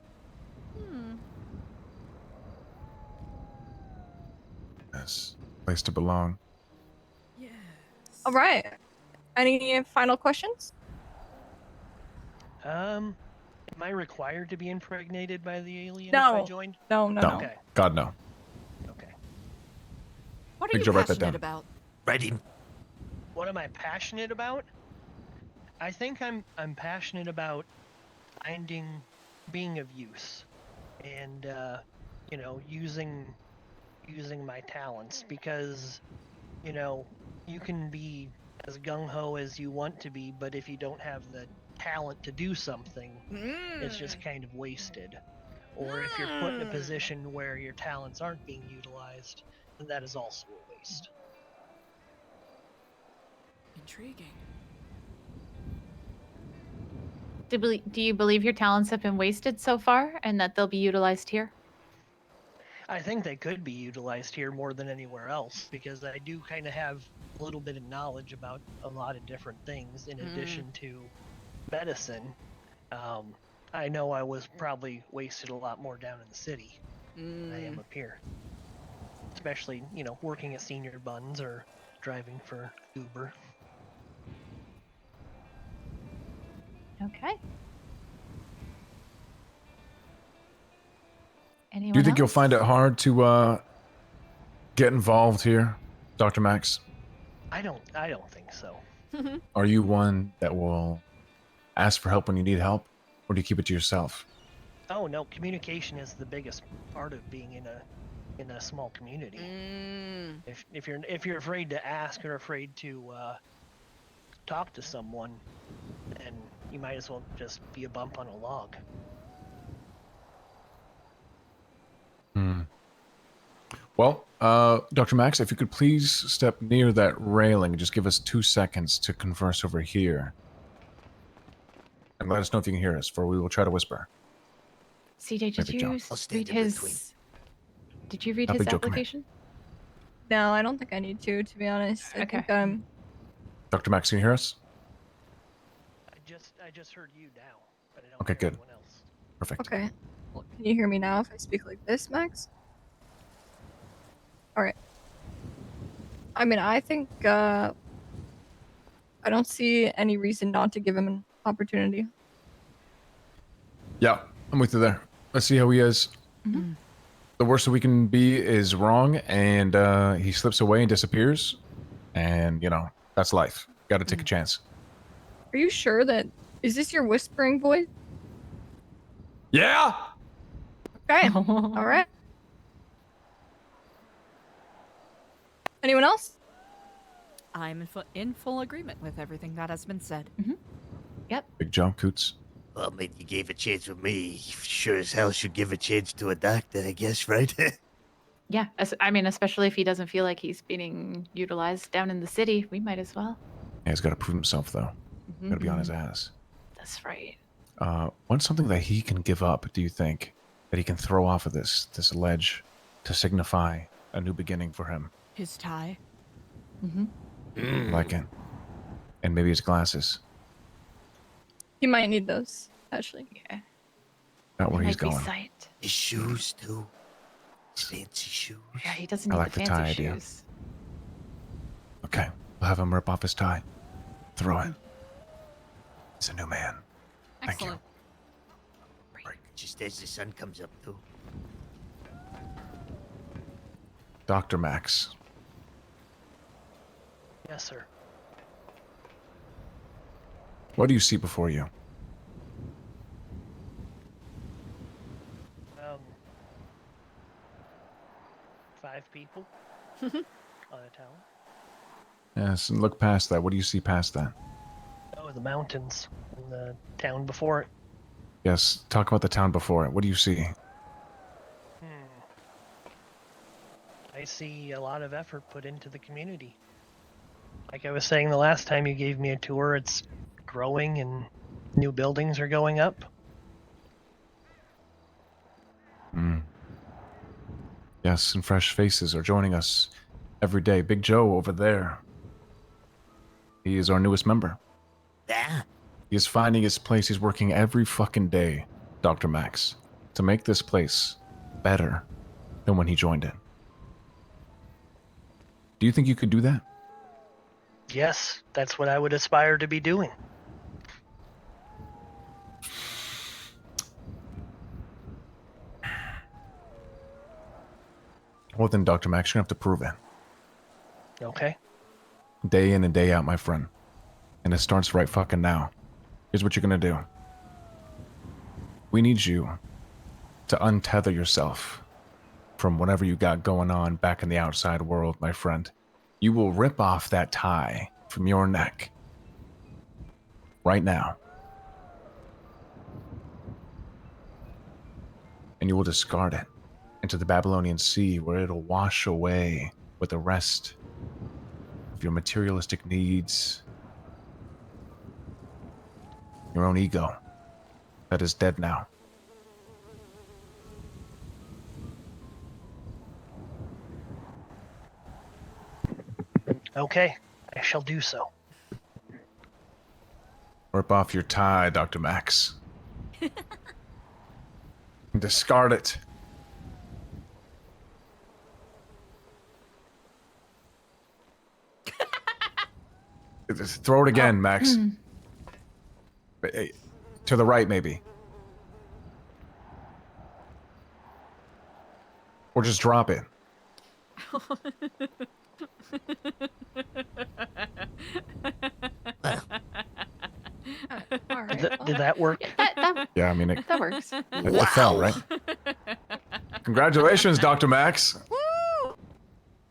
Yes. Place to belong. All right. Any final questions? Am I required to be impregnated by the alien No. if I joined? No. Okay. God, no. What are Think you you'll write that passionate down. about? Writing. What am I passionate about? I think I'm passionate about being of use, and using my talents, because you can be as gung-ho as you want to be, but if you don't have the talent to do something, it's just kind of wasted. Or if you're put in a position where your talents aren't being utilized, then that is also a waste. Intriguing. Do you believe your talents have been wasted so far and that they'll be utilized here? I think they could be utilized here more than anywhere else, because I do kind of have a little bit of knowledge about a lot of different things in addition to medicine. I know I was probably wasted a lot more down in the city than I am up here. Especially, working at Senior Buns or driving for Uber. Okay. Anyone Do you think you'll else? find it hard to get involved here, Dr. Max? I don't think so. Are you one that will ask for help when you need help, or do you keep it to yourself? Oh no, communication is the biggest part of being in a small community. If you're afraid to ask or afraid to talk to someone, then you might as well just be a bump on a log. Well, Dr. Max, if you could please step near that railing and just give us 2 seconds to converse over here. And let us know if you can hear us, for we will try to whisper. CJ, did Maybe you John. read his? Did you read Happy his Joe, come here. application? No, I don't think I need to be honest. I think Dr. Max, can you hear us? I just heard you now, but I don't Okay, hear good. anyone else. Perfect. Okay. Well, can you hear me now if I speak like this, Max? Alright. I mean, I think, I don't see any reason not to give him an opportunity. Yeah, I'm with you there. Let's see how he is. The worst that we can be is wrong, and he slips away and disappears. And, that's life. Got to take a chance. Are you sure that... Is this your whispering voice? Yeah! Okay. Alright. Anyone else? I'm in full agreement with everything that has been said. Yep. Big jump, Coots. Well, mate, you gave a chance with me. Sure as hell should give a chance to a doctor, I guess, right? Yeah, I mean, especially if he doesn't feel like he's being utilized down in the city, we might as well. Yeah, he's got to prove himself, though. Got to be on his ass. That's right. What's something that he can give up, do you think, that he can throw off of this ledge to signify a new beginning for him? His tie. Like it. And maybe his glasses. He might need those, actually. Yeah. Not where he's Might be going. sight. His shoes, too. Fancy shoes. Yeah, he doesn't I need like the the fancy tie idea. shoes. Okay, we'll have him rip off his tie. Throw it. He's a new man. Thank you. Excellent. just as the sun comes up, too. Dr. Max. Yes, sir. What do you see before you? 5 people on a town. Yes, and look past that. What do you see past that? Oh, the mountains and the town before it. Yes, talk about the town before it. What do you see? I see a lot of effort put into the community. Like I was saying the last time you gave me a tour, it's growing and new buildings are going up. Yes, and fresh faces are joining us every day. Big Joe over there. He is our newest member. Yeah. He is finding his place. He's working every fucking day, Dr. Max, to make this place better than when he joined it. Do you think you could do that? Yes, that's what I would aspire to be doing. Well then, Dr. Max, you're gonna have to prove it. Okay. Day in and day out, my friend. And it starts right fucking now. Here's what you're gonna do. We need you to untether yourself from whatever you got going on back in the outside world, my friend. You will rip off that tie from your neck right now. And you will discard it into the Babylonian Sea, where it'll wash away with the rest of your materialistic needs, your own ego that is dead now. Okay, I shall do so. Rip off your tie, Dr. Max. And discard it. Just throw it again, Max. Hey, to the right, maybe. Or just drop it. Did that work? Yeah, I mean, it, That works. it fell, right? Congratulations, Dr. Max.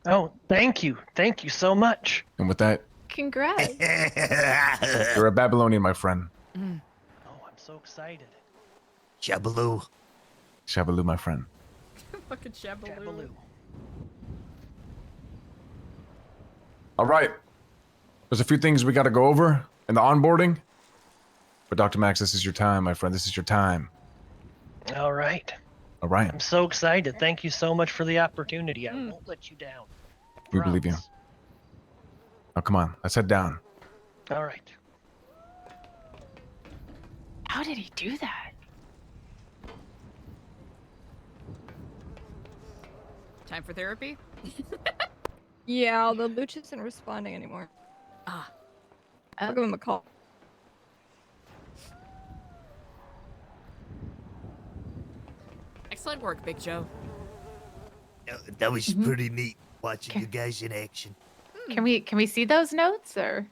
Oh, thank you. Thank you so much. And with that, Congrats. you're a Babylonian, my friend. Oh, I'm so excited. Shabaloo. Shabaloo, my friend. Fucking Shabaloo. All right. There's a few things we got to go over in the onboarding. But Dr. Max, this is your time, my friend. This is your time. All right. All right. I'm so excited. Thank you so much for the opportunity. I won't let you down. We believe you. Now, come on. Let's head down. All right. How did he do that? Time for therapy? Yeah, although Luch isn't responding anymore. Ah. I'll give him a call. Excellent work, Big Joe. That was pretty neat watching you guys in action. Can we see those notes or?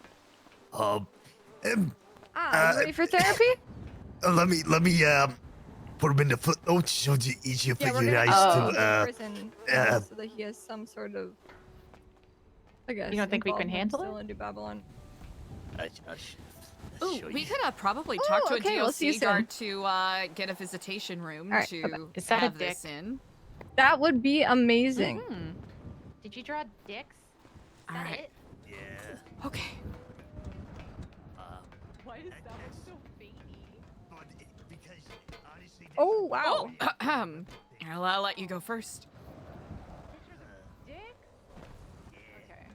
You ready for therapy? Let me put them in the footnotes so it's easier for Yeah, we're you gonna guys put him in to prison so that he has some sort of. I guess. You don't think we can involvement handle still in New Babylon. Ooh, we could probably talk to a okay, we'll see you DLC soon. guard to get a visitation room All right, to bye-bye. Is that a have this dick? in. That would be amazing. Did you draw dicks? Is that it? Yeah. Okay. Why is that one so veiny? Oh wow. I'll let you go first. Dicks? Okay.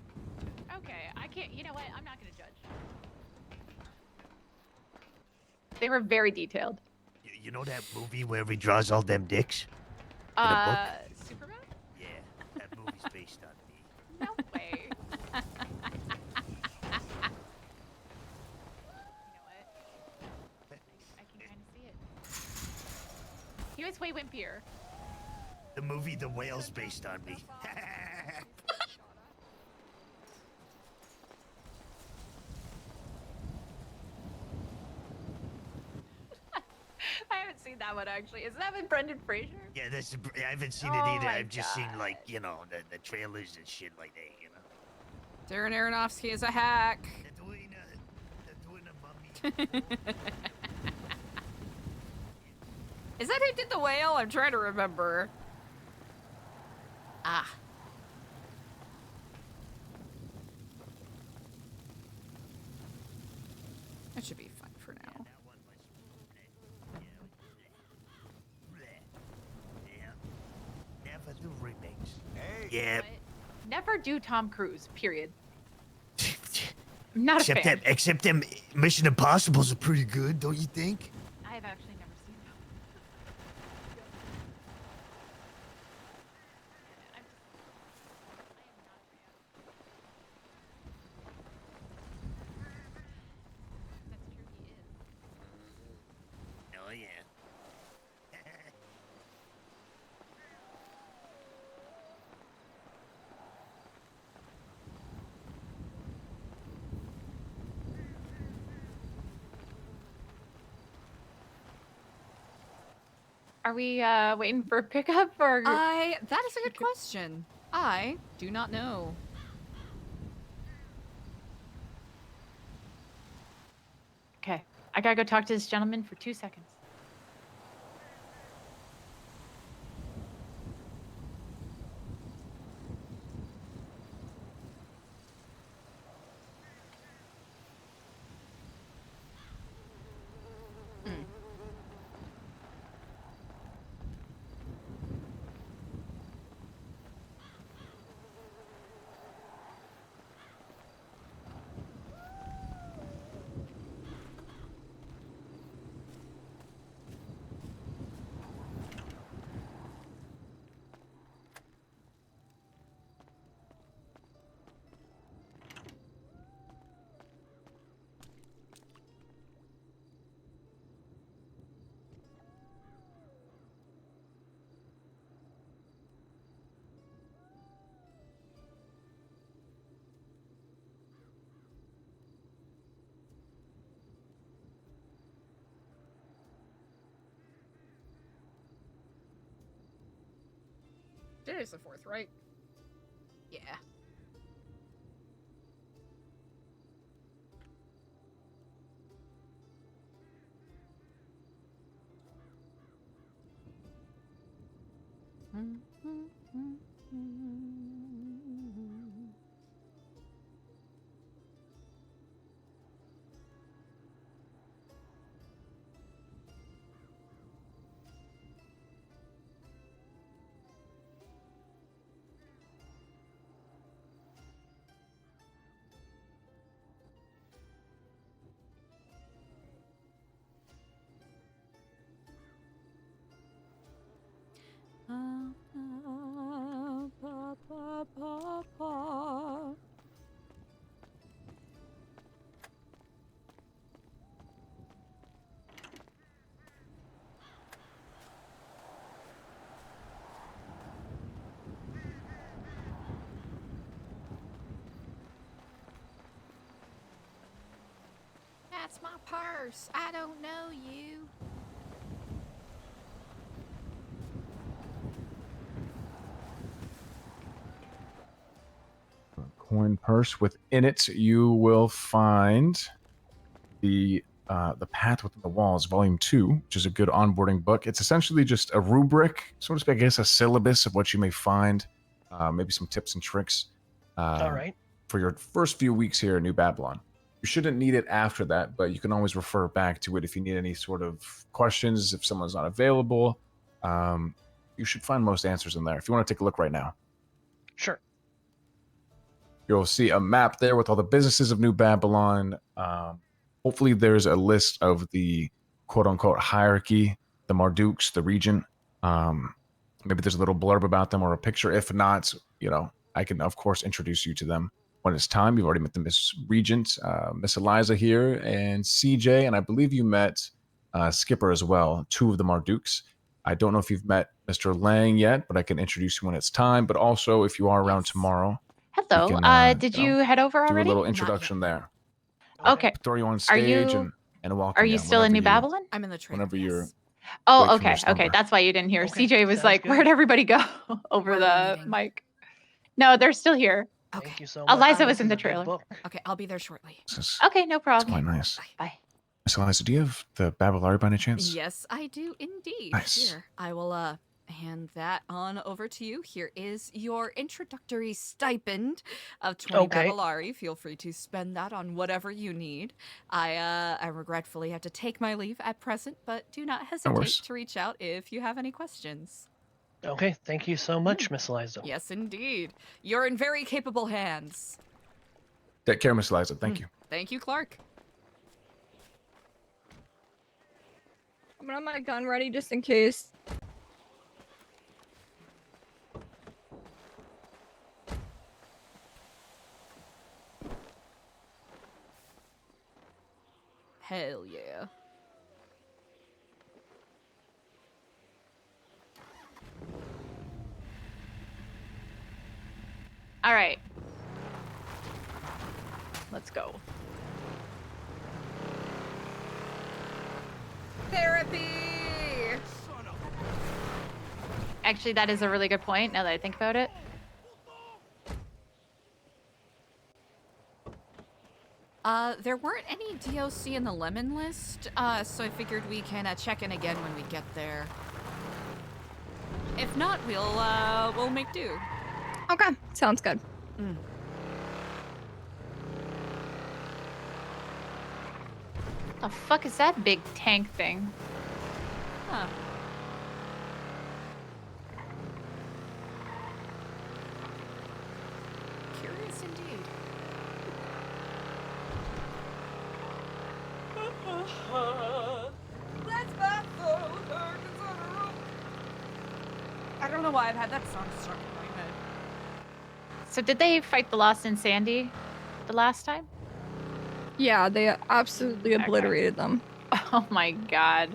Okay, I can't. You know what? I'm not gonna judge. They were very detailed. You know that movie where he draws all them dicks? In a book? Superman? Yeah, that movie's based on me. No way. You know what? I can kind of see it. He was way wimpier. The movie The Whale's based on me. I haven't seen that one actually. Is that with Brendan Fraser? Yeah, I haven't seen it Oh either. my I've just seen God. like, you know, the trailers and shit like that, you know. Darren Aronofsky is a hack. They're doing a mummy. Is that who did The Whale? I'm trying to remember. Ah. That should be fine for now. Never do remakes. Hey. Yeah. Never do Tom Cruise. Period. I'm not a fan. Except them Mission Impossibles are pretty good, don't you think? I have actually never seen them. Oh yeah. Are we waiting for pickup or? That is a good question. I do not know. Okay, I gotta go talk to this gentleman for 2 seconds. Today's the 4th, right? Yeah. That's my purse. I don't know you. Coin purse. Within it, you will find the Path Within the Walls, Volume 2, which is a good onboarding book. It's essentially just a rubric, so to speak, I guess, a syllabus of what you may find, maybe some tips and tricks. All right. For your first few weeks here in New Babylon. You shouldn't need it after that, but you can always refer back to it if you need any sort of questions, if someone's not available. You should find most answers in there. If you want to take a look right now. Sure. You'll see a map there with all the businesses of New Babylon. Hopefully there's a list of the quote-unquote hierarchy, the Marduks, the regent. Maybe there's a little blurb about them or a picture. If not, I can, of course, introduce you to them when it's time. You've already met the Miss Regent, Miss Eliza here, and CJ, and I believe you met Skipper as well, 2 of the Marduks. I don't know if you've met Mr. Lang yet, but I can introduce you when it's time. But also, if you are around tomorrow, Hello. we can, Did you head over do a already? little introduction there. Okay. Throw you on Are stage you and welcome are you you still in whenever New you- Babylon? I'm in the train. Whenever you're Oh, awake from okay. your Okay. slumber. That's why you didn't hear. Okay, CJ was sounds like, good. "Where'd everybody go?" over the mic. No, they're still here. Thank you so much. Eliza was This in is the a big trailer. book. Okay, I'll be there shortly. Okay, no It's problem. quite nice. Bye. Miss Eliza, do you have the Babylari by any chance? Yes, I do indeed. Nice. Here, I will hand that on over to you. Here is your introductory stipend of 20 Okay. Babylari. Feel free to spend that on whatever you need. I regretfully have to take my leave at present, but do not hesitate worries. to reach out if you have any questions. Okay, thank you so much, Miss Eliza. Yes, indeed. You're in very capable hands. Take care, Miss Eliza. Thank you. Thank you, Clark. I'm gonna have my gun ready just in case. Hell yeah. All right. Let's go. Therapy! Actually, that is a really good point now that I think about it. There weren't any DOC in the lemon list, so I figured we can check in again when we get there. If not, we'll make do. Okay, sounds good. The fuck is that big tank thing? Huh. Curious indeed. I don't know why I've had that song stuck in my head. So did they fight the Lost in Sandy the last time? Yeah, they absolutely obliterated them. Oh my god.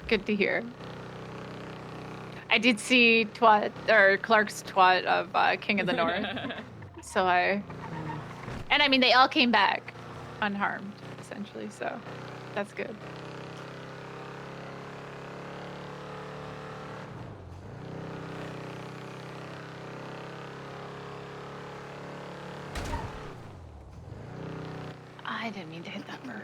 Good to hear. I did see Clark's twat of King of the North. So and I mean they all came back unharmed, essentially, so that's good. I didn't mean to hit that bird.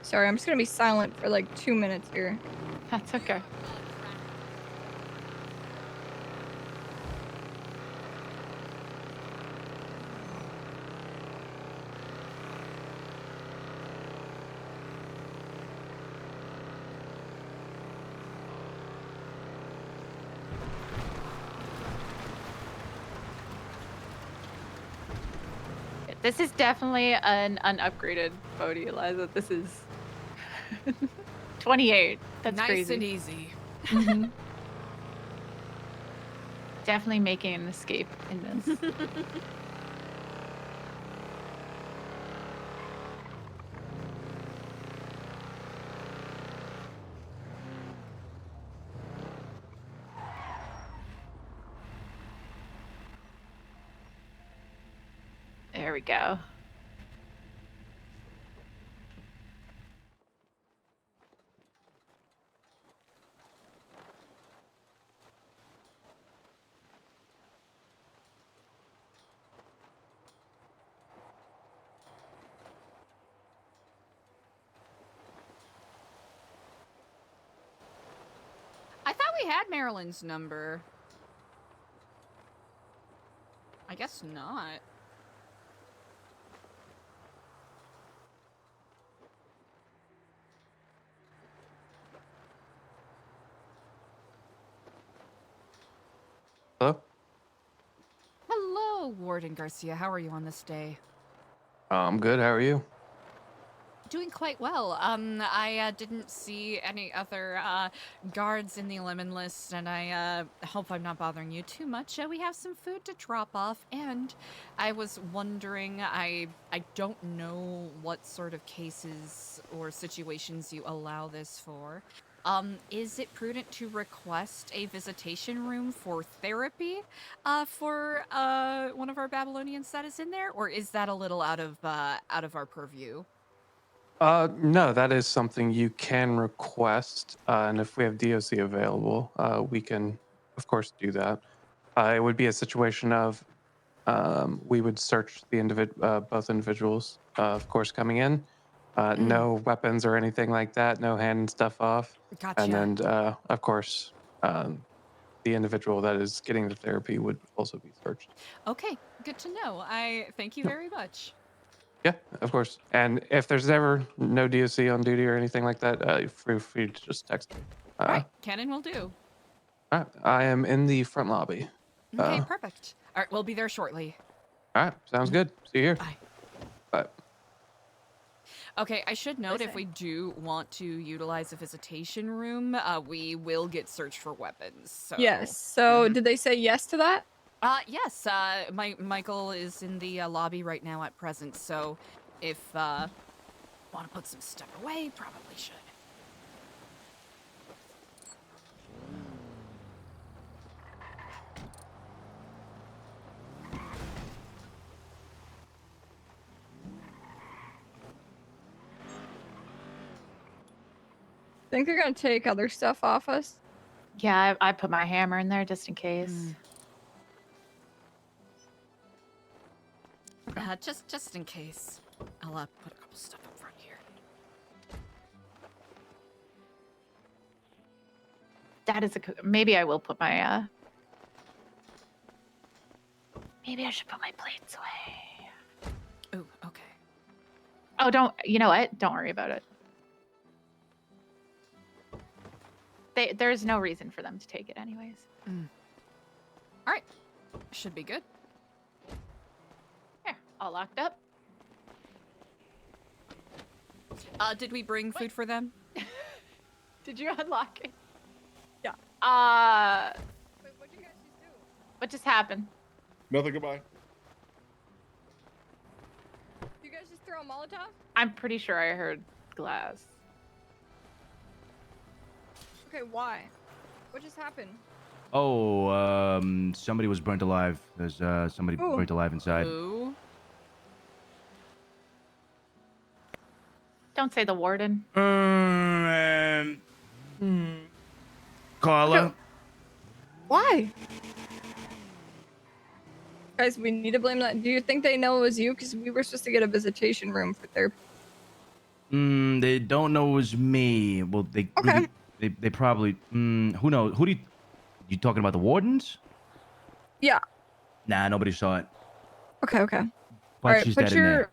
Sorry, I'm just gonna be silent for like 2 minutes here. That's okay. This is definitely an unupgraded Bodhi, Eliza. This is 28. That's nice crazy. and easy. Mhm. Definitely making an escape in this. There we go. I thought we had Marilyn's number. I guess not. Hello? Hello, Warden Garcia. How are you on this day? I'm good. How are you? doing quite well. I didn't see any other guards in the lemon list, and I hope I'm not bothering you too much. We have some food to drop off, and I was wondering, I don't know what sort of cases or situations you allow this for. Is it prudent to request a visitation room for therapy for one of our Babylonians that is in there, or is that a little out of our purview? No, that is something you can request, and if we have DOC available, we can, of course, do that. It would be a situation of we would search the both individuals, of course, coming in. No weapons or anything like that. No handing stuff off. Gotcha. And then, of course, the individual that is getting the therapy would also be searched. Okay, good to know. I thank you very much. Yeah, of course. And if there's ever no DOC on duty or anything like that, feel free to just text me. Right, Cannon will do. All right, I am in the front lobby. Okay, perfect. All right, we'll be there shortly. All right, sounds good. See you here. Bye. Bye. Okay, I should note if we do want to utilize a visitation room, we will get searched for weapons. So. Yes. So did they say yes to that? Yes. Michael is in the lobby right now at present. So, if want to put some stuff away, probably should. Think they're gonna take other stuff off us? Yeah, I put my hammer in there just in case. Just in case, I'll put a couple stuff up front here. That is maybe I will put my maybe I should put my plates away. Ooh, okay. Oh, you know what? Don't worry about it. There's no reason for them to take it anyways. All right, should be good. Here, all locked up. Did we bring food for them? Did you unlock it? Yeah. Wait, what did you guys just do? What just happened? Nothing. Goodbye. You guys just throw a Molotov? I'm pretty sure I heard glass. Okay, why? What just happened? Oh, somebody was burnt alive. There's somebody Ooh. burnt alive inside. Ooh. Don't say the warden. Carla. Okay. Why? Guys, we need to blame that. Do you think they know it was you? Because we were supposed to get a visitation room for therapy. They don't know it was me. Well, they Okay. They probably. Who knows? Who do you talking about? The wardens? Yeah. Nah, nobody saw it. Okay. But Alright, she's put dead in your. there.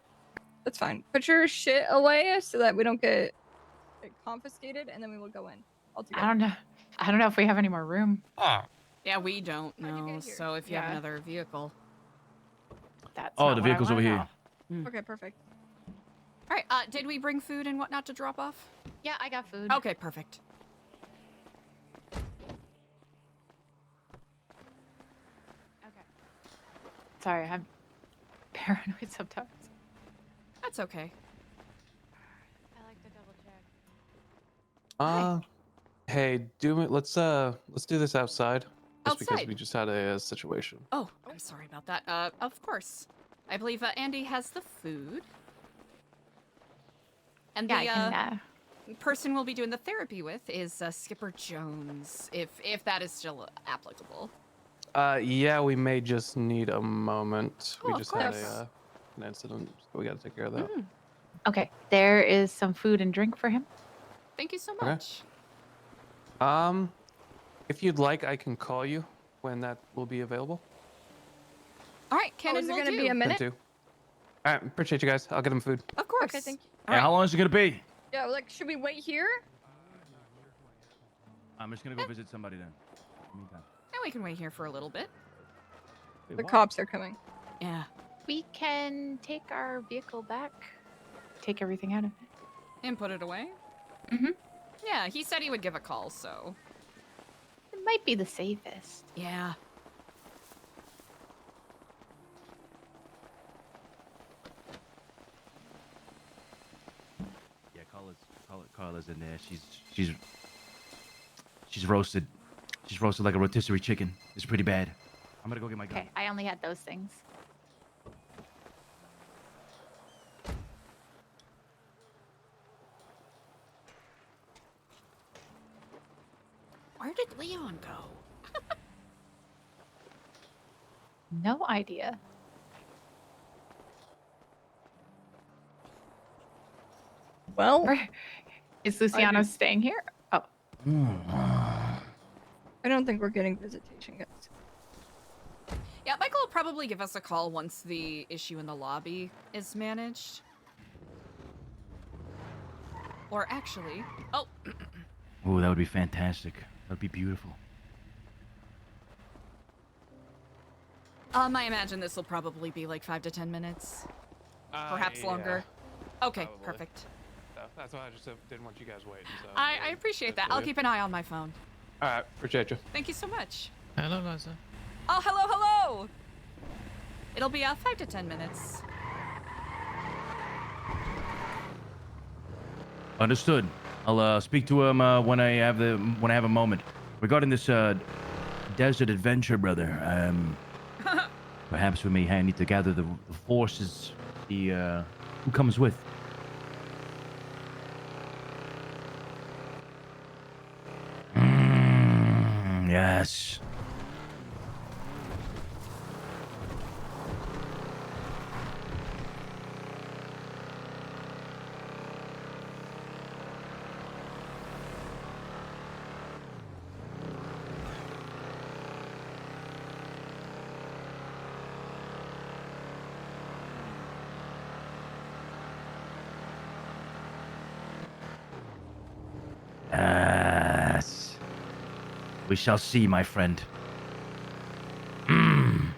That's fine. Put your shit away so that we don't get confiscated, and then we will go in. I don't know if we have any more room. Yeah, we don't know. So if you have Yeah. another vehicle. That's Oh, not the what I vehicle's wanna over here. know. Okay, perfect. All right. Did we bring food and whatnot to drop off? Yeah, I got food. Okay, perfect. Sorry, I'm paranoid sometimes. That's okay. I like to double check. Hey, let's do this outside. Just because Outside? we just had a situation. Oh, I'm sorry about that. Of course. I believe Andy has the food. And Yeah, the I can, person we'll be doing the therapy with is Skipper Jones, if that is still applicable. Yeah, we may just need a moment. Oh, We of just had course. an incident, so we got to take care of that. Okay, there is some food and drink for him. Thank you so Okay. much. If you'd like, I can call you when that will be available. All right, Cannon is it will gonna do. be a minute? Too. All right, appreciate you guys. I'll get them food. Of course. Okay, thank you. Hey, how long is it gonna be? Yeah, like, should we wait here? I'm just gonna go visit somebody then. Meantime. And we can wait here for a little bit. The cops are coming. Yeah. We can take our vehicle back. Take everything out of it. And put it away? Mm-hmm. Yeah, he said he would give a call, so... It might be the safest. Yeah. Yeah, Carla's in there. She's roasted. She's roasted like a rotisserie chicken. It's pretty bad. I'm gonna go get my gun. Okay, I only had those things. Where did Leon go? No idea. Well, is Luciano staying here? Oh. I don't think we're getting visitation, guys. Yeah, Michael will probably give us a call once the issue in the lobby is managed. Or actually... Oh! Oh, that would be fantastic. That would be beautiful. I imagine this will probably be like 5 to 10 minutes. Perhaps longer. Okay, probably. perfect. That's why I just didn't want you guys waiting. So I appreciate that. I'll keep an eye on my phone. All right, appreciate you. Thank you so much. Hello, Eliza. Oh, hello, hello! It'll be 5 to 10 minutes. Understood. I'll speak to him when I have a moment. Regarding this desert adventure, brother. Perhaps we may need to gather the forces. Who comes with? Yes. Yes. We shall see, my friend. I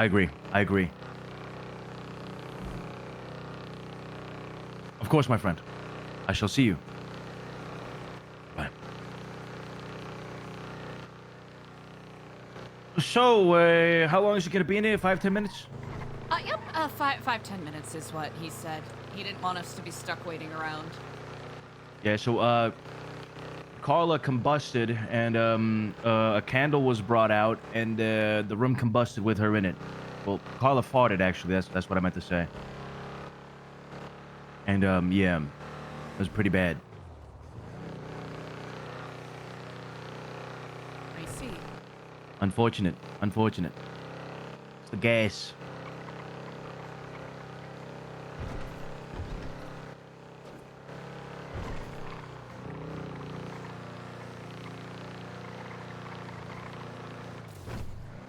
agree. I agree. Of course, my friend. I shall see you. Bye. So, how long is he gonna be in here? 5, 10 minutes? Yep, 10 minutes is what he said. He didn't want us to be stuck waiting around. Yeah, so, Carla combusted, and, a candle was brought out, and, the room combusted with her in it. Well, Carla farted, actually. That's what I meant to say. And, yeah, it was pretty bad. I see. Unfortunate. Unfortunate. It's the gas.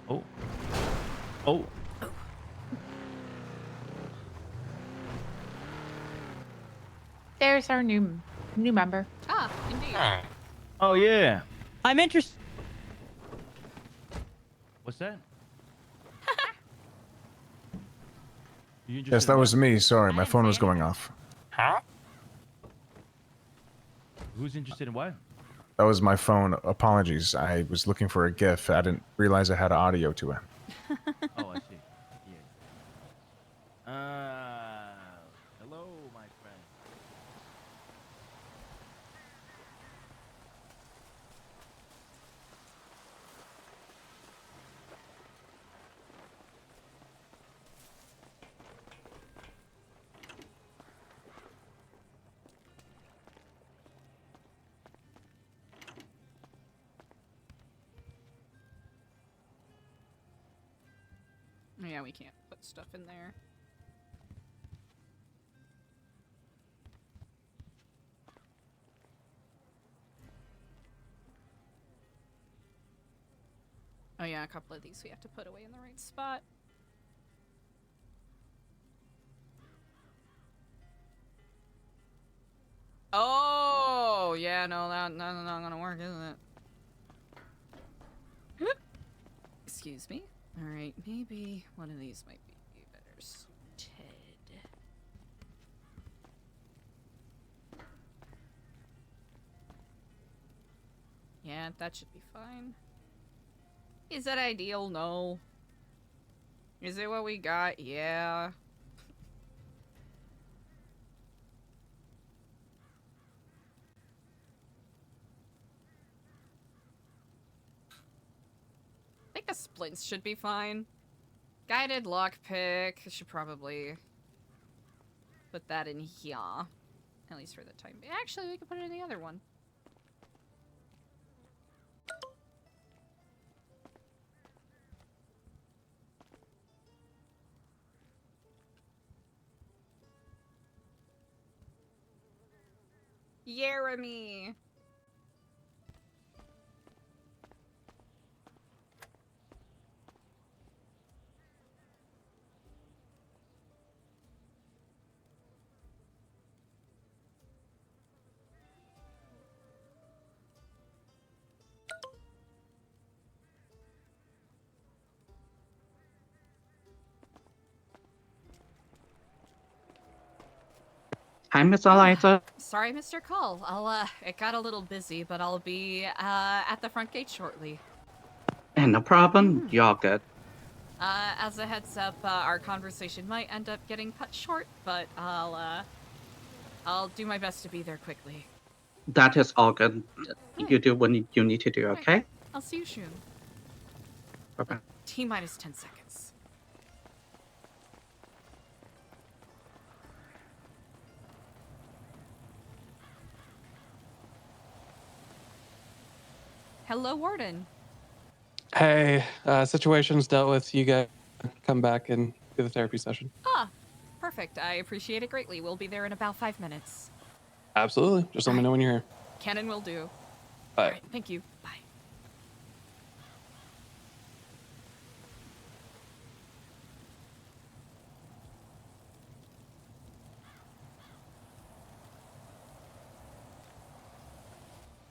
Oh. Oh. There's our new member. Ah, indeed. Oh, yeah. I'm interested. What's that? Yes, that was me. Sorry, my phone was going off. Huh? Who's interested in what? That was my phone. Apologies. I was looking for a GIF. I didn't realize I had audio to it. Oh, I see. Yeah. Hello, my friend. Yeah, we can't put stuff in there. Oh yeah, a couple of these we have to put away in the right spot. Oh, yeah, no, that's not gonna work, isn't it? Excuse me. Alright, maybe one of these might be better suited. Yeah, that should be fine. Is that ideal? No. Is it what we got? Yeah. I think the splints should be fine. Guided lockpick. I should probably put that in here. At least for the time being. Actually, we could put it in the other one. Jeremy! Hi, Miss Eliza. Sorry, Mr. Call. It got a little busy, but I'll be, at the front gate shortly. And no problem. You're all good. As a heads up, our conversation might end up getting cut short, but I'll do my best to be there quickly. That is all good. You do what you need to do, okay? I'll see you soon. Bye-bye. T-minus 10 seconds. Hello, Warden. Hey, situation's dealt with. You guys come back and do the therapy session. Ah, perfect. I appreciate it greatly. We'll be there in about 5 minutes. Absolutely. Just let me know when you're here. Cannon will do. Bye. All right, thank you. Bye.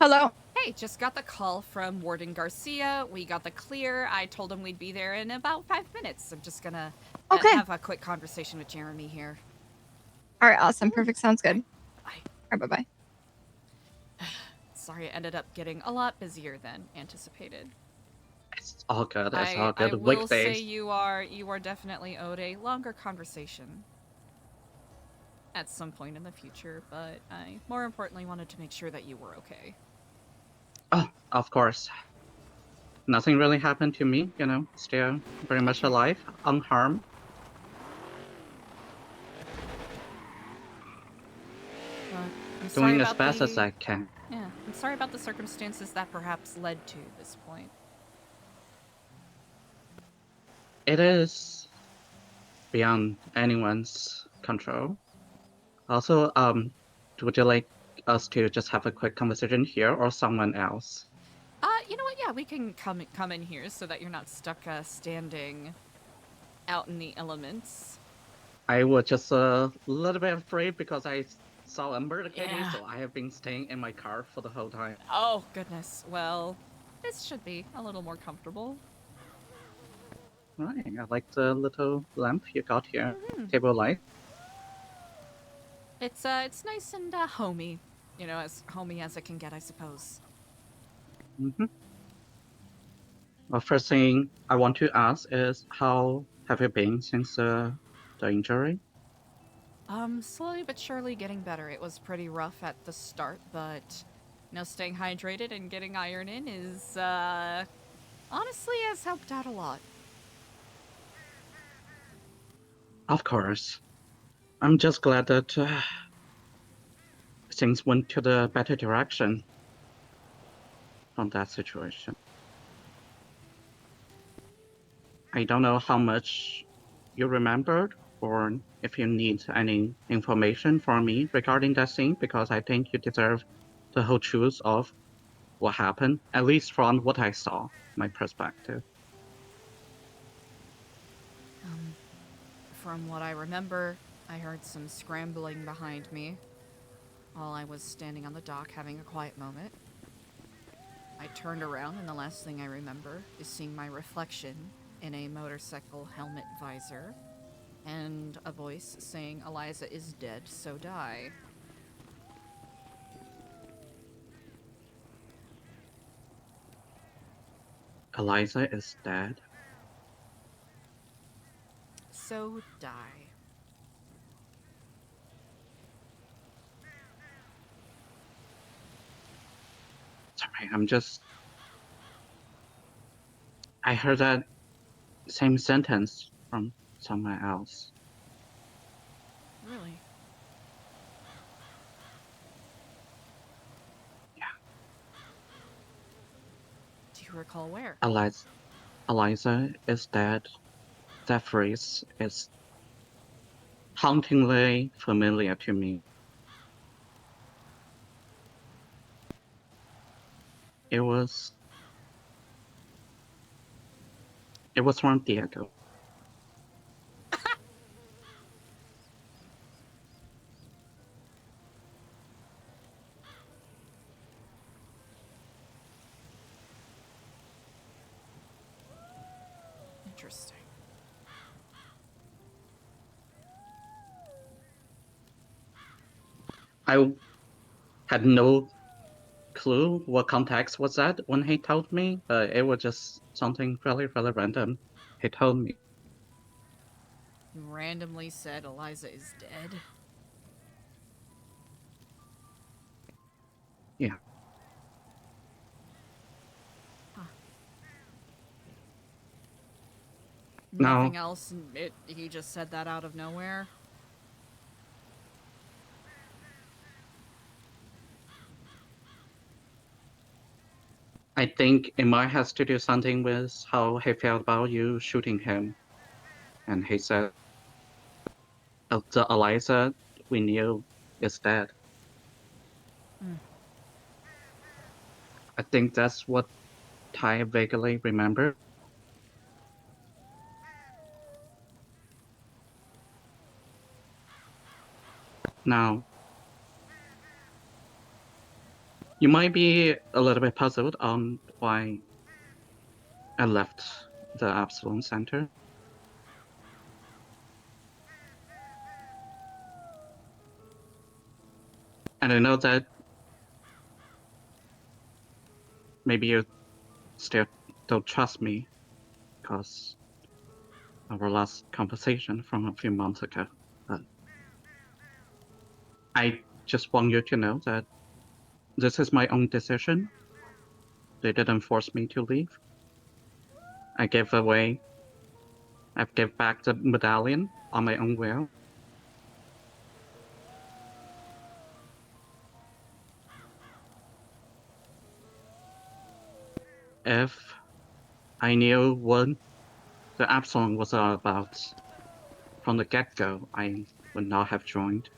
Hello. Hey, just got the call from Warden Garcia. We got the clear. I told him we'd be there in about 5 minutes. I'm just gonna have a quick conversation with Jeremy here. All right, awesome. Perfect. Sounds good. Bye. All right, bye-bye. Sorry, it ended up getting a lot busier than anticipated. It's all good. It's all I good. will say Weekdays. you are definitely owed a longer conversation at some point in the future, but I more importantly wanted to make sure that you were okay. Oh, of course. Nothing really happened to me, you know. Still very much alive, unharmed. I'm sorry Doing as about best as the- I can. Yeah, I'm sorry about the circumstances that perhaps led to this point. It is beyond anyone's control. Also, would you like us to just have a quick conversation here or someone else? You know what? Yeah, we can come in here so that you're not stuck standing out in the elements. I was just a little bit afraid because I saw a murder case, Yeah. so I have been staying in my car for the whole time. Oh, goodness. Well, this should be a little more comfortable. Right, I like the little lamp you got here. Mhm. Table light. It's nice and homey. You know, as homey as it can get, I suppose. Mm-hmm. Well, first thing I want to ask is how have you been since the injury? Slowly but surely getting better. It was pretty rough at the start, but you know, staying hydrated and getting iron in is honestly has helped out a lot. Of course. I'm just glad that things went to the better direction from that situation. I don't know how much you remembered or if you need any information from me regarding that scene, because I think you deserve the whole truth of what happened, at least from what I saw, my perspective. From what I remember, I heard some scrambling behind me while I was standing on the dock having a quiet moment. I turned around and the last thing I remember is seeing my reflection in a motorcycle helmet visor, and a voice saying Eliza is dead, so die. Eliza is dead. So die. Sorry, I heard that same sentence from somewhere else. Really? Yeah. Do you recall where? Eliza is dead. That phrase is hauntingly familiar to me. It was from Diego. Interesting. I had no clue what context was that when he told me, but it was just something really, really random. He told me. Randomly said Eliza is dead. Yeah. Nothing No. else. He just said that out of nowhere. I think it might have to do something with how he felt about you shooting him. And he said, the Eliza we knew is dead. I think that's what Ty vaguely remembered. Now, you might be a little bit puzzled on why I left the Absalom Center. And I know that maybe you still don't trust me because of our last conversation from a few months ago. But I just want you to know that this is my own decision. They didn't force me to leave. I gave back the medallion on my own will. If I knew what the Absalom was all about from the get-go, I would not have joined,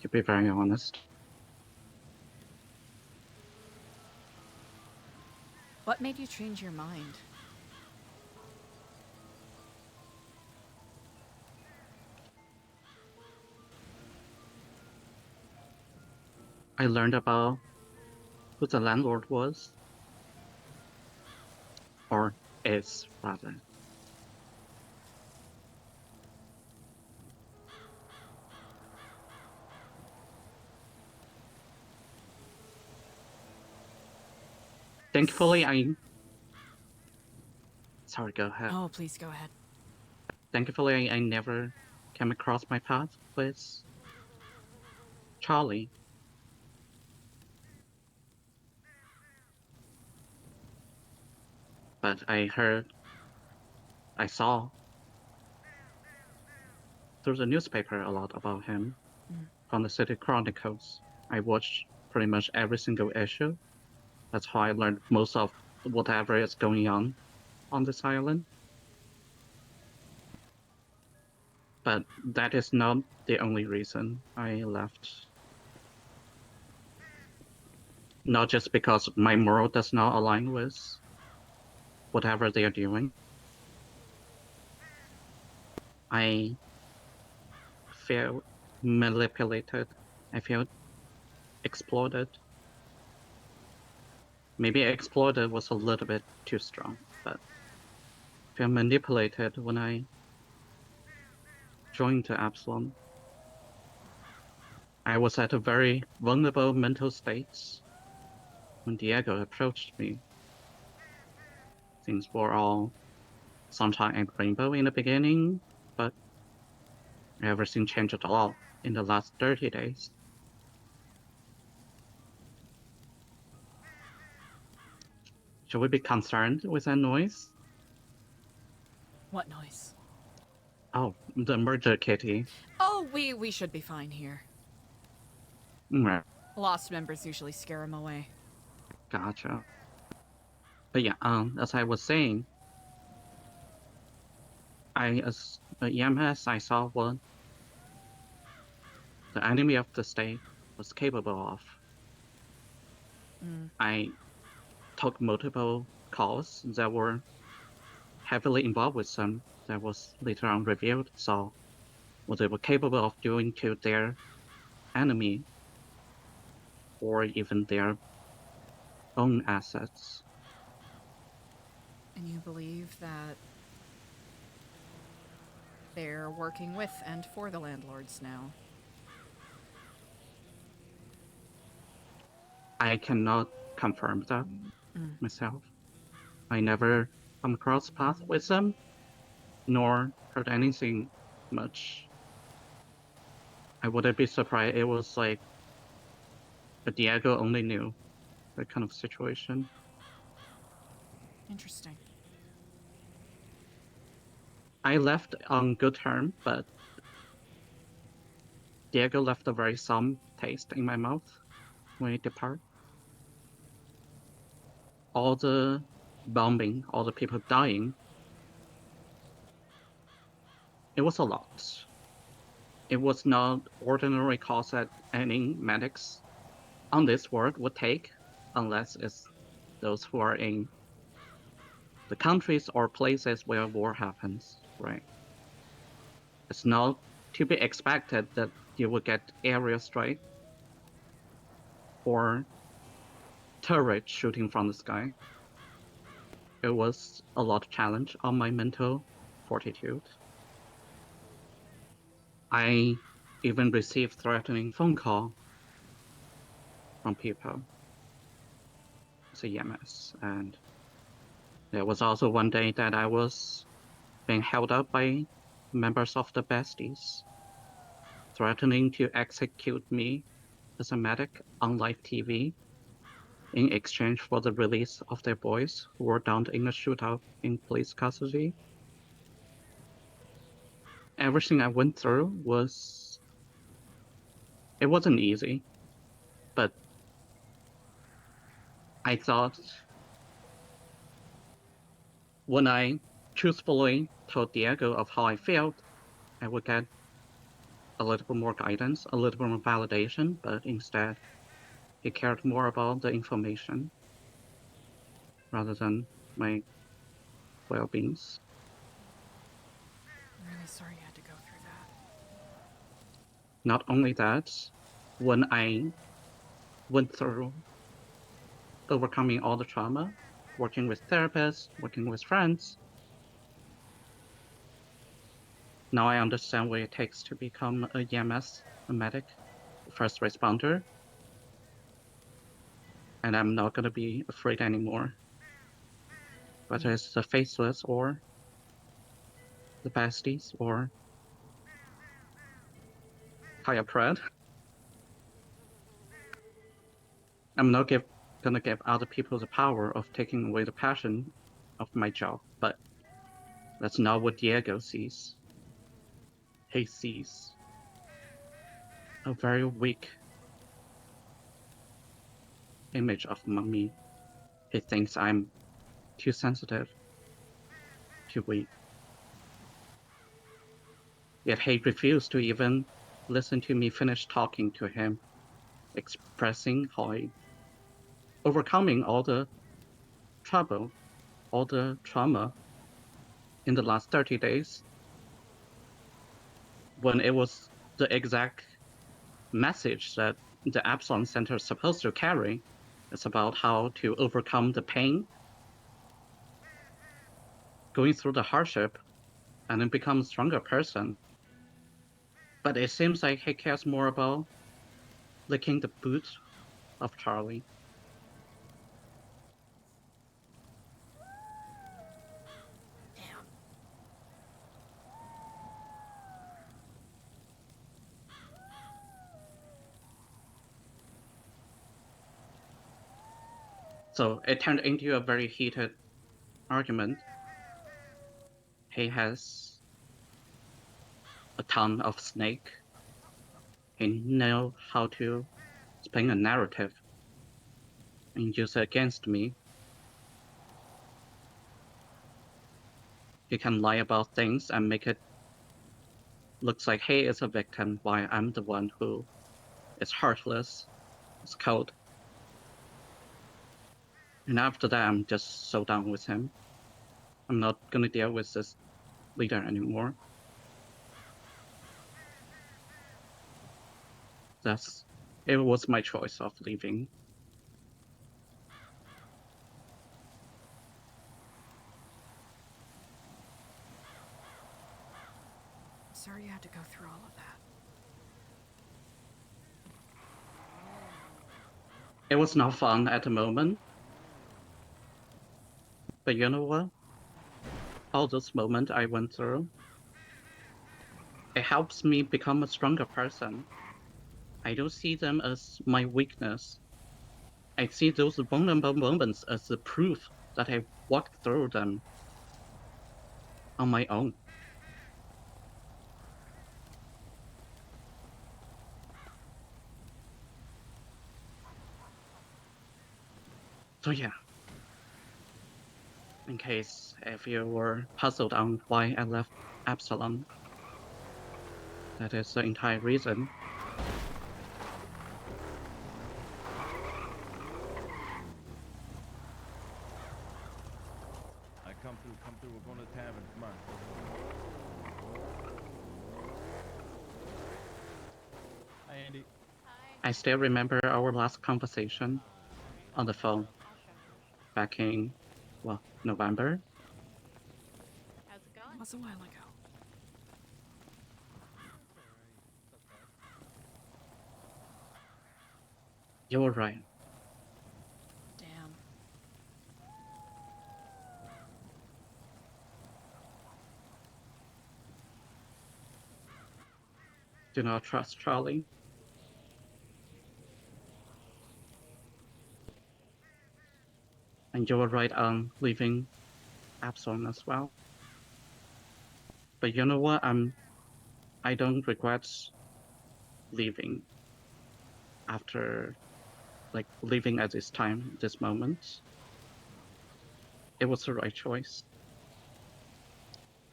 to be very honest. What made you change your mind? I learned about who the landlord was. Or is, rather. Thankfully, Sorry, go ahead. Oh, please go ahead. Thankfully, I never came across my path with Charlie. But I saw through the newspaper a lot about him from the City Chronicles. I watched pretty much every single issue. That's how I learned most of whatever is going on this island. But that is not the only reason I left. Not just because my moral does not align with whatever they are doing. I feel manipulated. I feel exploited. Maybe exploited was a little bit too strong, but feel manipulated when I joined the Absalom. I was at a very vulnerable mental state when Diego approached me. Things were all sunshine and rainbow in the beginning, but everything changed at all in the last 30 days. Should we be concerned with that noise? What noise? Oh, the murder kitty. Oh, we should be fine here. Right, Lost members usually scare him away. gotcha. But yeah, as I was saying, as a EMS, I saw what the enemy of the state was capable of. I took multiple calls that were heavily involved with them that was later on revealed, so what they were capable of doing to their enemy or even their own assets. And you believe that they're working with and for the landlords now? I cannot confirm that myself. I never come across paths with them, nor heard anything much. I wouldn't be surprised it was like a Diego only knew that kind of situation. Interesting. I left on good terms, but Diego left a very sour taste in my mouth when he departed. All the bombing, all the people dying, it was a lot. It was not ordinary cost that any medics on this world would take, unless it's those who are in the countries or places where war happens, right? It's not to be expected that you will get area strike or turret shooting from the sky. It was a lot of challenge on my mental fortitude. I even received threatening phone call from people as a EMS, and there was also one day that I was being held up by members of the Besties, threatening to execute me as a medic on live TV in exchange for the release of their boys who were downed in a shootout in police custody. Everything I went through it wasn't easy, but I thought when I truthfully told Diego of how I felt, I would get a little bit more guidance, a little bit more validation, but instead, he cared more about the information rather than my well-being. I'm really sorry you had to go through that. Not only that, when I went through overcoming all the trauma, working with therapists, working with friends, now I understand what it takes to become a EMS, a medic, a first responder, and I'm not going to be afraid anymore. Whether it's the faceless or the besties or higher pred. I'm not gonna give other people the power of taking away the passion of my job, but that's not what Diego sees. He sees a very weak image of me. He thinks I'm too sensitive, too weak. Yet he refused to even listen to me finish talking to him, expressing how I overcoming all the trouble, all the trauma in the last 30 days, when it was the exact message that the Absalom Center is supposed to carry. It's about how to overcome the pain going through the hardship and then become a stronger person. But it seems like he cares more about licking the boots of Charlie. So it turned into a very heated argument. He has a ton of snake. He knows how to spin a narrative and use it against me. He can lie about things and make it looks like he is a victim while I'm the one who is heartless, is cold. And after that, I'm just so done with him. I'm not gonna deal with this leader anymore. It was my choice of leaving. Sorry you had to go through all of that. It was not fun at the moment. But you know what? All those moments I went through, it helps me become a stronger person. I don't see them as my weakness. I see those vulnerable moments as the proof that I walked through them on my own. So yeah, in case if you were puzzled on why I left Absalom, that is the entire reason. I come through, we're going to the tavern, come on. Hi, Andy. I still remember our last conversation on the phone back in, well, November. How's it going? It was a while ago. You were right. Damn. Do not trust Charlie. And you were right on leaving Absalom as well. But you know what? I don't regret leaving after, like, leaving at this time, this moment. It was the right choice.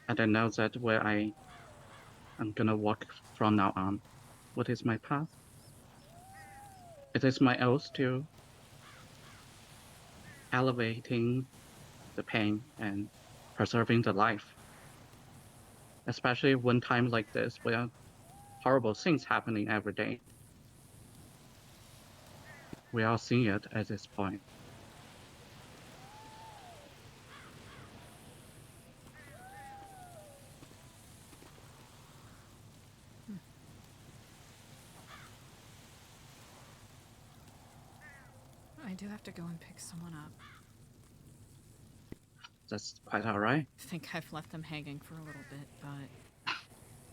And I know that where I am gonna walk from now on. What is my path? It is my oath to elevating the pain and preserving the life. Especially when time like this, where horrible things happening every day. We are seeing it at this point. I do have to go and pick someone up. That's quite alright. I think I've left them hanging for a little bit, but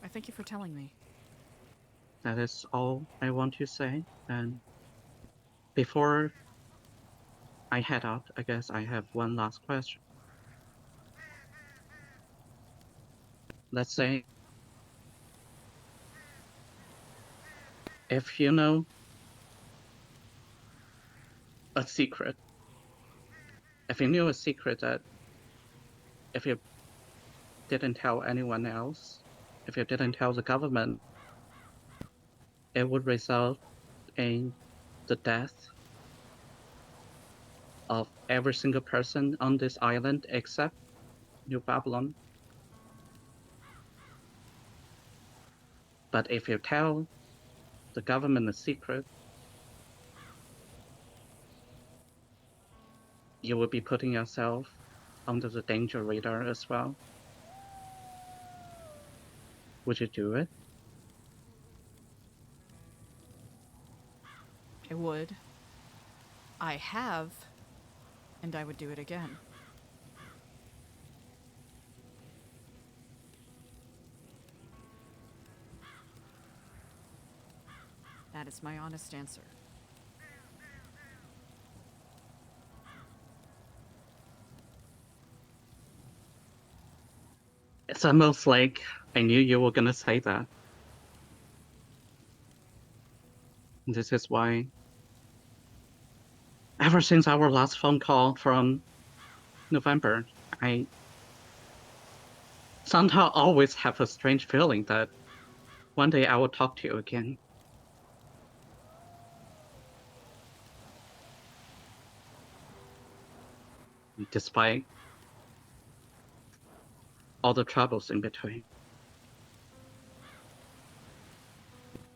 I thank you for telling me. That is all I want to say. And before I head out, I guess I have one last question. Let's say if you know a secret, if you knew a secret that if you didn't tell anyone else, if you didn't tell the government, it would result in the death of every single person on this island except New Babylon. But if you tell the government a secret, you will be putting yourself under the danger radar as well. Would you do it? I would. I have, and I would do it again. That is my honest answer. It's almost like I knew you were gonna say that. This is why, ever since our last phone call from November, I somehow always have a strange feeling that one day I will talk to you again. Despite all the troubles in between.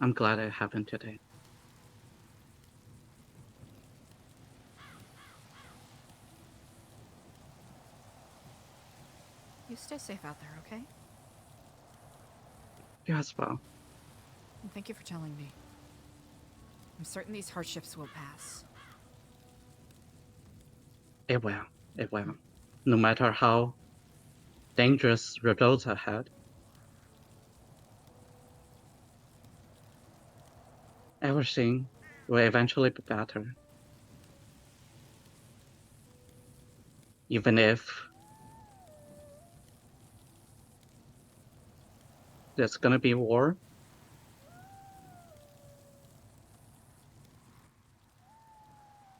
I'm glad it happened today. You stay safe out there, okay? You as well. And thank you for telling me. I'm certain these hardships will pass. It will. It will. No matter how dangerous the roads ahead. Everything will eventually be better. Even if there's gonna be war.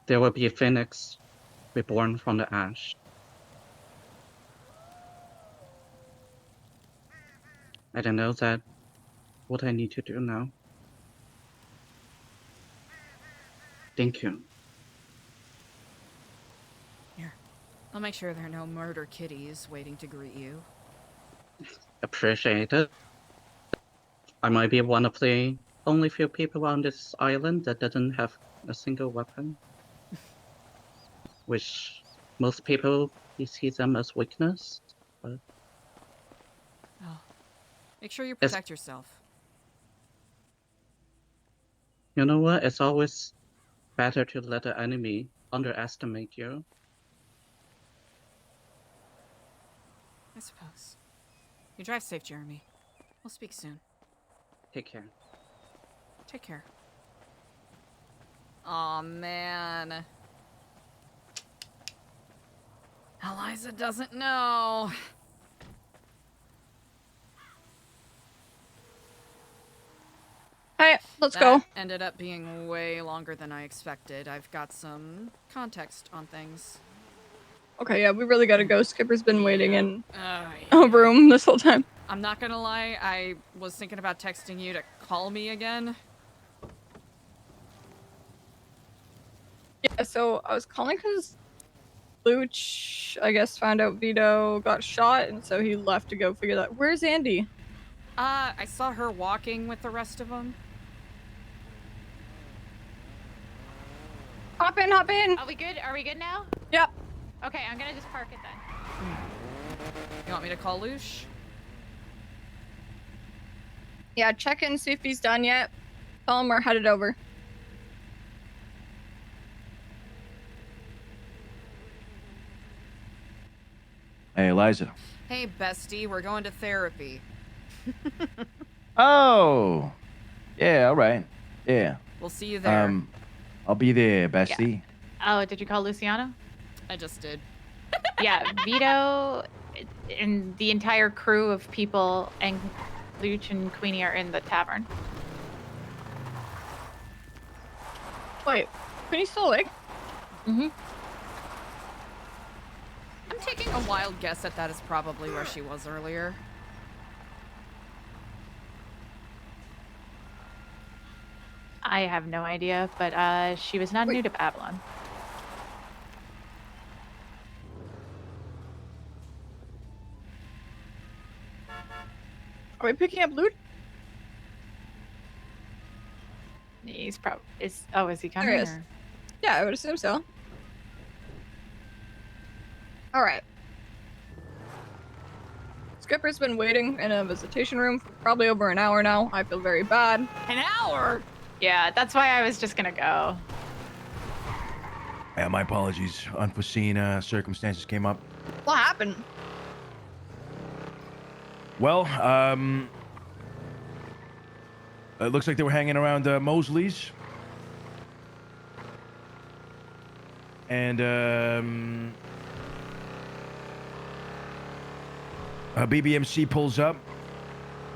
There will be a phoenix reborn from the ash. I don't know that what I need to do now. Thank you. Here. I'll make sure there are no murder kitties waiting to greet you. Appreciate it. I might be one of the only few people on this island that doesn't have a single weapon. Which most people, you see them as weakness, but Oh. Make sure you protect yourself. you know what? It's always better to let the enemy underestimate you. I suppose. You drive safe, Jeremy. We'll speak soon. Take care. Take care. Aw, man. Eliza doesn't know. Alright, let's That go. ended up being way longer than I expected. I've got some context on things. Okay, yeah, we really gotta go. Skipper's been waiting in Yeah. a room this whole time. I'm not gonna lie, I was thinking about texting you to call me again. Yeah, so I was calling because Luch, I guess, found out Vito got shot, and so he left to go figure that. Where's Andy? I saw her walking with the rest of them. Hop in, hop in. Are we good? Are we good now? Yep. Okay, I'm gonna just park it then. You want me to call Lush? Yeah, check in, see if he's done yet. Tell him we're headed over. Hey, Eliza. Hey, bestie, we're going to therapy. Oh. Yeah, all right. Yeah. We'll see you there. I'll be there, bestie. Oh, did you call Luciano? I just did. Yeah, Vito and the entire crew of people and Luch and Queenie are in the tavern. Wait, Queenie's still awake? Mm-hmm. I'm taking a wild guess that is probably where she was earlier. I have no idea, but she was not new to Babylon. Are we picking up loot? He's probably is he coming? There he is. Yeah, I would assume so. Alright. Skipper's been waiting in a visitation room for probably over an hour now. I feel very bad. An hour? Yeah, that's why I was just gonna go. Yeah, my apologies. Unforeseen circumstances came up. What happened? Well, it looks like they were hanging around Mosley's. And, BBMC pulls up,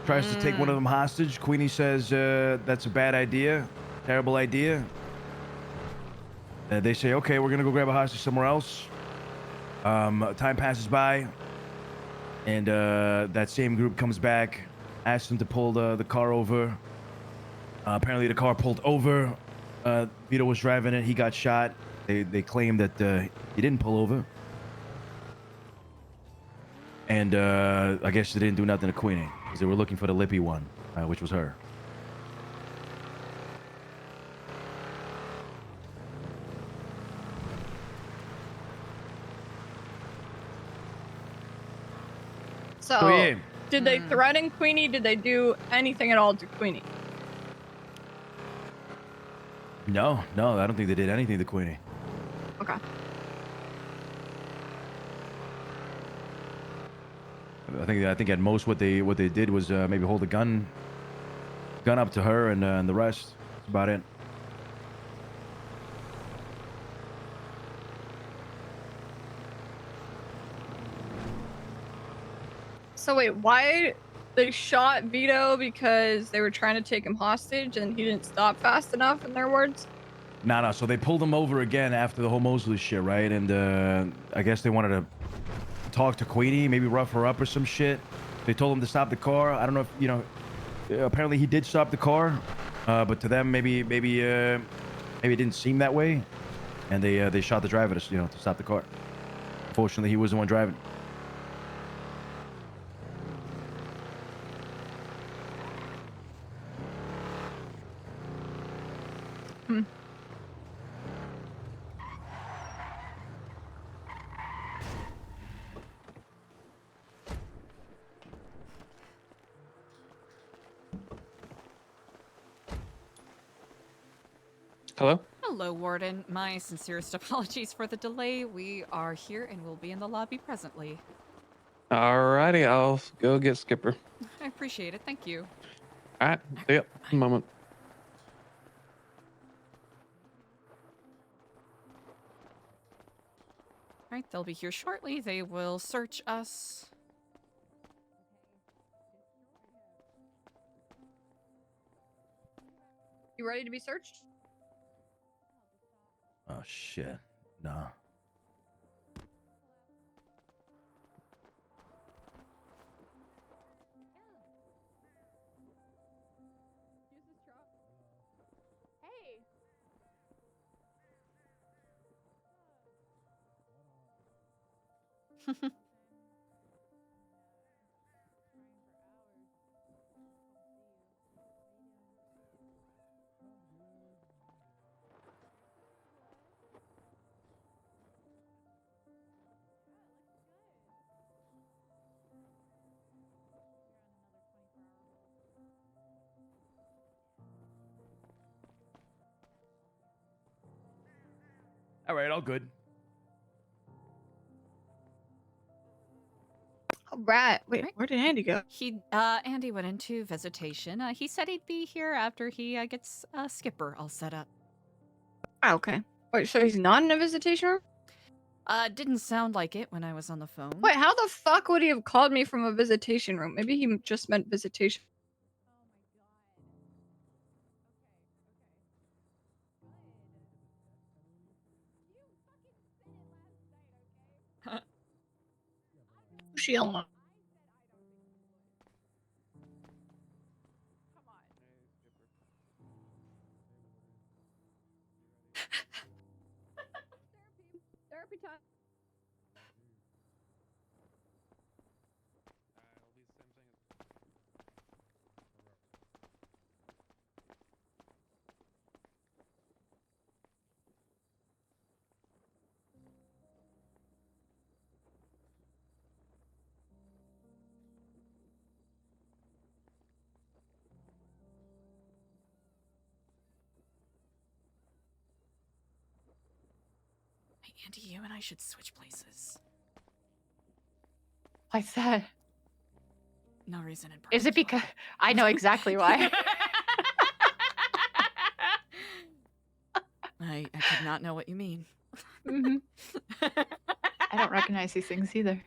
tries to take one of them hostage. Queenie says that's a bad idea, terrible idea. They say, okay, we're gonna go grab a hostage somewhere else. Time passes by, and that same group comes back, asks them to pull the car over. Apparently the car pulled over. Vito was driving it, he got shot. They claim that he didn't pull over. And I guess they didn't do nothing to Queenie, because they were looking for the lippy one, which was her. So, Oh, yeah. did they threaten Queenie? Did they do anything at all to Queenie? No, I don't think they did anything to Queenie. Okay. I think at most what they did was maybe hold a gun up to her, and the rest. That's about it. So wait, why they shot Vito? Because they were trying to take him hostage and he didn't stop fast enough, in their words? No. So they pulled him over again after the whole Mosley shit, right? And I guess they wanted to talk to Queenie, maybe rough her up or some shit. They told him to stop the car. I don't know if, apparently he did stop the car, but to them, maybe it didn't seem that way. And they shot the driver to stop the car. Unfortunately, he was the one driving. Hello? Hello, Warden. My sincerest apologies for the delay. We are here and will be in the lobby presently. Alrighty, I'll go get Skipper. I appreciate it. Thank you. Alright, see ya in a moment. All right, they'll be here shortly. They will search us. You ready to be searched? Oh shit. Nah. All right, all good. All right. Wait, where did Andy go? Andy went into visitation. He said he'd be here after he gets Skipper all set up. Oh, okay. Wait, so he's not in a visitation room? Didn't sound like it when I was on the phone. Wait, how the fuck would he have called me from a visitation room? Maybe he just meant visitation. She alone. Therapy time. Andy, you and I should switch places. Why's that? No reason in Is it because I know exactly why? I could not know what you mean. Mhm. I don't recognize these things either.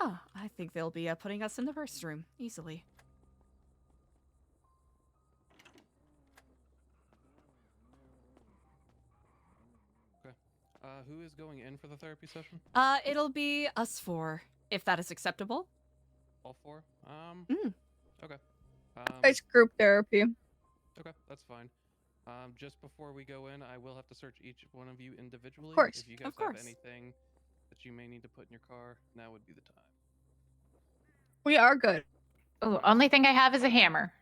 Oh, I think they'll be putting us in the first room easily. Okay. Who is going in for the therapy session? It'll be us four, if that is acceptable. All four? Okay. It's group therapy. Okay, that's fine. Just before we go in, I will have to search each one of you individually. course, If you guys of course. have anything that you may need to put in your car, now would be the time. We are good. Oh, only thing I have is a hammer.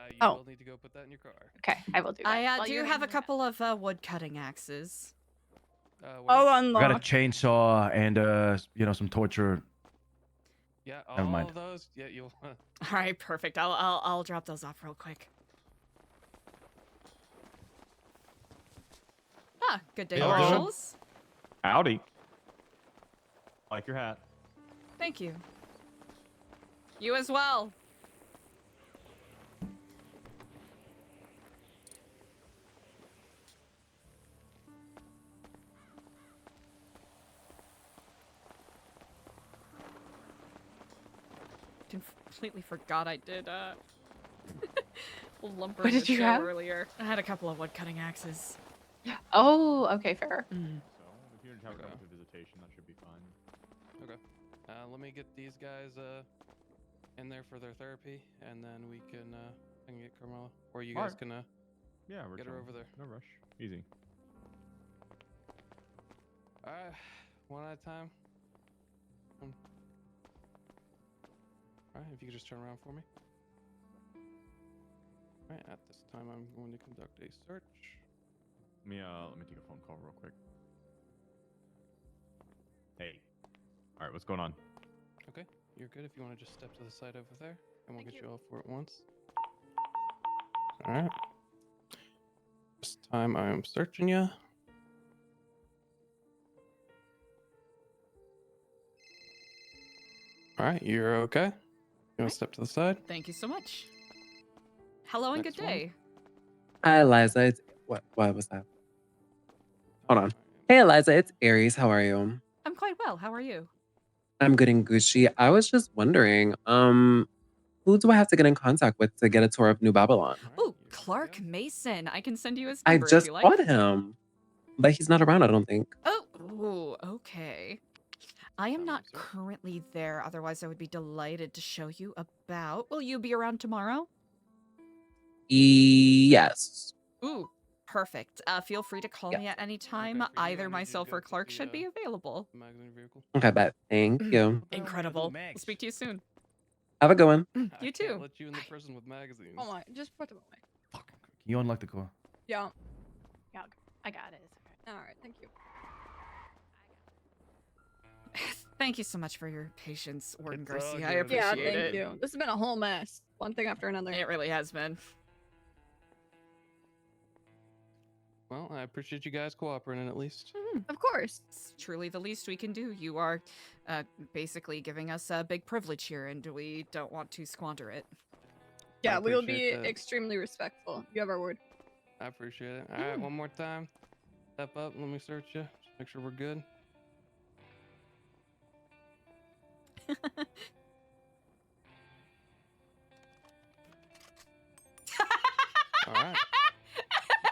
You will need to go put that in your car. Okay, I will do that. I While do you're have a handling couple of wood cutting axes. Oh, I got a unlock. chainsaw and some torture. Yeah, all Never mind. of those. Yeah, you'll. All right, perfect. I'll drop those off real quick. Ah, good day, Hello. Marshals. Howdy. Like your hat. Thank you. You as well. Completely forgot I did lumber What in did the you show have? earlier. I had a couple of wood cutting axes. Oh, okay, fair. So, if you're entitled to visitation, that should be fine. Okay. Let me get these guys in there for their therapy, and then we can I can get Carmela, or you guys Alright. can Yeah, we're get her chilling. over there. No rush. Easy. All right, one at a time. All right, if you could just turn around for me. All right, at this time, I'm going to conduct a search. Let me take a phone call real quick. Hey. All right, what's going on? Okay, you're good. If you want to just step to the side over there, and we'll get you all four at once. All right. This time I am searching you. All right, you're okay. You want to step to the side? Thank you so much. Hello and Next good one. day. Hi, Eliza. It's what was that? Hold on. Hey, Eliza. It's Aries. How are you? I'm quite well. How are you? I'm good and Gucci. I was just wondering, who do I have to get in contact with to get a tour of New Babylon? Ooh, Clark Mason. I can send you his I number if just you like. caught him, but he's not around. I don't think. Oh, ooh, okay. I am not currently there. Otherwise, I would be delighted to show you about. Will you be around tomorrow? Yes. Ooh, perfect. Feel free to call me at any time. Either myself or Clark should be available. Okay, bet. Thank you. Incredible. We'll speak to you soon. Have a good one. You I too. can't let you in the prison with magazines. Oh my, just put them away. Can you unlock the car? Yeah. Yeah, I got it. All right, thank you. Thank you so much for your patience, Warden It's all Garcia. I good. appreciate Yeah, it. thank you. This has been a whole mess. One thing after another. It really has been. Well, I appreciate you guys cooperating at least. Of course. It's truly the least we can do. You are basically giving us a big privilege here, and we don't want to squander it. Yeah, we will be appreciate that. extremely respectful. You have our word. I appreciate it. All right, one more time. Step up. Let me search you. Just make sure we're good. All right.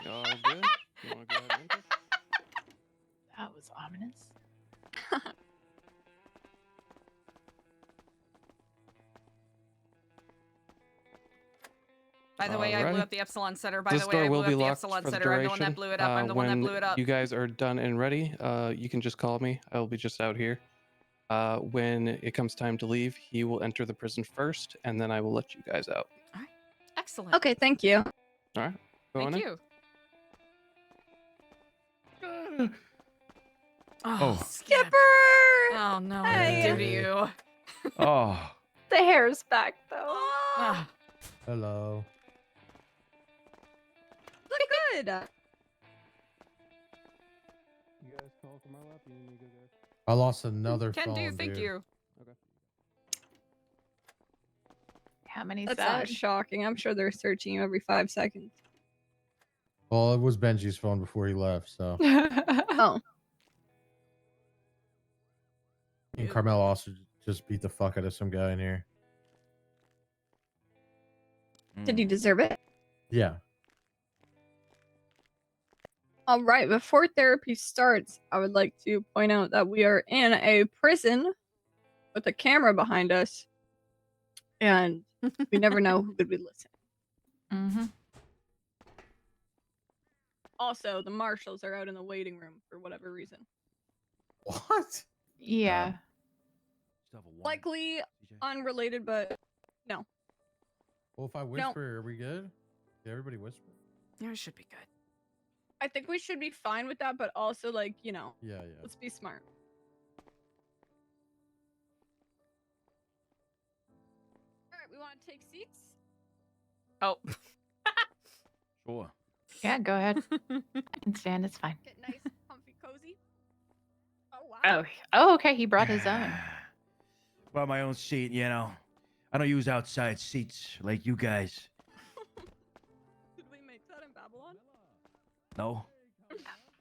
Y'all good? You want to go ahead and enter? That was ominous. By the way, I blew Alrighty. up the Epsilon Center. By This the way, door I blew will up be the locked Epsilon for the Center. I'm the one duration. that blew it up. I'm the one that blew it up. You guys are done and ready, you can just call me. I'll be just out here. When it comes time to leave, he will enter the prison first, and then I will let you guys out. Excellent. Okay, thank you. All right. Going Thank in? you. Oh, Skipper! Oh no, what Hey. did I do to you? Oh. The hair's back though. Ah. Hello. Look good. You guys call for my lap? You need me to go there? I lost another Can phone, do, thank dude. you. Okay. How many That's sad? not shocking. I'm sure they're searching you every 5 seconds. Well, it was Benji's phone before he left, so. Oh. And Carmel also just beat the fuck out of some guy in here. Did he deserve it? Yeah. All right, before therapy starts, I would like to point out that we are in a prison with a camera behind us, and we never know who could be listening. Mm-hmm. Also, the marshals are out in the waiting room for whatever reason. What? Yeah. Likely unrelated, but no. Well, if I whisper, are we good? Did everybody whisper? Yeah, it should be good. I think we should be fine with that, but also, like, you know, Yeah. let's be smart. All right, we want to take seats? Oh. Sure. Yeah, go ahead. I can stand. It's fine. Get nice, comfy, cozy. Oh, wow. Oh, okay. He brought his own. Well, my own seat, you know. I don't use outside seats like you guys. Did we make that in Babylon? No?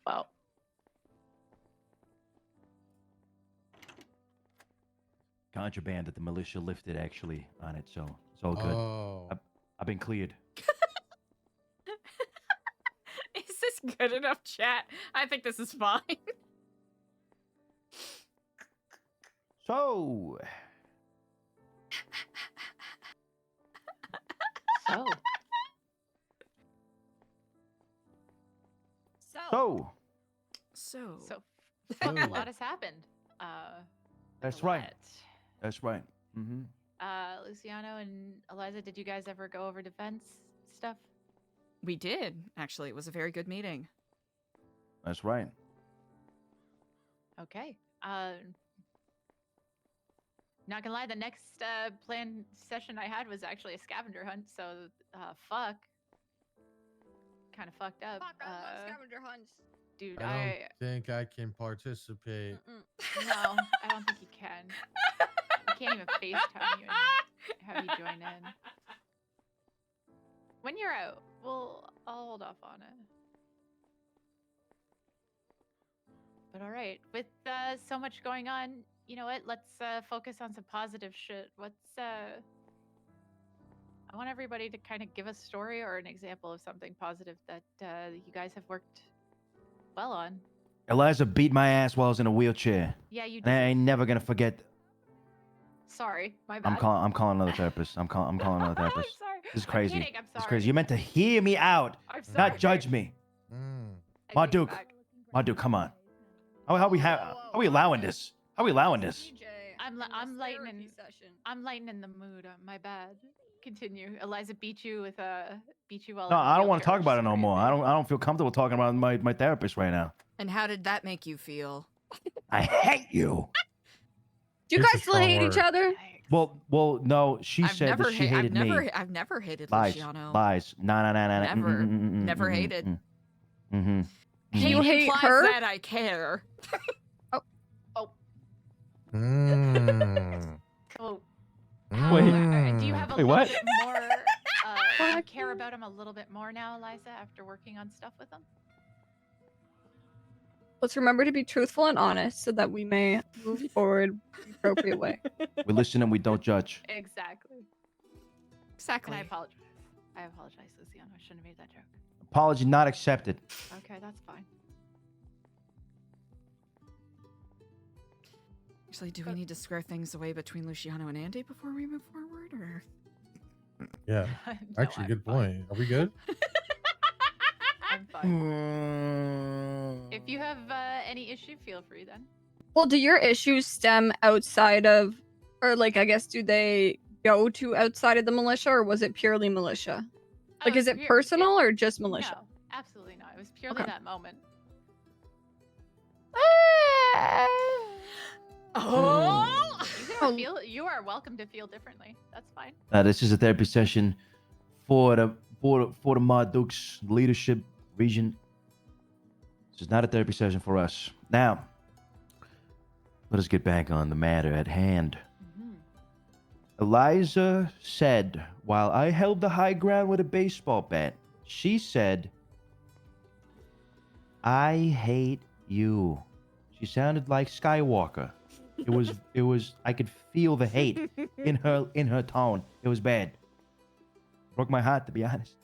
Well. Contraband that the militia lifted actually on it, so it's all good. Oh. I've been cleared. Is this good enough, chat? I think this is fine. So. So. So. A lot has happened. That's a right. lot. That's right. Mm-hmm. Luciano and Eliza, did you guys ever go over defense stuff? We did, actually. It was a very good meeting. That's right. Okay. Not gonna lie, the next planned session I had was actually a scavenger hunt, so fuck. Kind of fucked up. Fuck, I love scavenger hunts. Dude, I don't think I can participate. No, I don't think you can. We can't even FaceTime you and have you join in. When you're out, I'll hold off on it. But all right, with so much going on, you know what? Let's focus on some positive shit. I want everybody to kind of give a story or an example of something positive that you guys have worked well on. Eliza beat my ass while I was in a wheelchair. Yeah, you And I did. ain't never gonna forget. Sorry, my bad. I'm calling another therapist. I'm calling another therapist. I'm sorry. This is I'm crazy. kidding, I'm This is sorry. crazy. You meant to hear me out, I'm not sorry. judge me. I Marduk, take it back. Marduk, come on. How we allowing this? How we allowing this? I'm lightening the mood. My bad. Continue. Eliza beat you while. No, in a I don't want wheelchair, to talk which about is it no crazy. more. I don't feel comfortable talking about my therapist right now. And how did that make you feel? I hate you. Do you It's a guys still strong hate each word. other? Well, no. She said that she hated me. I've never hated Lies, Luciano. lies. No. Never hated. Mm-hmm. Do you hate implies her? that I care. Cool. Wait. Do you have a Wait, little what? bit more? Do you care about him a little bit more now, Eliza, after working on stuff with him? Let's remember to be truthful and honest so that we may move forward the appropriate way. We listen and we don't judge. Exactly. Exactly. And I apologize. Luciano. I shouldn't have made that joke. Apology not accepted. Okay, that's fine. Actually, do we need to square things away between Luciano and Andy before we move forward, or? Yeah. Actually, good point. Are we good? I'm fine. If you have any issue, feel free then. Well, do your issues stem outside of, or like, I guess, do they go to outside of the militia, or was it purely militia? Like, is it personal or just militia? No, absolutely not. It was purely Okay. that moment. You are welcome to feel differently. That's fine. This is a therapy session for the Marduke's leadership region. This is not a therapy session for us. Now, let us get back on the matter at hand. Eliza said, while I held the high ground with a baseball bat, she said, I hate you. She sounded like Skywalker. It was, I could feel the hate in her tone. It was bad. Broke my heart, to be honest.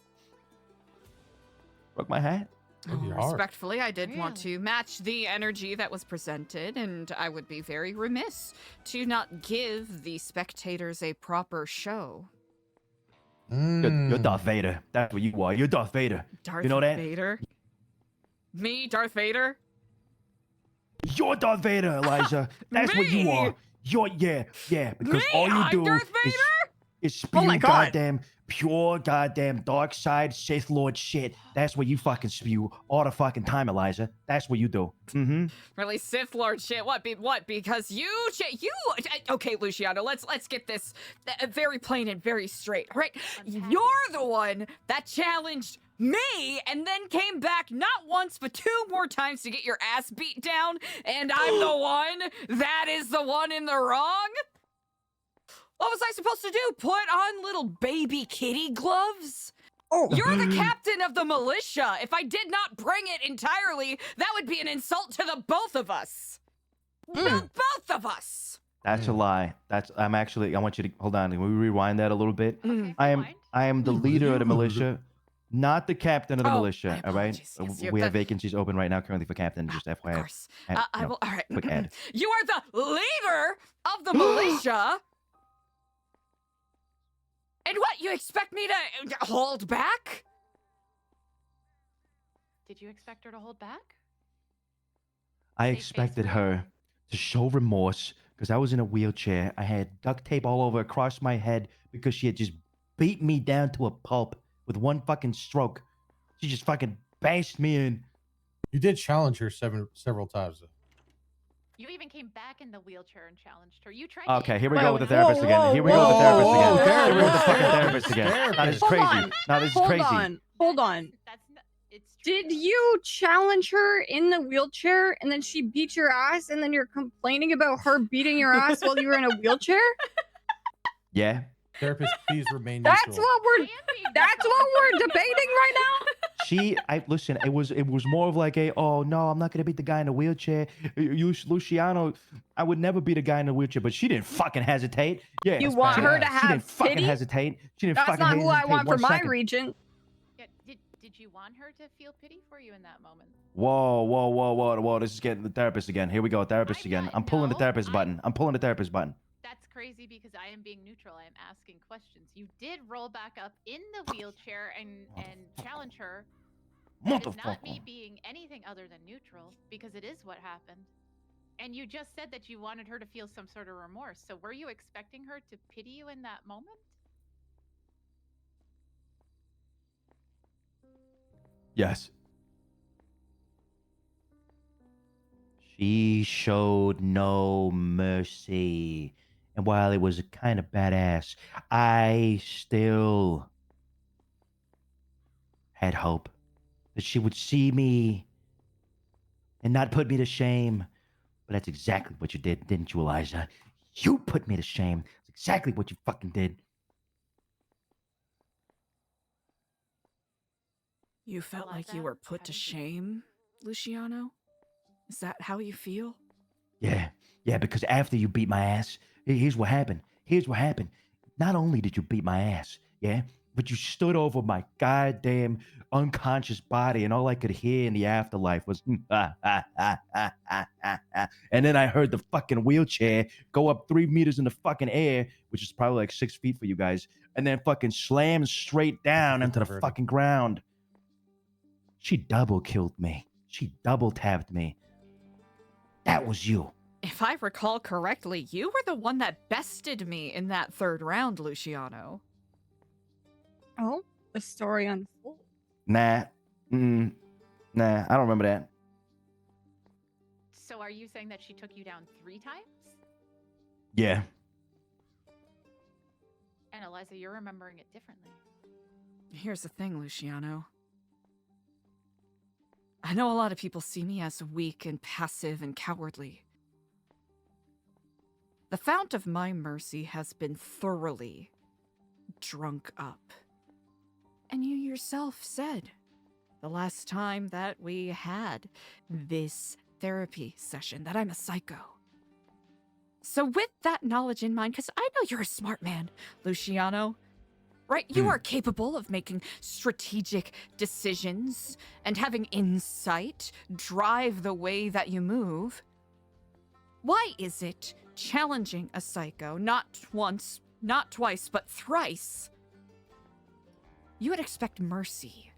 Broke my heart. Respectfully, I did want to match the energy that was presented, and I would be very remiss to not give the spectators a proper show. You're Darth Vader. That's what you are. You're Darth Vader. Darth you know that? Vader? Me, Darth Vader? You're Darth Vader, Eliza. That's what you are. Yeah. Because all you do is spew pure goddamn dark side Sith Lord shit. That's what you fucking spew all the fucking time, Eliza. That's what you do. Really, Sith Lord shit? What? Because you. Okay, Luciano. Let's get this very plain and very straight. All right, you're the one that challenged me and then came back not once but 2 more times to get your ass beat down, and I'm the one that is the one in the wrong? What was I supposed to do? Put on little baby kitty gloves? You're the captain of the militia. If I did not bring it entirely, that would be an insult to the both of us. The both of us. That's a lie. I want you to hold on. Can we rewind that a little bit? I am the leader of the militia, not the captain of the militia. All right. Yes, we have vacancies open right now currently for captain. Just FYI. Of course. I will. All right. Quick ad. You are the leader of the militia. And what, you expect me to hold back? Did you expect her to hold back? I expected her to show remorse because I was in a wheelchair. I had duct tape all over across my head because she had just beat me down to a pulp with one fucking stroke. She just fucking bashed me in. You did challenge her several times, though. You even came back in the wheelchair and challenged her. You tried. Okay, here we go with the therapist again. Here we go with the therapist again. Here we go with the fucking therapist again. Now this is crazy. Now this is crazy. Hold on. Did you challenge her in the wheelchair and then she beat your ass and then you're complaining about her beating your ass while you were in a wheelchair? Yeah. Therapist, please remain That's neutral. what we're debating right now. Listen, it was more of like oh no, I'm not gonna beat the guy in the wheelchair. Luciano, I would never beat a guy in the wheelchair, but she didn't fucking hesitate. Yeah. You want her to have She didn't fucking pity? hesitate. She didn't That's fucking not who I want for my region. region. Yeah, did you want her to feel pity for you in that moment? Whoa. This is getting the therapist again. Here we go, therapist again. I'm pulling the therapist button. I'm pulling the therapist button. That's crazy because I am being neutral. I am asking questions. You did roll back up in the wheelchair and challenge her. That is not me being anything other than neutral because it is what happened. And you just said that you wanted her to feel some sort of remorse. So were you expecting her to pity you in that moment? Yes. She showed no mercy. And while it was kind of badass, I still had hope that she would see me and not put me to shame. But that's exactly what you did, didn't you, Eliza? You put me to shame. That's exactly what you fucking did. You felt like you were put to shame, Luciano? Is that how you feel? Yeah, because after you beat my ass, here's what happened. Not only did you beat my ass, yeah, but you stood over my goddamn unconscious body, and all I could hear in the afterlife was, and then I heard the fucking wheelchair go up 3 meters in the fucking air, which is probably like 6 feet for you guys, and then fucking slam straight down into the fucking ground. She double killed me. She double tapped me. That was you. If I recall correctly, you were the one that bested me in that 3rd round, Luciano. Oh, the story unfolds. Nah, I don't remember that. So are you saying that she took you down 3 times? Yeah, Eliza, you're remembering it differently. Here's the thing, Luciano. I know a lot of people see me as weak and passive and cowardly. The fount of my mercy has been thoroughly drunk up. And you yourself said the last time that we had this therapy session that I'm a psycho. So with that knowledge in mind, because I know you're a smart man, Luciano, right? You are capable of making strategic decisions and having insight drive the way that you move. Why is it challenging a psycho, not once, not twice, but thrice, you would expect mercy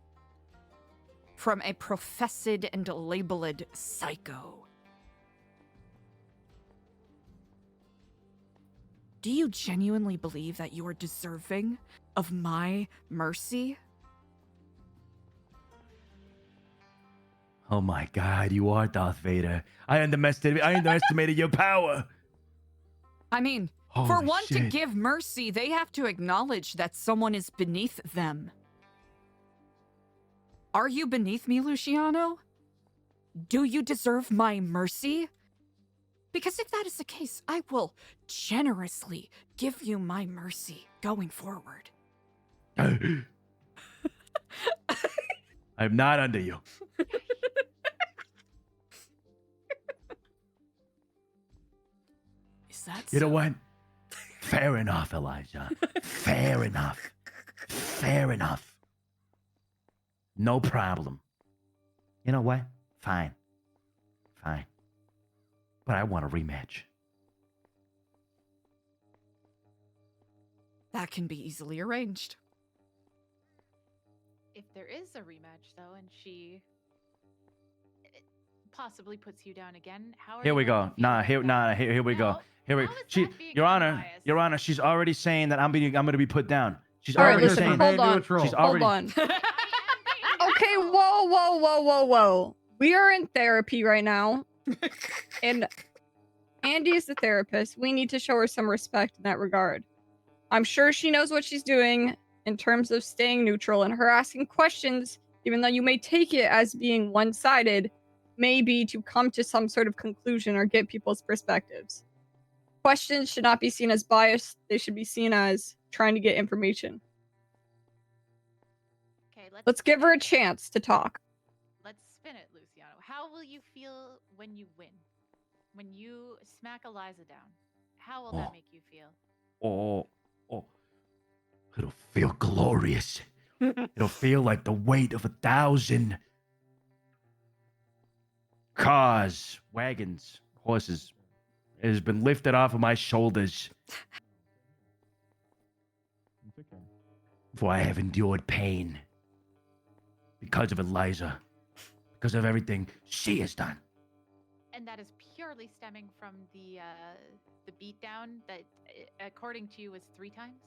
from a professed and labeled psycho? Do you genuinely believe that you are deserving of my mercy? Oh my God, you are Darth Vader. I underestimated your power. I mean, for Holy one to shit. give mercy, they have to acknowledge that someone is beneath them. Are you beneath me, Luciano? Do you deserve my mercy? Because if that is the case, I will generously give you my mercy going forward. I'm not under you. Is that You know so? what? Fair enough, Eliza. Fair enough. Fair enough. No problem. You know what? Fine. Fine. But I want a rematch. That can be easily arranged. If there is a rematch, though, and she possibly puts you down again, how are Here you we going go. to feel about that? Here we go. Here we. Your Honor, she's already saying that I'm going to be put down. She's All right, already listen, saying. hold on. She's already. Hold on. Okay, whoa. We are in therapy right now. And Andy is the therapist. We need to show her some respect in that regard. I'm sure she knows what she's doing in terms of staying neutral, and her asking questions, even though you may take it as being one-sided, may be to come to some sort of conclusion or get people's perspectives. Questions should not be seen as biased. They should be seen as trying to get information. Okay, Let's give her a chance to talk. let's spin it, Luciano. How will you feel when you win? When you smack Eliza down? How will that make you feel? Oh. It'll feel glorious. It'll feel like the weight of 1,000 cars, wagons, horses. It has been lifted off of my shoulders. For I have endured pain because of Eliza, because of everything she has done. And that is purely stemming from the beatdown that, according to you, was 3 times?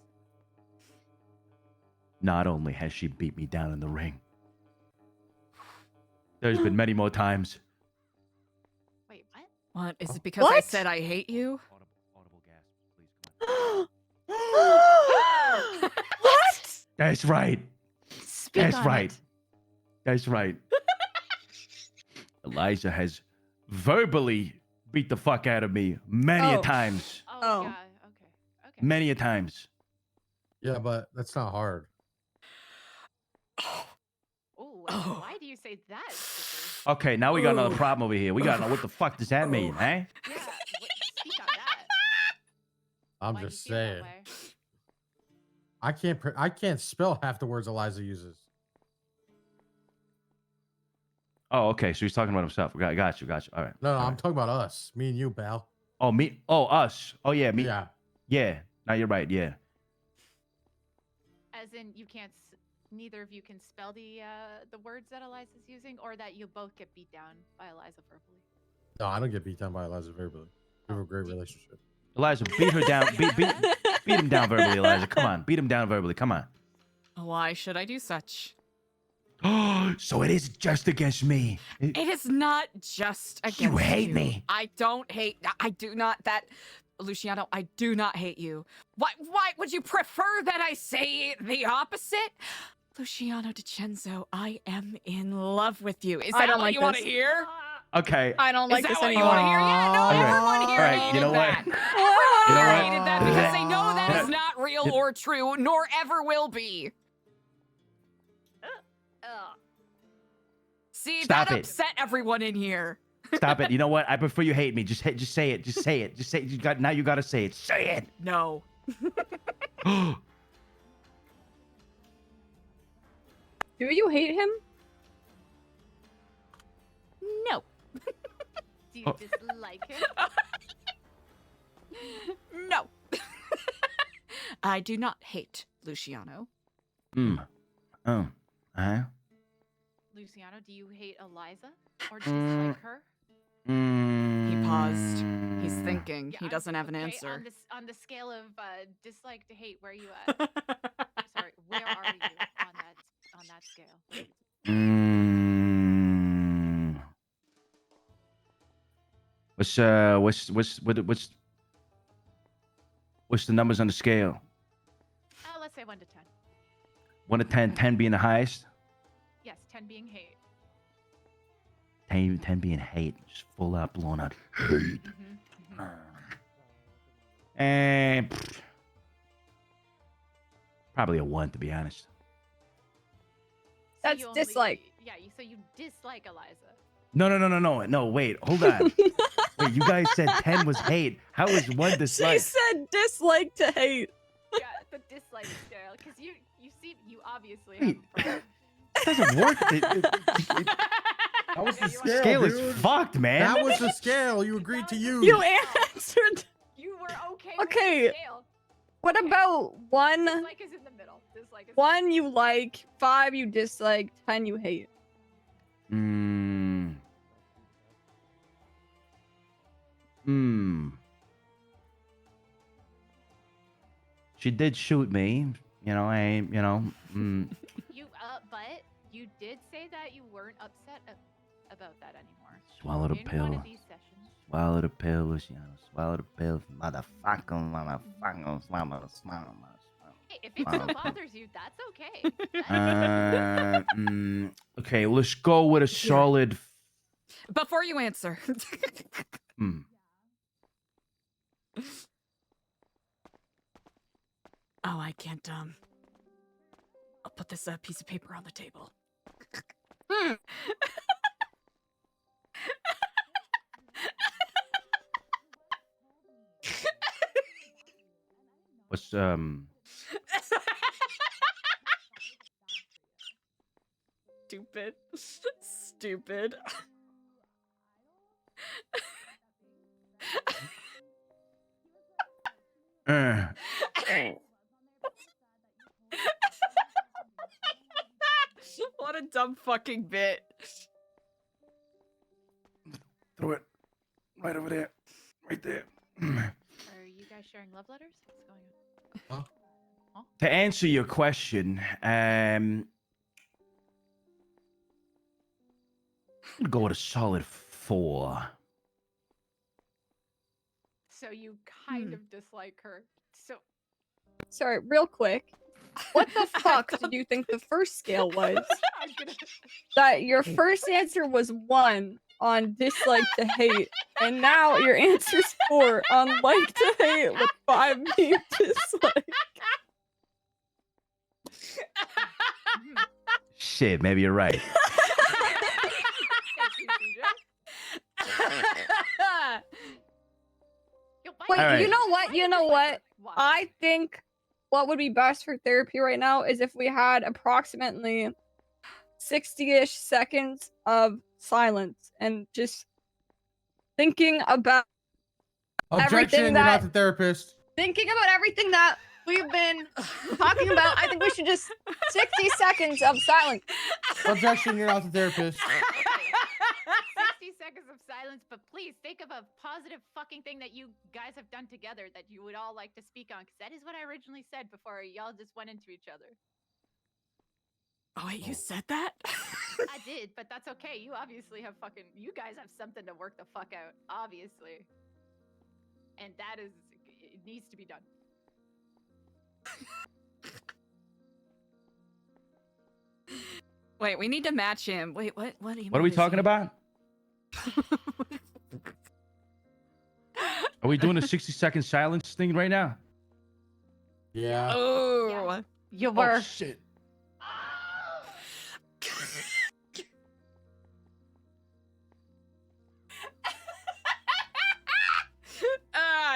Not only has she beat me down in the ring, there's been many more times. Wait, what? What? Is it because I What? said I hate you? What? That's right. Speak That's on right. it. That's right. Eliza has verbally beat the fuck out of me many a Oh. times. Oh, yeah. Okay. Many a times. Yeah, but that's not hard. Oh, why do you say that? Skipper? Okay, now we got another problem over here. We got to know what the fuck does that mean, eh? Yeah, speak on that. I'm Why do you just feel that saying. way? I can't spell half the words Eliza uses. Oh, okay. So he's talking about himself. Got you. All right. No, all I'm right. talking about us. Me and you, pal. Oh, me. Oh, us. Oh, yeah. Me. Yeah. Yeah. Now you're right. Yeah. As in, you can't. Neither of you can spell the words that Eliza's using, or that you both get beat down by Eliza verbally. No, I don't get beat down by Eliza verbally. We have a great relationship. Eliza, beat her down. Beat him down verbally, Eliza. Come on. Beat him down verbally. Come on. Why should I do such? So it is just against me. It is not just against You hate me. I don't hate. I do not. That Luciano, I do not hate you. Why would you prefer that I say the opposite? Luciano DiCenzo, I am in love with you. Is I that don't what like you want to this. hear? Okay. I don't like Is this that what you anymore. want to hear? Yeah, no, Okay. everyone here All right, hated you know what? that. Everyone You know here what? hated that because they know that Yeah. is not real or true, nor ever will be. See, Stop that it. upset everyone in here. Stop it. You know what? I prefer you hate me. Just say it. Just say it. Just say it. Now you gotta say it. Say it. No. Do you hate him? No. Do you dislike him? No. I do not hate Luciano. Oh. Uh-huh. Luciano, do you hate Eliza or dislike her? He paused. He's thinking. Yeah, He doesn't have an answer. On the scale of dislike to hate, where are you at? Sorry, where are you on that scale? What's the numbers on the scale? Let's say 1 to 10. 1 to 10, 10 being the highest. Yes, 10 being hate. 10 being hate, just full out blown out hate. And probably a 1 to be honest. That's dislike. Yeah, so you dislike Eliza. No, wait, hold on. Wait, you guys said 10 was hate. How is 1 dislike? She said dislike to hate. Yeah, the dislike scale, because you obviously Wait. have a problem. It doesn't work. That was the scale, Scale is dude. fucked, man. That was the scale you agreed to use. You answered. You were okay. Okay. With the scale. What about 1? Dislike is in the middle. Dislike is 1 you like, 5 you dislike, 10 you hate. She did shoot me. But you did say that you weren't upset about that anymore. Swallow the In one pill. of these sessions. Swallow the pill, Luciano. Swallow the pill. Motherfucker. Hey, if it still bothers you, that's okay. Okay, let's go with a solid. Before you answer. Oh, I can't, I'll put this piece of paper on the table. What's Stupid. What a dumb fucking bit. Throw it right over there. Right there. Are you guys sharing love letters? What's going on? To answer your question, I'm gonna go with a solid 4. So you kind of dislike her. So Sorry, real quick. What the fuck did you think the first scale was? That your first answer was 1 on dislike to hate, and now your answer's 4 on like to hate with 5 being dislike. Shit, maybe you're right. Wait, All right. You know what? I think what would be best for therapy right now is if we had approximately 60-ish seconds of silence and just thinking about Objection, you're not the therapist. thinking about everything that we've been talking about. I think we should just 60 seconds of silence. Objection, you're not the therapist. 60 seconds of silence, but please think of a positive fucking thing that you guys have done together that you would all like to speak on, because that is what I originally said before y'all just went into each other. Oh, wait, you said that? I did, but that's okay. You obviously have you guys have something to work the fuck out, obviously. And that is It needs to be done. Wait, we need to match him. Wait, what? What are we talking about? Are we doing a 60-second silence thing right now? Yeah. Oh. You were. Oh, shit.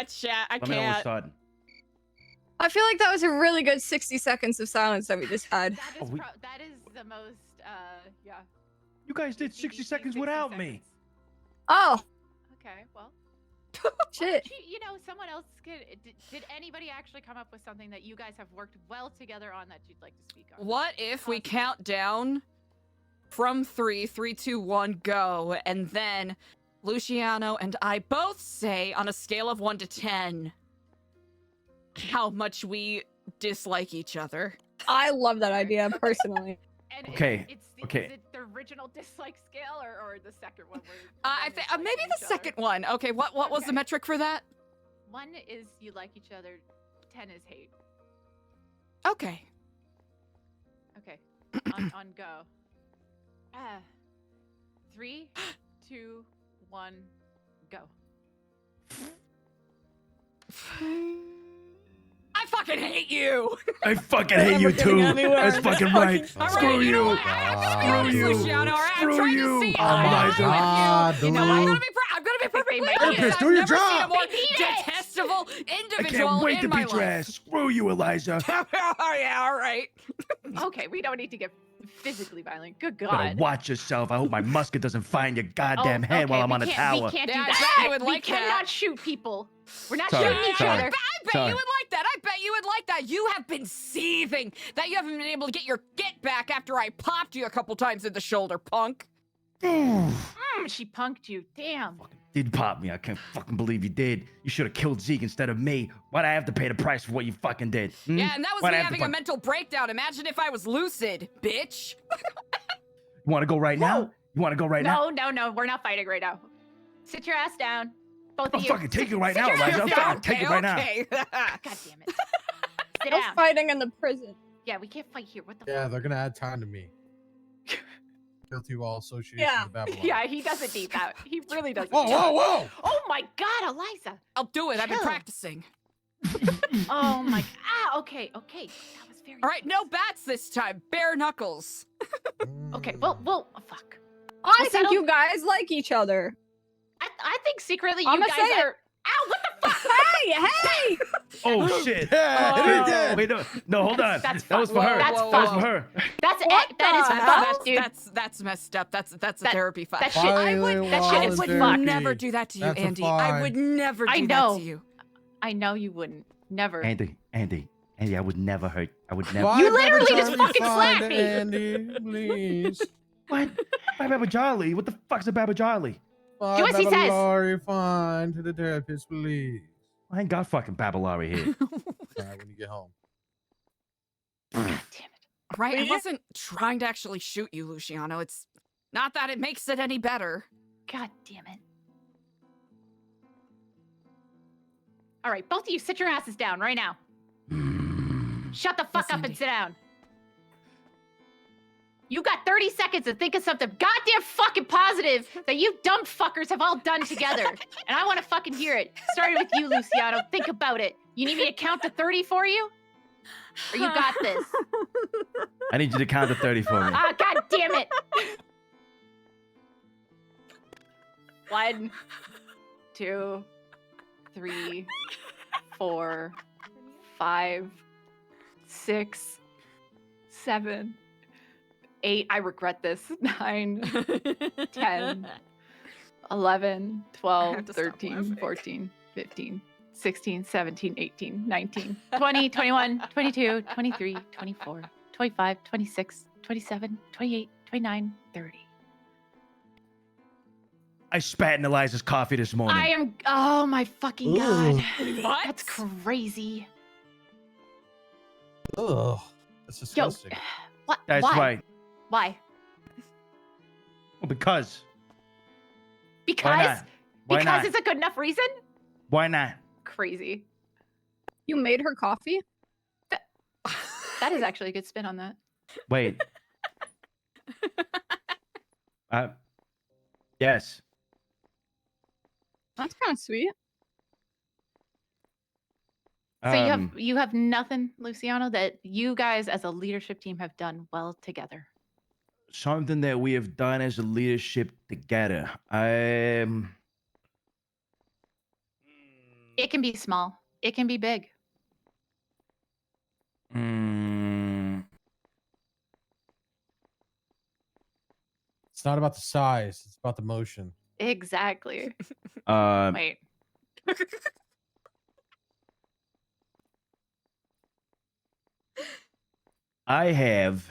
Chat. I Let me know when we're can't. starting. I feel like that was a really good 60 seconds of silence that we just had. That is the most, yeah. You guys did 60 seconds without me. Oh. Okay, well. Shit. You know, someone else could. Did anybody actually come up with something that you guys have worked well together on that you'd like to speak on? What if we count down from 3, 3, 2, 1, go, and then Luciano and I both say on a scale of 1 to 10 how much we dislike each other. I love that idea personally. And Okay, okay. Is it the original dislike scale or the second one? Where I think maybe the second one. Okay, what was the metric for that? 1 is you like each other, 10 is hate. Okay. Okay, on go. 3, 2, 1, go. I fucking hate you. I fucking hate you too. That's fucking right. Screw you. Screw you. Luciano, all right? I'm Screw trying you. to see. Oh my God. You know, I'm gonna be perfectly honest. Therapist, do I've your never seen a job. more detestable I individual can't wait to in my beat your life. ass. Screw you, Eliza. Oh yeah, all right. Okay, we don't need to get physically violent. Good Better God. watch yourself. I hope my musket doesn't find your goddamn head okay, while I'm we on the can't- tower. We can't do Yeah, I that. bet you would we like that. cannot shoot people. We're not Sorry, shooting each sorry. other. I bet Sorry. you would like that. I bet you would like that. You have been seething that you haven't been able to get your get back after I popped you a couple times in the shoulder, punk. She punked you. Damn. Did pop me. I can't fucking believe you did. You should have killed Zeke instead of me. Why'd I have to pay the price for what you fucking did? Hmm? Yeah, and that was Why'd me I have to having a fuck- mental breakdown. Imagine if I was lucid, bitch. You want to go right now? You want to go right now? No. We're not fighting right now. Sit your ass down. Both I'll of you. fucking take it right Sit now, your ass Eliza. I'll down. fucking take it right now. Okay. God damn it. Sit No down. fighting in the prison. Yeah, we can't fight here. What the Yeah, fuck? they're gonna add time to me. Guilty of all association Yeah. with Babylon. Yeah, he doesn't need that. He really doesn't. Whoa, need whoa, that. whoa! Oh my God, Eliza. I'll do it. I've been Chill. practicing. Oh my. Okay. That was very. All right, no bats this time. Bare knuckles. Okay. Well. Oh, fuck. I We'll think settle- you guys like each other. I think secretly you I'ma guys. say it. Ow! What the fuck? Hey! Oh shit! Yeah, Oh, he did. wait, no, hold on. That's That was for fucked. her. That's That was fucked. for her. That's What that is the fucked, hell? dude. That's messed up. That's a That- therapy fight. that shit- I would- that shit is I would fucked. never do that to you, That's a Andy. I fine. would never do I that know. to you. I know you wouldn't. Never. Andy, I would never hurt. I would never. Why You literally Baba just Charlie fucking find slapped me. Andy, please. What? Why Baba Charlie? What the fuck's a Baba Charlie? Do as he says. Laurie, fine to the therapist, please. I ain't got fucking Babalari here. All right, when you get home. God damn it. Right? I wasn't trying to actually shoot you, Luciano. It's not that it makes it any better. God damn it. All right, both of you sit your asses down right now. Shut the fuck Yes, up Andy. and sit down. You got 30 seconds to think of something goddamn fucking positive that you dumb fuckers have all done together. And I want to fucking hear it. Starting with you, Luciano. Think about it. You need me to count to 30 for you? Or you got this? I need you to count to 30 for me. Ah, god damn it. 1, 2, 3, 4, 5, 6, 7, 8. I regret this. 9, 10, 11, I 12, have to stop 13, laughing. 14, 15, 16, 17, 18, 19, 20, 21, 22, 23, 24, 25, 26, 27, 28, 29, 30. I spat in Eliza's coffee this morning. I am. Oh my fucking god. What? That's crazy. Ugh, that's Yo, disgusting. what? That's Why? right. Why? Well, because. Because? Why Because not? it's a good enough reason? Why not? Crazy. You made her coffee? That is actually a good spin on that. Wait. Yes. That's kind of sweet. So you have nothing, Luciano, that you guys as a leadership team have done well together. Something that we have done as a leadership together. It can be small. It can be big. It's not about the size; it's about the motion. Exactly. Wait. I have.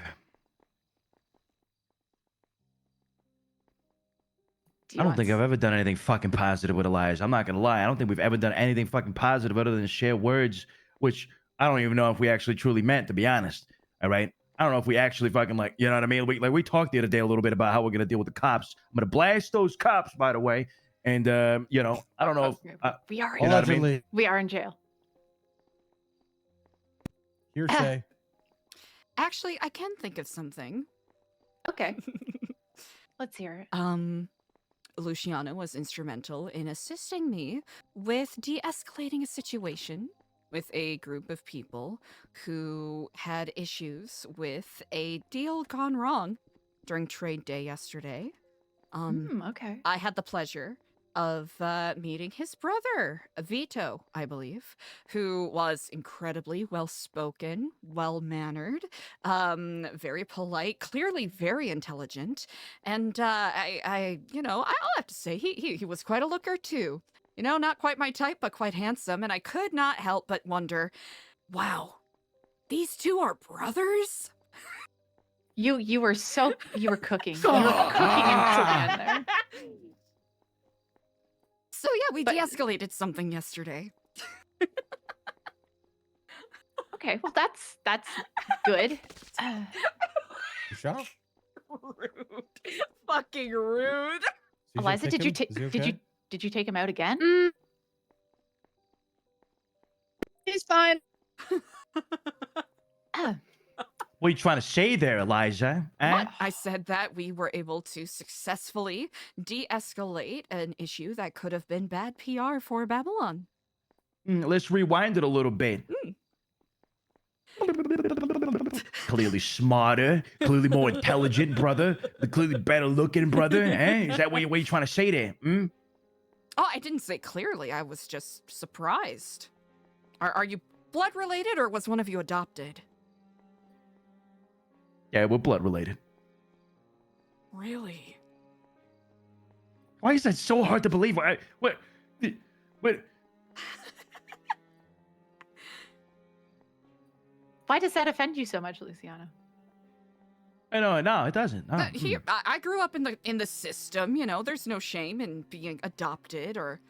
I don't think I've ever done anything fucking positive with Eliza. I'm not gonna lie. I don't think we've ever done anything fucking positive other than share words, which I don't even know if we actually truly meant, to be honest. All right. I don't know if we actually fucking like, you know what I mean? We talked the other day a little bit about how we're gonna deal with the cops. I'm gonna blast those cops, by the way. And you know, I don't know if We are you know what I mean? We are in jail. Hearsay. Actually, I can think of something. Okay. Let's hear it. Luciano was instrumental in assisting me with de-escalating a situation with a group of people who had issues with a deal gone wrong during trade day yesterday. Okay. I had the pleasure of meeting his brother, Vito, I believe, who was incredibly well-spoken, well-mannered, very polite, clearly very intelligent, and you know, I'll have to say he was quite a looker too. You know, not quite my type, but quite handsome, and I could not help but wonder, wow, these two are brothers? You were cooking. You were cooking until the end there. So yeah, we de-escalated something yesterday. Okay, well that's good. Shut up. Rude. Fucking rude. Eliza, take him? Is he okay? did you take him out again? He's fine. What are you trying to say there, Eliza? I said that we were able to successfully de-escalate an issue that could have been bad PR for Babylon. Let's rewind it a little bit. Clearly smarter, clearly more intelligent, brother. Clearly better looking, brother. Is that what you're trying to say there? Oh, I didn't say clearly. I was just surprised. Are you blood related, or was one of you adopted? Yeah, we're blood related. Really? Why is that so hard to believe? What? Why does that offend you so much, Luciano? No, it doesn't. No. Here, I grew up in the system. You know, there's no shame in being adopted, or,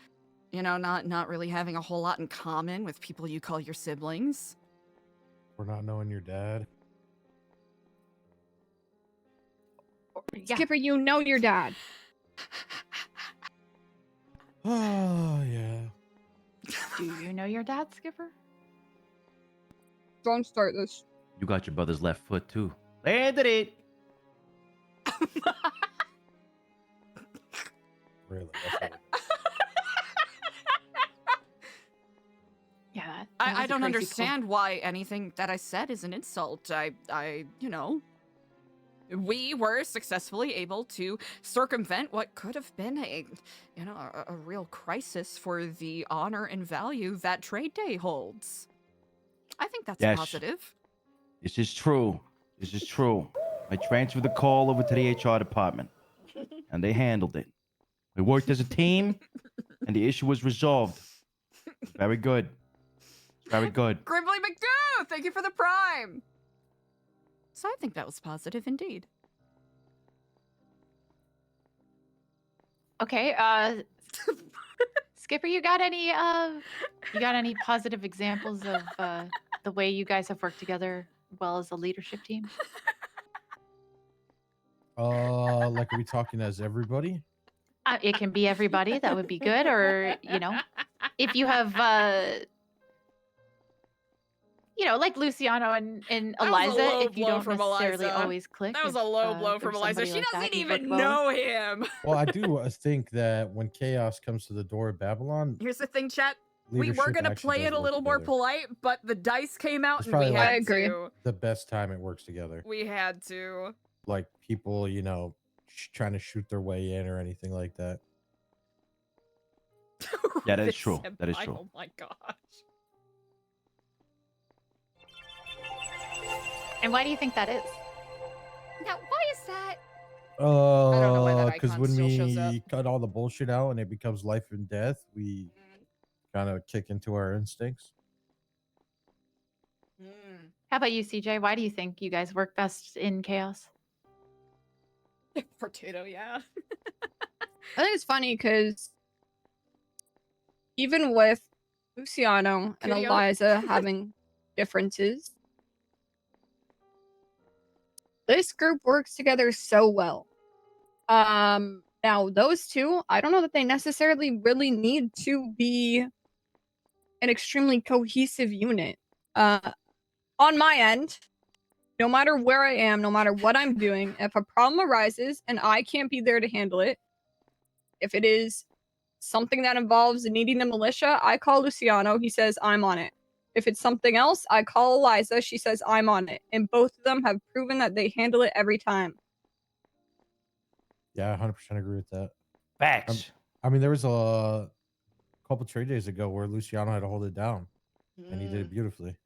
you know, not really having a whole lot in common with people you call your siblings. For not knowing your dad. Yeah. Skipper, you know your dad. Oh, yeah. Do you know your dad, Skipper? Don't start this. You got your brother's left foot too. Landed it. Really? Yeah. I don't understand why anything that I said is an insult. You know, we were successfully able to circumvent what could have been a real crisis for the honor and value that trade day holds. I think that's positive. This is true. This is true. I transferred the call over to the HR department, and they handled it. We worked as a team, and the issue was resolved. Very good. Very good. Gribbly McGoo, thank you for the prime. So I think that was positive indeed. Okay, Skipper, you got any positive examples of the way you guys have worked together well as a leadership team? Like, are we talking as everybody? It can be everybody. That would be good. Or, you know, if you have you know, like Luciano and That was a Eliza, low if you blow don't from necessarily Eliza. always click. That was if, a low blow from there's Eliza. somebody She like that doesn't you've worked even well with. know him. Well, I do think that when chaos comes to the door of Babylon, Here's the thing, chat. We were leadership gonna actually play does it a work little more together. polite, but the dice came out It's and we probably had like to. the best time it works together. We had to. Like people, you know, trying to shoot their way in or anything like that. Yeah, that is This true. That is senpai, true. Oh my gosh. And why do you think that is? Now, why is that? I don't know why that Because icon when still shows up. we cut all the bullshit out and it becomes life and death, we kind of kick into our instincts. How about you, CJ? Why do you think you guys work best in chaos? Potato, yeah. I think it's funny because even with Luciano and Curio? Eliza having differences, this group works together so well. Now those two, I don't know that they necessarily really need to be an extremely cohesive unit. On my end, no matter where I am, no matter what I'm doing, if a problem arises and I can't be there to handle it, if it is something that involves needing the militia, I call Luciano. He says, I'm on it. If it's something else, I call Eliza. She says, I'm on it. And both of them have proven that they handle it every time. Yeah, I 100% agree with that. Facts. I mean, there was a couple trade days ago where Luciano had to hold it down, and he did it beautifully.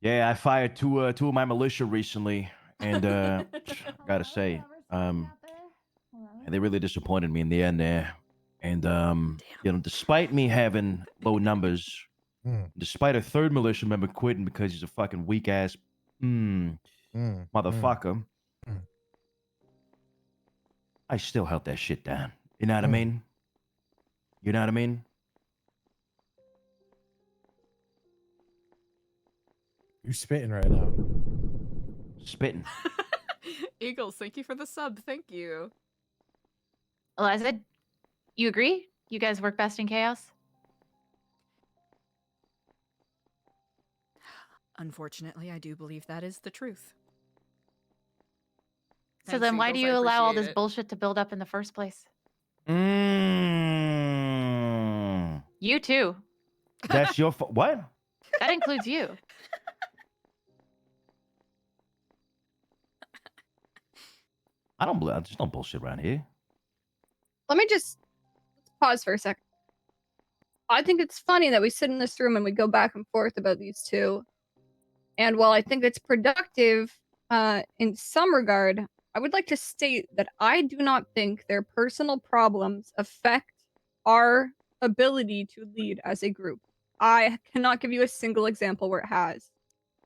Yeah, I fired two of my militia recently, and gotta say, they really disappointed me in the end there. And you know, despite me having low numbers, despite a third militia member quitting because he's a fucking weak ass motherfucker, I still held that shit down. You know what I mean? You know what I mean? You're spitting right now. Spitting. Eagles, thank you for the sub. Thank you. Eliza, you agree? You guys work best in chaos? Unfortunately, I do believe that is the truth. So Thanks, then why do Eagles, I you allow all appreciate this it. bullshit to build up in the first place? Mm. You too. That's your fault. What? That includes you. I just don't bullshit around here. Let me just pause for a second. I think it's funny that we sit in this room and we go back and forth about these two. And while I think it's productive in some regard, I would like to state that I do not think their personal problems affect our ability to lead as a group. I cannot give you a single example where it has.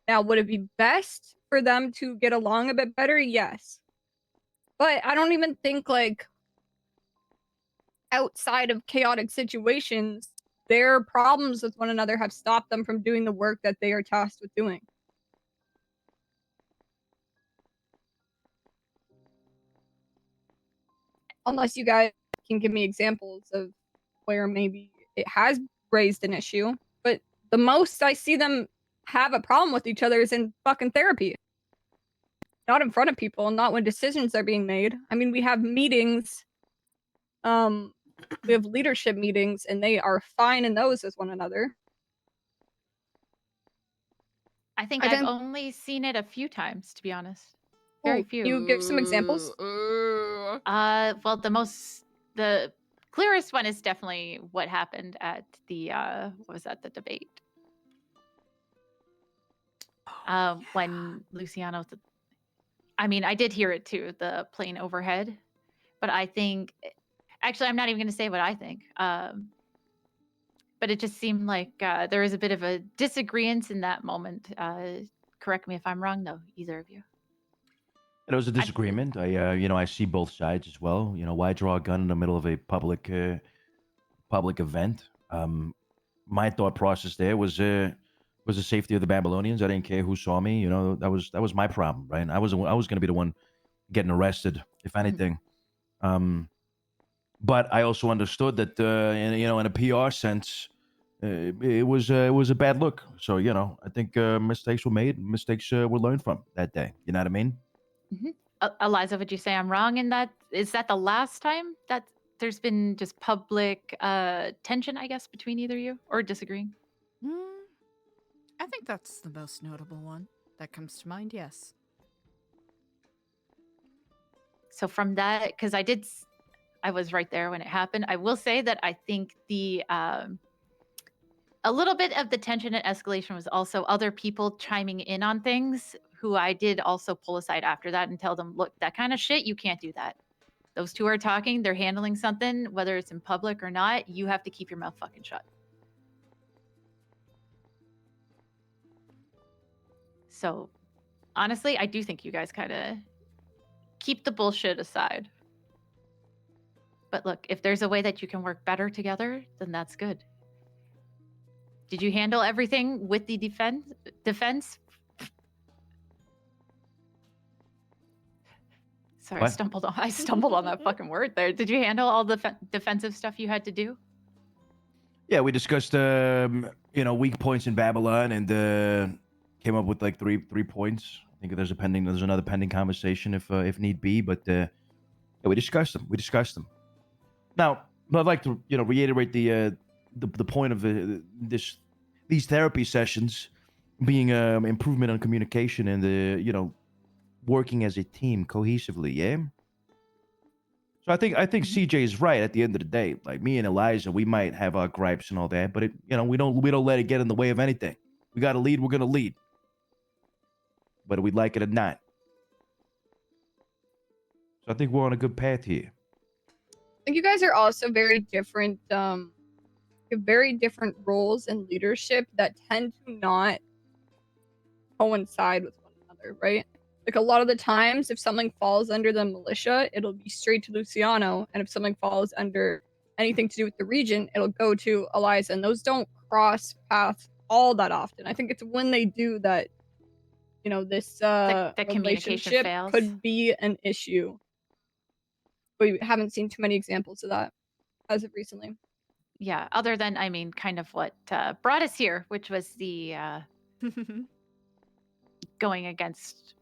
Now, would it be best for them to get along a bit better? Yes. But I don't even think, like, outside of chaotic situations, their problems with one another have stopped them from doing the work that they are tasked with doing. Unless you guys can give me examples of where maybe it has raised an issue, but the most I see them have a problem with each other is in fucking therapy. Not in front of people, not when decisions are being made. I mean, we have meetings, we have leadership meetings, and they are fine in those with one another. I think I've only seen it a few times, to be honest. Very Ooh, few. you give some examples? Well, the clearest one is definitely what happened at the what was that, the debate? When Luciano, I mean, I did hear it too, the plane overhead, but I think, actually, I'm not even going to say what I think. But it just seemed like there was a bit of a disagreement in that moment. Correct me if I'm wrong, though, either of you. There was a disagreement. I see both sides as well. You know, why draw a gun in the middle of a public event? My thought process there was the safety of the Babylonians. I didn't care who saw me. You know, that was my problem, right? I was going to be the one getting arrested, if anything. But I also understood that, in a PR sense, it was a bad look. So I think mistakes were made, mistakes were learned from that day. You know what I mean? Eliza, would you say I'm wrong in that? Is that the last time that there's been just public tension, I guess, between either you or disagreeing? I think that's the most notable one that comes to mind, yes. So from that, because I was right there when it happened. I will say that I think a little bit of the tension and escalation was also other people chiming in on things who I did also pull aside after that and tell them, look, that kind of shit, you can't do that. Those two are talking, they're handling something, whether it's in public or not, you have to keep your mouth fucking shut. So honestly, I do think you guys kind of keep the bullshit aside. But look, if there's a way that you can work better together, then that's good. Did you handle everything with the defense? Sorry, What? I stumbled on that fucking word there. Did you handle all the defensive stuff you had to do? Yeah, we discussed weak points in Babylon and came up with like three points. I think there's another pending conversation if need be, but yeah, we discussed them. Now, I'd like to reiterate the point of these therapy sessions being improvement on communication and working as a team cohesively. Yeah. So I think CJ is right at the end of the day. Like me and Eliza, we might have our gripes and all that, but we don't let it get in the way of anything. We got to lead. We're gonna lead, whether we like it or not. So I think we're on a good path here. I think you guys are also very different. You have very different roles in leadership that tend to not coincide with one another, right? Like a lot of the times, if something falls under the militia, it'll be straight to Luciano, and if something falls under anything to do with the region, it'll go to Eliza, and those don't cross paths all that often. I think it's when they do that, this the communication relationship fails. could be an issue. We haven't seen too many examples of that as of recently. Yeah, other than, I mean, kind of what brought us here, which was the going against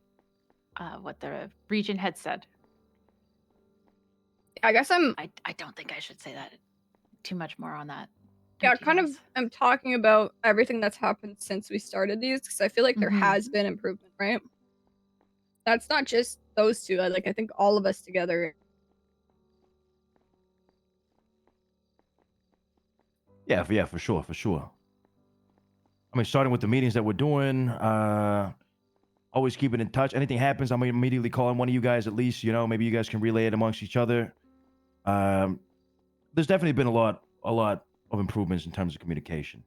what the region had said. I guess I don't think I should say that too much more on that. Yeah, I'm talking about everything that's happened since we started these, because I feel like there has been improvement, right? That's not just those two. I think all of us together. Yeah, for sure. I mean, starting with the meetings that we're doing, always keeping in touch. Anything happens, I'm immediately calling one of you guys at least. Maybe you guys can relay it amongst each other. There's definitely been a lot of improvements in terms of communication.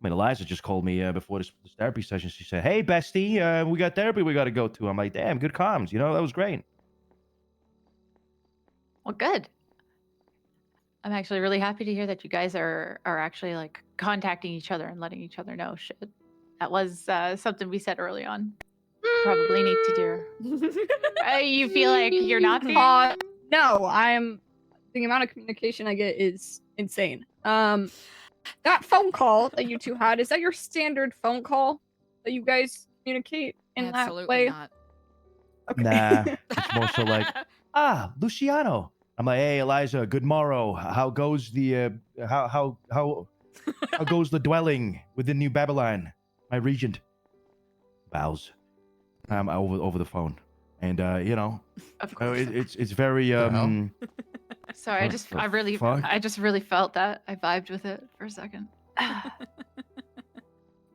I mean, Eliza just called me before this therapy session. She said, "Hey, bestie, we got therapy we got to go to." I'm like, "Damn, good comms. That was great." Well, good. I'm actually really happy to hear that you guys are actually like contacting each other and letting each other know shit. That was something we said early on. Probably need to do. You feel like you're not being? No, the amount of communication I get is insane. That phone call that you two had, is that your standard phone call that you guys communicate in that way? Not. Okay. Nah, it's more so like, Luciano. I'm like, "Hey, Eliza, good morrow. How goes the how goes the dwelling within New Babylon, my regent?" Bows. I'm over the phone, and Of course. it's very Sorry, I fuck? just really felt that. I vibed with it for a second.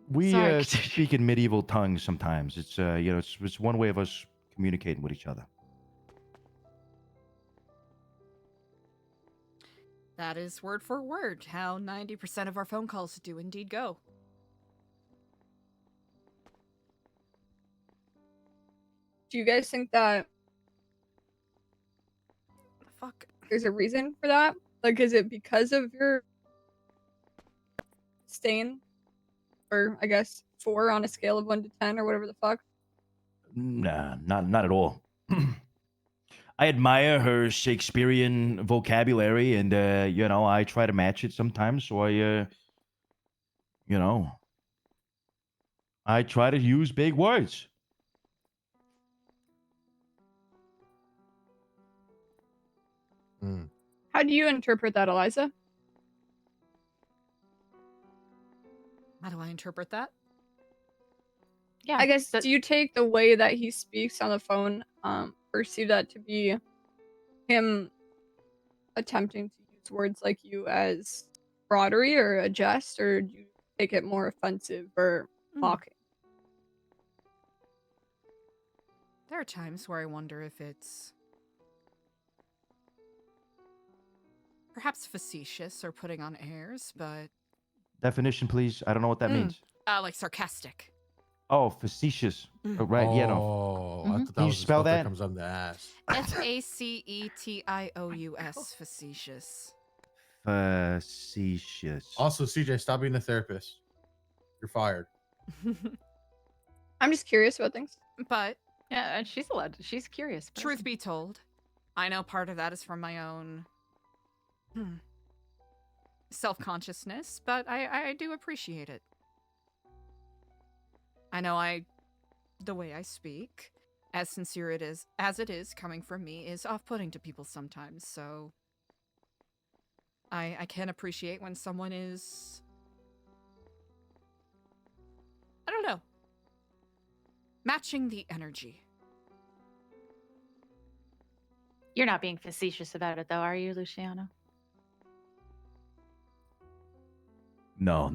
We Sorry. speak in medieval tongues sometimes. It's it's one way of us communicating with each other. That is word for word how 90% of our phone calls do indeed go. Do you guys think that there's a reason for that? Like, is it because of your stain? Or, I guess, 4 on a scale of 1 to 10 or whatever the fuck? Nah, not at all. I admire her Shakespearean vocabulary, and I try to match it sometimes. So I you know, I try to use big words. How do you interpret that, Eliza? How do I interpret that? Yeah. I guess, do you take the way that he speaks on the phone, perceive that to be him attempting to use words like you as fraudery or a jest, or do you take it more offensive or mocking? There are times where I wonder if it's perhaps facetious or putting on airs, but Definition, please. I don't know what that means. like sarcastic. Oh, facetious. Right, yeah, no. Oh, I thought that Can you was the spell stuff that that? comes on the ass. Facetious. Facetious. Facetious. Also, CJ, stop being a therapist. You're fired. I'm just curious about things. But yeah, and she's allowed. She's curious. Truth be told, I know part of that is from my own self-consciousness, but I do appreciate it. I know the way I speak, as sincere as it is coming from me, is off-putting to people sometimes, so I can appreciate when someone is, I don't know, matching the energy. You're not being facetious about it, though, are you, Luciano? No.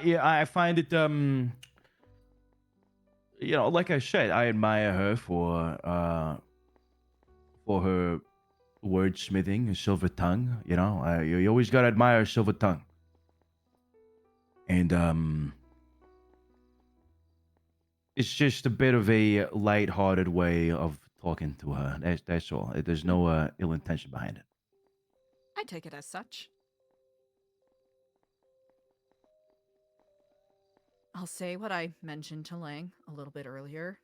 Yeah, I find it, you know, like I said, I admire her for her wordsmithing, her silver tongue. You know, you always gotta admire her silver tongue. And it's just a bit of a light-hearted way of talking to her. That's all. There's no ill intention behind it. I take it as such. I'll say what I mentioned to Lang a little bit earlier.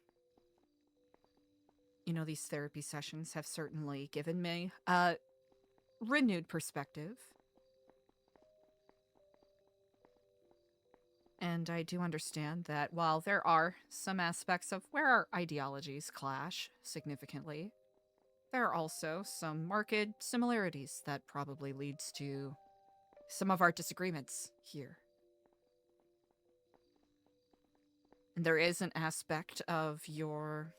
You know, these therapy sessions have certainly given me a renewed perspective. And I do understand that while there are some aspects of where our ideologies clash significantly, there are also some marked similarities that probably leads to some of our disagreements here. And there is an aspect of your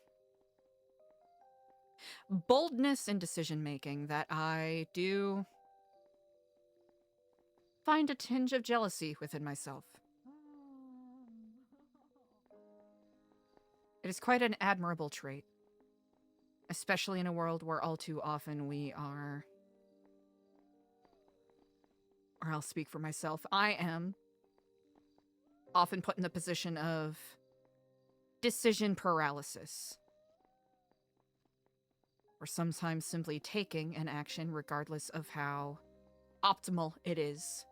boldness in decision-making that I do find a tinge of jealousy within myself. It is quite an admirable trait, especially in a world where all too often we are, or I'll speak for myself, I am often put in the position of decision paralysis, or sometimes simply taking an action regardless of how optimal it is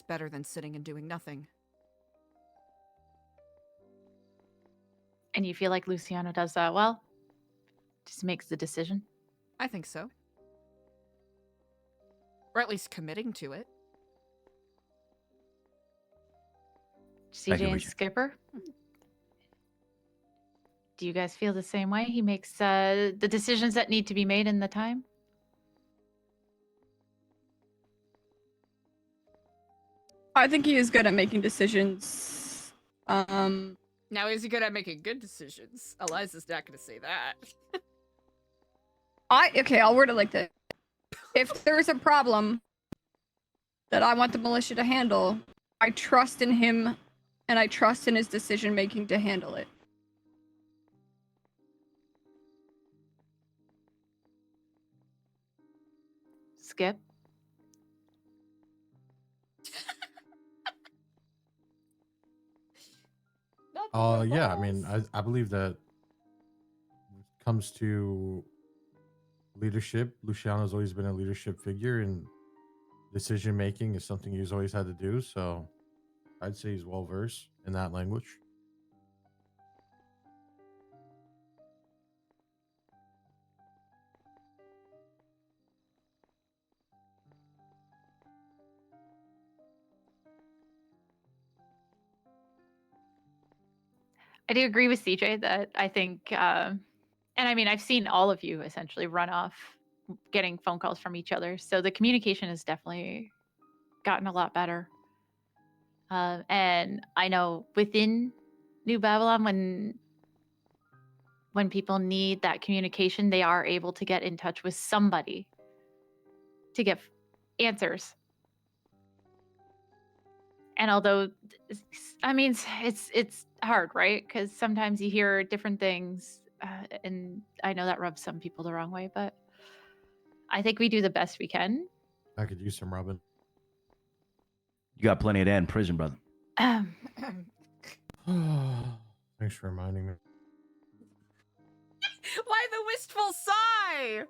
better than sitting and doing nothing. And you feel like Luciano does that well? Just makes the decision? I think so. Or at least committing to it. CJ and Skipper? Do you guys feel the same way? He makes the decisions that need to be made in the time? I think he is good at making decisions. Now, is he good at making good decisions? Eliza's not going to say that. Okay, I'll word it like this. If there's a problem that I want the militia to handle, I trust in him and I trust in his decision making to handle it. Skip? Yeah, I mean, I believe that when it comes to leadership, Luciano's always been a leadership figure, and decision making is something he's always had to do. So I'd say he's well versed in that language. I do agree with CJ that I think, and I mean, I've seen all of you essentially run off getting phone calls from each other. So the communication has definitely gotten a lot better. And I know within New Babylon, when people need that communication, they are able to get in touch with somebody to get answers. And although, I mean, it's hard, right? Because sometimes you hear different things, and I know that rubs some people the wrong way, but I think we do the best we can. I could use some rubbing. You got plenty of that in prison, brother. Thanks for reminding me. Why the wistful sigh?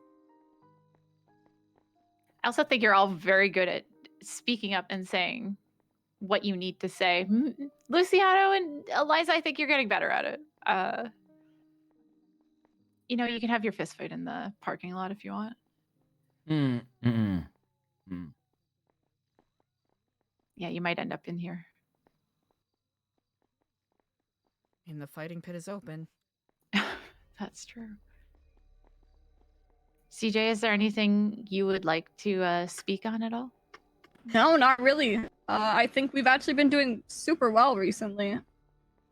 I also think you're all very good at speaking up and saying what you need to say. Luciano and Eliza, I think you're getting better at it. You know, you can have your fist fight in the parking lot if you want. Yeah, you might end up in here. And the fighting pit is open. That's true. CJ, is there anything you would like to speak on at all? No, not really. I think we've actually been doing super well recently.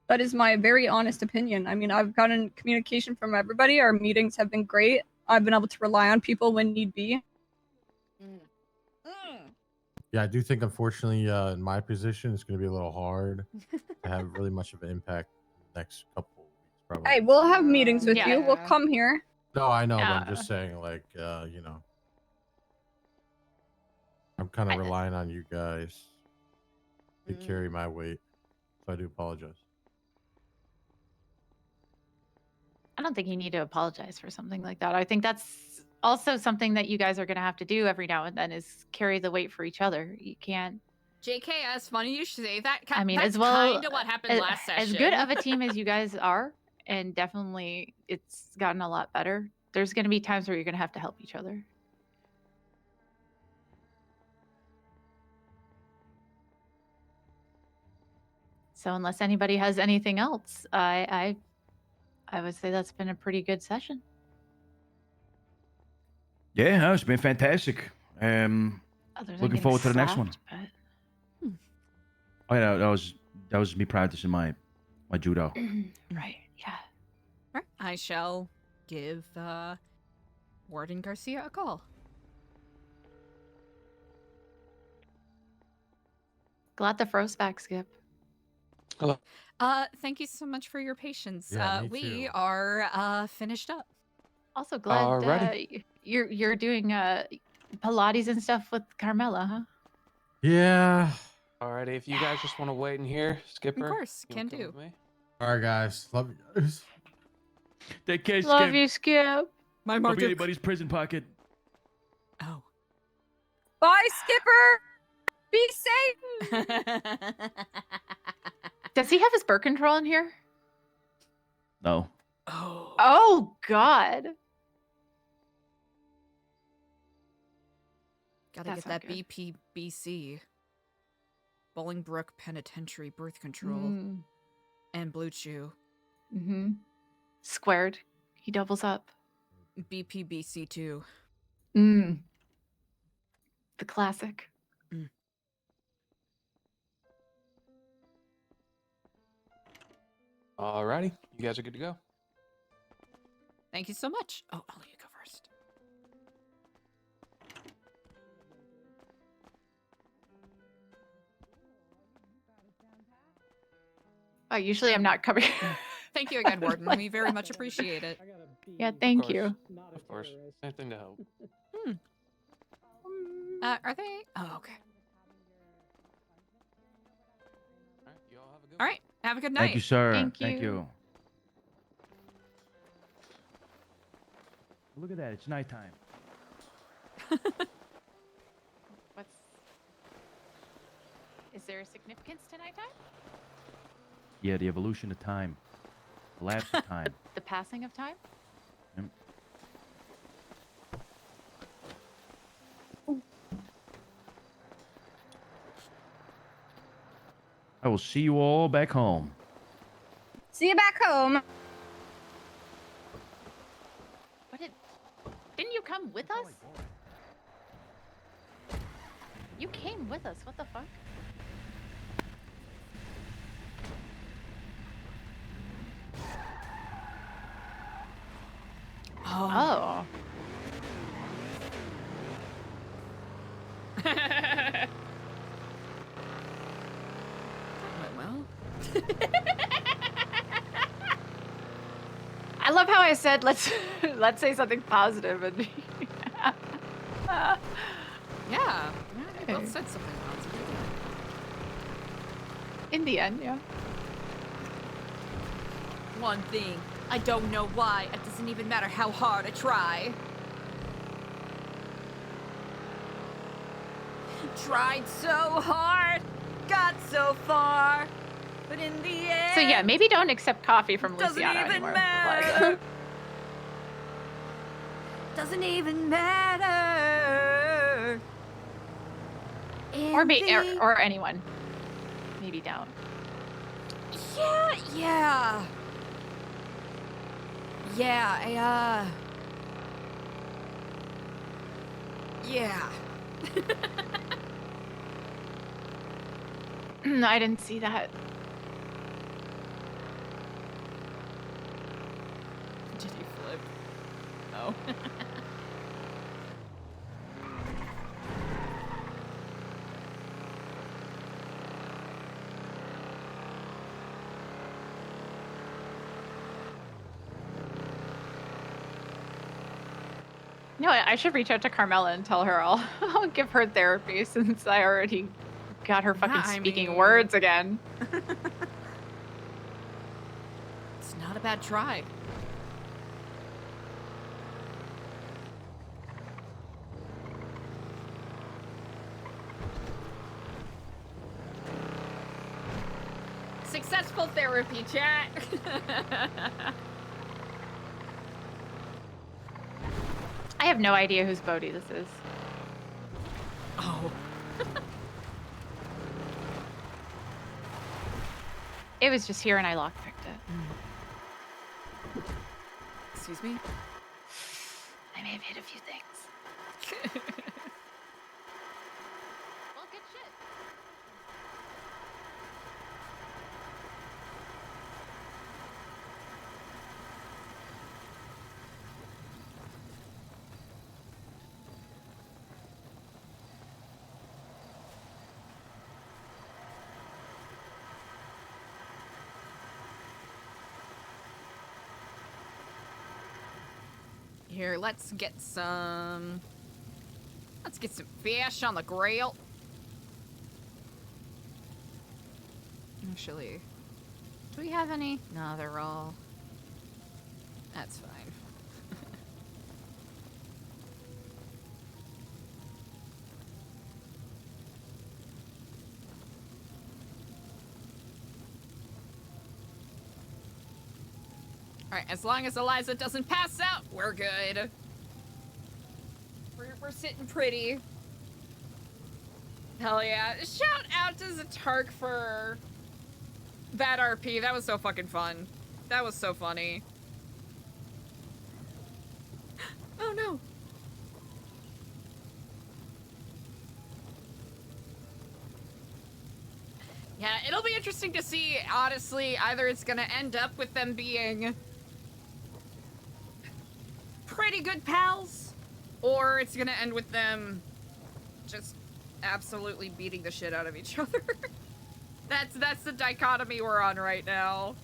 That is my very honest opinion. I mean, I've gotten communication from everybody. Our meetings have been great. I've been able to rely on people when need be. Yeah, I do think, unfortunately, in my position, it's going to be a little hard to have really much of an impact in the next couple of weeks, probably. Hey, we'll have meetings with Yeah. you. We'll come here. No, I know, but I'm just saying, like, you know, I'm kind of relying on you guys to carry my weight, so I do apologize. I don't think you need to apologize for something like that. I think that's also something that you guys are going to have to do every now and then is carry the weight for each other. You can't. JK, it's funny you should say that. I mean, that's as well, kind of what happened last session. As good of a team as you guys are, and definitely it's gotten a lot better. There's going to be times where you're going to have to help each other. So unless anybody has anything else, I would say that's been a pretty good session. Yeah, no, it's been fantastic. Looking forward to the next one. Oh yeah, that was me practicing my judo. Right. Yeah. Right. I shall give Warden Garcia a call. Glad the froze back, Skip. Hello. Thank you so much for your patience. Yeah, me we too. are finished up. Also glad Alrighty. you're doing Pilates and stuff with Carmela, huh? Yeah. Alrighty, if you guys just want to wait in here, Skipper. Of course, you can wanna come do. with me? All right, guys. Love you guys. Take care, Love Skip. you, Skip. My Don't be Marcus. anybody's prison pocket. Oh. Bye, Skipper. Be safe. Does he have his birth control in here? No. Oh God. Gotta That's get not that good. BPBC. Bolingbrook Penitentiary Birth Control. Mm. And Blue Chew. Mm-hmm. Squared. He doubles up. BPBC2. Mm. The classic. Alrighty, you guys are good to go. Thank you so much. Oh, I'll let you go first. Oh, usually I'm not covering. Thank you again, Warden. We very much appreciate it. Yeah, thank course. you. Of course. Anything to help. Are they? Oh, okay. Alright, you all have a good All right. Have a good night. Thank you, sir. Thank Thank you. you. Look at that. It's nighttime. Is there a significance to nighttime? Yeah, the evolution of time. The lapse of time. The passing of time? Yep. I will see you all back home. See See you back home. What didn't you come with us? You came with us. What the fuck? Oh. Well. I love how I said let's say something positive and Yeah, we both said something positive. in the end, yeah. One thing, I don't know why. It doesn't even matter how hard I try. Tried so hard, got so far, but in the end. So yeah, maybe don't accept coffee from Doesn't Luciano even anymore. matter. Doesn't even matter. Or anyone. Maybe don't. Yeah. Yeah, yeah. I didn't see that. Did he flip? Oh. You know what? I should reach out to Carmela and tell her I'll give her therapy since I already got her fucking speaking words again. It's not a bad try. Successful therapy, chat. I have no idea whose Bodhi this is. Oh. It was just here and I lockpicked it. Excuse me? I may have hit a few things. Well, good shit. Here, let's get some fish on the grill. Actually, do we have any? No, they're all... That's fine. Alright, as long as Eliza doesn't pass out, we're good. We're sitting pretty. Hell yeah. Shout out to Zatark for that RP. That was so fucking fun. That was so funny. Oh no. Yeah, it'll be interesting to see, honestly. Either it's gonna end up with them being pretty good pals, or it's gonna end with them just absolutely beating the shit out of each other. That's the dichotomy we're on right now.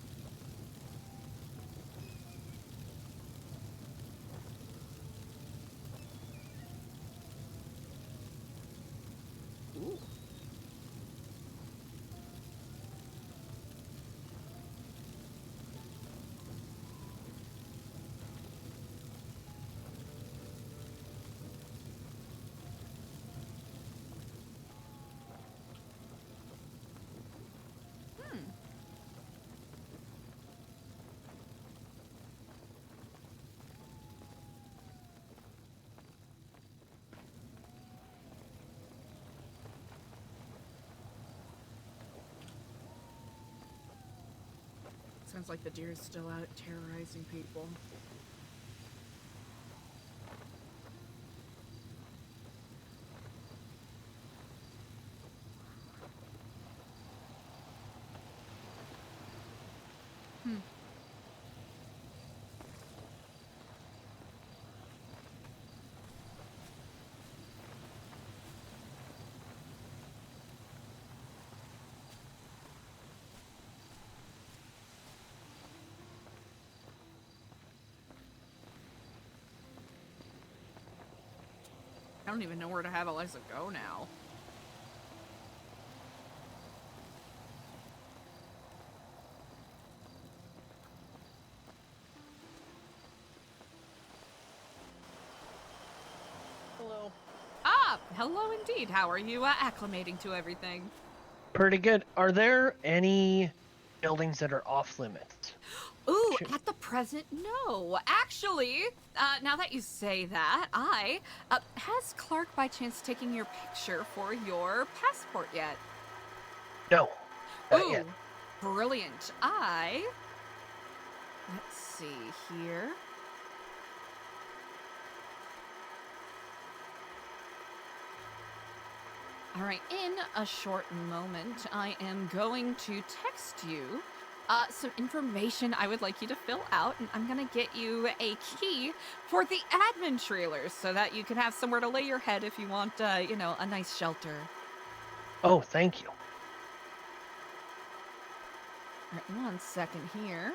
Ooh. Sounds like the deer's still out terrorizing people. I don't even know where to have Eliza go now. Hello. Ah, hello indeed. How are you acclimating to everything? Pretty good. Are there any buildings that are off limits? Ooh, at the present, no. Actually, now that you say that, has Clark by chance taken your picture for your passport yet? No. Not Ooh, yet. brilliant. Let's see here. All right, in a short moment, I am going to text you some information I would like you to fill out, and I'm gonna get you a key for the admin trailers so that you can have somewhere to lay your head if you want, you know, a nice shelter. Oh, thank you. All right, 1 second here.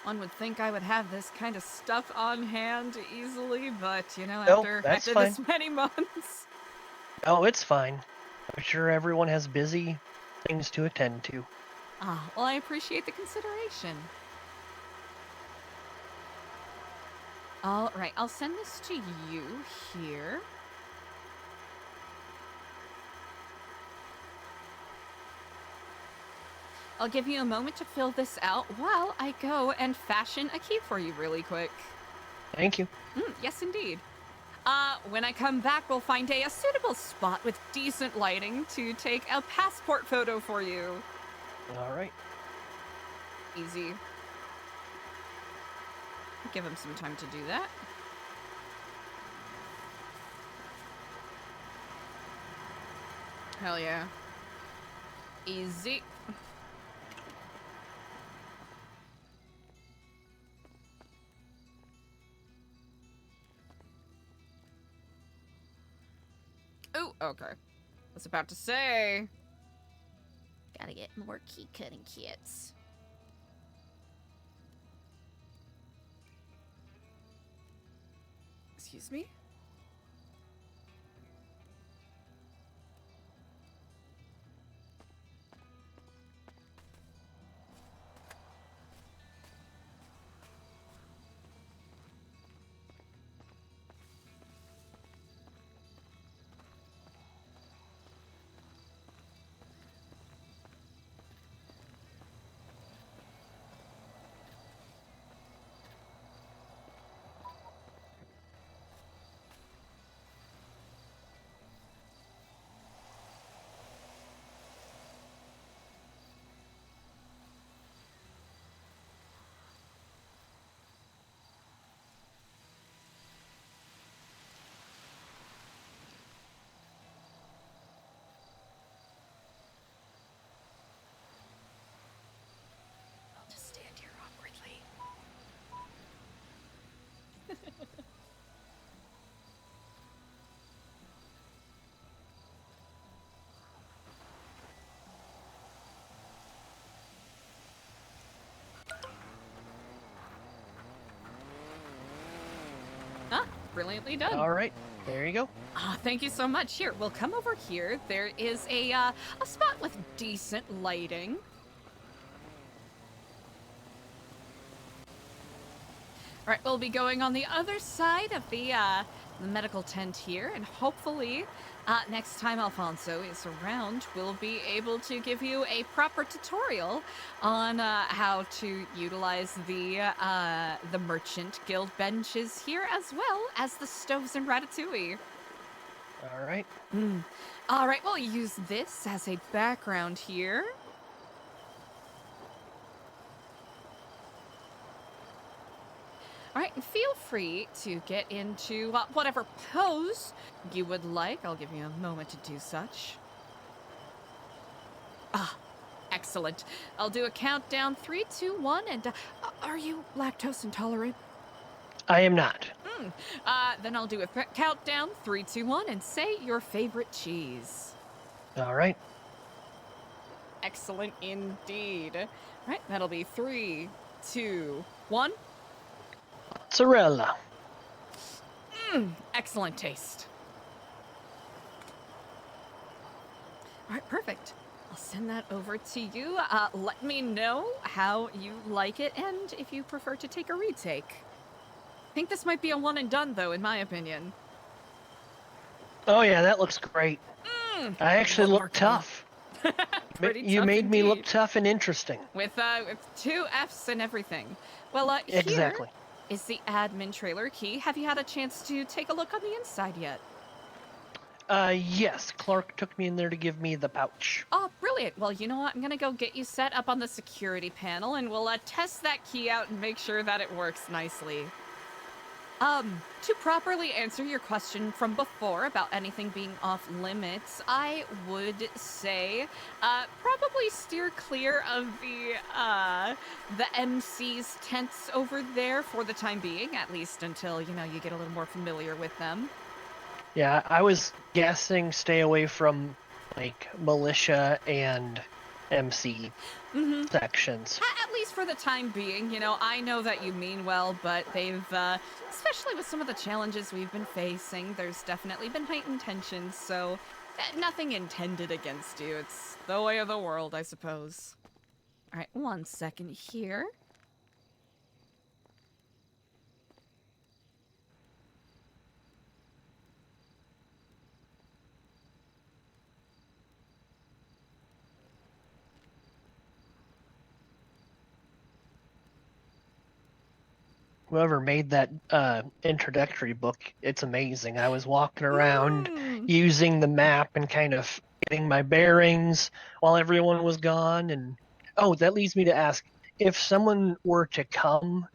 One would think I would have this kind of stuff on hand easily, but, you know, No, after that's this fine. many months. Oh, it's fine. I'm sure everyone has busy things to attend to. Ah, well, I appreciate the consideration. All right, I'll send this to you here. I'll give you a moment to fill this out while I go and fashion a key for you really quick. Thank you. Yes, indeed. When I come back, we'll find a suitable spot with decent lighting to take a passport photo for you. All right. Easy. Give him some time to do that. Hell yeah. Easy. Oh, okay. I was about to say. Gotta get more key cutting kits. Excuse me? I'll just stand here awkwardly. Ah, brilliantly done. All right, there you go. Ah, thank you so much. Here, we'll come over here. There is a spot with decent lighting. All right, we'll be going on the other side of the medical tent here, and hopefully next time Alfonso is around, we'll be able to give you a proper tutorial on how to utilize the Merchant Guild benches here, as well as the stoves in Ratatouille. All right. All right, we'll use this as a background here. All right, and feel free to get into whatever pose you would like. I'll give you a moment to do such. Ah, excellent. I'll do a countdown, 3, 2, 1, and are you lactose intolerant? I am not. Then I'll do a countdown, 3, 2, 1, and say your favorite cheese. All right. Excellent indeed. All right, that'll be 3, 2, 1. Mozzarella. Excellent taste. All right, perfect. I'll send that over to you. Let me know how you like it and if you prefer to take a retake. I think this might be a one and done, though, in my opinion. Oh yeah, that looks great. I actually look tough. You made me look tough and interesting. With 2 Fs and everything. Well, Exactly. Here is the admin trailer key. Have you had a chance to take a look on the inside yet? Yes, Clark took me in there to give me the pouch. Oh, brilliant. Well, you know what? I'm gonna go get you set up on the security panel, and we'll test that key out and make sure that it works nicely. To properly answer your question from before about anything being off limits, I would say, probably steer clear of the MC's tents over there for the time being, at least until, you know, you get a little more familiar with them. Yeah, I was guessing stay away from, like, militia and MC sections. At least for the time being, you know, I know that you mean well, but they've, especially with some of the challenges we've been facing, there's definitely been heightened tensions, so nothing intended against you. It's the way of the world, I suppose. All right, 1 second here. Whoever made that introductory book, it's amazing. I was walking around using the map and kind of getting my bearings while everyone was gone. And oh, that leads me to ask, if someone were to come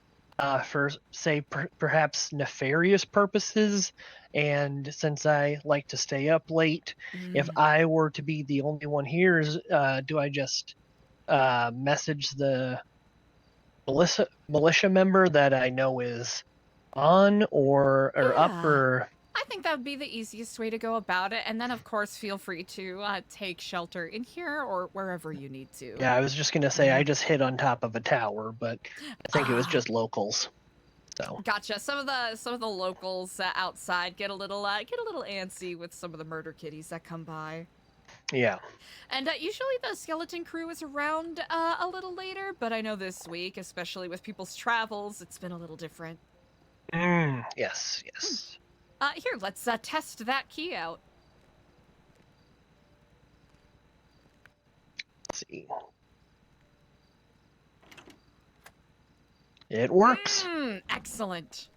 for, say, perhaps nefarious purposes, and since I like to stay up late, if I were to be the only one here, do I just message the militia member that I know is on or up, or I think that would be the easiest way to go about it, and then of course feel free to take shelter in here or wherever you need to. yeah, I was just gonna say I just hid on top of a tower, but I think it was just locals. So Gotcha. Some of the locals outside get a little antsy with some of the murder kitties that come by. yeah. And usually the skeleton crew is around a little later, but I know this week, especially with people's travels, it's been a little different. Yes. Here, let's test that key out. Let's see. It works. Excellent.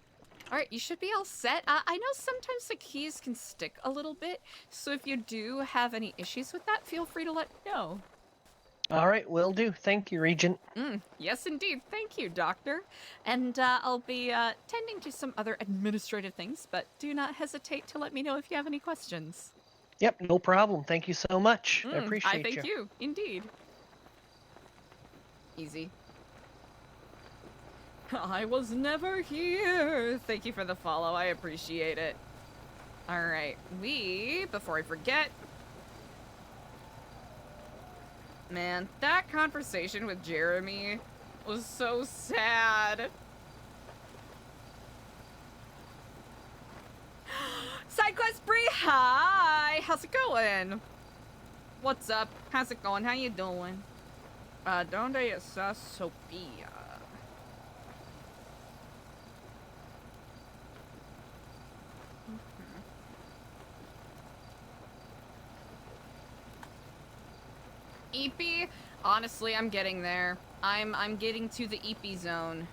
All right, you should be all set. I know sometimes the keys can stick a little bit, so if you do have any issues with that, feel free to let me know. All right, will do. Thank you, Regent. Yes, indeed. Thank you, Doctor. And I'll be tending to some other administrative things, but do not hesitate to let me know if you have any questions. Yep, no problem. Thank you so much. I appreciate you. I thank you. Indeed. Easy. I was never here. Thank you for the follow. I appreciate it. All right. Before I forget, man, that conversation with Jeremy was so sad. SideQuest Bree, hi. How's it going? What's up? How's it going? How you doing? Donde está Sophia? Eepy? Honestly, I'm getting there. I'm getting to the Eepy zone.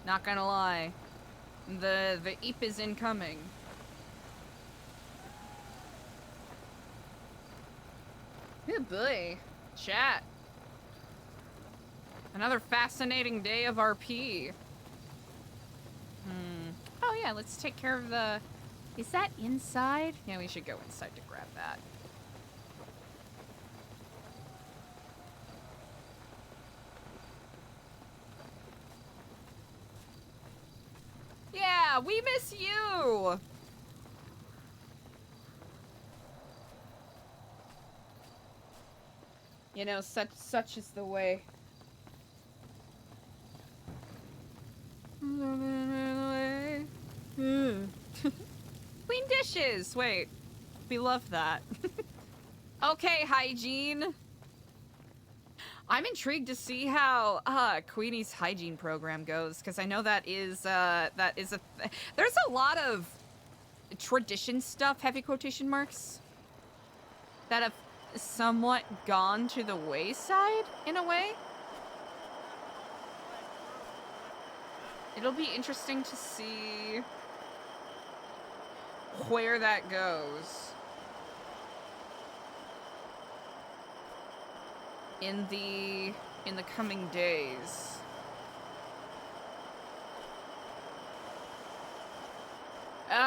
Not gonna lie. The Eep is incoming. Good boy. Chat. Another fascinating day of RP. Oh yeah, let's take care of the... Is that inside? Yeah, we should go inside to grab that. Yeah, we miss you! You know, such is the way. Clean dishes! Wait. We love that. Okay, hygiene. I'm intrigued to see how Queenie's hygiene program goes, because I know that is a there's a lot of tradition stuff, heavy quotation marks, that have somewhat gone to the wayside in a way. It'll be interesting to see where that goes in the coming days.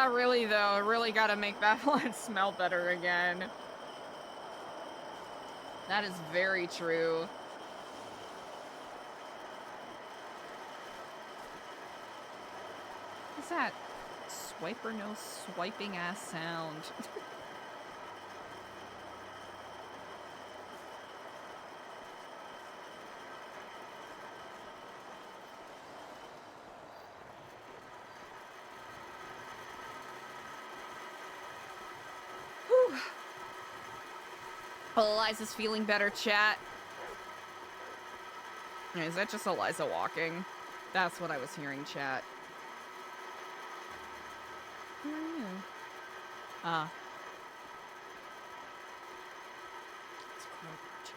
Really though, I really gotta make Babylon smell better again. That is very true. What's that swipe or no swiping ass sound? Whew. Well, Eliza's feeling better, chat. Is that just Eliza walking? That's what I was hearing, chat. Who are you? Ah. It's Kroger, chat.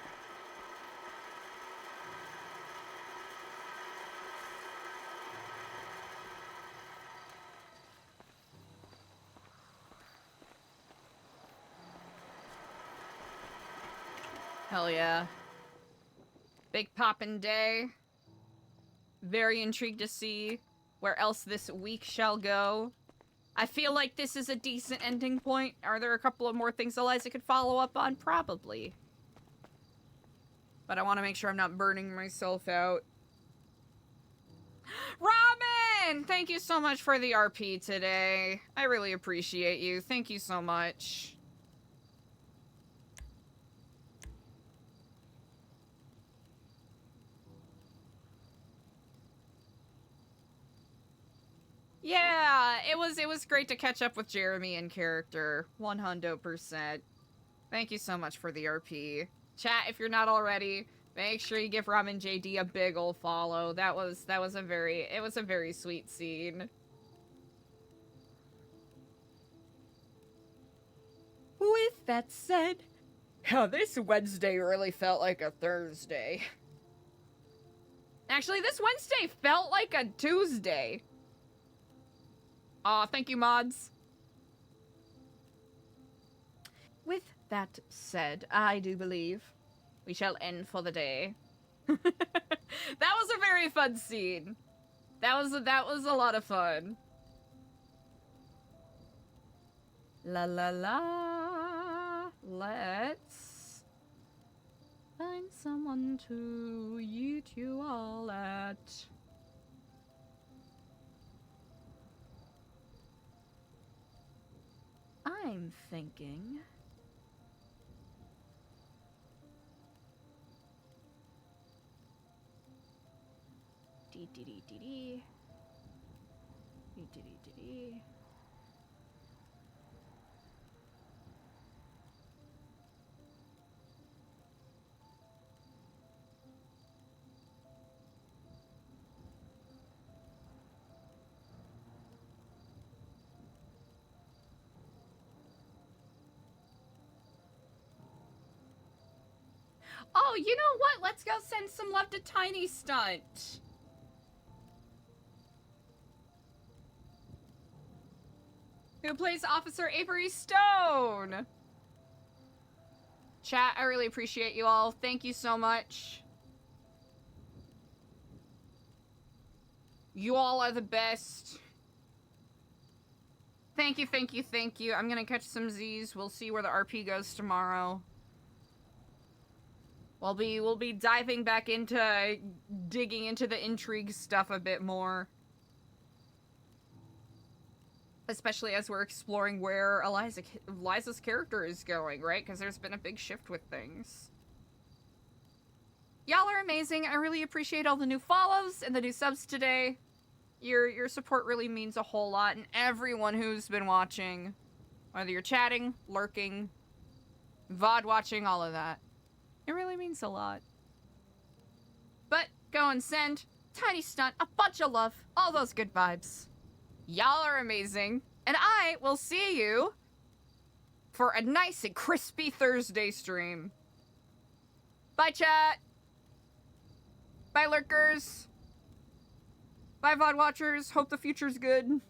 Hell yeah. Big poppin' day. Very intrigued to see where else this week shall go. I feel like this is a decent ending point. Are there a couple of more things Eliza could follow up on? Probably. But I want to make sure I'm not burning myself out. Robin! Thank you so much for the RP today. I really appreciate you. Thank you so much. Yeah, it was great to catch up with Jeremy in character. 100%. Thank you so much for the RP. Chat, if you're not already, make sure you give Robin JD a big ol' follow. That was a very sweet scene. With that said, yeah, this Wednesday really felt like a Thursday. Actually, this Wednesday felt like a Tuesday. Aw, thank you, mods. With that said, I do believe we shall end for the day. That was a very fun scene. That was a lot of fun. La la la. Let's find someone to yeet you all at. I'm thinking. Dee dee dee dee dee. Dee dee dee dee dee. Oh, you know what? Let's go send some love to Tiny Stunt. Who plays Officer Avery Stone? Chat, I really appreciate you all. Thank you so much. You all are the best. Thank you, thank you, thank you. I'm gonna catch some Z's. We'll see where the RP goes tomorrow. We'll be diving back into digging into the intrigue stuff a bit more. Especially as we're exploring where Eliza's character is going, right? Because there's been a big shift with things. Y'all are amazing. I really appreciate all the new follows and the new subs today. Your support really means a whole lot, and everyone who's been watching, whether you're chatting, lurking, VOD watching, all of that. It really means a lot. But go and send tiny stunt, a bunch of love, all those good vibes. Y'all are amazing, and I will see you for a nice and crispy Thursday stream. Bye, chat. Bye, lurkers. Bye, VOD watchers. Hope the future's good.